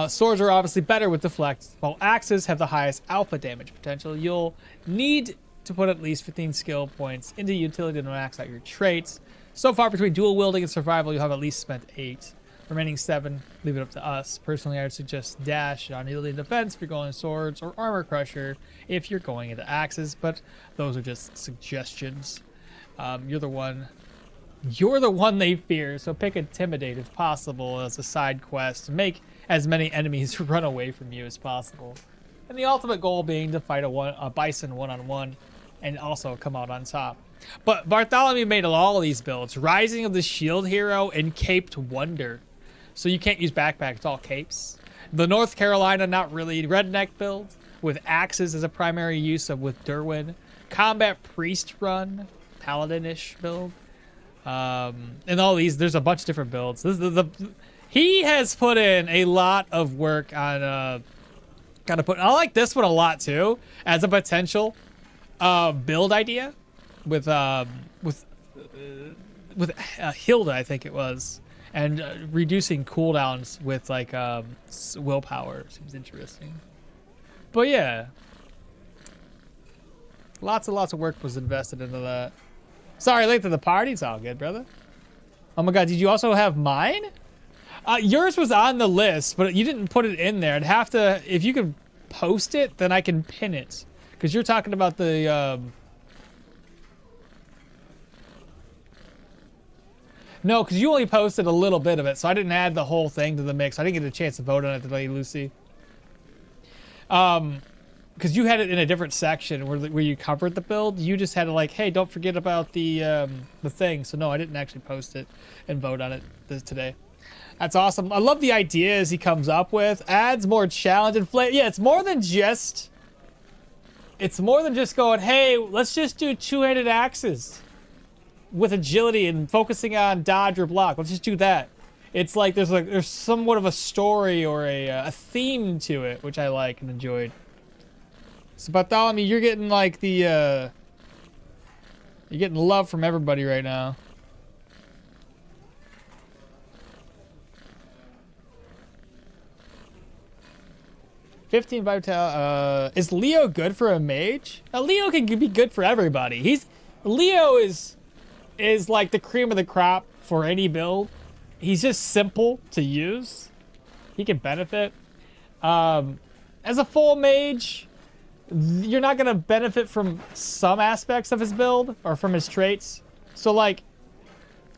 Swords are obviously better with deflect, while axes have the highest alpha damage potential. You'll need to put at least 15 skill points into utility to max out your traits. So far, between dual wielding and survival, you'll have at least spent 8. Remaining 7, leave it up to us. Personally, I would suggest dash on utility and defense if you're going swords, or armor crusher if you're going into axes, but those are just suggestions. You're the one they fear, so pick Intimidate if possible as a side quest to make as many enemies run away from you as possible. And the ultimate goal being to fight a bison one-on-one and also come out on top. But Bartholomew made all of these builds. Rising of the Shield Hero and Caped Wonder. So you can't use backpack, it's all capes. The North Carolina, not really, redneck build with axes as a primary use of with Derwin. Combat Priest run, Paladin-ish build. And all these, there's a bunch of different builds. He has put in a lot of work on I like this one a lot too as a potential build idea with Hilda, I think it was, and reducing cooldowns with like willpower seems interesting. But yeah, lots of work was invested into that. Sorry, late to the party. It's all good, brother. Oh my god, did you also have mine? Yours was on the list, but you didn't put it in there. I'd have to, if you could post it, then I can pin it. Because you're talking about the, No, because you only posted a little bit of it, so I didn't add the whole thing to the mix. I didn't get a chance to vote on it today, Lucy. because you had it in a different section where you covered the build. You just had to like, hey, don't forget about the thing. So no, I didn't actually post it and vote on it today. That's awesome. I love the ideas he comes up with. Adds more challenge and flavor. Yeah, it's more than just going, hey, let's just do two-handed axes with agility and focusing on dodge or block. Let's just do that. It's like there's somewhat of a story or a theme to it, which I like and enjoyed. So Bartholomew, you're getting like you're getting love from everybody right now. $15 vital. Is Leo good for a mage? Leo can be good for everybody. Leo is like the cream of the crop for any build. He's just simple to use. He can benefit. As a full mage, you're not gonna benefit from some aspects of his build or from his traits. So like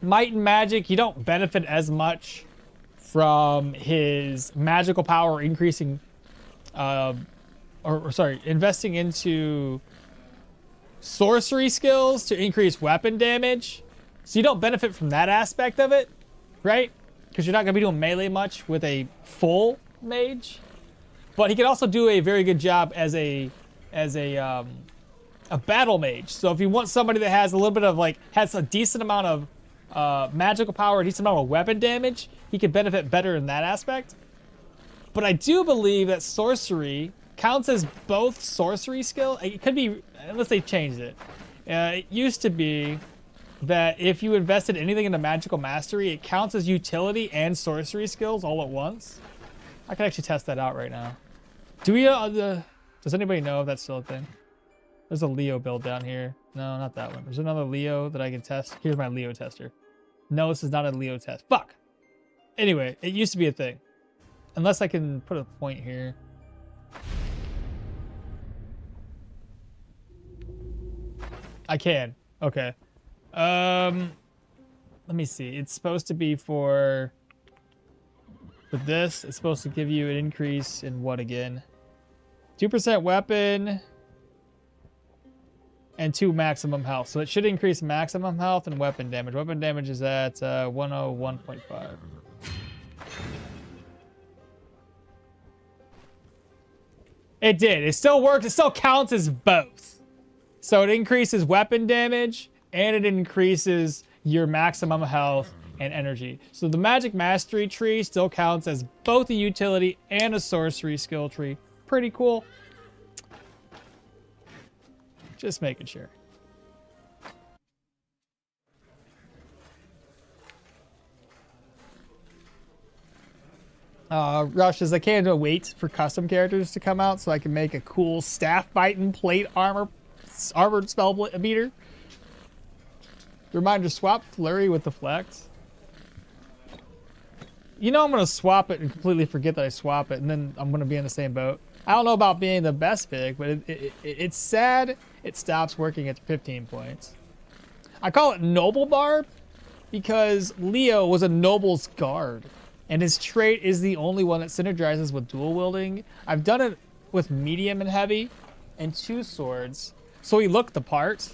might and magic, you don't benefit as much from his magical power increasing, investing into sorcery skills to increase weapon damage. So you don't benefit from that aspect of it, right? Because you're not gonna be doing melee much with a full mage. But he can also do a very good job as a battle mage. So if you want somebody that has a little bit of has a decent amount of magical power, a decent amount of weapon damage, he could benefit better in that aspect. But I do believe that sorcery counts as both sorcery skill. It could be, unless they changed it. It used to be that if you invested anything into magical mastery, it counts as utility and sorcery skills all at once. I can actually test that out right now. Does anybody know if that's still a thing? There's a Leo build down here. No, not that one. There's another Leo that I can test. Here's my Leo tester. No, this is not a Leo test. Fuck. Anyway, it used to be a thing. Unless I can put a point here. I can. Okay. Let me see. It's supposed to be for this. It's supposed to give you an increase in what again? 2% weapon and 2 maximum health. So it should increase maximum health and weapon damage. Weapon damage is at 101.5. It did. It still works. It still counts as both. So it increases weapon damage and it increases your maximum health and energy. So the magic mastery tree still counts as both a utility and a sorcery skill tree. Pretty cool. Just making sure. Rush says I can't wait for custom characters to come out so I can make a cool staff biting plate armored spell meter. Reminder, swap flurry with the flex. You know I'm gonna swap it and completely forget that I swap it, and then I'm gonna be in the same boat. I don't know about being the best pick, but it's sad it stops working at 15 points. I call it Noble Barb because Leo was a Noble's Guard, and his trait is the only one that synergizes with dual wielding. I've done it with medium and heavy and 2 swords, so he looked the part.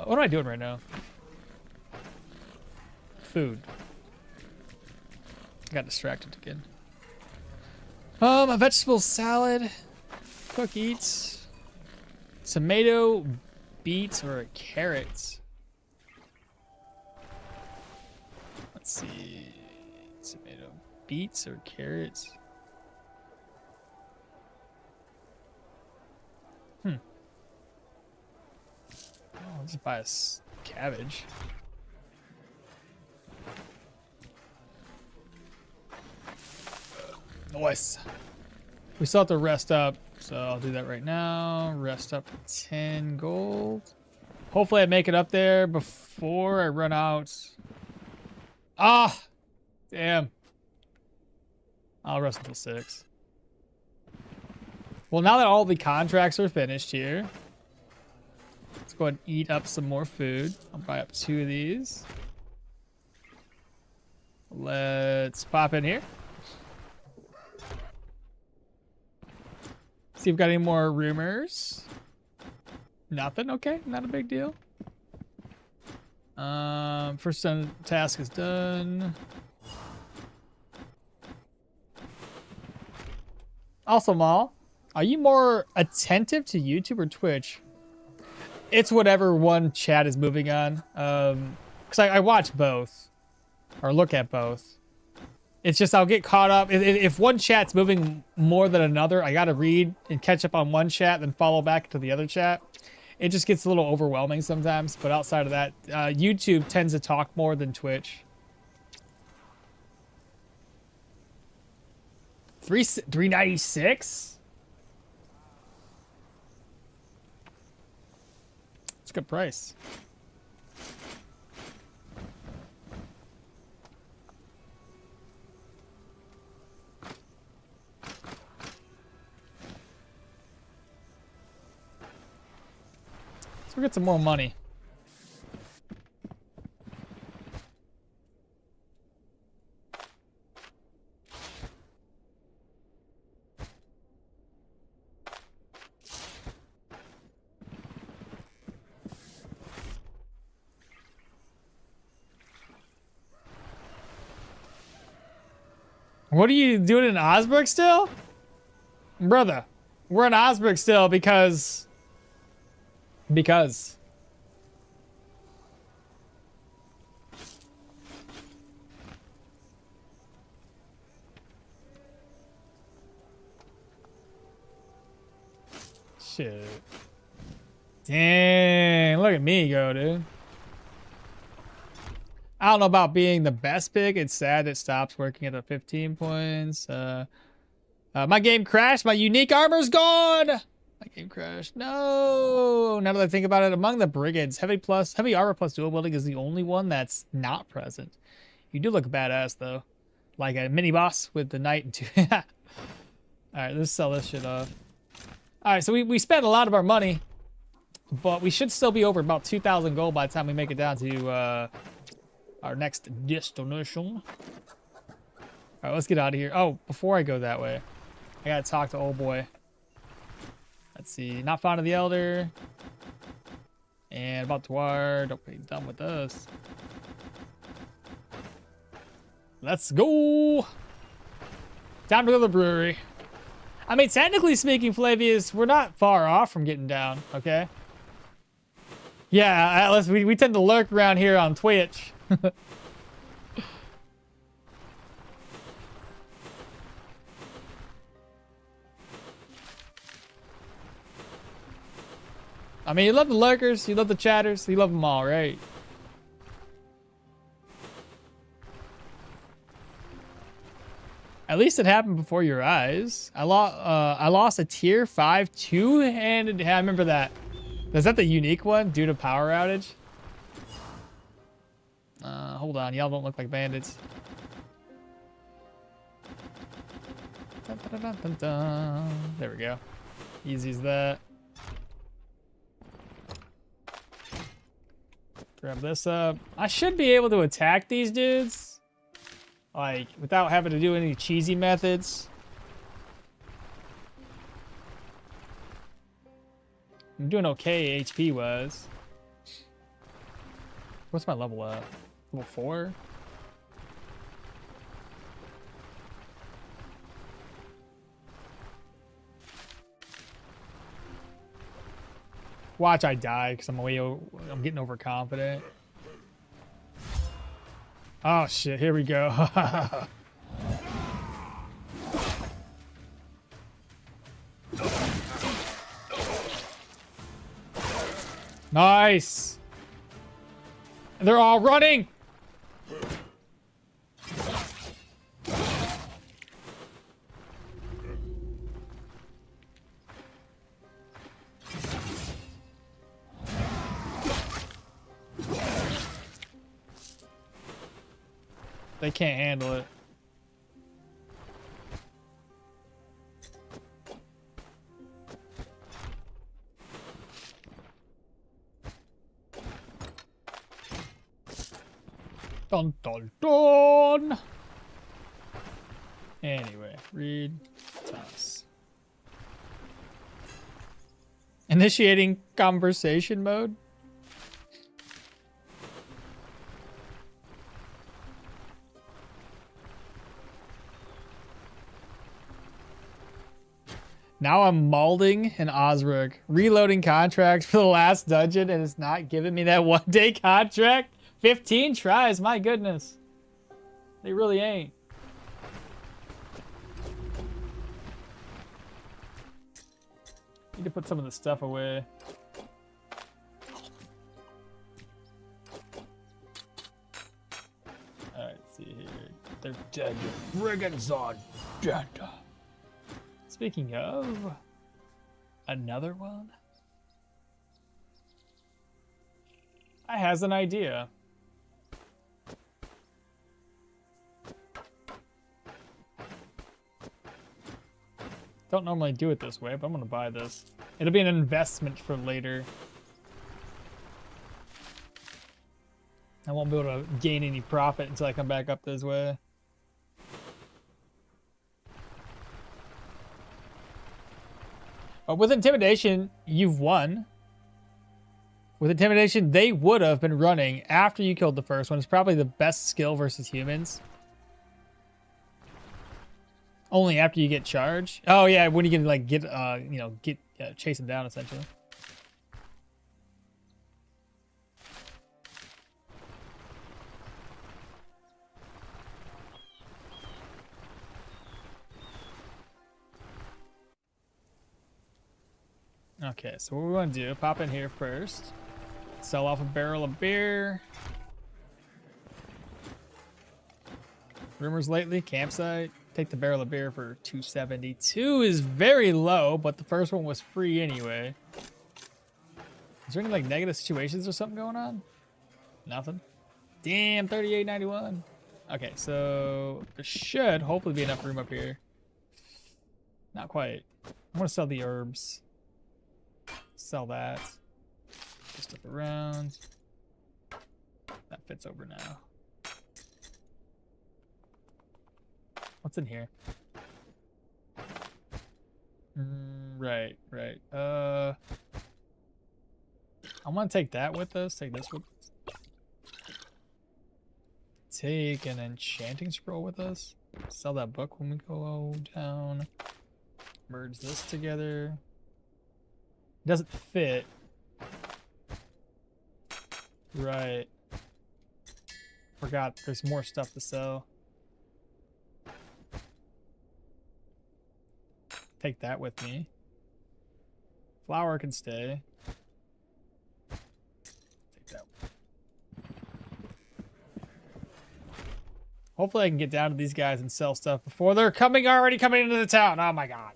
What am I doing right now? Food. Got distracted again. A vegetable salad, cook eats, tomato, beets, or carrots. Let's see, tomato, beets, or carrots. I'll just buy a cabbage. Nice. We still have to rest up, so I'll do that right now. Rest up to 10 gold. Hopefully I make it up there before I run out. Ah! Damn. I'll rest until 6. Well, now that all the contracts are finished here, let's go ahead and eat up some more food. I'll buy up 2 of these. Let's pop in here. See if we've got any more rumors. Nothing. Okay, not a big deal. First task is done. Also, Mal, are you more attentive to YouTube or Twitch? It's whatever one chat is moving on. Because I watch both, or look at both. It's just I'll get caught up. If one chat's moving more than another, I gotta read and catch up on one chat, then follow back to the other chat. It just gets a little overwhelming sometimes. But outside of that, YouTube tends to talk more than Twitch. 396. It's a good price. Let's go get some more money. What are you doing in Osberg still? Brother, we're in Osberg still because... Shit. Dang, look at me go, dude. I don't know about being the best pick. It's sad it stops working at the 15 points. My game crashed. My unique armor's gone. My game crashed. No. Now that I think about it, among the brigands, heavy armor plus dual wielding is the only one that's not present. You do look badass though, like a mini boss with the knight and two. All right, let's sell this shit off. All right, so we spent a lot of our money, but we should still be over about 2,000 gold by the time we make it down to our next destination. All right, let's get out of here. Oh, before I go that way, I gotta talk to old boy. Let's see. Not fond of the elder. And about Dwar. Don't be done with us. Let's go. Time to go to the brewery. I mean, technically speaking, Flavius, we're not far off from getting down, okay? Yeah, Atlas, we tend to lurk around here on Twitch. I mean, you love the lurkers, you love the chatters, you love them all, right? At least it happened before your eyes. I lost a tier 5 two-handed. I remember that. Is that the unique one due to power outage? Hold on, y'all don't look like bandits. Dun, dun, dun, dun, dun. There we go. Easy as that. Grab this up. I should be able to attack these dudes, like, without having to do any cheesy methods. I'm doing okay HP-wise. What's my level at? Level 4? Watch I die because I'm getting overconfident. Oh shit, here we go. Nice. They're all running. They can't handle it. Dun dun dun. Anyway, read toss. Initiating conversation mode. Now I'm malding in Osric, reloading contracts for the last dungeon, and it's not giving me that 1-day contract. 15 tries, my goodness. They really ain't. Need to put some of the stuff away. Alright, let's see here. They're dead. Brigands are dead. Speaking of, another one? I has an idea. Don't normally do it this way, but I'm gonna buy this. It'll be an investment for later. I won't be able to gain any profit until I come back up this way. But with Intimidation, you've won. With Intimidation, they would have been running after you killed the first one. It's probably the best skill versus humans. Only after you get charged. Oh yeah, when you can like get, chase them down essentially. Okay, so what we want to do, pop in here first. Sell off a barrel of beer. Rumors lately, campsite. Take the barrel of beer for 272 is very low, but the first one was free anyway. Is there any like negative situations or something going on? Nothing. Damn, 38.91. Okay, so there should hopefully be enough room up here. Not quite. I want to sell the herbs. Sell that. Just up around. That fits over now. What's in here? Right. I want to take that with us. Take this with us. Take an enchanting scroll with us. Sell that book when we go down. Merge this together. It doesn't fit. Right. Forgot there's more stuff to sell. Take that with me. Flour can stay. Take that. Hopefully I can get down to these guys and sell stuff before they're already coming into the town. Oh my god.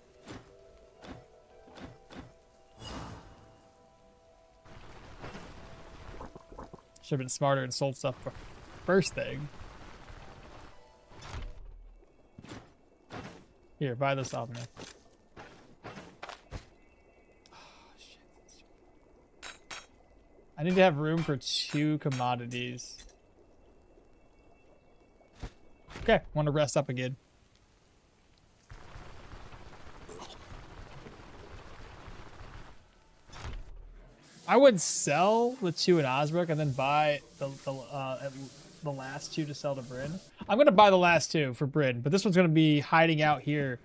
Should have been smarter and sold stuff first thing. Here, buy this off me. I need to have room for 2 commodities. Okay, want to rest up again. I would sell the 2 in Osric and then buy the last 2 to sell to Bryn. I'm going to buy the last 2 for Bryn, but this one's going to be hiding out here.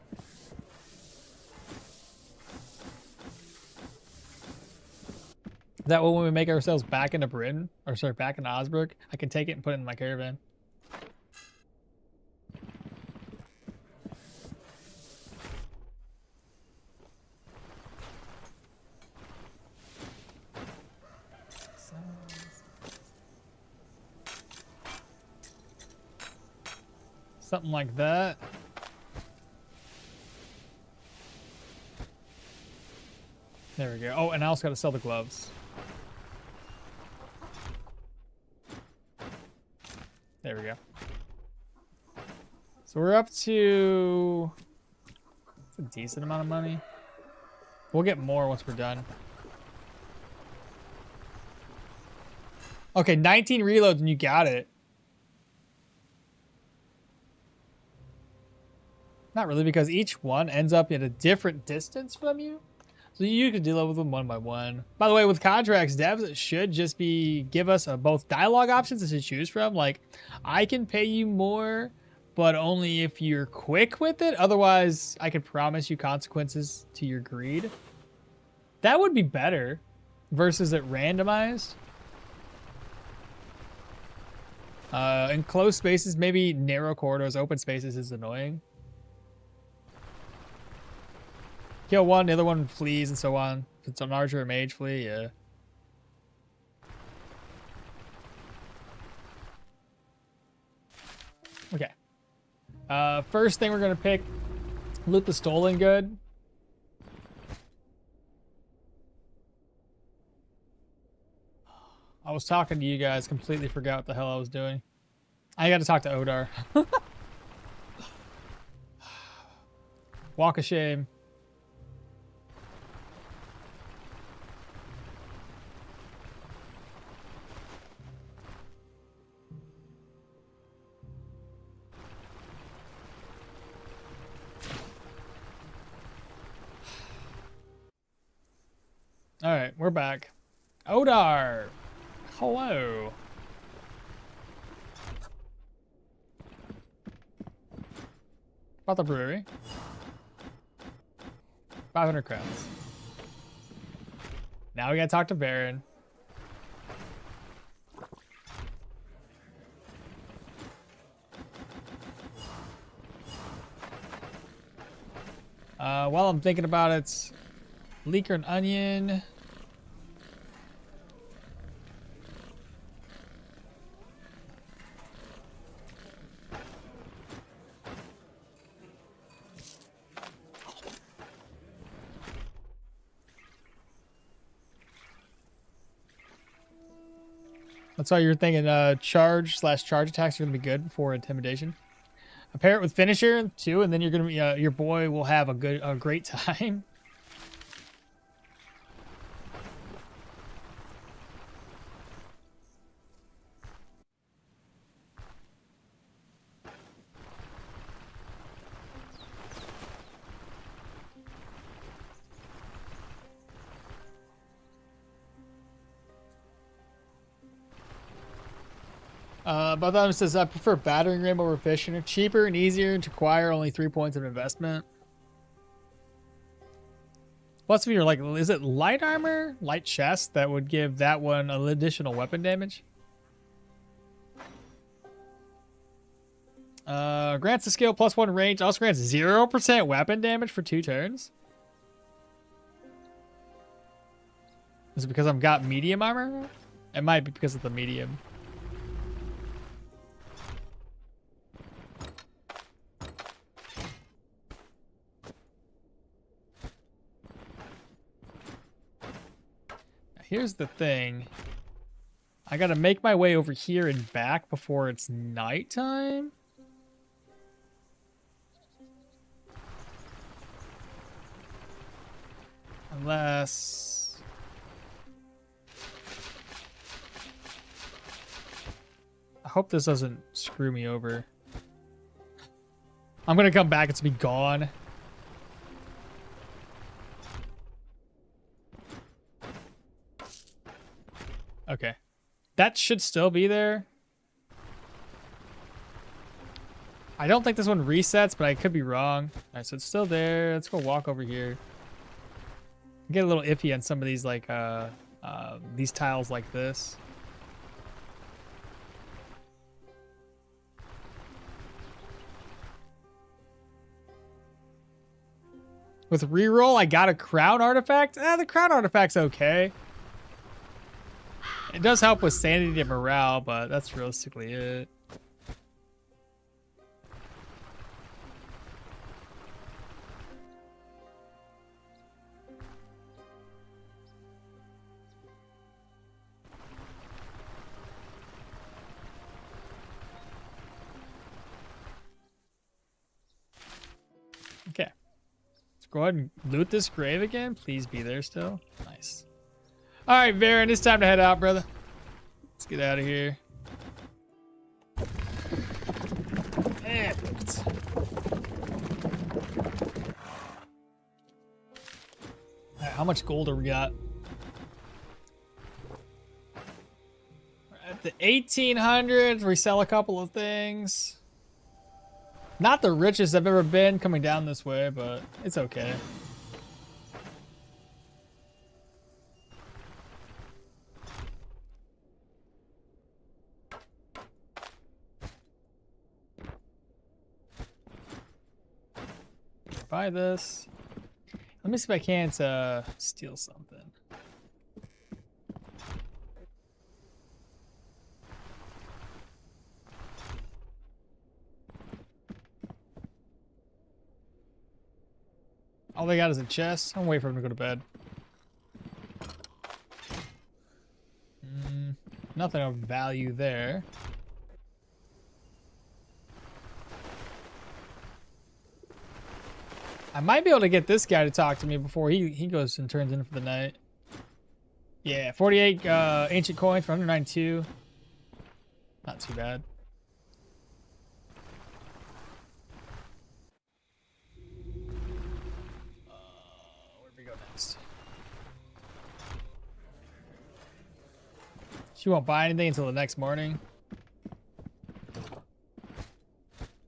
That way when we make ourselves back into Bryn, or sorry, back into Osric, I can take it and put it in my caravan. Something like that. There we go. Oh, and I also got to sell the gloves. There we go. So we're up to... It's a decent amount of money. We'll get more once we're done. Okay, 19 reloads and you got it. Not really, because each one ends up at a different distance from you. So you could deal with them one by one. By the way, with contracts, devs it should just be give us both dialogue options to choose from. Like, I can pay you more, but only if you're quick with it. Otherwise, I could promise you consequences to your greed. That would be better versus it randomized. In closed spaces, maybe narrow corridors, open spaces is annoying. Kill one, the other one flees, and so on. If it's an archer or mage flee, yeah. Okay. First thing we're gonna pick, loot the stolen good. I was talking to you guys, completely forgot what the hell I was doing. I got to talk to Odar. Walk of shame. All right, we're back. Odar, hello. About the brewery. 500 crowns. Now we gotta talk to Baron. While I'm thinking about it, leek or an onion. That's all you're thinking. Charge/charge attacks are gonna be good for intimidation. Pair it with finisher too, and then you're gonna be your boy will have a great time. But then it says I prefer battering ram over fishing. Cheaper and easier to acquire, only 3 points of investment. Plus, if you're like, is it light armor, light chest that would give that one an additional weapon damage? Grants the skill +1 range. Also grants 0% weapon damage for 2 turns. Is it because I've got medium armor? It might be because of the medium. Here's the thing. I gotta make my way over here and back before it's nighttime. Unless... I hope this doesn't screw me over. I'm gonna come back, it's be gone. Okay. That should still be there. I don't think this one resets, but I could be wrong. Alright, so it's still there. Let's go walk over here. Get a little iffy on some of these, like, these tiles like this. With reroll, I got a crown artifact. The crown artifact's okay. It does help with sanity and morale, but that's realistically it. Okay. Let's go ahead and loot this grave again. Please be there still. Nice. All right, Baron, it's time to head out, brother. Let's get out of here. And all right, how How much gold do we got? We're at the 1800s. We sell a couple of things. Not the richest I've ever been coming down this way, but it's okay. Buy this. Let me see if I can't steal something. All they got is a chest. I'm waiting for him to go to bed. Nothing of value there. I might be able to get this guy to talk to me before he goes and turns in for the night. Yeah, 48 ancient coins for 192. Not too bad. Where do we go next? She won't buy anything until the next morning.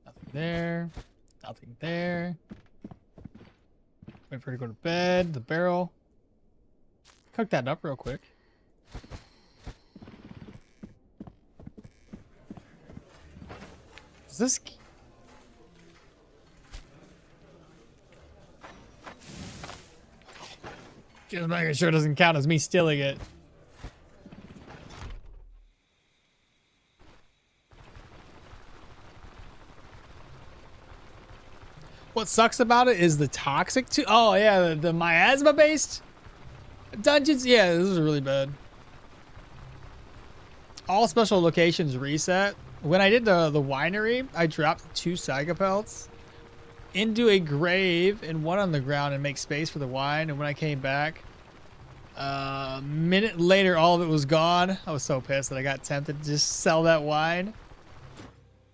Nothing there. Nothing there. Wait for her to go to bed. The barrel. Cook that up real quick. Is this... Just making sure it doesn't count as me stealing it. What sucks about it is the toxic too. Oh yeah, the miasma based dungeons. Yeah, this is really bad. All special locations reset. When I did the winery, I dropped 2 psychopelts into a grave and one on the ground and make space for the wine. And when I came back, a minute later, all of it was gone. I was so pissed that I got tempted to just sell that wine.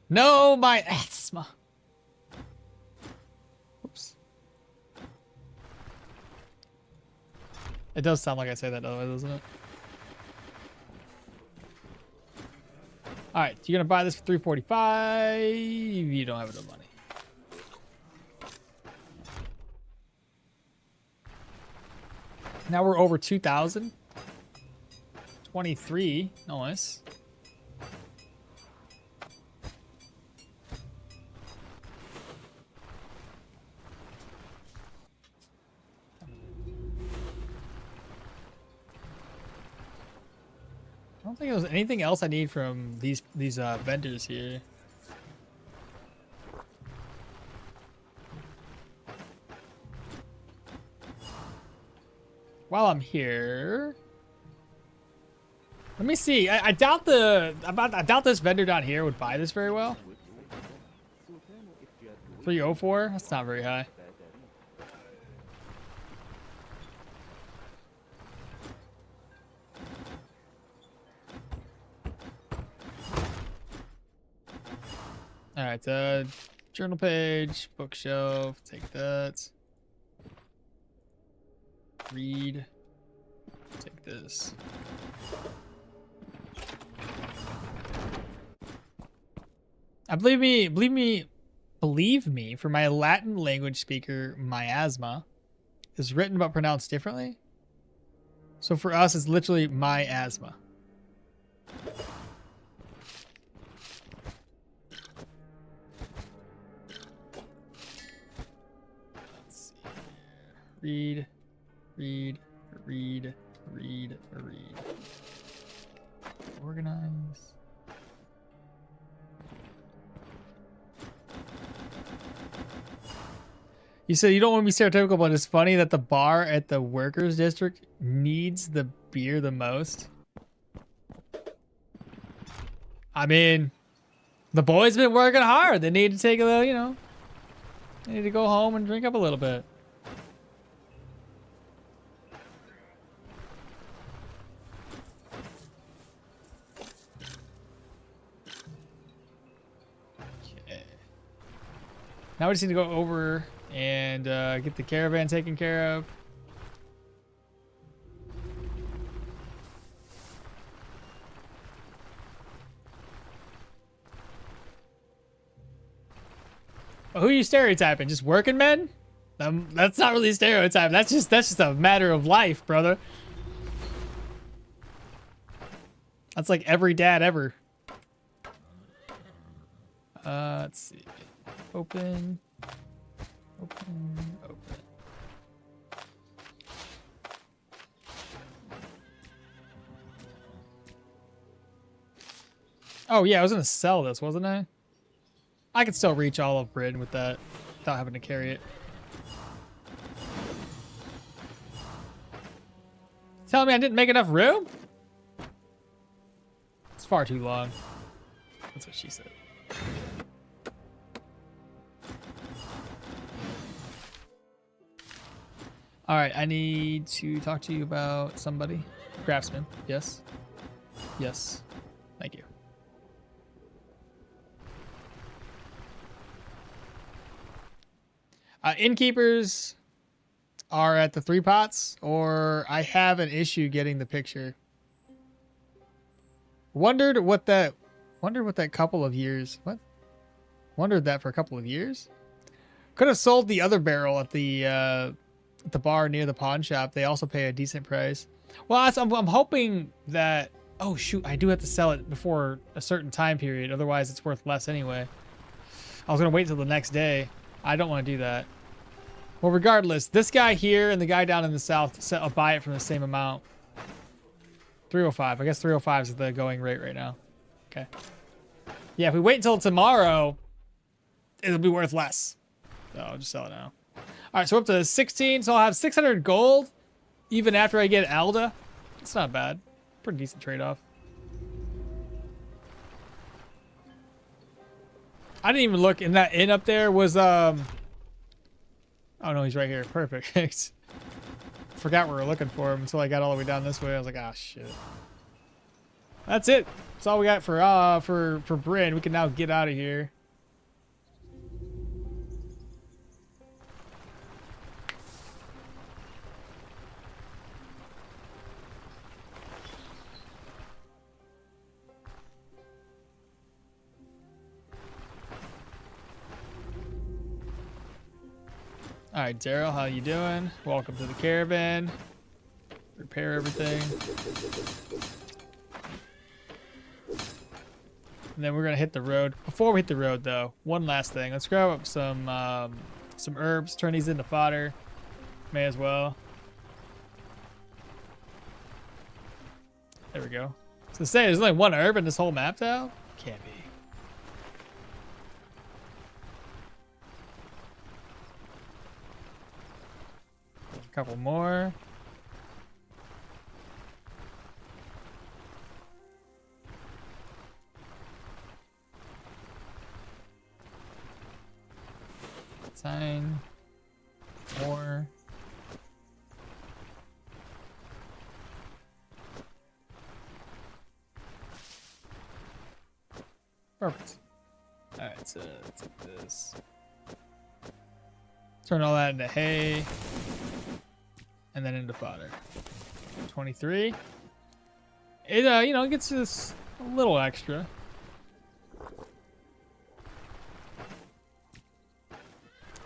No, my asthma. It does sound like I say that otherwise, doesn't it? Alright, you're gonna buy this for 345. You don't have enough money. Now we're over 2,000. 23. Nice. I don't think there's anything else I need from these vendors here. While I'm here, let me see. I doubt I doubt this vendor down here would buy this very well. 304. That's not very high. All right, journal page, bookshelf, take that. Read, take this. Believe me, for my Latin language speaker, miasma is written but pronounced differently. So for us, it's literally my asthma. Read, read, read, read, read. Organize. You said you don't want to be stereotypical, but it's funny that the bar at the workers' district needs the beer the most. I mean, the boys been working hard. They need to take a little, you know, they need to go home and drink up a little bit. Now we just need to go over and get the caravan taken care of. Who are you stereotyping? Just working men? That's not really a stereotype. That's just a matter of life, brother. That's like every dad ever. Let's see. Open. Oh yeah, I was gonna sell this, wasn't I? I could still reach all of Bryn with that without having to carry it. Telling me I didn't make enough room? It's far too long. That's what she said. All right, I need to talk to you about somebody. Craftsman, yes. Yes, thank you. Innkeepers are at the 3 pots, or I have an issue getting the picture. Wondered what that couple of years. What? Wondered that for a couple of years. Could have sold the other barrel at the bar near the pawn shop. They also pay a decent price. Well, I'm hoping that. Oh shoot! I do have to sell it before a certain time period. Otherwise, it's worth less anyway. I was gonna wait till the next day. I don't want to do that. Well, regardless, this guy here and the guy down in the south, I'll buy it for the same amount. 305. I guess 305 is the going rate right now. Okay. Yeah, if we wait until tomorrow, it'll be worth less. So I'll just sell it now. All right, so we're up to 16. So I'll have 600 gold even after I get Alda. It's not bad. Pretty decent trade-off. I didn't even look in that inn up there was oh no, he's right here. Perfect. Forgot we were looking for him until I got all the way down this way. I was like, ah, shit. That's it. That's all we got for Bryn. We can now get out of here. All right, Daryl, how you doing? Welcome to the caravan. Repair everything. And then we're gonna hit the road. Before we hit the road, though, one last thing. Let's grab up some herbs. Turn these into fodder. May as well. There we go. So say there's only one herb in this whole map, though. Can't be. A couple more. Sign. More. Perfect. All right, so let's take this. Turn all that into hay. And then into fodder. 23. It you know, gets us a little extra.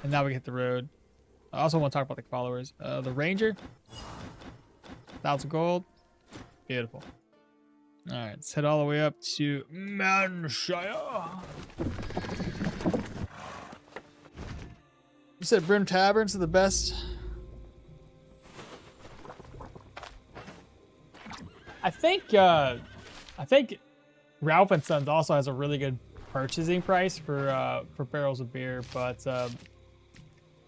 And now we hit the road. I also want to talk about the followers. The ranger. 1,000 gold. Beautiful. All right, let's head all the way up to Manshire. You said Brim Taverns are the best. I think Ralph and Sons also has a really good purchasing price for barrels of beer, but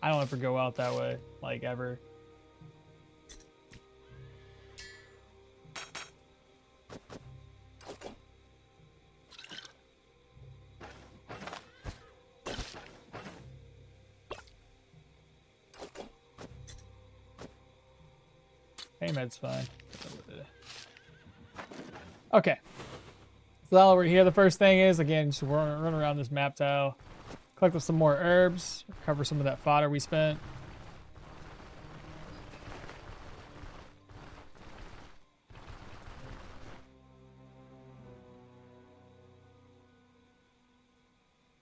I don't ever go out that way, like ever. Hey, med's fine. Okay. So now we're here. The first thing is, again, just run around this map tile. Collect up some more herbs. Recover some of that fodder we spent.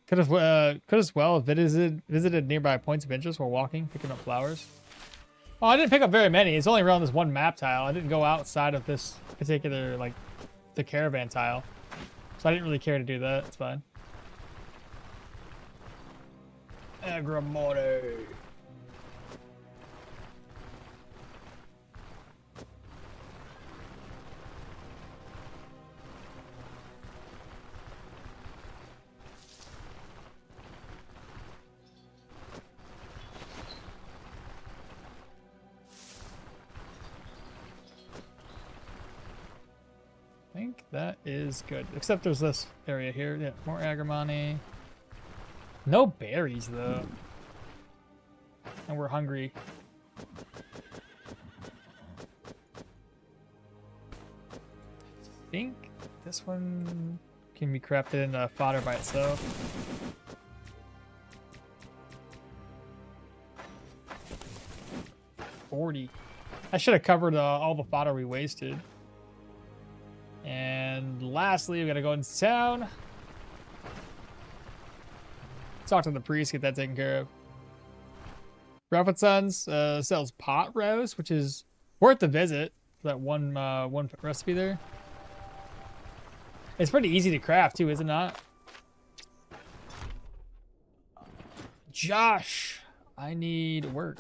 Could as well have visited nearby points of interest while walking, picking up flowers. Oh, I didn't pick up very many. It's only around this one map tile. I didn't go outside of this particular, like, the caravan tile. So I didn't really care to do that. It's fine. Agramore. I think that is good. Except there's this area here. Yeah, more agrimony. No berries, though. And we're hungry. I think this one can be crafted into fodder by itself. $40. I should have covered all the fodder we wasted. And lastly, we gotta go into town. Talk to the priest, get that taken care of. Prophet Sons sells pot roast, which is worth the visit for that one recipe there. It's pretty easy to craft too, is it not? Josh, I need work.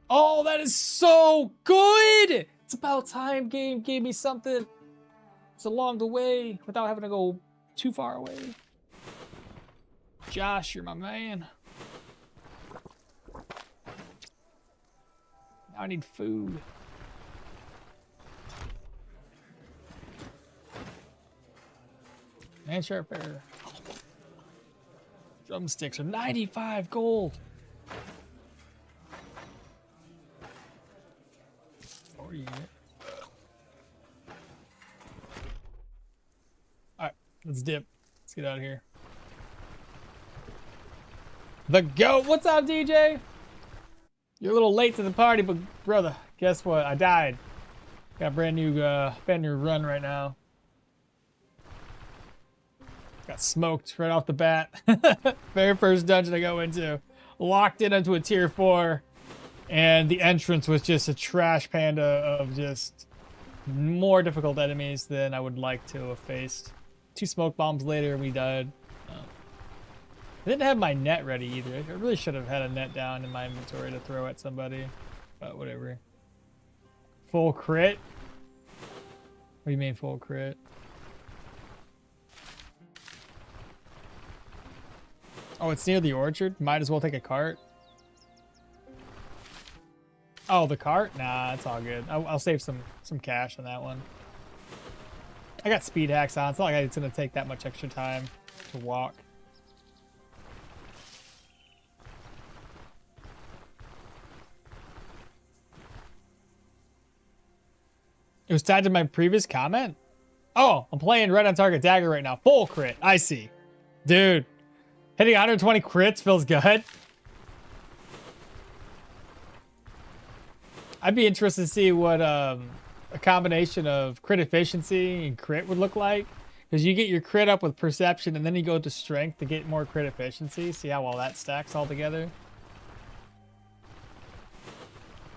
Oh, that is so good! It's about time game gave me something. It's along the way without having to go too far away. Josh, you're my man. Now I need food. And sharp air. Drumsticks are 95 gold. Alright, let's dip. Let's get out of here. The GOAT! What's up, DJ? You're a little late to the party, but brother, guess what? I died. Got a brand new run right now. Got smoked right off the bat. Very first dungeon I go into. Locked in onto a tier 4. And the entrance was just a trash panda of just more difficult enemies than I would like to have faced. 2 smoke bombs later, we died. I didn't have my net ready either. I really should have had a net down in my inventory to throw at somebody. But whatever. Full crit? What do you mean full crit? Oh, it's near the orchard? Might as well take a cart. Oh, the cart? Nah, it's all good. I'll save some cash on that one. I got speed hacks on. It's not like it's going to take that much extra time to walk. It was tied to my previous comment? Oh, I'm playing right on target dagger right now. Full crit. I see. Dude, hitting 120 crits feels good. I'd be interested to see what a combination of crit efficiency and crit would look like. Because you get your crit up with perception and then you go to strength to get more crit efficiency. See how well that stacks all together.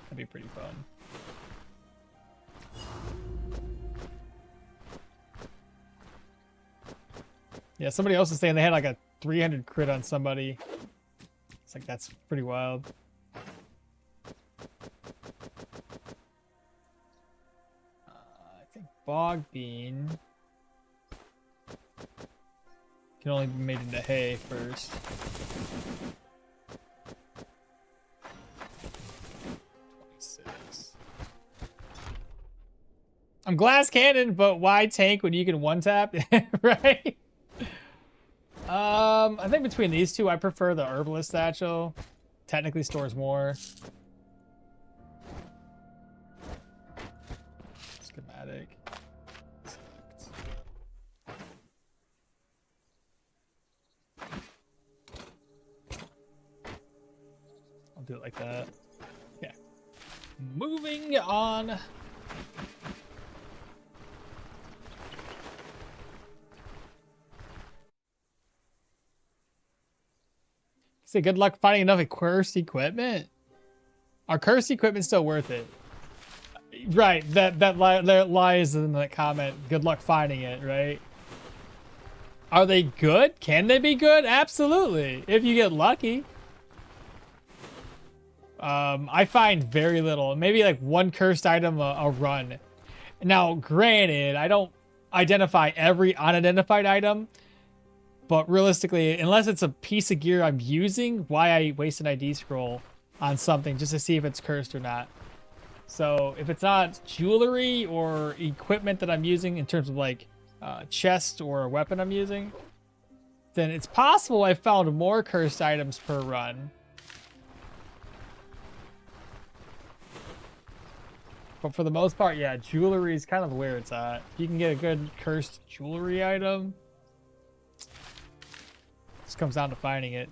That'd be pretty fun. Yeah, somebody else is saying they had like a 300 crit on somebody. It's like, that's pretty wild. I think Bog Bean can only be made into hay first. 26. I'm glass cannon, but why tank when you can one tap? Right? I think between these two, I prefer the herbalist satchel. Technically stores more. Schematic. I'll do it like that. Yeah. Moving on. Say good luck finding enough cursed equipment. Are cursed equipment still worth it? Right, that lies in the comment. Good luck finding it, right? Are they good? Can they be good? Absolutely. If you get lucky. I find very little. Maybe like one cursed item a run. Now, granted, I don't identify every unidentified item, but realistically, unless it's a piece of gear I'm using, why I waste an ID scroll on something just to see if it's cursed or not. So if it's not jewelry or equipment that I'm using in terms of like chest or a weapon I'm using, then it's possible I found more cursed items per run. But for the most part, yeah, jewelry is kind of where it's at. If you can get a good cursed jewelry item, this comes down to finding it.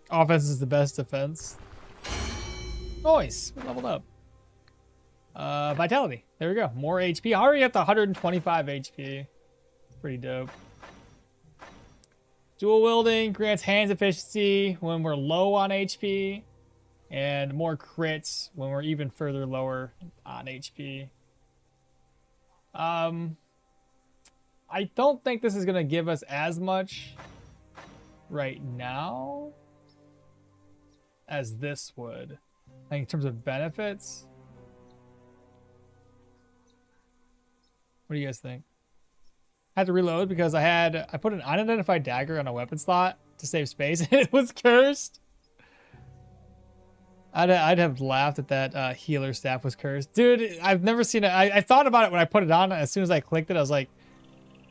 Offense is the best defense. Nice, we leveled up. Vitality. There we go. More HP. Already at the 125 HP. Pretty dope. Dual wielding grants hands efficiency when we're low on HP, and more crits when we're even further lower on HP. I don't think this is gonna give us as much right now as this would, like in terms of benefits. What do you guys think? I had to reload because I put an unidentified dagger on a weapon slot to save space, and it was cursed. I'd have laughed at that healer staff was cursed. Dude, I've never seen it. I thought about it when I put it on. As soon as I clicked it, I was like,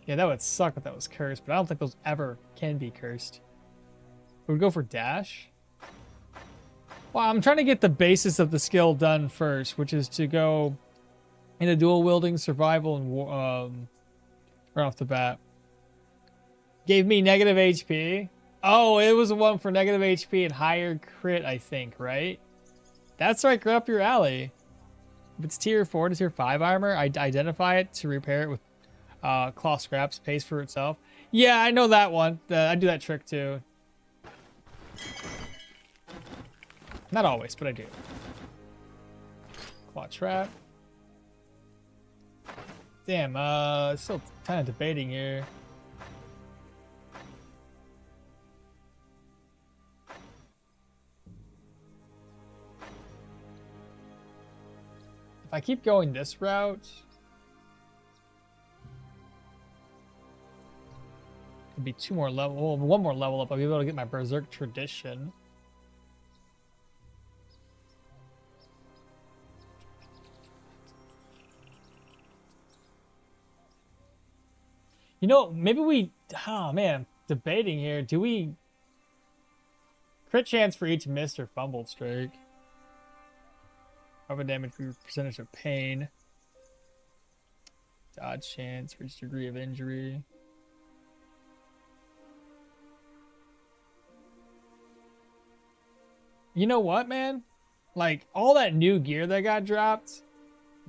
yeah, that would suck if that was cursed, but I don't think those ever can be cursed. We would go for dash. Well, I'm trying to get the basis of the skill done first, which is to go into dual wielding, survival, and right off the bat. Gave me negative HP. Oh, it was the one for negative HP and higher crit, I think, right? That's right up your alley. If it's tier 4 to tier 5 armor, I identify it to repair it with claw scraps, pays for itself. Yeah, I know that one. I do that trick too. Not always, but I do. Claw trap. Damn, still kind of debating here. If I keep going this route, it'd be 2 more level, well, 1 more level up. I'll be able to get my Berserk Tradition. You know, maybe we, oh man, debating here. Do we crit chance for each missed or fumbled strike? Cover damage for percentage of pain. Dodge chance for each degree of injury. You know what, man? Like, all that new gear that got dropped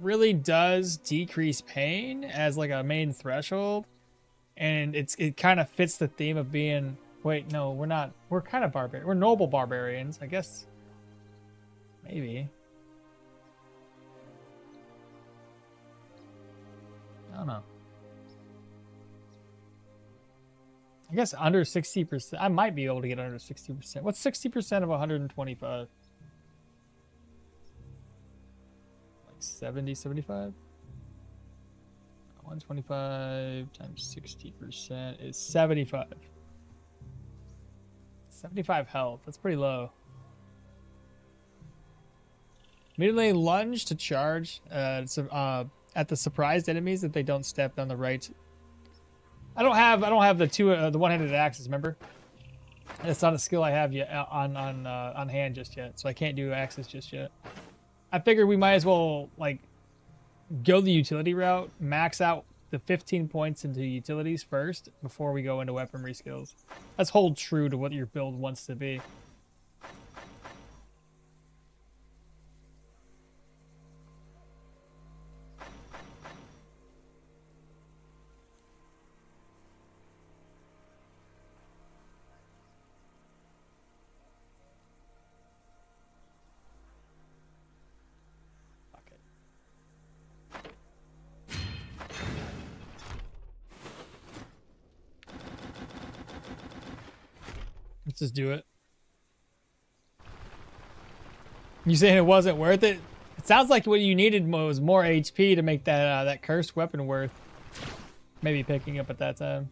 really does decrease pain as like a main threshold. And it kind of fits the theme of being, wait, no, we're not, we're kind of barbarian. We're noble barbarians, I guess. Maybe. I don't know. I guess under 60%. I might be able to get under 60%. What's 60% of 125? Like 70, 75? 125 times 60% is 75. 75 health. That's pretty low. Immediately lunge to charge at the surprised enemies if they don't step down the right. I don't have the one-handed axes. Remember, it's not a skill I have yet on hand just yet, so I can't do axes just yet. I figured we might as well like go the utility route, max out the 15 points into utilities first before we go into weaponry skills. Let's hold true to what your build wants to be. Let's just do it. You saying it wasn't worth it? It sounds like what you needed was more HP to make that that cursed weapon worth maybe picking up at that time.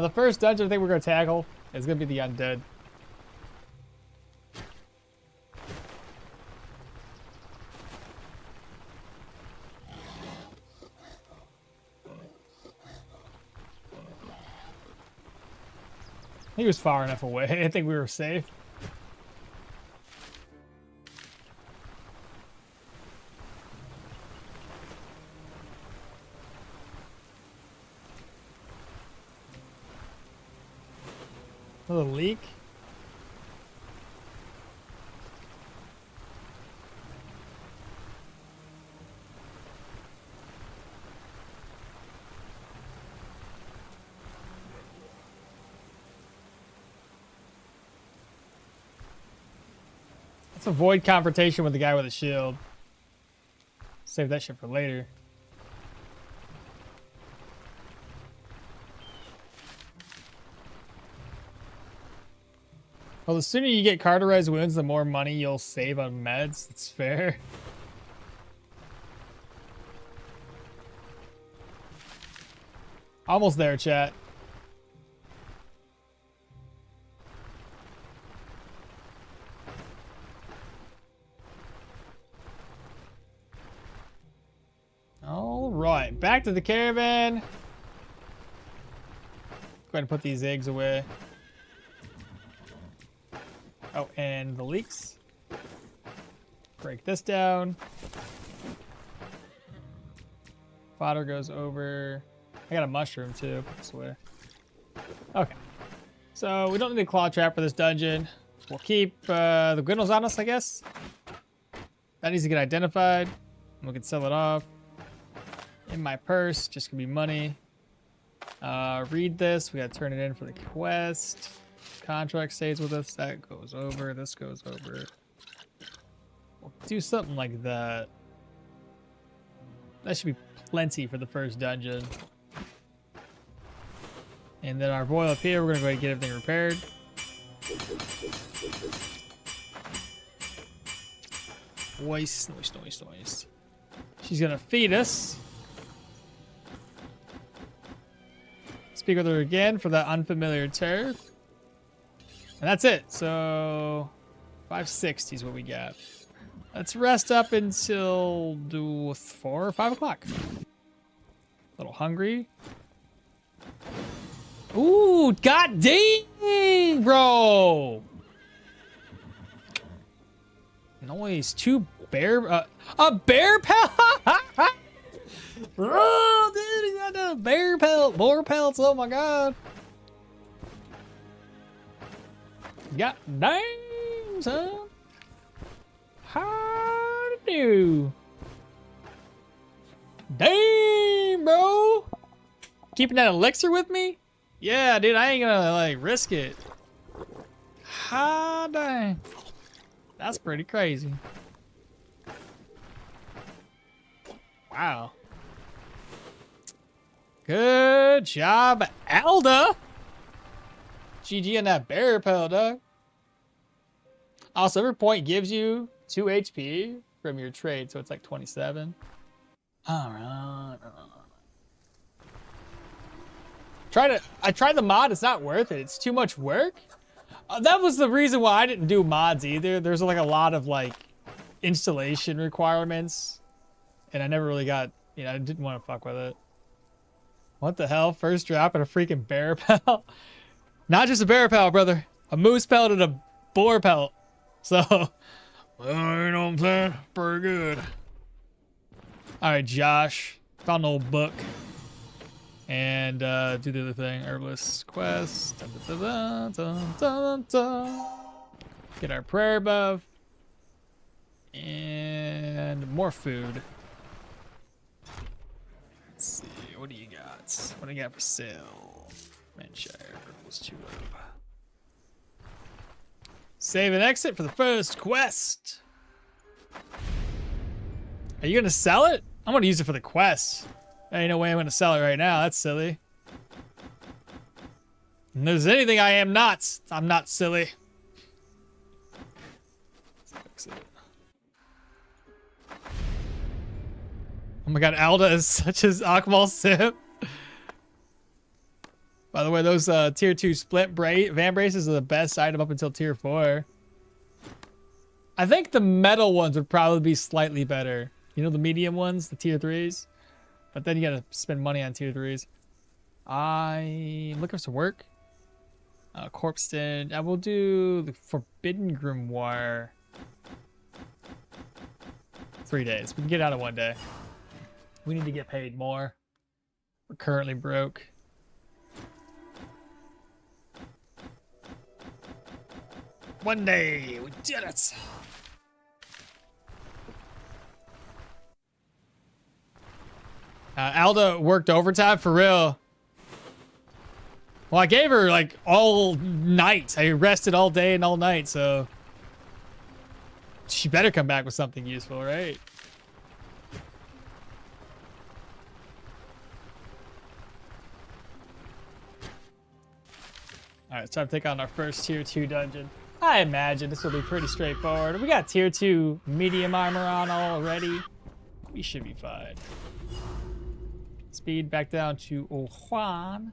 The first dungeon I think we're going to tackle is going to be the undead. He was far enough away. I think we were safe. Another leak. Let's avoid confrontation with the guy with a shield. Save that shit for later. Well, the sooner you get cauterized wounds, the more money you'll save on meds. It's fair. Almost there, chat. All right, back to the caravan. Go ahead and put these eggs away. Oh, and the leaks. Break this down. Fodder goes over. I got a mushroom too. Put this away. Okay. So we don't need a claw trap for this dungeon. We'll keep the Gwindles on us, I guess. That needs to get identified. We can sell it off. In my purse, just gonna be money. Read this. We gotta turn it in for the quest. Contract stays with us. That goes over. This goes over. We'll do something like that. That should be plenty for the first dungeon. And then our boil up here, we're gonna go ahead and get everything repaired. Noise. She's gonna feed us. Speak with her again for that unfamiliar turf. And that's it. So 560 is what we got. Let's rest up until 4 or 5 o'clock. A little hungry. Ooh, god dang, bro. Noise. 2 bear. A bear pelt. Oh, dude, he got a bear pelt. Boar pelts. Oh my god. God dang, son. How to do? Damn, bro. Keeping that elixir with me? Yeah, dude, I ain't gonna like risk it. How dang. That's pretty crazy. Wow. Good job, Alda. GG on that bear pelt, dog. Also, every point gives you 2 HP from your trade, so it's like 27. Alright. I tried the mod, it's not worth it. It's too much work. That was the reason why I didn't do mods either. There's like a lot of like installation requirements. And I never really got, you know, I didn't want to fuck with it. What the hell? First drop and a freaking bear pelt? Not just a bear pelt, brother. A moose pelt and a boar pelt. So, well, you know what I'm saying? Pretty good. Alright, Josh. Found an old book. And do the other thing. Herbalist quest. Dun, dun, dun, dun, dun. Get our prayer buff. And more food. Let's see. What do you got? What do you got for sale? Manshire. Herbals 2 of. Save and exit for the first quest. Are you gonna sell it? I'm gonna use it for the quest. There ain't no way I'm gonna sell it right now. That's silly. And there's anything I am not. I'm not silly. Oh my god, Alda is such as okmall sip. By the way, those tier 2 split van braces are the best item up until tier 4. I think the metal ones would probably be slightly better. You know, the medium ones, the tier 3s. But then you gotta spend money on tier 3s. I'm looking for some work. Corpse Den. I will do the Forbidden Grimoire. 3 days. We can get out of 1 day. We need to get paid more. We're currently broke. One day, we did it. Alda worked overtime for real. Well, I gave her like all night. I rested all day and all night, so she better come back with something useful, right? All right, it's time to take on our first tier 2 dungeon. I imagine this will be pretty straightforward. We got tier 2 medium armor on already. We should be fine. Speed back down to Juan.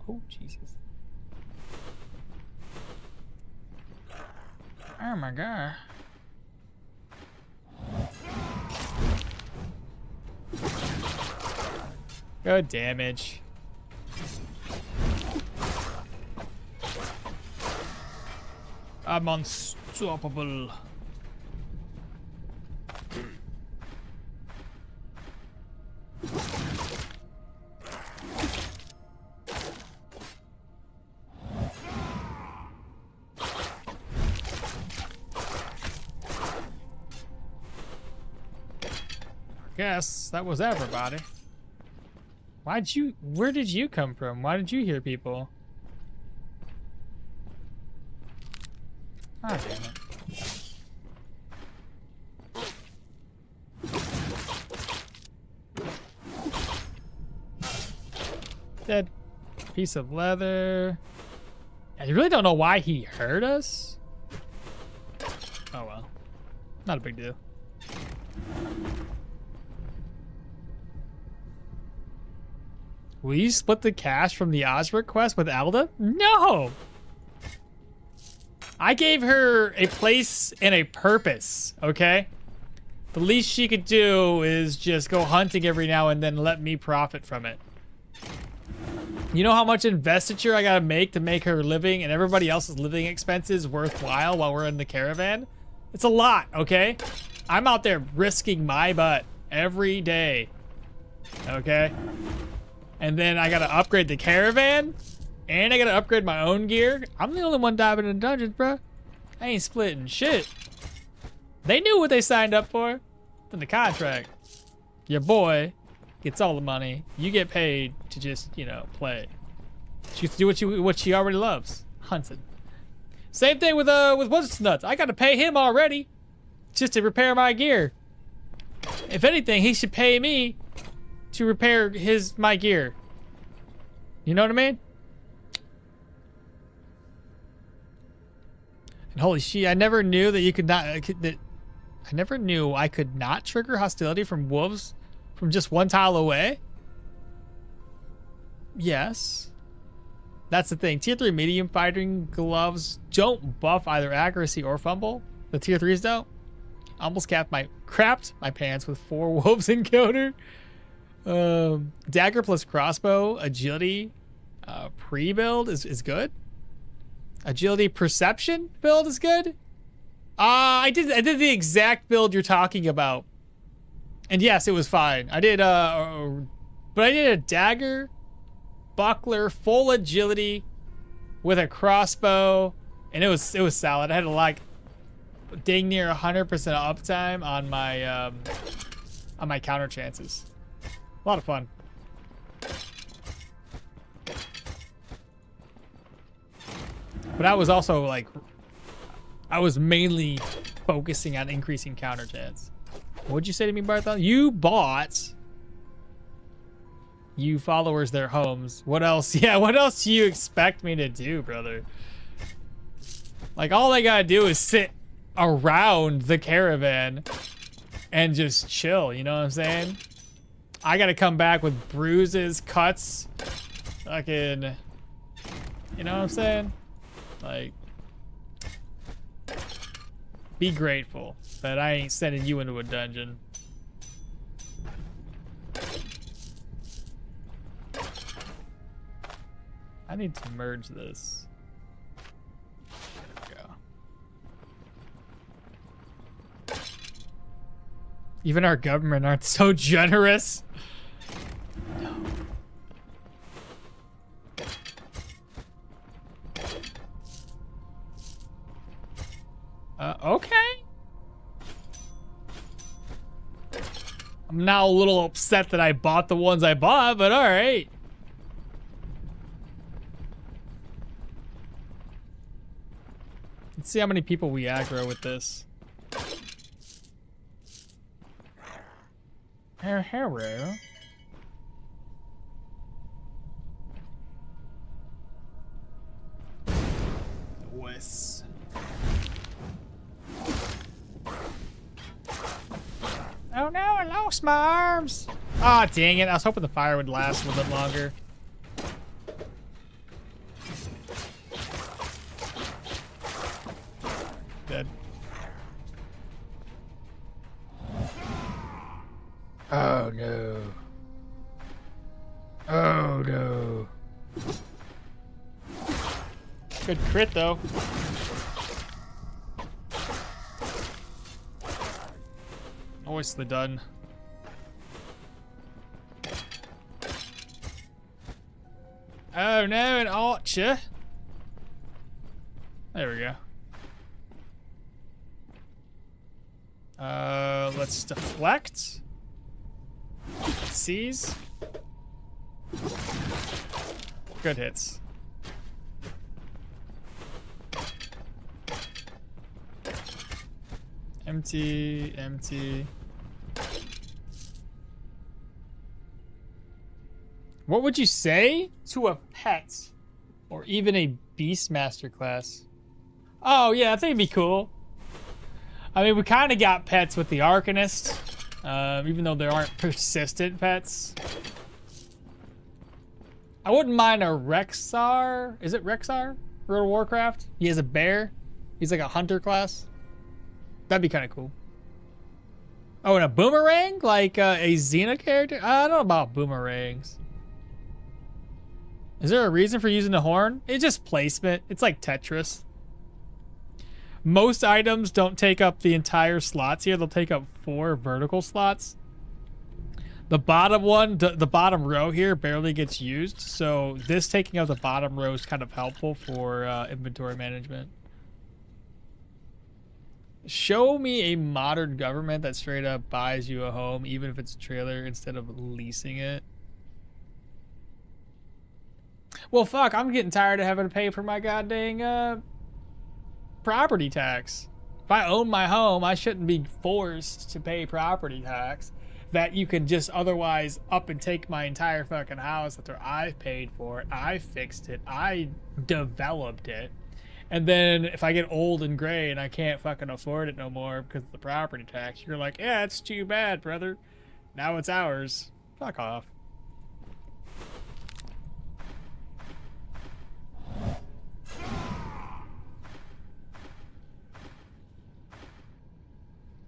Oh, Jesus. Oh my god. Good damage. I'm unstoppable. Guess that was everybody. Where did you come from? Why did you hear people? Ah, damn it. Dead. Piece of leather. I really don't know why he hurt us. Oh well. Not a big deal. Will you split the cash from the Osric quest with Alda? No! I gave her a place and a purpose, okay? The least she could do is just go hunting every now and then, let me profit from it. You know how much investiture I gotta make to make her living and everybody else's living expenses worthwhile while we're in the caravan? It's a lot, okay? I'm out there risking my butt every day, okay? And then I gotta upgrade the caravan, and I gotta upgrade my own gear. I'm the only one diving in dungeons, bro. I ain't splitting shit. They knew what they signed up for. It's in the contract. Your boy gets all the money. You get paid to just, you know, play. She gets to do what she already loves, hunting. Same thing with What's Nuts. I gotta pay him already, just to repair my gear. If anything, he should pay me to repair my gear. You know what I mean? And holy shit, I never knew that you could not. I never knew I could not trigger hostility from wolves from just one tile away. Yes. That's the thing. Tier 3 medium fighting gloves don't buff either accuracy or fumble. The tier 3s don't. Almost crapped my pants with 4 wolves encounter. Dagger plus crossbow agility pre-build is good. Agility perception build is good. I did the exact build you're talking about, and yes, it was fine. I did but I did a dagger, buckler, full agility with a crossbow, and it was solid. I had like dang near 100% uptime on my counter chances. A lot of fun. But I was also like, I was mainly focusing on increasing counter chance. What'd you say to me, Barthol? You bought you followers their homes. What else? Yeah, what else do you expect me to do, brother? Like, all I gotta do is sit around the caravan and just chill, you know what I'm saying? I gotta come back with bruises, cuts, fucking, you know what I'm saying? Like, be grateful that I ain't sending you into a dungeon. I need to merge this. There we go. Even our government aren't so generous. No. Okay. I'm now a little upset that I bought the ones I bought, but all right. Let's see how many people we aggro with this. Hello. Nice. Oh no, I lost my arms. Ah, oh, dang it. I was hoping the fire would last a little bit longer. Dead. Oh no. Oh no. Good crit though. Nicely done. Oh no, an archer. There we go. Let's deflect. Seize. Good hits. Empty, empty. What would you say to a pet or even a Beastmaster class? Oh yeah, I think it'd be cool. I mean, we kind of got pets with the Arcanist, even though there aren't persistent pets. I wouldn't mind a Rexar. Is it Rexar? World of Warcraft? He has a bear. He's like a hunter class. That'd be kind of cool. Oh, and a boomerang? Like a Xena character? I don't know about boomerangs. Is there a reason for using the horn? It's just placement. It's like Tetris. Most items don't take up the entire slots here. They'll take up 4 vertical slots. The bottom one, the bottom row here barely gets used. So this taking up the bottom row is kind of helpful for inventory management. Show me a modern government that straight up buys you a home, even if it's a trailer, instead of leasing it. Well, fuck, I'm getting tired of having to pay for my goddamn property tax. If I own my home, I shouldn't be forced to pay property tax that you can just otherwise up and take my entire fucking house after I've paid for it, I fixed it, I developed it. And then if I get old and gray and I can't fucking afford it no more because of the property tax, you're like, yeah, it's too bad, brother. Now it's ours. Fuck off.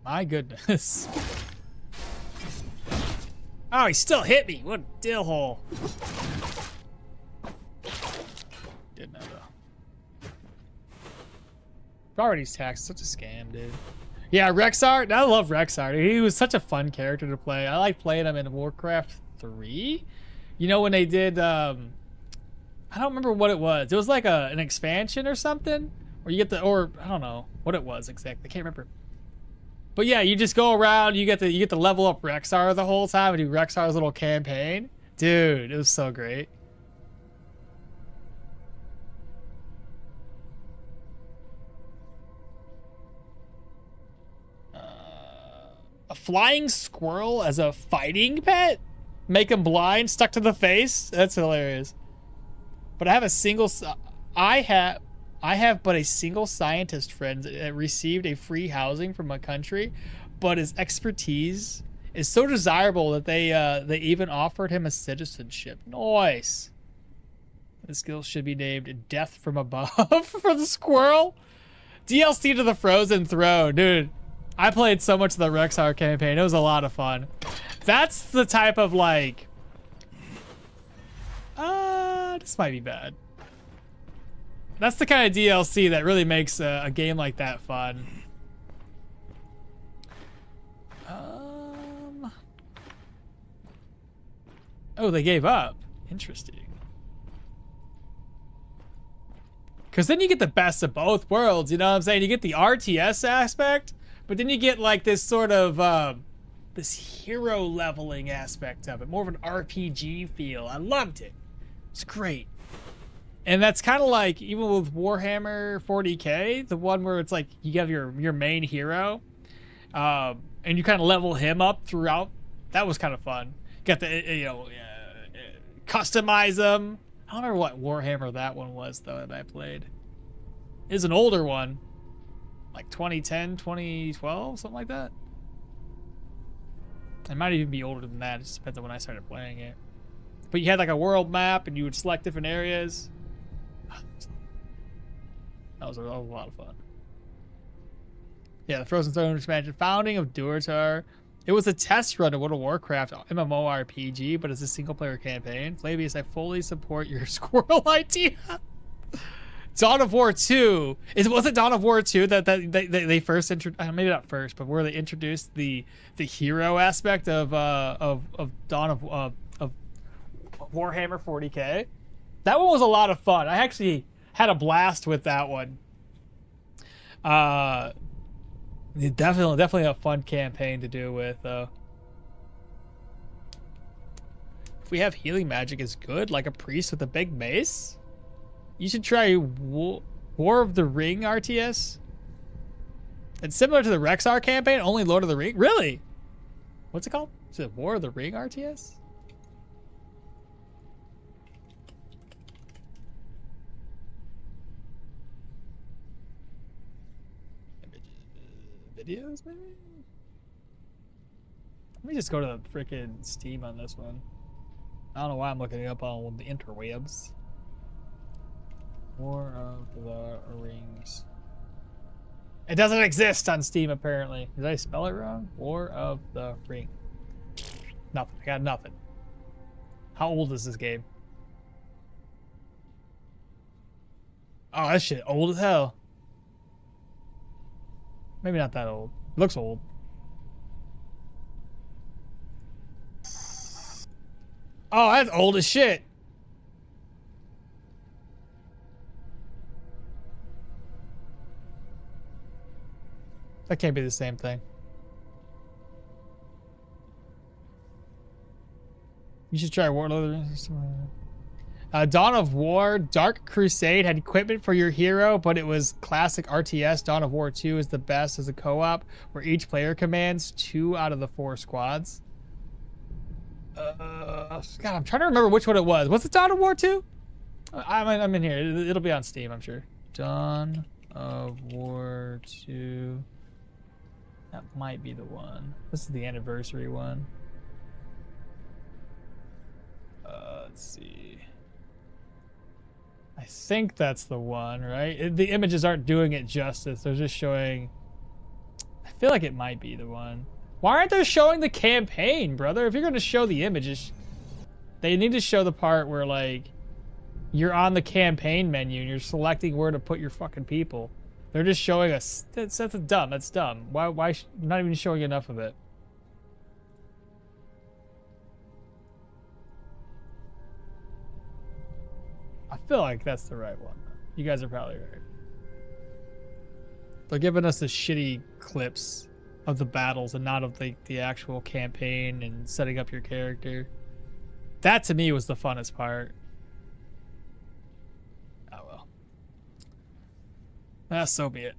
My goodness. Oh, he still hit me. What a dill hole. Didn't know though. Property's tax, such a scam, dude. Yeah, Rexar. I love Rexar. He was such a fun character to play. I like playing him in Warcraft 3. You know when they did, I don't remember what it was. It was like an expansion or something, or you get the, or I don't know what it was exactly. I can't remember. But yeah, you just go around. You get to level up Rexar the whole time and do Rexar's little campaign. Dude, it was so great. A flying squirrel as a fighting pet? Make him blind, stuck to the face? That's hilarious. But I have a single... I have but a single scientist friend that received a free housing from a country, but his expertise is so desirable that they even offered him a citizenship. Nice. The skill should be named Death from Above for the squirrel. DLC to the Frozen Throne. Dude, I played so much of the Rexar campaign. It was a lot of fun. That's the type of like... this might be bad. That's the kind of DLC that really makes a game like that fun. Oh, they gave up. Interesting. Because then you get the best of both worlds, you know what I'm saying? You get the RTS aspect, but then you get like this sort of, this hero leveling aspect of it. More of an RPG feel. I loved it. It's great. And that's kind of like, even with Warhammer 40k, the one where it's like, you have your main hero, and you kind of level him up throughout. That was kind of fun. Got the, you know, customize them. I don't remember what Warhammer that one was, though, that I played. It's an older one. Like 2010, 2012, something like that. It might even be older than that. It just depends on when I started playing it. But you had like a world map, and you would select different areas. That was a lot of fun. Yeah, the Frozen Throne expansion. Founding of Durotar. It was a test run of World of Warcraft MMORPG, but it's a single-player campaign. Flavius, I fully support your squirrel idea. Dawn of War 2. Was it Dawn of War 2 that they first introduced? Maybe not first, but where they introduced the hero aspect of Dawn of Warhammer 40k. That one was a lot of fun. I actually had a blast with that one. Definitely a fun campaign to do with, though. If we have healing magic is good, like a priest with a big mace, you should try War of the Ring RTS. It's similar to the Rexar campaign, only Lord of the Ring. Really? What's it called? Is it War of the Ring RTS? Videos, maybe? Let me just go to the freaking Steam on this one. I don't know why I'm looking it up on the interwebs. War of the Rings. It doesn't exist on Steam, apparently. Did I spell it wrong? War of the Ring. Nothing. I got nothing. How old is this game? Oh, that shit old as hell. Maybe not that old. Looks old. Oh, that's old as shit. That can't be the same thing. You should try Warlord. Dawn of War, Dark Crusade had equipment for your hero, but it was classic RTS. Dawn of War 2 is the best as a co-op, where each player commands 2 out of the 4 squads. God, I'm trying to remember which one it was. Was it Dawn of War 2? I'm in here. It'll be on Steam, I'm sure. Dawn of War 2. That might be the one. This is the anniversary one. Let's see. I think that's the one, right? The images aren't doing it justice. They're just showing... I feel like it might be the one. Why aren't they showing the campaign, brother? If you're going to show the images, they need to show the part where, like, you're on the campaign menu and you're selecting where to put your fucking people. They're just showing us... That's dumb. That's dumb. Why not even showing enough of it? I feel like that's the right one. You guys are probably right. They're giving us the shitty clips of the battles and not of the actual campaign and setting up your character. That to me was the funnest part. Oh well. So be it.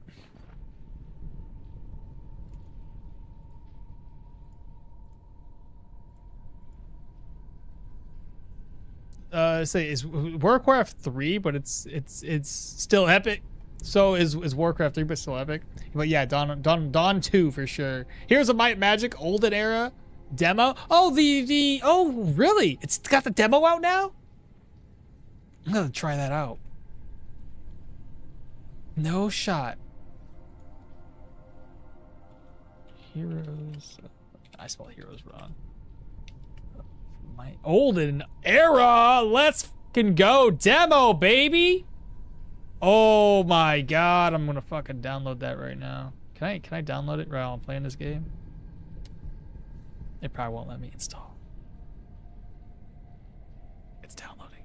say is Warcraft 3, but it's still epic. So is Warcraft 3, but still epic. But yeah, Dawn 2 for sure. Here's a Might Magic Olden Era demo. Oh, oh really? It's got the demo out now? I'm gonna try that out. No shot. Heroes. I spelled heroes wrong. My Olden Era. Let's fucking go demo, baby. Oh my god, I'm gonna fucking download that right now. Can I download it while I'm playing this game? It probably won't let me install. It's downloading.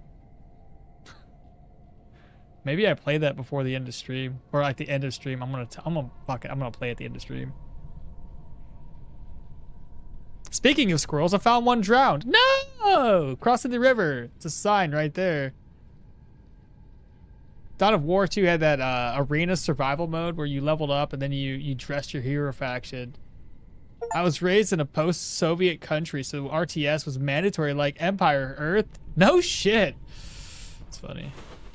Maybe I play that before the end of stream, or like the end of stream. I'm gonna play at the end of stream. Speaking of squirrels, I found one drowned. No! Crossing the river. It's a sign right there. Dawn of War 2 had that arena survival mode where you leveled up and then you dressed your hero faction. I was raised in a post-Soviet country, so RTS was mandatory like Empire Earth. No shit. It's funny.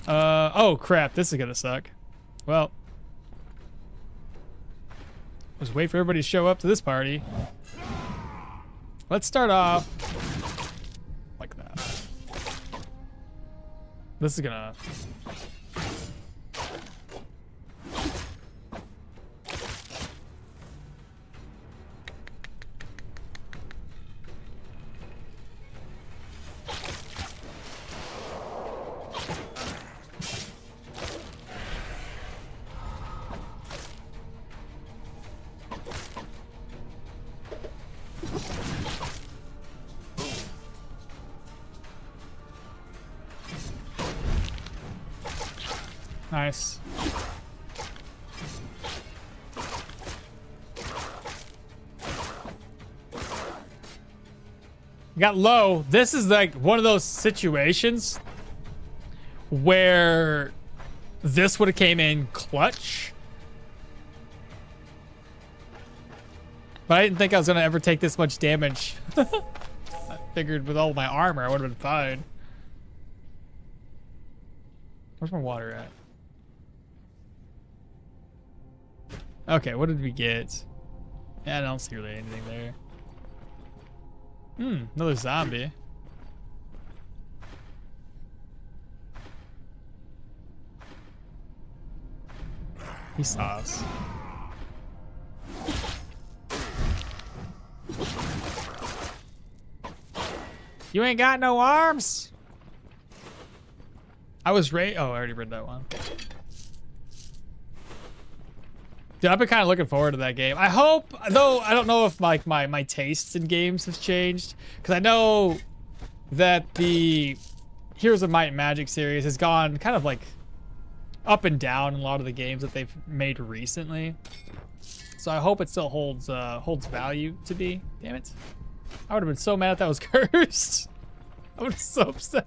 Oh crap, this is gonna suck. Well, let's wait for everybody to show up to this party. Let's start off like that. This is gonna... Nice. Got low. This is like one of those situations where this would have came in clutch. But I didn't think I was going to ever take this much damage. I figured with all my armor, I would have been fine. Where's my water at? Okay, what did we get? Yeah, I don't see really anything there. Another zombie. He saw us. You ain't got no arms? I was oh, I already read that one. Dude, I've been kind of looking forward to that game. I hope, though, I don't know if like my tastes in games have changed, because I know that the Heroes of Might and Magic series has gone kind of like up and down in a lot of the games that they've made recently. So I hope it still holds value to me. Damn it! I would have been so mad if that was cursed. I would have so upset.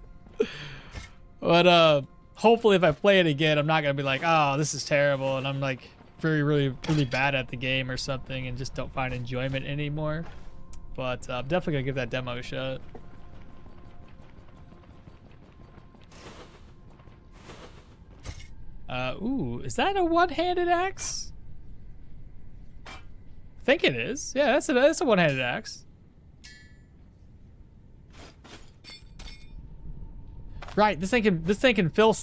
But hopefully, if I play it again, I'm not gonna be like, oh, this is terrible, and I'm like really bad at the game or something and just don't find enjoyment anymore. But I'm definitely gonna give that demo a shot. Ooh, is that a one-handed axe? I think it is. Yeah, that's a one-handed axe. Right, this thing can fill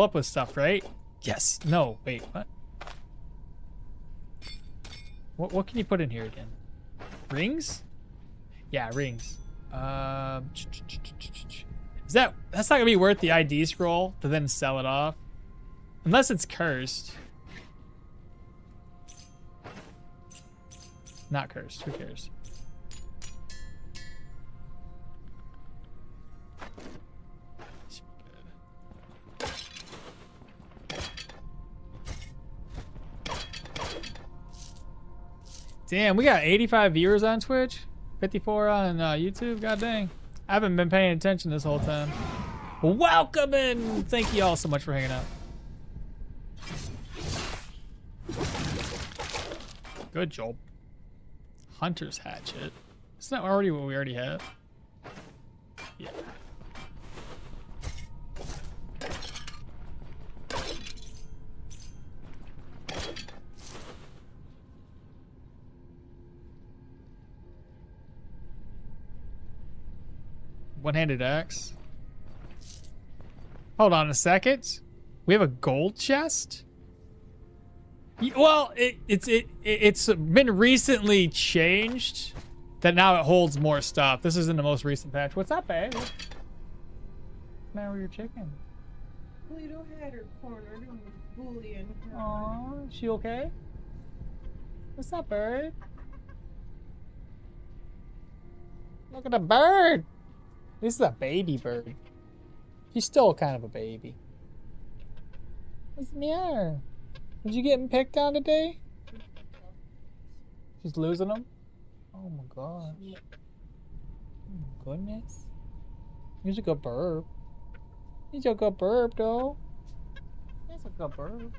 up with stuff, right? Yes. No, wait, what? What can you put in here again? Rings? Yeah, rings. That's not gonna be worth the ID scroll to then sell it off, unless it's cursed. Not cursed. Who cares? Damn, we got 85 viewers on Twitch, 54 on YouTube. God dang. I haven't been paying attention this whole time. Welcome and thank you all so much for hanging out. Good job. Hunter's hatchet. Isn't that already what we already have? Yeah. one-handed axe. Hold on a second. We have a gold chest? Well, it's been recently changed that now it holds more stuff. This is in the most recent patch. What's up, babe? What's the matter with your chicken? Toledo had her cornered and was bullying her. Aw, she okay? What's up, bird? Look at the bird. This is a baby bird. She's still kind of a baby. What's the matter? Did you getting picked on today? She's losing them? Oh my gosh. Oh my goodness. He's a good bird. He's a good bird, though. He's a good bird.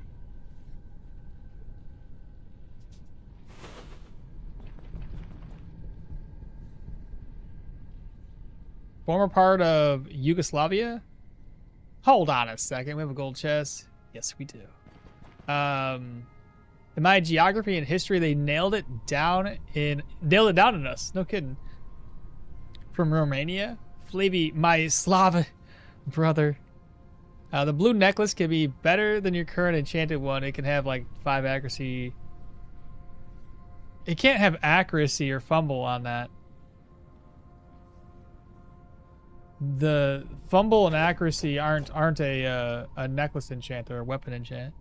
Former part of Yugoslavia? Hold on a second. We have a gold chest. Yes, we do. In my geography and history, they nailed it down on us. No kidding. From Romania, Flavy, my Slav brother. The blue necklace can be better than your current enchanted one. It can have like 5 accuracy. It can't have accuracy or fumble on that. The fumble and accuracy aren't a necklace enchant or a weapon enchant.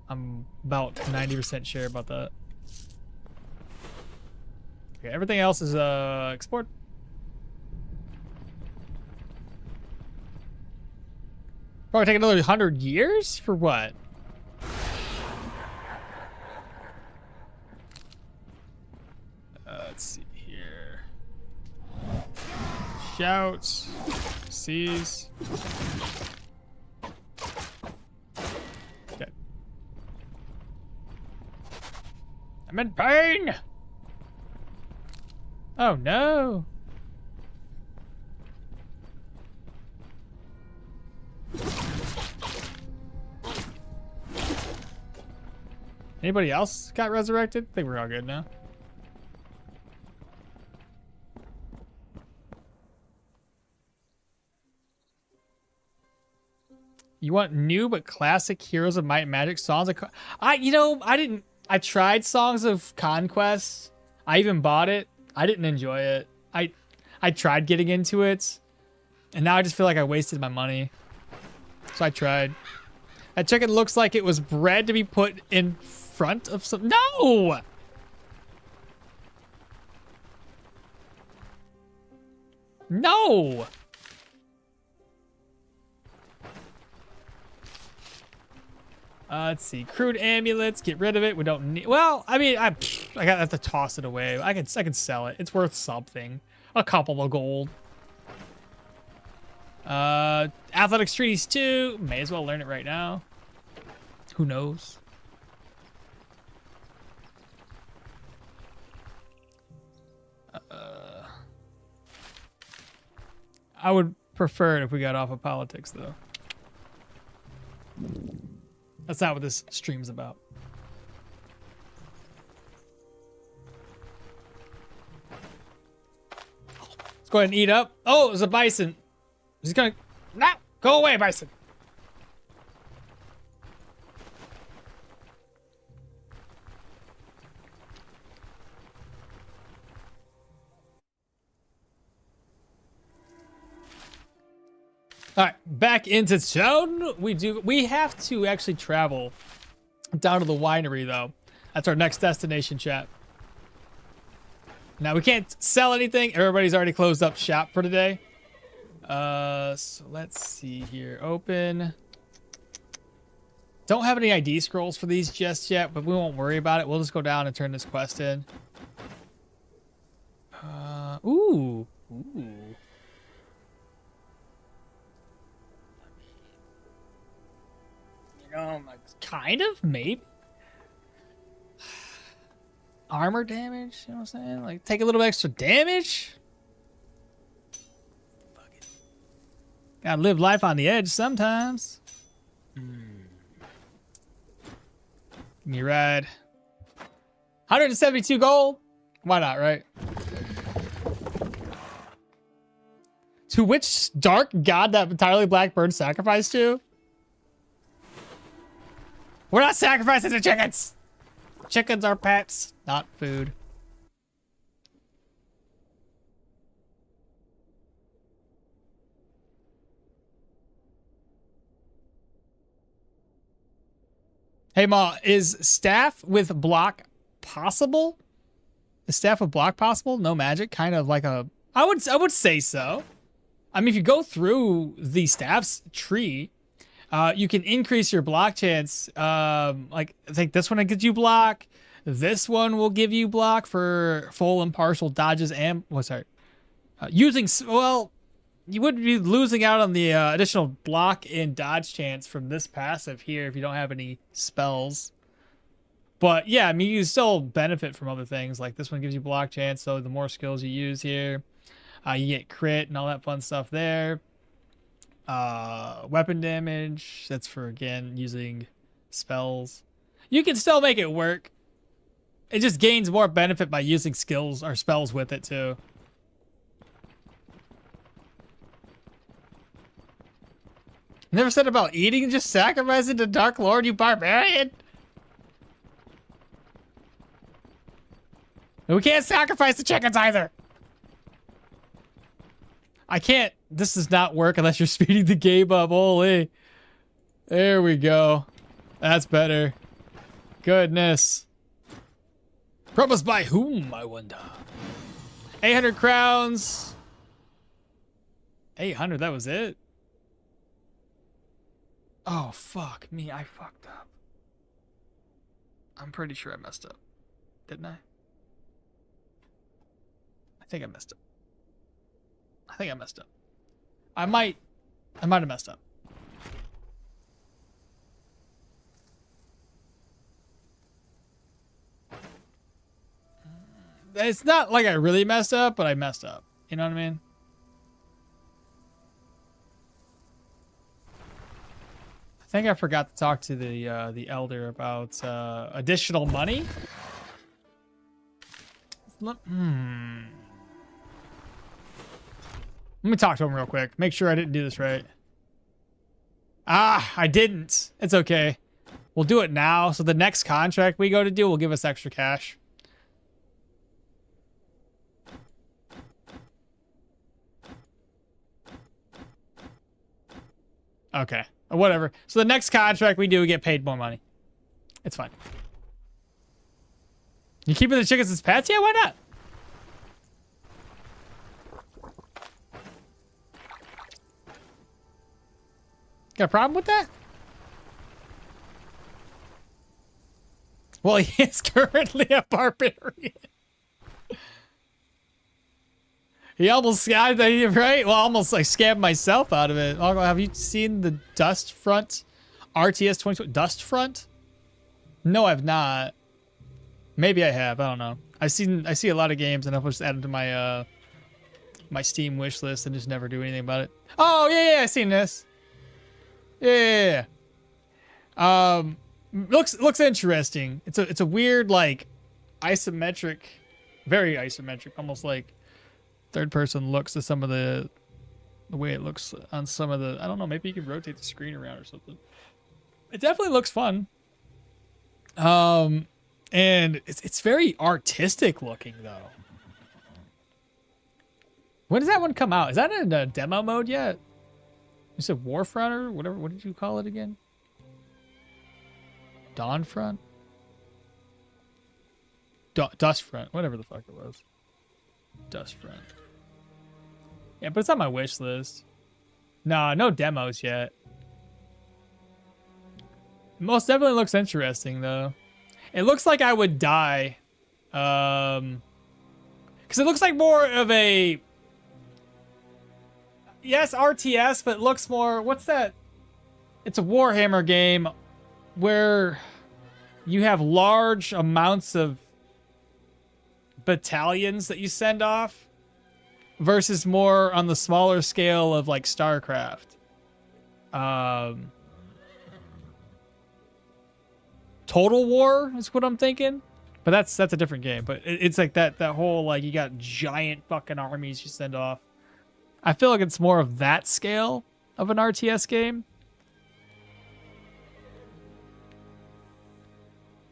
I'm about 90% sure about that. Okay, everything else is export. Probably take another 100 years for what? Let's see here. Shouts, sees. Okay. I'm in pain. Oh no. Anybody else got resurrected? I think we're all good now. You want new but classic Heroes of Might and Magic songs? I tried Songs of Conquest. I even bought it. I didn't enjoy it. I tried getting into it, and now I just feel like I wasted my money. So I tried. That chicken looks like it was bred to be put in front of some. No! No! Let's see. Crude amulets. Get rid of it. We don't need. Well, I mean, I gotta have to toss it away. I can sell it. It's worth something. A couple of gold. Athletics treaties 2. May as well learn it right now. Who knows? I would prefer it if we got off of politics, though. That's not what this stream's about. Let's go ahead and eat up. Oh, there's a bison. He's gonna... No! Go away, bison! All right, back into town. We have to actually travel down to the winery, though. That's our next destination, chat. Now, we can't sell anything. Everybody's already closed up shop for today. So let's see here. Open. Don't have any ID scrolls for these just yet, but we won't worry about it. We'll just go down and turn this quest in. Ooh. Kind of, maybe. Armor damage, you know what I'm saying? Like, take a little extra damage. Fuck it. Gotta live life on the edge sometimes. Give me a ride. 172 gold? Why not, right? To which dark god that entirely black bird sacrificed to? We're not sacrificing the chickens. Chickens are pets, not food. Hey Ma, is staff with block possible? Is staff with block possible? No magic, kind of like a. I would say so. I mean, if you go through the staff's tree, you can increase your block chance. Like I think this one gives you block. This one will give you block for full and partial dodges and using well, you would be losing out on the additional block and dodge chance from this passive here if you don't have any spells. But yeah, I mean, you still benefit from other things. Like this one gives you block chance, so the more skills you use here, you get crit and all that fun stuff there. Weapon damage, that's for, again, using spells. You can still make it work. It just gains more benefit by using skills or spells with it, too. Never said about eating, just sacrificing to Dark Lord, you barbarian! And we can't sacrifice the chickens either! I can't. This does not work unless you're speeding the game up. Holy. There we go. That's better. Goodness. Promised by whom, I wonder? 800 crowns. 800, that was it? Oh, fuck me. I fucked up. I'm pretty sure I messed up. Didn't I? I think I messed up. I might have messed up. It's not like I really messed up, but I messed up. You know what I mean? I think I forgot to talk to the elder about additional money. Let me talk to him real quick. Make sure I didn't do this right. Ah, I didn't. It's okay. We'll do it now. So the next contract we go to do will give us extra cash. Okay. Whatever. So the next contract we do, we get paid more money. It's fine. You keeping the chickens as pets? Yeah, why not? Got a problem with that? Well, he is currently a barbarian. He almost got right? Well, almost like scammed myself out of it. Have you seen the Dust Front? RTS 2020 Dust Front? No, I've not. Maybe I have. I don't know. I see a lot of games and I'll just add them to my my Steam wish list and just never do anything about it. Oh yeah, I've seen this. Yeah. Looks interesting. It's a weird, like, isometric, very isometric, almost like third person looks to some of the way it looks on some of the, I don't know, maybe you can rotate the screen around or something. It definitely looks fun. And it's very artistic looking though. When does that one come out? Is that in demo mode yet? You said Warfront or whatever. What did you call it again? Dawnfront? Dustfront. Whatever the fuck it was. Dustfront. Yeah, but it's on my wish list. Nah, no demos yet. Most definitely looks interesting, though. It looks like I would die. Because it looks like more of a... Yes, RTS, but it looks more... What's that? It's a Warhammer game where you have large amounts of battalions that you send off versus more on the smaller scale of like StarCraft. Total War is what I'm thinking, but that's a different game. But it's like that whole, like, you got giant fucking armies you send off. I feel like it's more of that scale of an RTS game.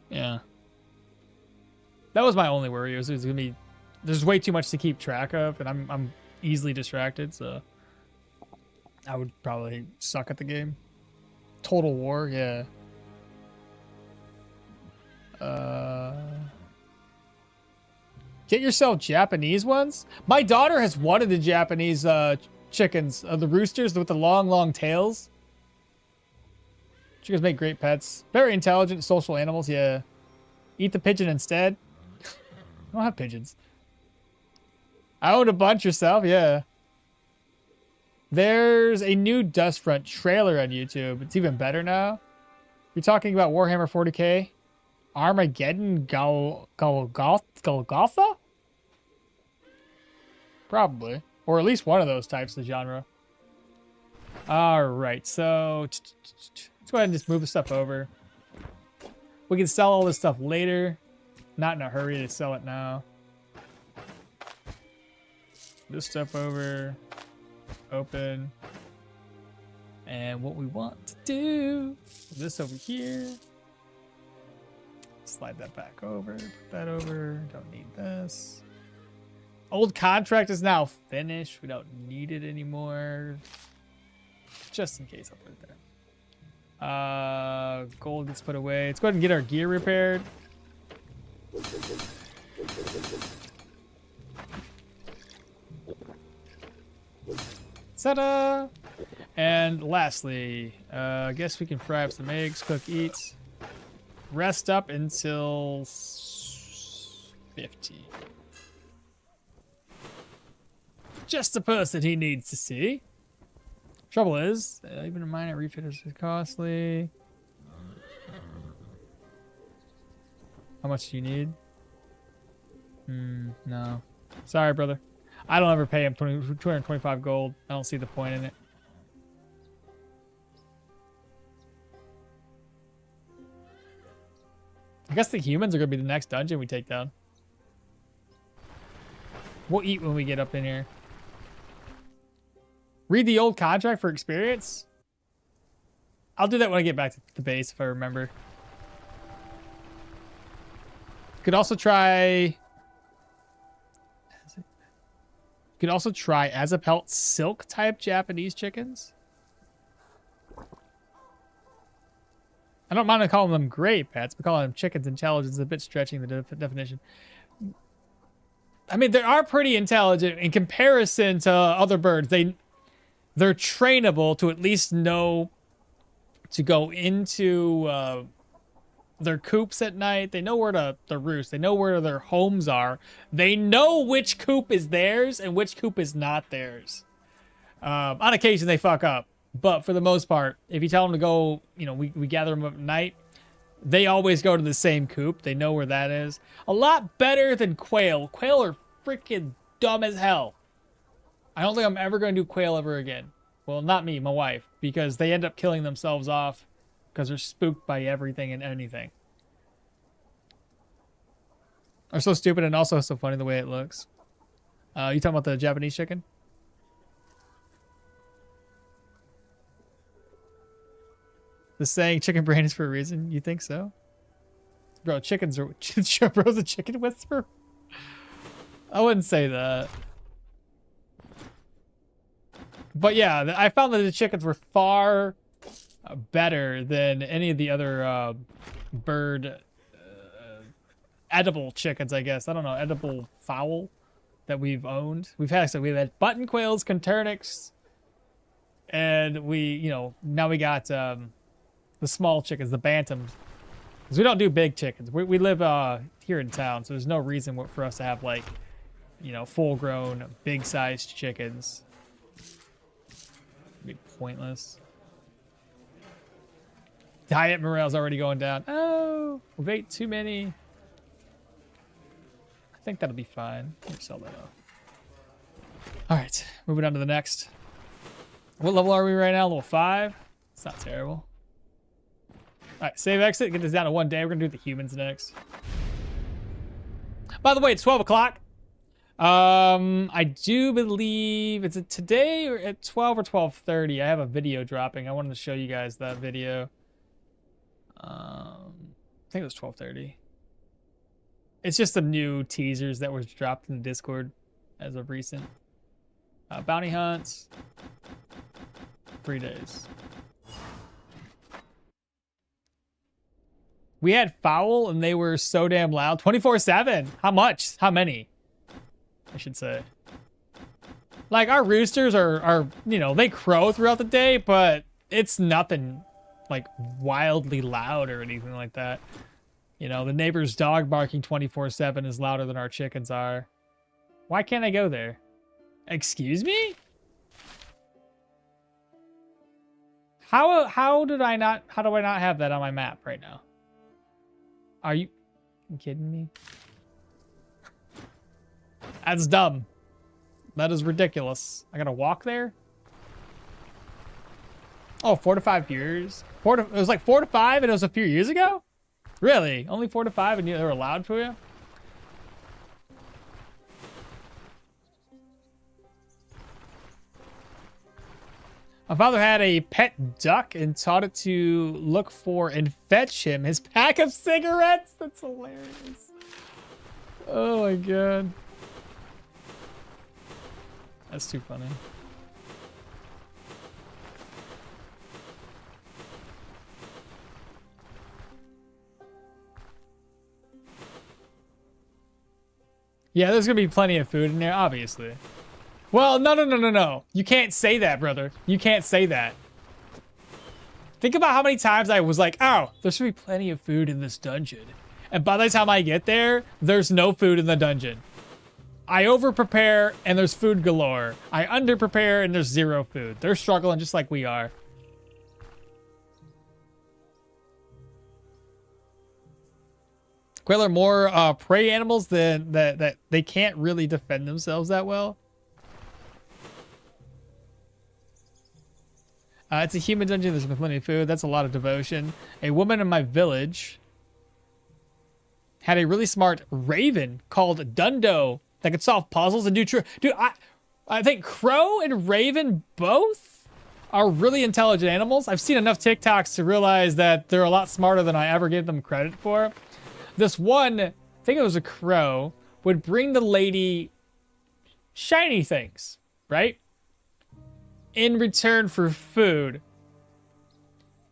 Yeah. That was my only worry. It was gonna be there's way too much to keep track of, and I'm easily distracted, so I would probably suck at the game. Total War, yeah. Get yourself Japanese ones. My daughter has wanted the Japanese chickens, the roosters with the long tails. Chickens make great pets. Very intelligent, social animals, yeah. Eat the pigeon instead. I don't have pigeons. I own a bunch yourself, yeah. There's a new Dustfront trailer on YouTube. It's even better now. You're talking about Warhammer 40k? Armageddon Golgotha? Probably. Or at least one of those types of genre. Alright, so let's go ahead and just move the stuff over. We can sell all this stuff later. Not in a hurry to sell it now. This stuff over. Open. And what we want to do, this over here. Slide that back over, put that over. Don't need this. Old contract is now finished. We don't need it anymore. Just in case I'll put it there. Gold gets put away. Let's go ahead and get our gear repaired. Ta-da! And lastly, I guess we can fry up some eggs, cook, eat. Rest up until 50. Just the person he needs to see. Trouble is, even a minor refit is costly. How much do you need? No. Sorry, brother. I don't ever pay him 225 gold. I don't see the point in it. I guess the humans are going to be the next dungeon we take down. We'll eat when we get up in here. Read the old contract for experience? I'll do that when I get back to the base, if I remember. Could also try... Could also try as a pelt silk type Japanese chickens. I don't mind calling them gray pets, but calling them chickens intelligence is a bit stretching the definition. I mean, they are pretty intelligent in comparison to other birds. They're trainable to at least know to go into their coops at night. They know where to roost. They know where their homes are. They know which coop is theirs and which coop is not theirs. On occasion, they fuck up. But for the most part, if you tell them to go, you know, we gather them up at night, they always go to the same coop. They know where that is. A lot better than quail. Quail are freaking dumb as hell. I don't think I'm ever going to do quail ever again. Well, not me, my wife. Because they end up killing themselves off because they're spooked by everything and anything. They're so stupid and also so funny the way it looks. You talking about the Japanese chicken? The saying chicken brain is for a reason. You think so? Bro, chickens are... Bro's a chicken whisperer? I wouldn't say that. But yeah, I found that the chickens were far better than any of the other bird edible chickens, I guess. I don't know, edible fowl that we've owned. We've had button quails, conturnix, and now we got the small chickens, the bantams. Because we don't do big chickens. We live here in town, so there's no reason for us to have, like, full-grown, big-sized chickens. It'd be pointless. Diet morale's already going down. Oh, we've ate too many. I think that'll be fine. Let me sell that off. All right, moving on to the next. What level are we right now? Level 5? It's not terrible. All right, save exit. Get this down to 1 day. We're going to do the humans next. By the way, it's 12 o'clock. I do believe it's today or at 12 or 12:30. I have a video dropping. I wanted to show you guys that video. I think it was 12:30. It's just the new teasers that was dropped in the Discord as of recent. Bounty hunts. 3 days. We had fowl and they were so damn loud. 24/7. How much? How many? I should say. Like, our roosters are, you know, they crow throughout the day, but it's nothing like wildly loud or anything like that. You know, the neighbor's dog barking 24/7 is louder than our chickens are. Why can't I go there? Excuse me? How do I not have that on my map right now? Are you kidding me? That's dumb. That is ridiculous. I gotta walk there? Oh, 4 to 5 years? It was like 4 to 5 and it was a few years ago? Really? Only 4 to 5 and they were allowed for you? My father had a pet duck and taught it to look for and fetch him his pack of cigarettes. That's hilarious. Oh my god. That's too funny. Yeah, there's gonna be plenty of food in there, obviously. Well, no. You can't say that, brother. You can't say that. Think about how many times I was like, oh, there should be plenty of food in this dungeon. And by the time I get there, there's no food in the dungeon. I over-prepare and there's food galore. I under-prepare and there's 0 food. They're struggling just like we are. Quail are more prey animals than that they can't really defend themselves that well. It's a human dungeon. There's plenty of food. That's a lot of devotion. A woman in my village had a really smart raven called Dundo that could solve puzzles and do true. Dude, I think crow and raven both are really intelligent animals. I've seen enough TikToks to realize that they're a lot smarter than I ever gave them credit for. This one, I think it was a crow, would bring the lady shiny things, right? In return for food.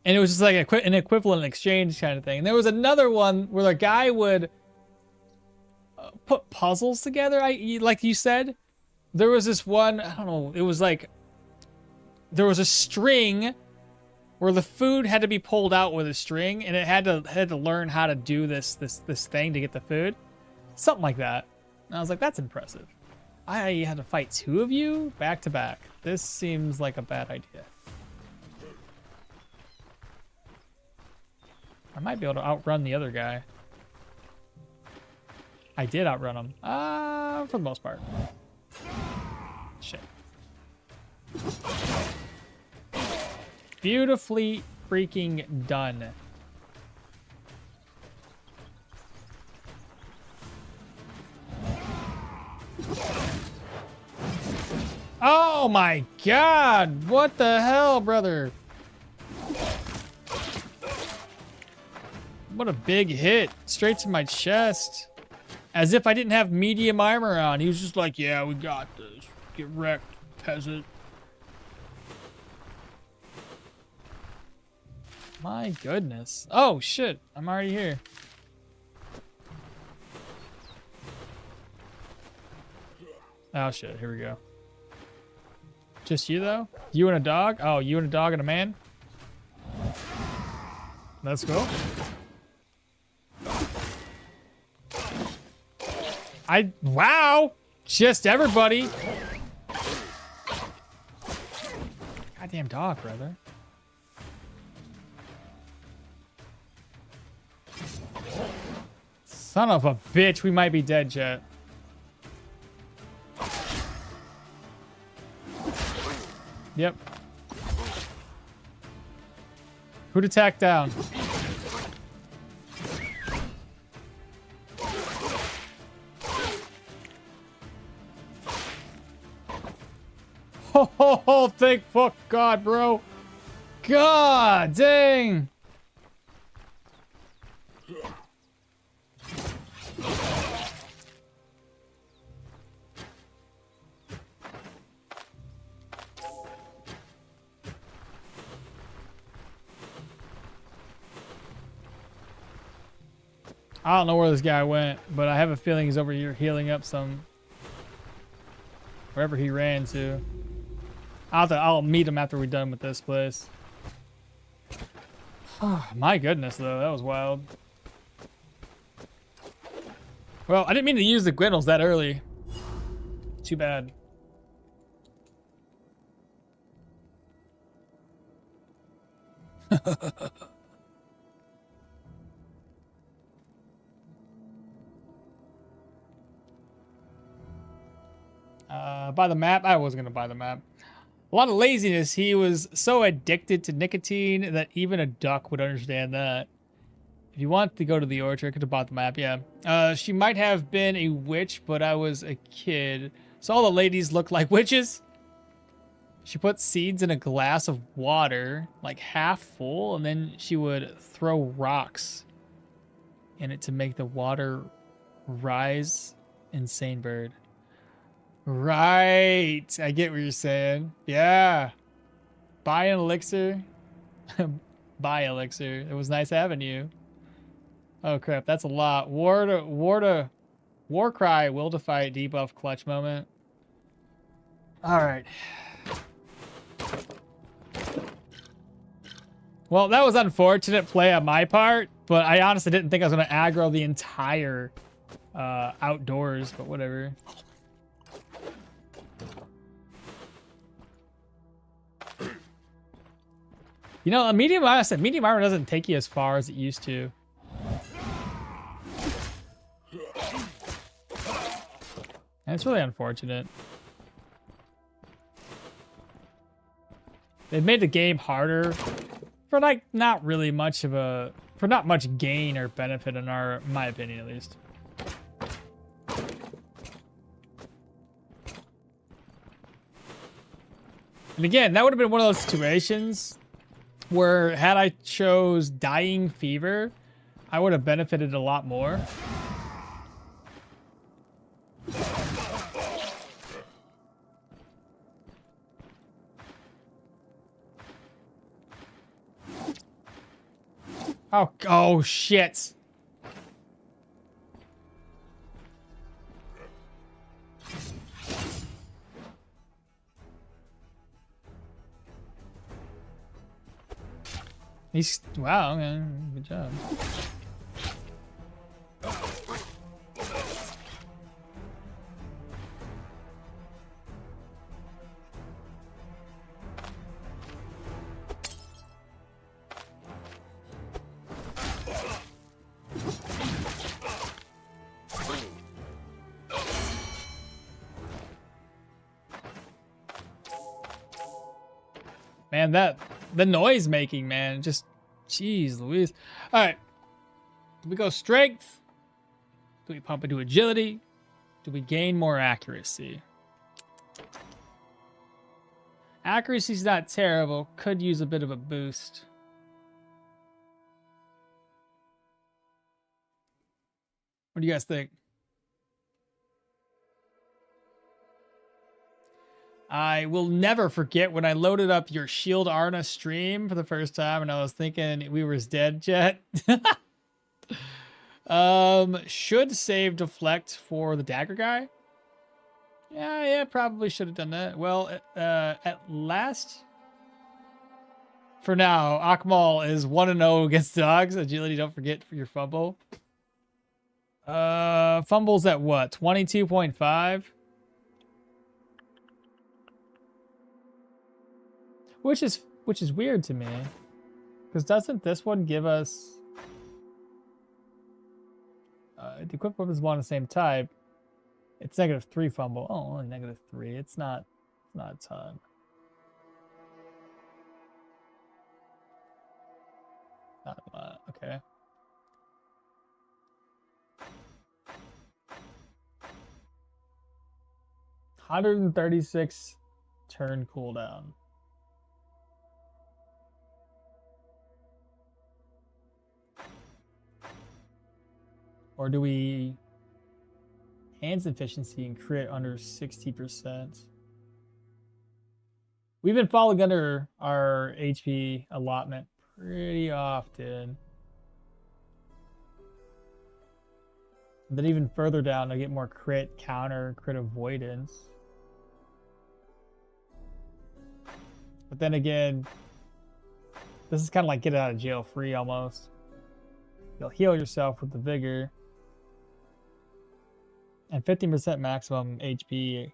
And it was just like an equivalent exchange kind of thing. And there was another one where the guy would put puzzles together, like you said. There was this one, I don't know, it was like there was a string where the food had to be pulled out with a string, and it had to learn how to do this thing to get the food. Something like that. And I was like, that's impressive. I had to fight 2 of you back to back. This seems like a bad idea. I might be able to outrun the other guy. I did outrun him. For the most part. Shit. Beautifully freaking done. Oh my god! What the hell, brother? What a big hit. Straight to my chest. As if I didn't have medium armor on. He was just like, yeah, we got this. Get wrecked, peasant. My goodness. Oh, shit. I'm already here. Oh, shit. Here we go. Just you, though? You and a dog? Oh, you and a dog and a man? Let's go. Wow! Just everybody. Goddamn dog, brother. Son of a bitch, we might be dead, chat. Yep. Who'd attack down? Oh, thank fuck God, bro. God dang. I don't know where this guy went, but I have a feeling he's over here healing up some. Wherever he ran to. I'll meet him after we're done with this place. My goodness, though. That was wild. Well, I didn't mean to use the Gwendolys that early. Too bad. Buy the map? I was going to buy the map. A lot of laziness. He was so addicted to nicotine that even a duck would understand that. If you want to go to the orchard, I could have bought the map, yeah. She might have been a witch, but I was a kid. So all the ladies look like witches. She put seeds in a glass of water, like half full, and then she would throw rocks in it to make the water rise. Insane bird. Right. I get what you're saying. Yeah. Buy an elixir. Buy elixir. It was nice having you. Oh crap, that's a lot. War cry, will to fight, debuff, clutch moment. Alright. Well, that was unfortunate play on my part, but I honestly didn't think I was going to aggro the entire outdoors, but whatever. You know, medium armor doesn't take you as far as it used to. And it's really unfortunate. They've made the game harder for like not really much of a, for not much gain or benefit in my opinion at least. And again, that would have been one of those situations where had I chose Dying Fever, I would have benefited a lot more. Oh shit. Wow, okay, good job. Man, the noise making, man, just jeez Louise. All right, do we go strength? Do we pump into agility? Do we gain more accuracy? Accuracy's not terrible, could use a bit of a boost. What do you guys think? I will never forget when I loaded up your Shield Arna stream for the first time and I was thinking we was dead, Jet. Should save deflect for the dagger guy. Yeah, probably should have done that. Well, at last, for now, okmall is 1-0 against dogs. Agility, don't forget for your fumble. Fumbles at what? 22.5? Which is weird to me, because doesn't this one give us the equipped weapons belong to the same type? It's -3 fumble. Oh, only -3. It's not a ton. Not a lot. Okay. $136 turn cooldown. Or do we hands efficiency and crit under 60%? We've been falling under our HP allotment pretty often. And then even further down, I get more crit counter, crit avoidance. But then again, this is kind of like get out of jail free almost. You'll heal yourself with the vigor. And 15% maximum HP.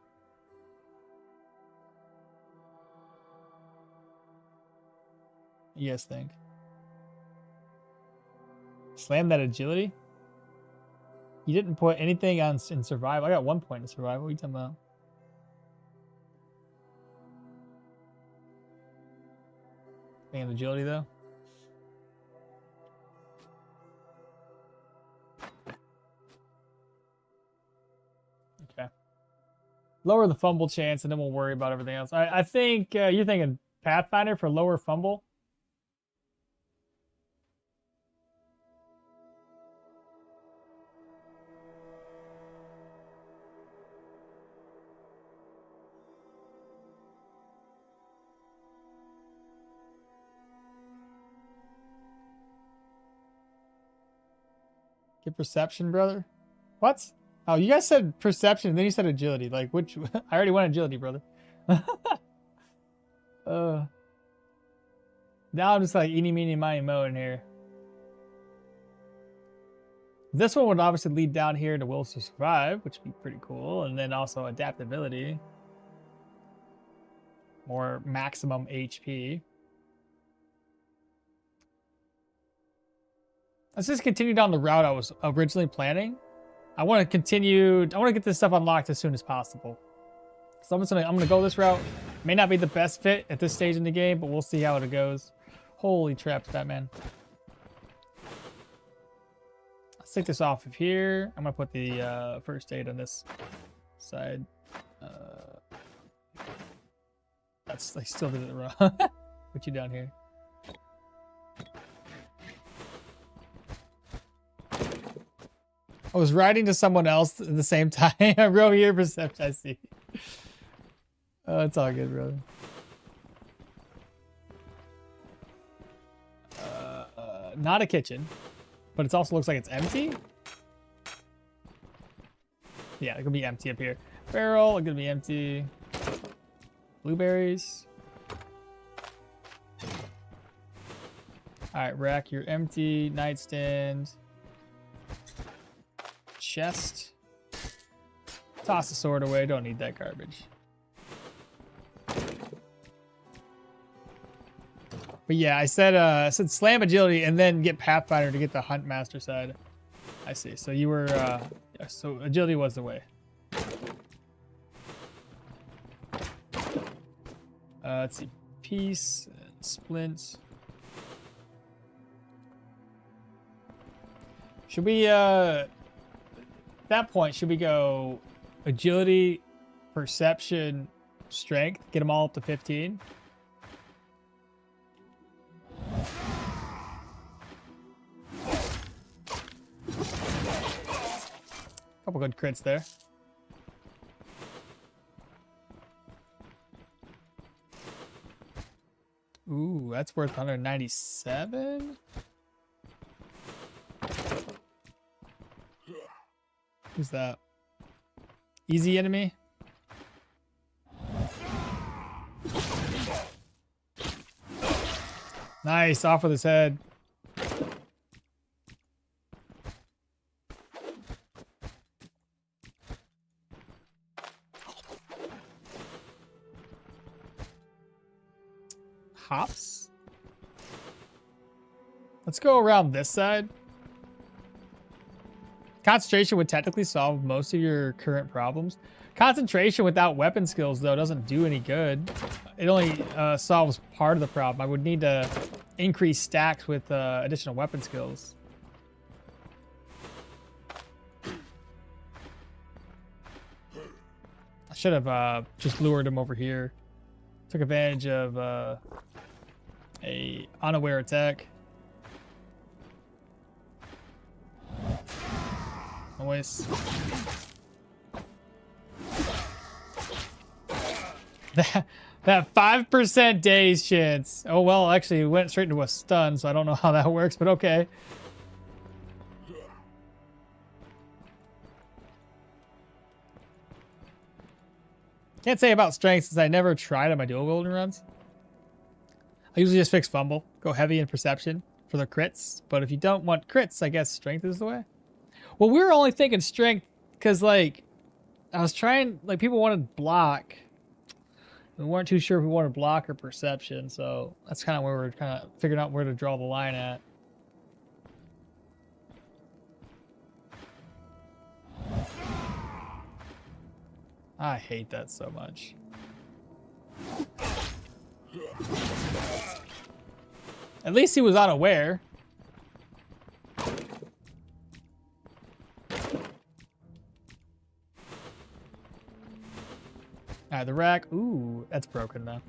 You guys think? Slam that agility? You didn't put anything on in survival. I got 1 point in survival. What are you talking about? Thing of agility though. Okay. Lower the fumble chance and then we'll worry about everything else. I think you're thinking Pathfinder for lower fumble. Get perception, brother. What? Oh, you guys said perception, and then you said agility. Like, which? I already went agility, brother. Now I'm just like eeny, meeny, miny, mo in here. This one would obviously lead down here to Will to Survive, which would be pretty cool. And then also adaptability. More maximum HP. Let's just continue down the route I was originally planning. I want to get this stuff unlocked as soon as possible. So I'm gonna go this route. May not be the best fit at this stage in the game, but we'll see how it goes. Holy traps, Batman. Let's take this off of here. I'm gonna put the first aid on this side. I still did it wrong. Put you down here. I was writing to someone else at the same time. I wrote here perception. I see. Oh, it's all good, brother. Not a kitchen, but it also looks like it's empty. Yeah, it's gonna be empty up here. Barrel, it's gonna be empty. Blueberries. All right, rack, you're empty. Nightstand. Chest. Toss the sword away. Don't need that garbage. But yeah, I said slam agility and then get Pathfinder to get the Hunt Master side. I see. So you were yeah, so agility was the way. Let's see. Peace, splint. Should we at that point, should we go agility, perception, strength, get them all up to 15? Couple good crits there. Ooh, that's worth 197. Who's that? Easy enemy? Nice, off with his head. Hops. Let's go around this side. Concentration would technically solve most of your current problems. Concentration without weapon skills, though, doesn't do any good. It only solves part of the problem. I would need to increase stacks with additional weapon skills. I should have just lured him over here. Took advantage of a unaware attack. Always. That 5% daze chance. Oh well, actually it went straight into a stun, so I don't know how that works, but okay. Can't say about strength since I never tried on my dual golden runs. I usually just fix fumble, go heavy in perception for the crits, but if you don't want crits, I guess strength is the way. Well, we were only thinking strength because, like, I was trying, like, people wanted block. We weren't too sure if we wanted block or perception, so that's kind of where we're kind of figuring out where to draw the line at. I hate that so much. At least he was unaware. Alright, the rack. Ooh, that's broken now.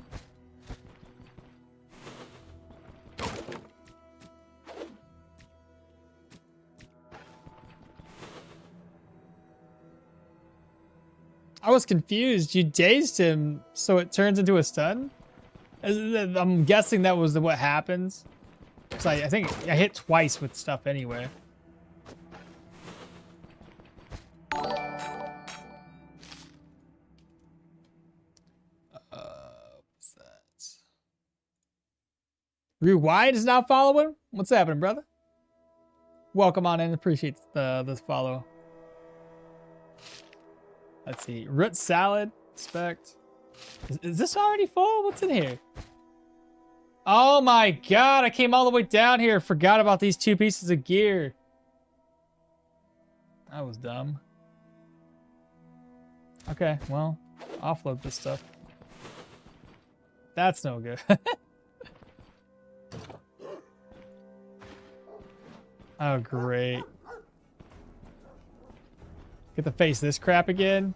I was confused. You dazed him, so it turns into a stun? I'm guessing that was what happens. So I think I hit twice with stuff anyway. What's that? Rewind is now following? What's happening, brother? Welcome on in. Appreciate the follow. Let's see. Root salad. Expect. Is this already full? What's in here? Oh my god, I came all the way down here. Forgot about these 2 pieces of gear. That was dumb. Okay, well, offload this stuff. That's no good. Oh, great. Get to face this crap again.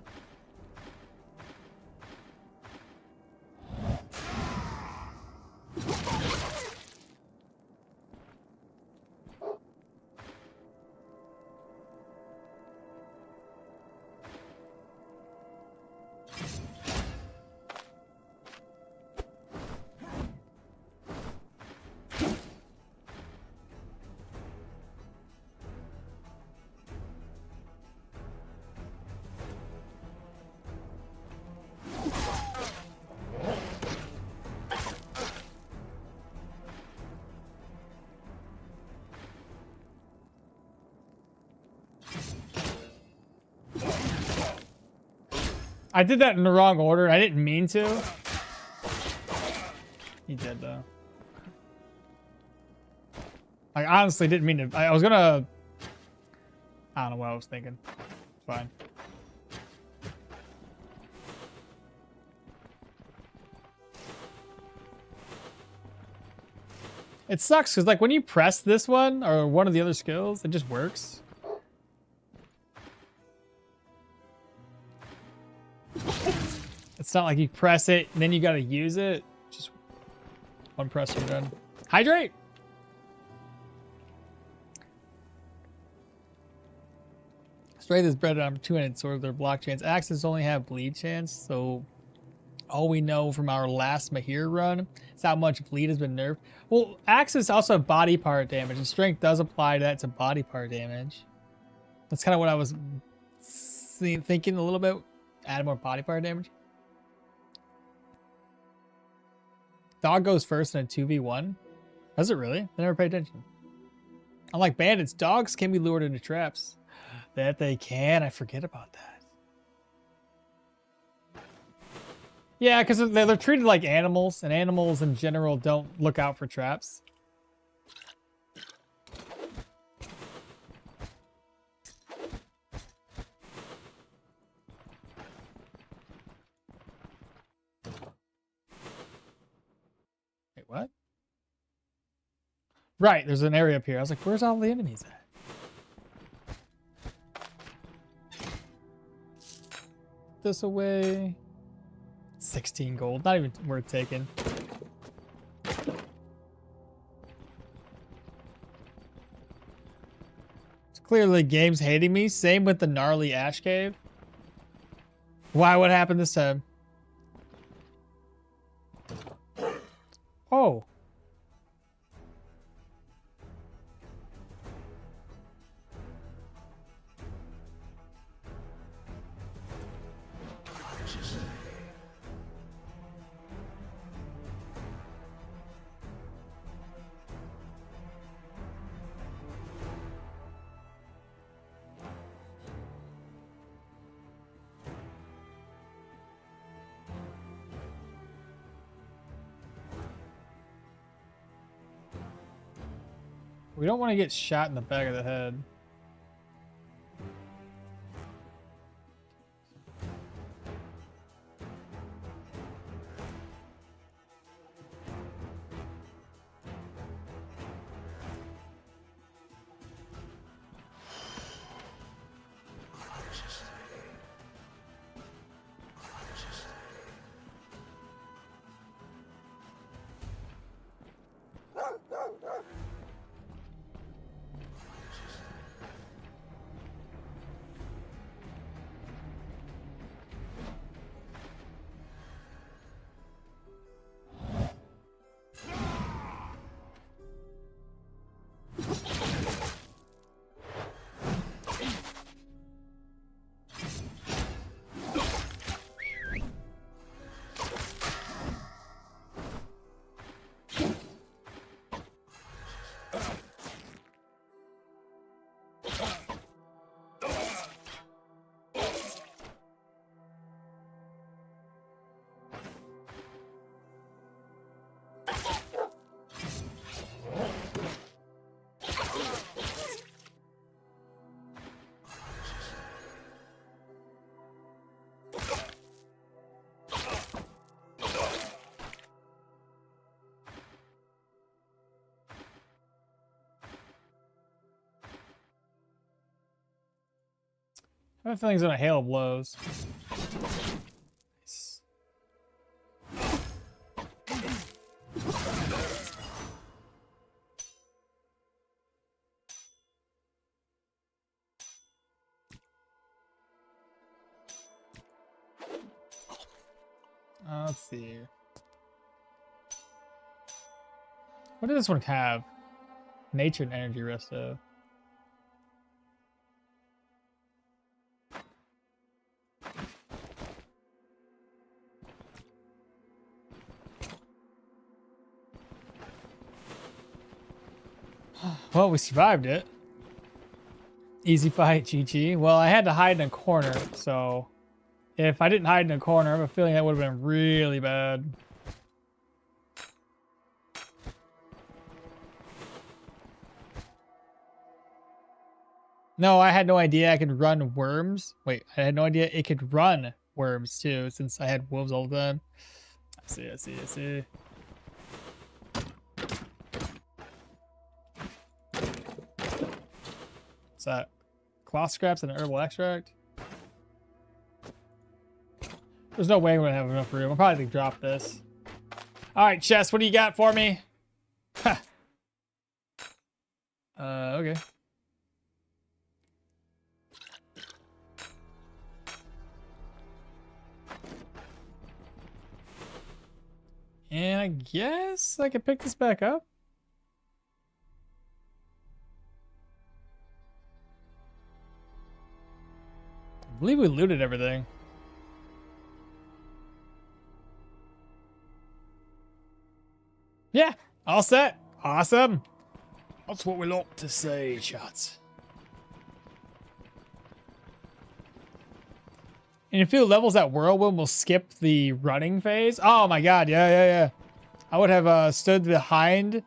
I did that in the wrong order. I didn't mean to. He did though. I honestly didn't mean to. I was gonna. I don't know what I was thinking. Fine. It sucks because, like, when you press this one or one of the other skills, it just works. It's not like you press it and then you gotta use it. Just one press, you're done. Hydrate! Strength is bred on 2-handed sword. Their block chance. Axes only have bleed chance, so all we know from our last Mahir run is how much bleed has been nerfed. Well, axes also have body part damage, and strength does apply that to body part damage. That's kind of what I was thinking a little bit. Add more body part damage. Dog goes first in a 2v1. Does it really? I never paid attention. Unlike bandits, dogs can be lured into traps. That they can. I forget about that. Yeah, because they're treated like animals, and animals in general don't look out for traps. Wait, what? Right, there's an area up here. I was like, where's all the enemies at? This away. 16 gold. Not even worth taking. It's clearly game's hating me. Same with the gnarly ash cave. Why? What happened this time? Oh. We don't want to get shot in the back of the head. I have a feeling he's gonna hail blows. Nice. Let's see. What does this one have? Nature and energy resto. Well, we survived it. Easy fight, GG. Well, I had to hide in a corner, so if I didn't hide in a corner, I have a feeling that would have been really bad. No, I had no idea I could run worms. Wait, I had no idea it could run worms too, since I had wolves all the time. I see. What's that? Cloth scraps and an herbal extract? There's no way we're gonna have enough room. I'll probably drop this. Alright, chest, what do you got for me? Ha! Okay. And I guess I can pick this back up. I believe we looted everything. Yeah, all set. Awesome. That's what we like to say, shots. And if it levels that whirlwind, we'll skip the running phase. Oh my god, yeah. I would have stood behind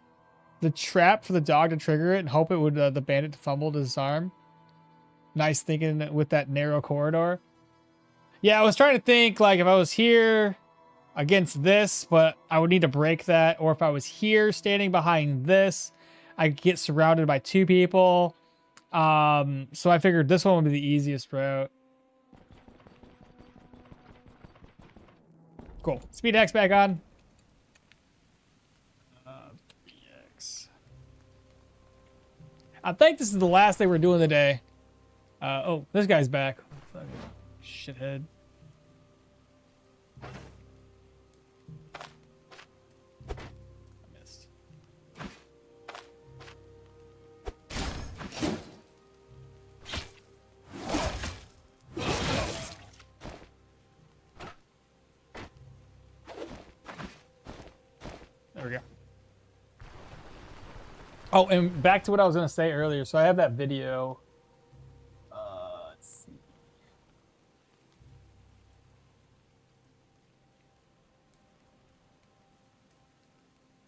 the trap for the dog to trigger it and hope it would the bandit fumble to disarm. Nice thinking with that narrow corridor. Yeah, I was trying to think like if I was here against this, but I would need to break that, or if I was here standing behind this, I could get surrounded by two people. So I figured this one would be the easiest route. Cool. Speed X back on. 3X. I think this is the last thing we're doing today. Oh, this guy's back. Fucking shithead. I missed. There we go. Oh, and back to what I was going to say earlier. So I have that video. Let's see.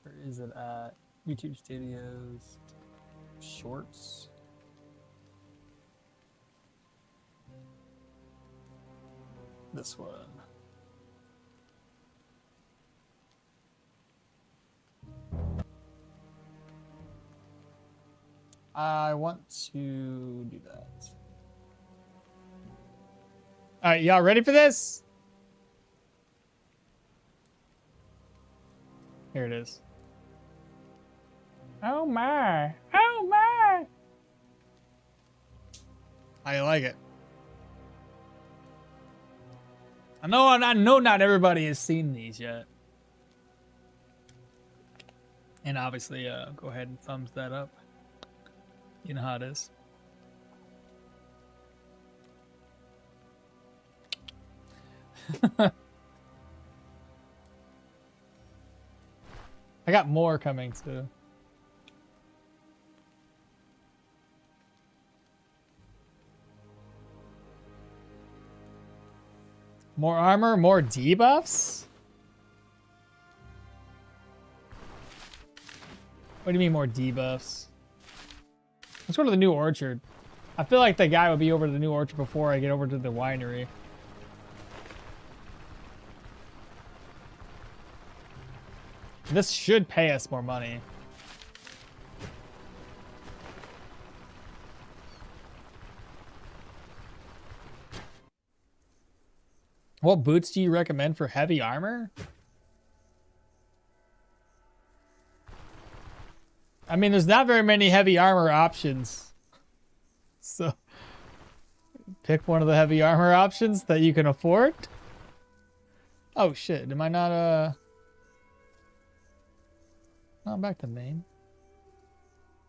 Where is it at? YouTube Studios. Shorts. This one. I want to do that. All right, y'all ready for this? Here it is. Oh my. Oh my. How you like it? I know not everybody has seen these yet. And obviously, go ahead and thumbs that up. You know how it is. I got more coming too. More armor, more debuffs? What do you mean more debuffs? Let's go to the new orchard. I feel like the guy would be over to the new orchard before I get over to the winery. This should pay us more money. What boots do you recommend for heavy armor? I mean, there's not very many heavy armor options. So, pick one of the heavy armor options that you can afford. Oh shit, am I not, I'm back to main.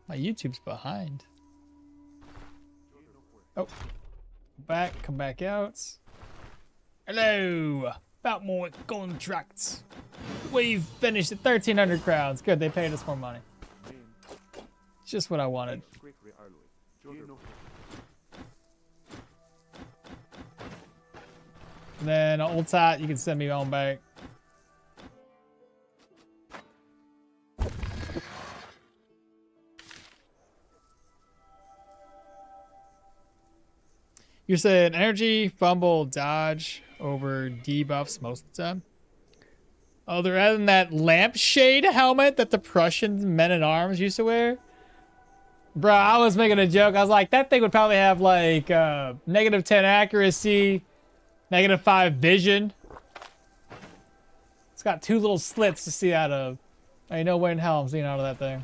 My YouTube's behind. Oh. Come back out. Hello! About more contracts. We've finished at 1,300 crowns. Good, they paid us more money. Just what I wanted. And then old tot, you can send me on back. You're saying energy, fumble, dodge over debuffs most of the time. Oh, they're adding that lampshade helmet that the Prussian men-at-arms used to wear. Bro, I was making a joke. I was like, that thing would probably have like -10 accuracy, -5 vision. It's got 2 little slits to see out of. Ain't no way in hell I'm seeing out of that thing.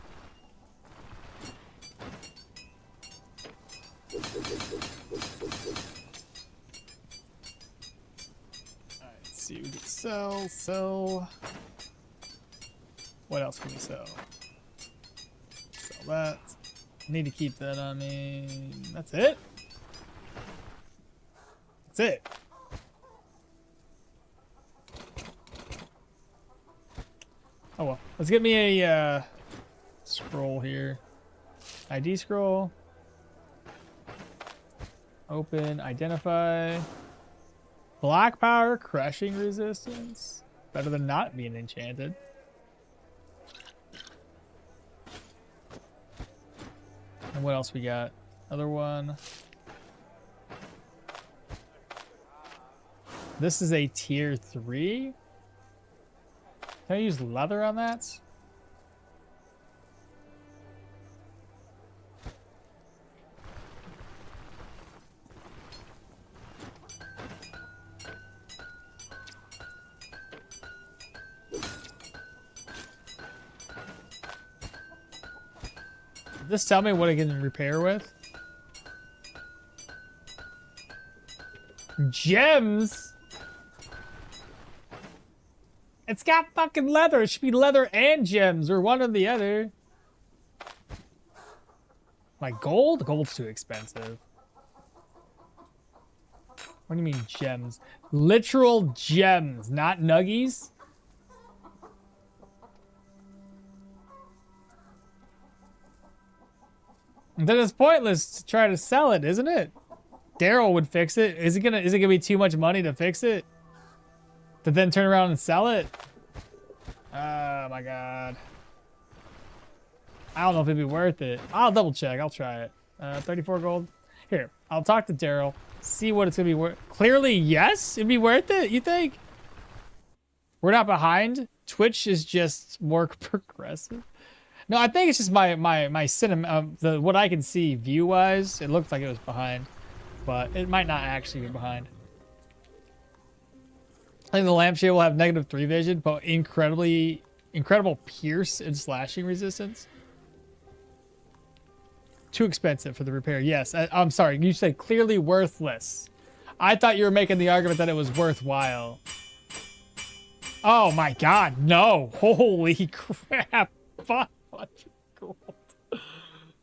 Alright, let's see. We can sell. What else can we sell? Sell that. Need to keep that on me. That's it? That's it. Oh well. Let's get me a scroll here. ID scroll. Open. Identify. Black power. Crushing resistance. Better than not being enchanted. And what else we got? Another one. This is a tier 3. Can I use leather on that? Just tell me what it can repair with. Gems? It's got fucking leather. It should be leather and gems, or one or the other. Like gold? Gold's too expensive. What do you mean gems? Literal gems, not nuggies? Then it's pointless to try to sell it, isn't it? Daryl would fix it. Is it gonna be too much money to fix it? To then turn around and sell it? Oh my god. I don't know if it'd be worth it. I'll double check. I'll try it. 34 gold. Here, I'll talk to Daryl. See what it's gonna be worth. Clearly, yes, it'd be worth it. You think? We're not behind. Twitch is just more progressive. No, I think it's just my cinema. What I can see view wise, it looked like it was behind, but it might not actually be behind. I think the lampshade will have -3 vision, but incredible pierce and slashing resistance. Too expensive for the repair. Yes, I'm sorry. You said clearly worthless. I thought you were making the argument that it was worthwhile. Oh my god, no. Holy crap. 500 gold.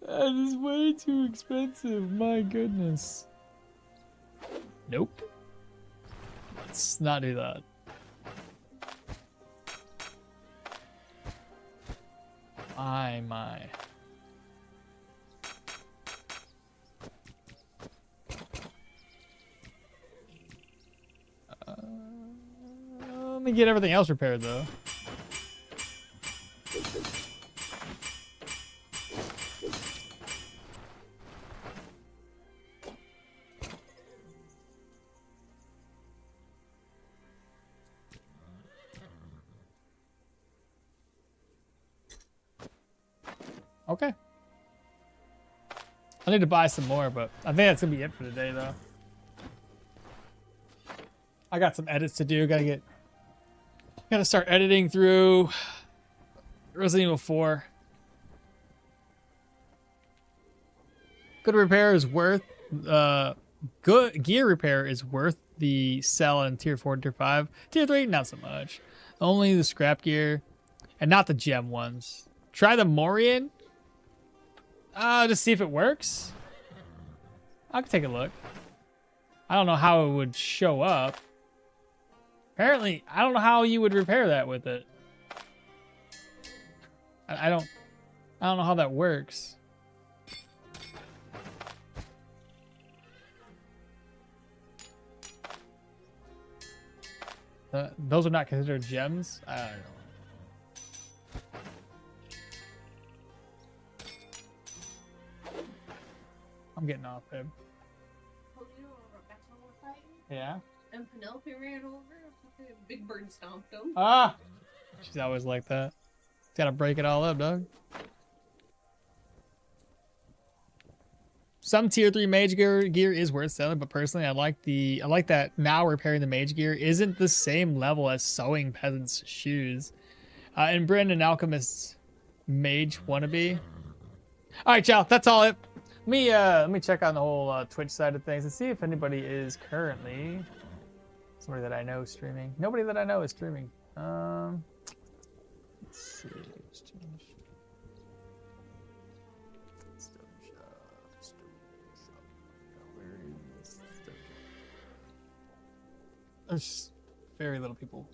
That is way too expensive. My goodness. Nope. Let's not do that. My. Let me get everything else repaired though. Okay. I need to buy some more, but I think that's gonna be it for today though. I got some edits to do. Gotta start editing through Resident Evil 4. Good repair is worth good gear repair is worth the sell in tier 4 and tier 5. Tier 3, not so much. Only the scrap gear and not the gem ones. Try the Morian. Just see if it works. I could take a look. I don't know how it would show up. Apparently, I don't know how you would repair that with it. I don't know how that works. Those are not considered gems? I don't know. I'm getting off, babe. Yeah? And Penelope ran over. Big Bird stomped him. Ah! She's always like that. Gotta break it all up, dog. Some tier 3 mage gear is worth selling, but personally I like that now repairing the mage gear isn't the same level as sewing peasants' shoes. And Brandon Alchemist's mage wannabe. Alright, y'all, that's all it. Let me check on the whole Twitch side of things and see if anybody is currently somebody that I know streaming. Nobody that I know is streaming. Let's see. There's very little people.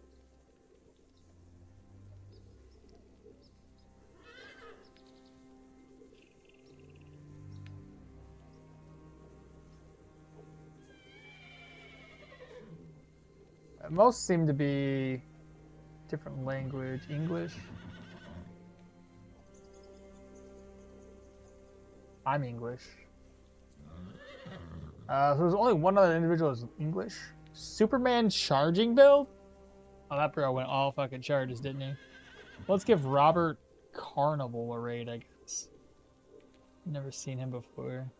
Most seem to be different language. English. I'm English. So there's only one other individual who's English. Superman charging build? Oh, that bro went all fucking charges, didn't he? Let's give Robert Carnival a raid, I guess. Never seen him before.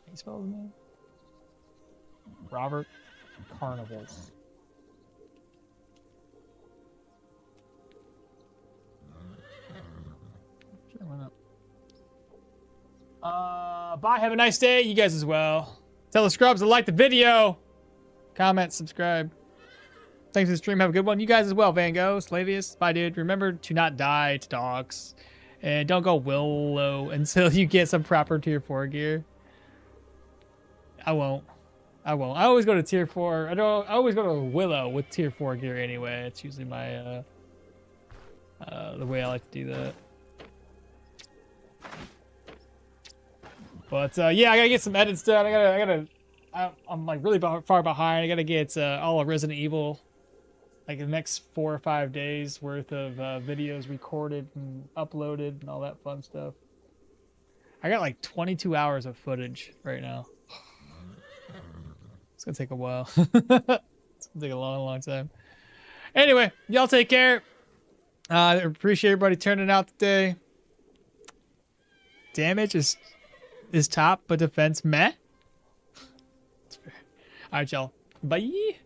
How you spell his name? Robert Carnivals. Bye. Have a nice day. You guys as well. Tell the scrubs to like the video. Comment, subscribe. Thanks for the stream. Have a good one. You guys as well. Van Gogh, Slavius. Bye, dude. Remember to not die to dogs. And don't go Willow until you get some proper tier 4 gear. I won't. I always go to tier 4. I always go to Willow with tier 4 gear anyway. It's usually my the way I like to do that. But yeah, I gotta get some edits done. I'm like really far behind. I gotta get all of Resident Evil, like the next 4 or 5 days worth of videos recorded and uploaded and all that fun stuff. I got like 22 hours of footage right now. It's gonna take a while. It's gonna take a long time. Anyway, y'all take care. I appreciate everybody turning out today. Damage is top, but defense meh. All right, y'all. Bye.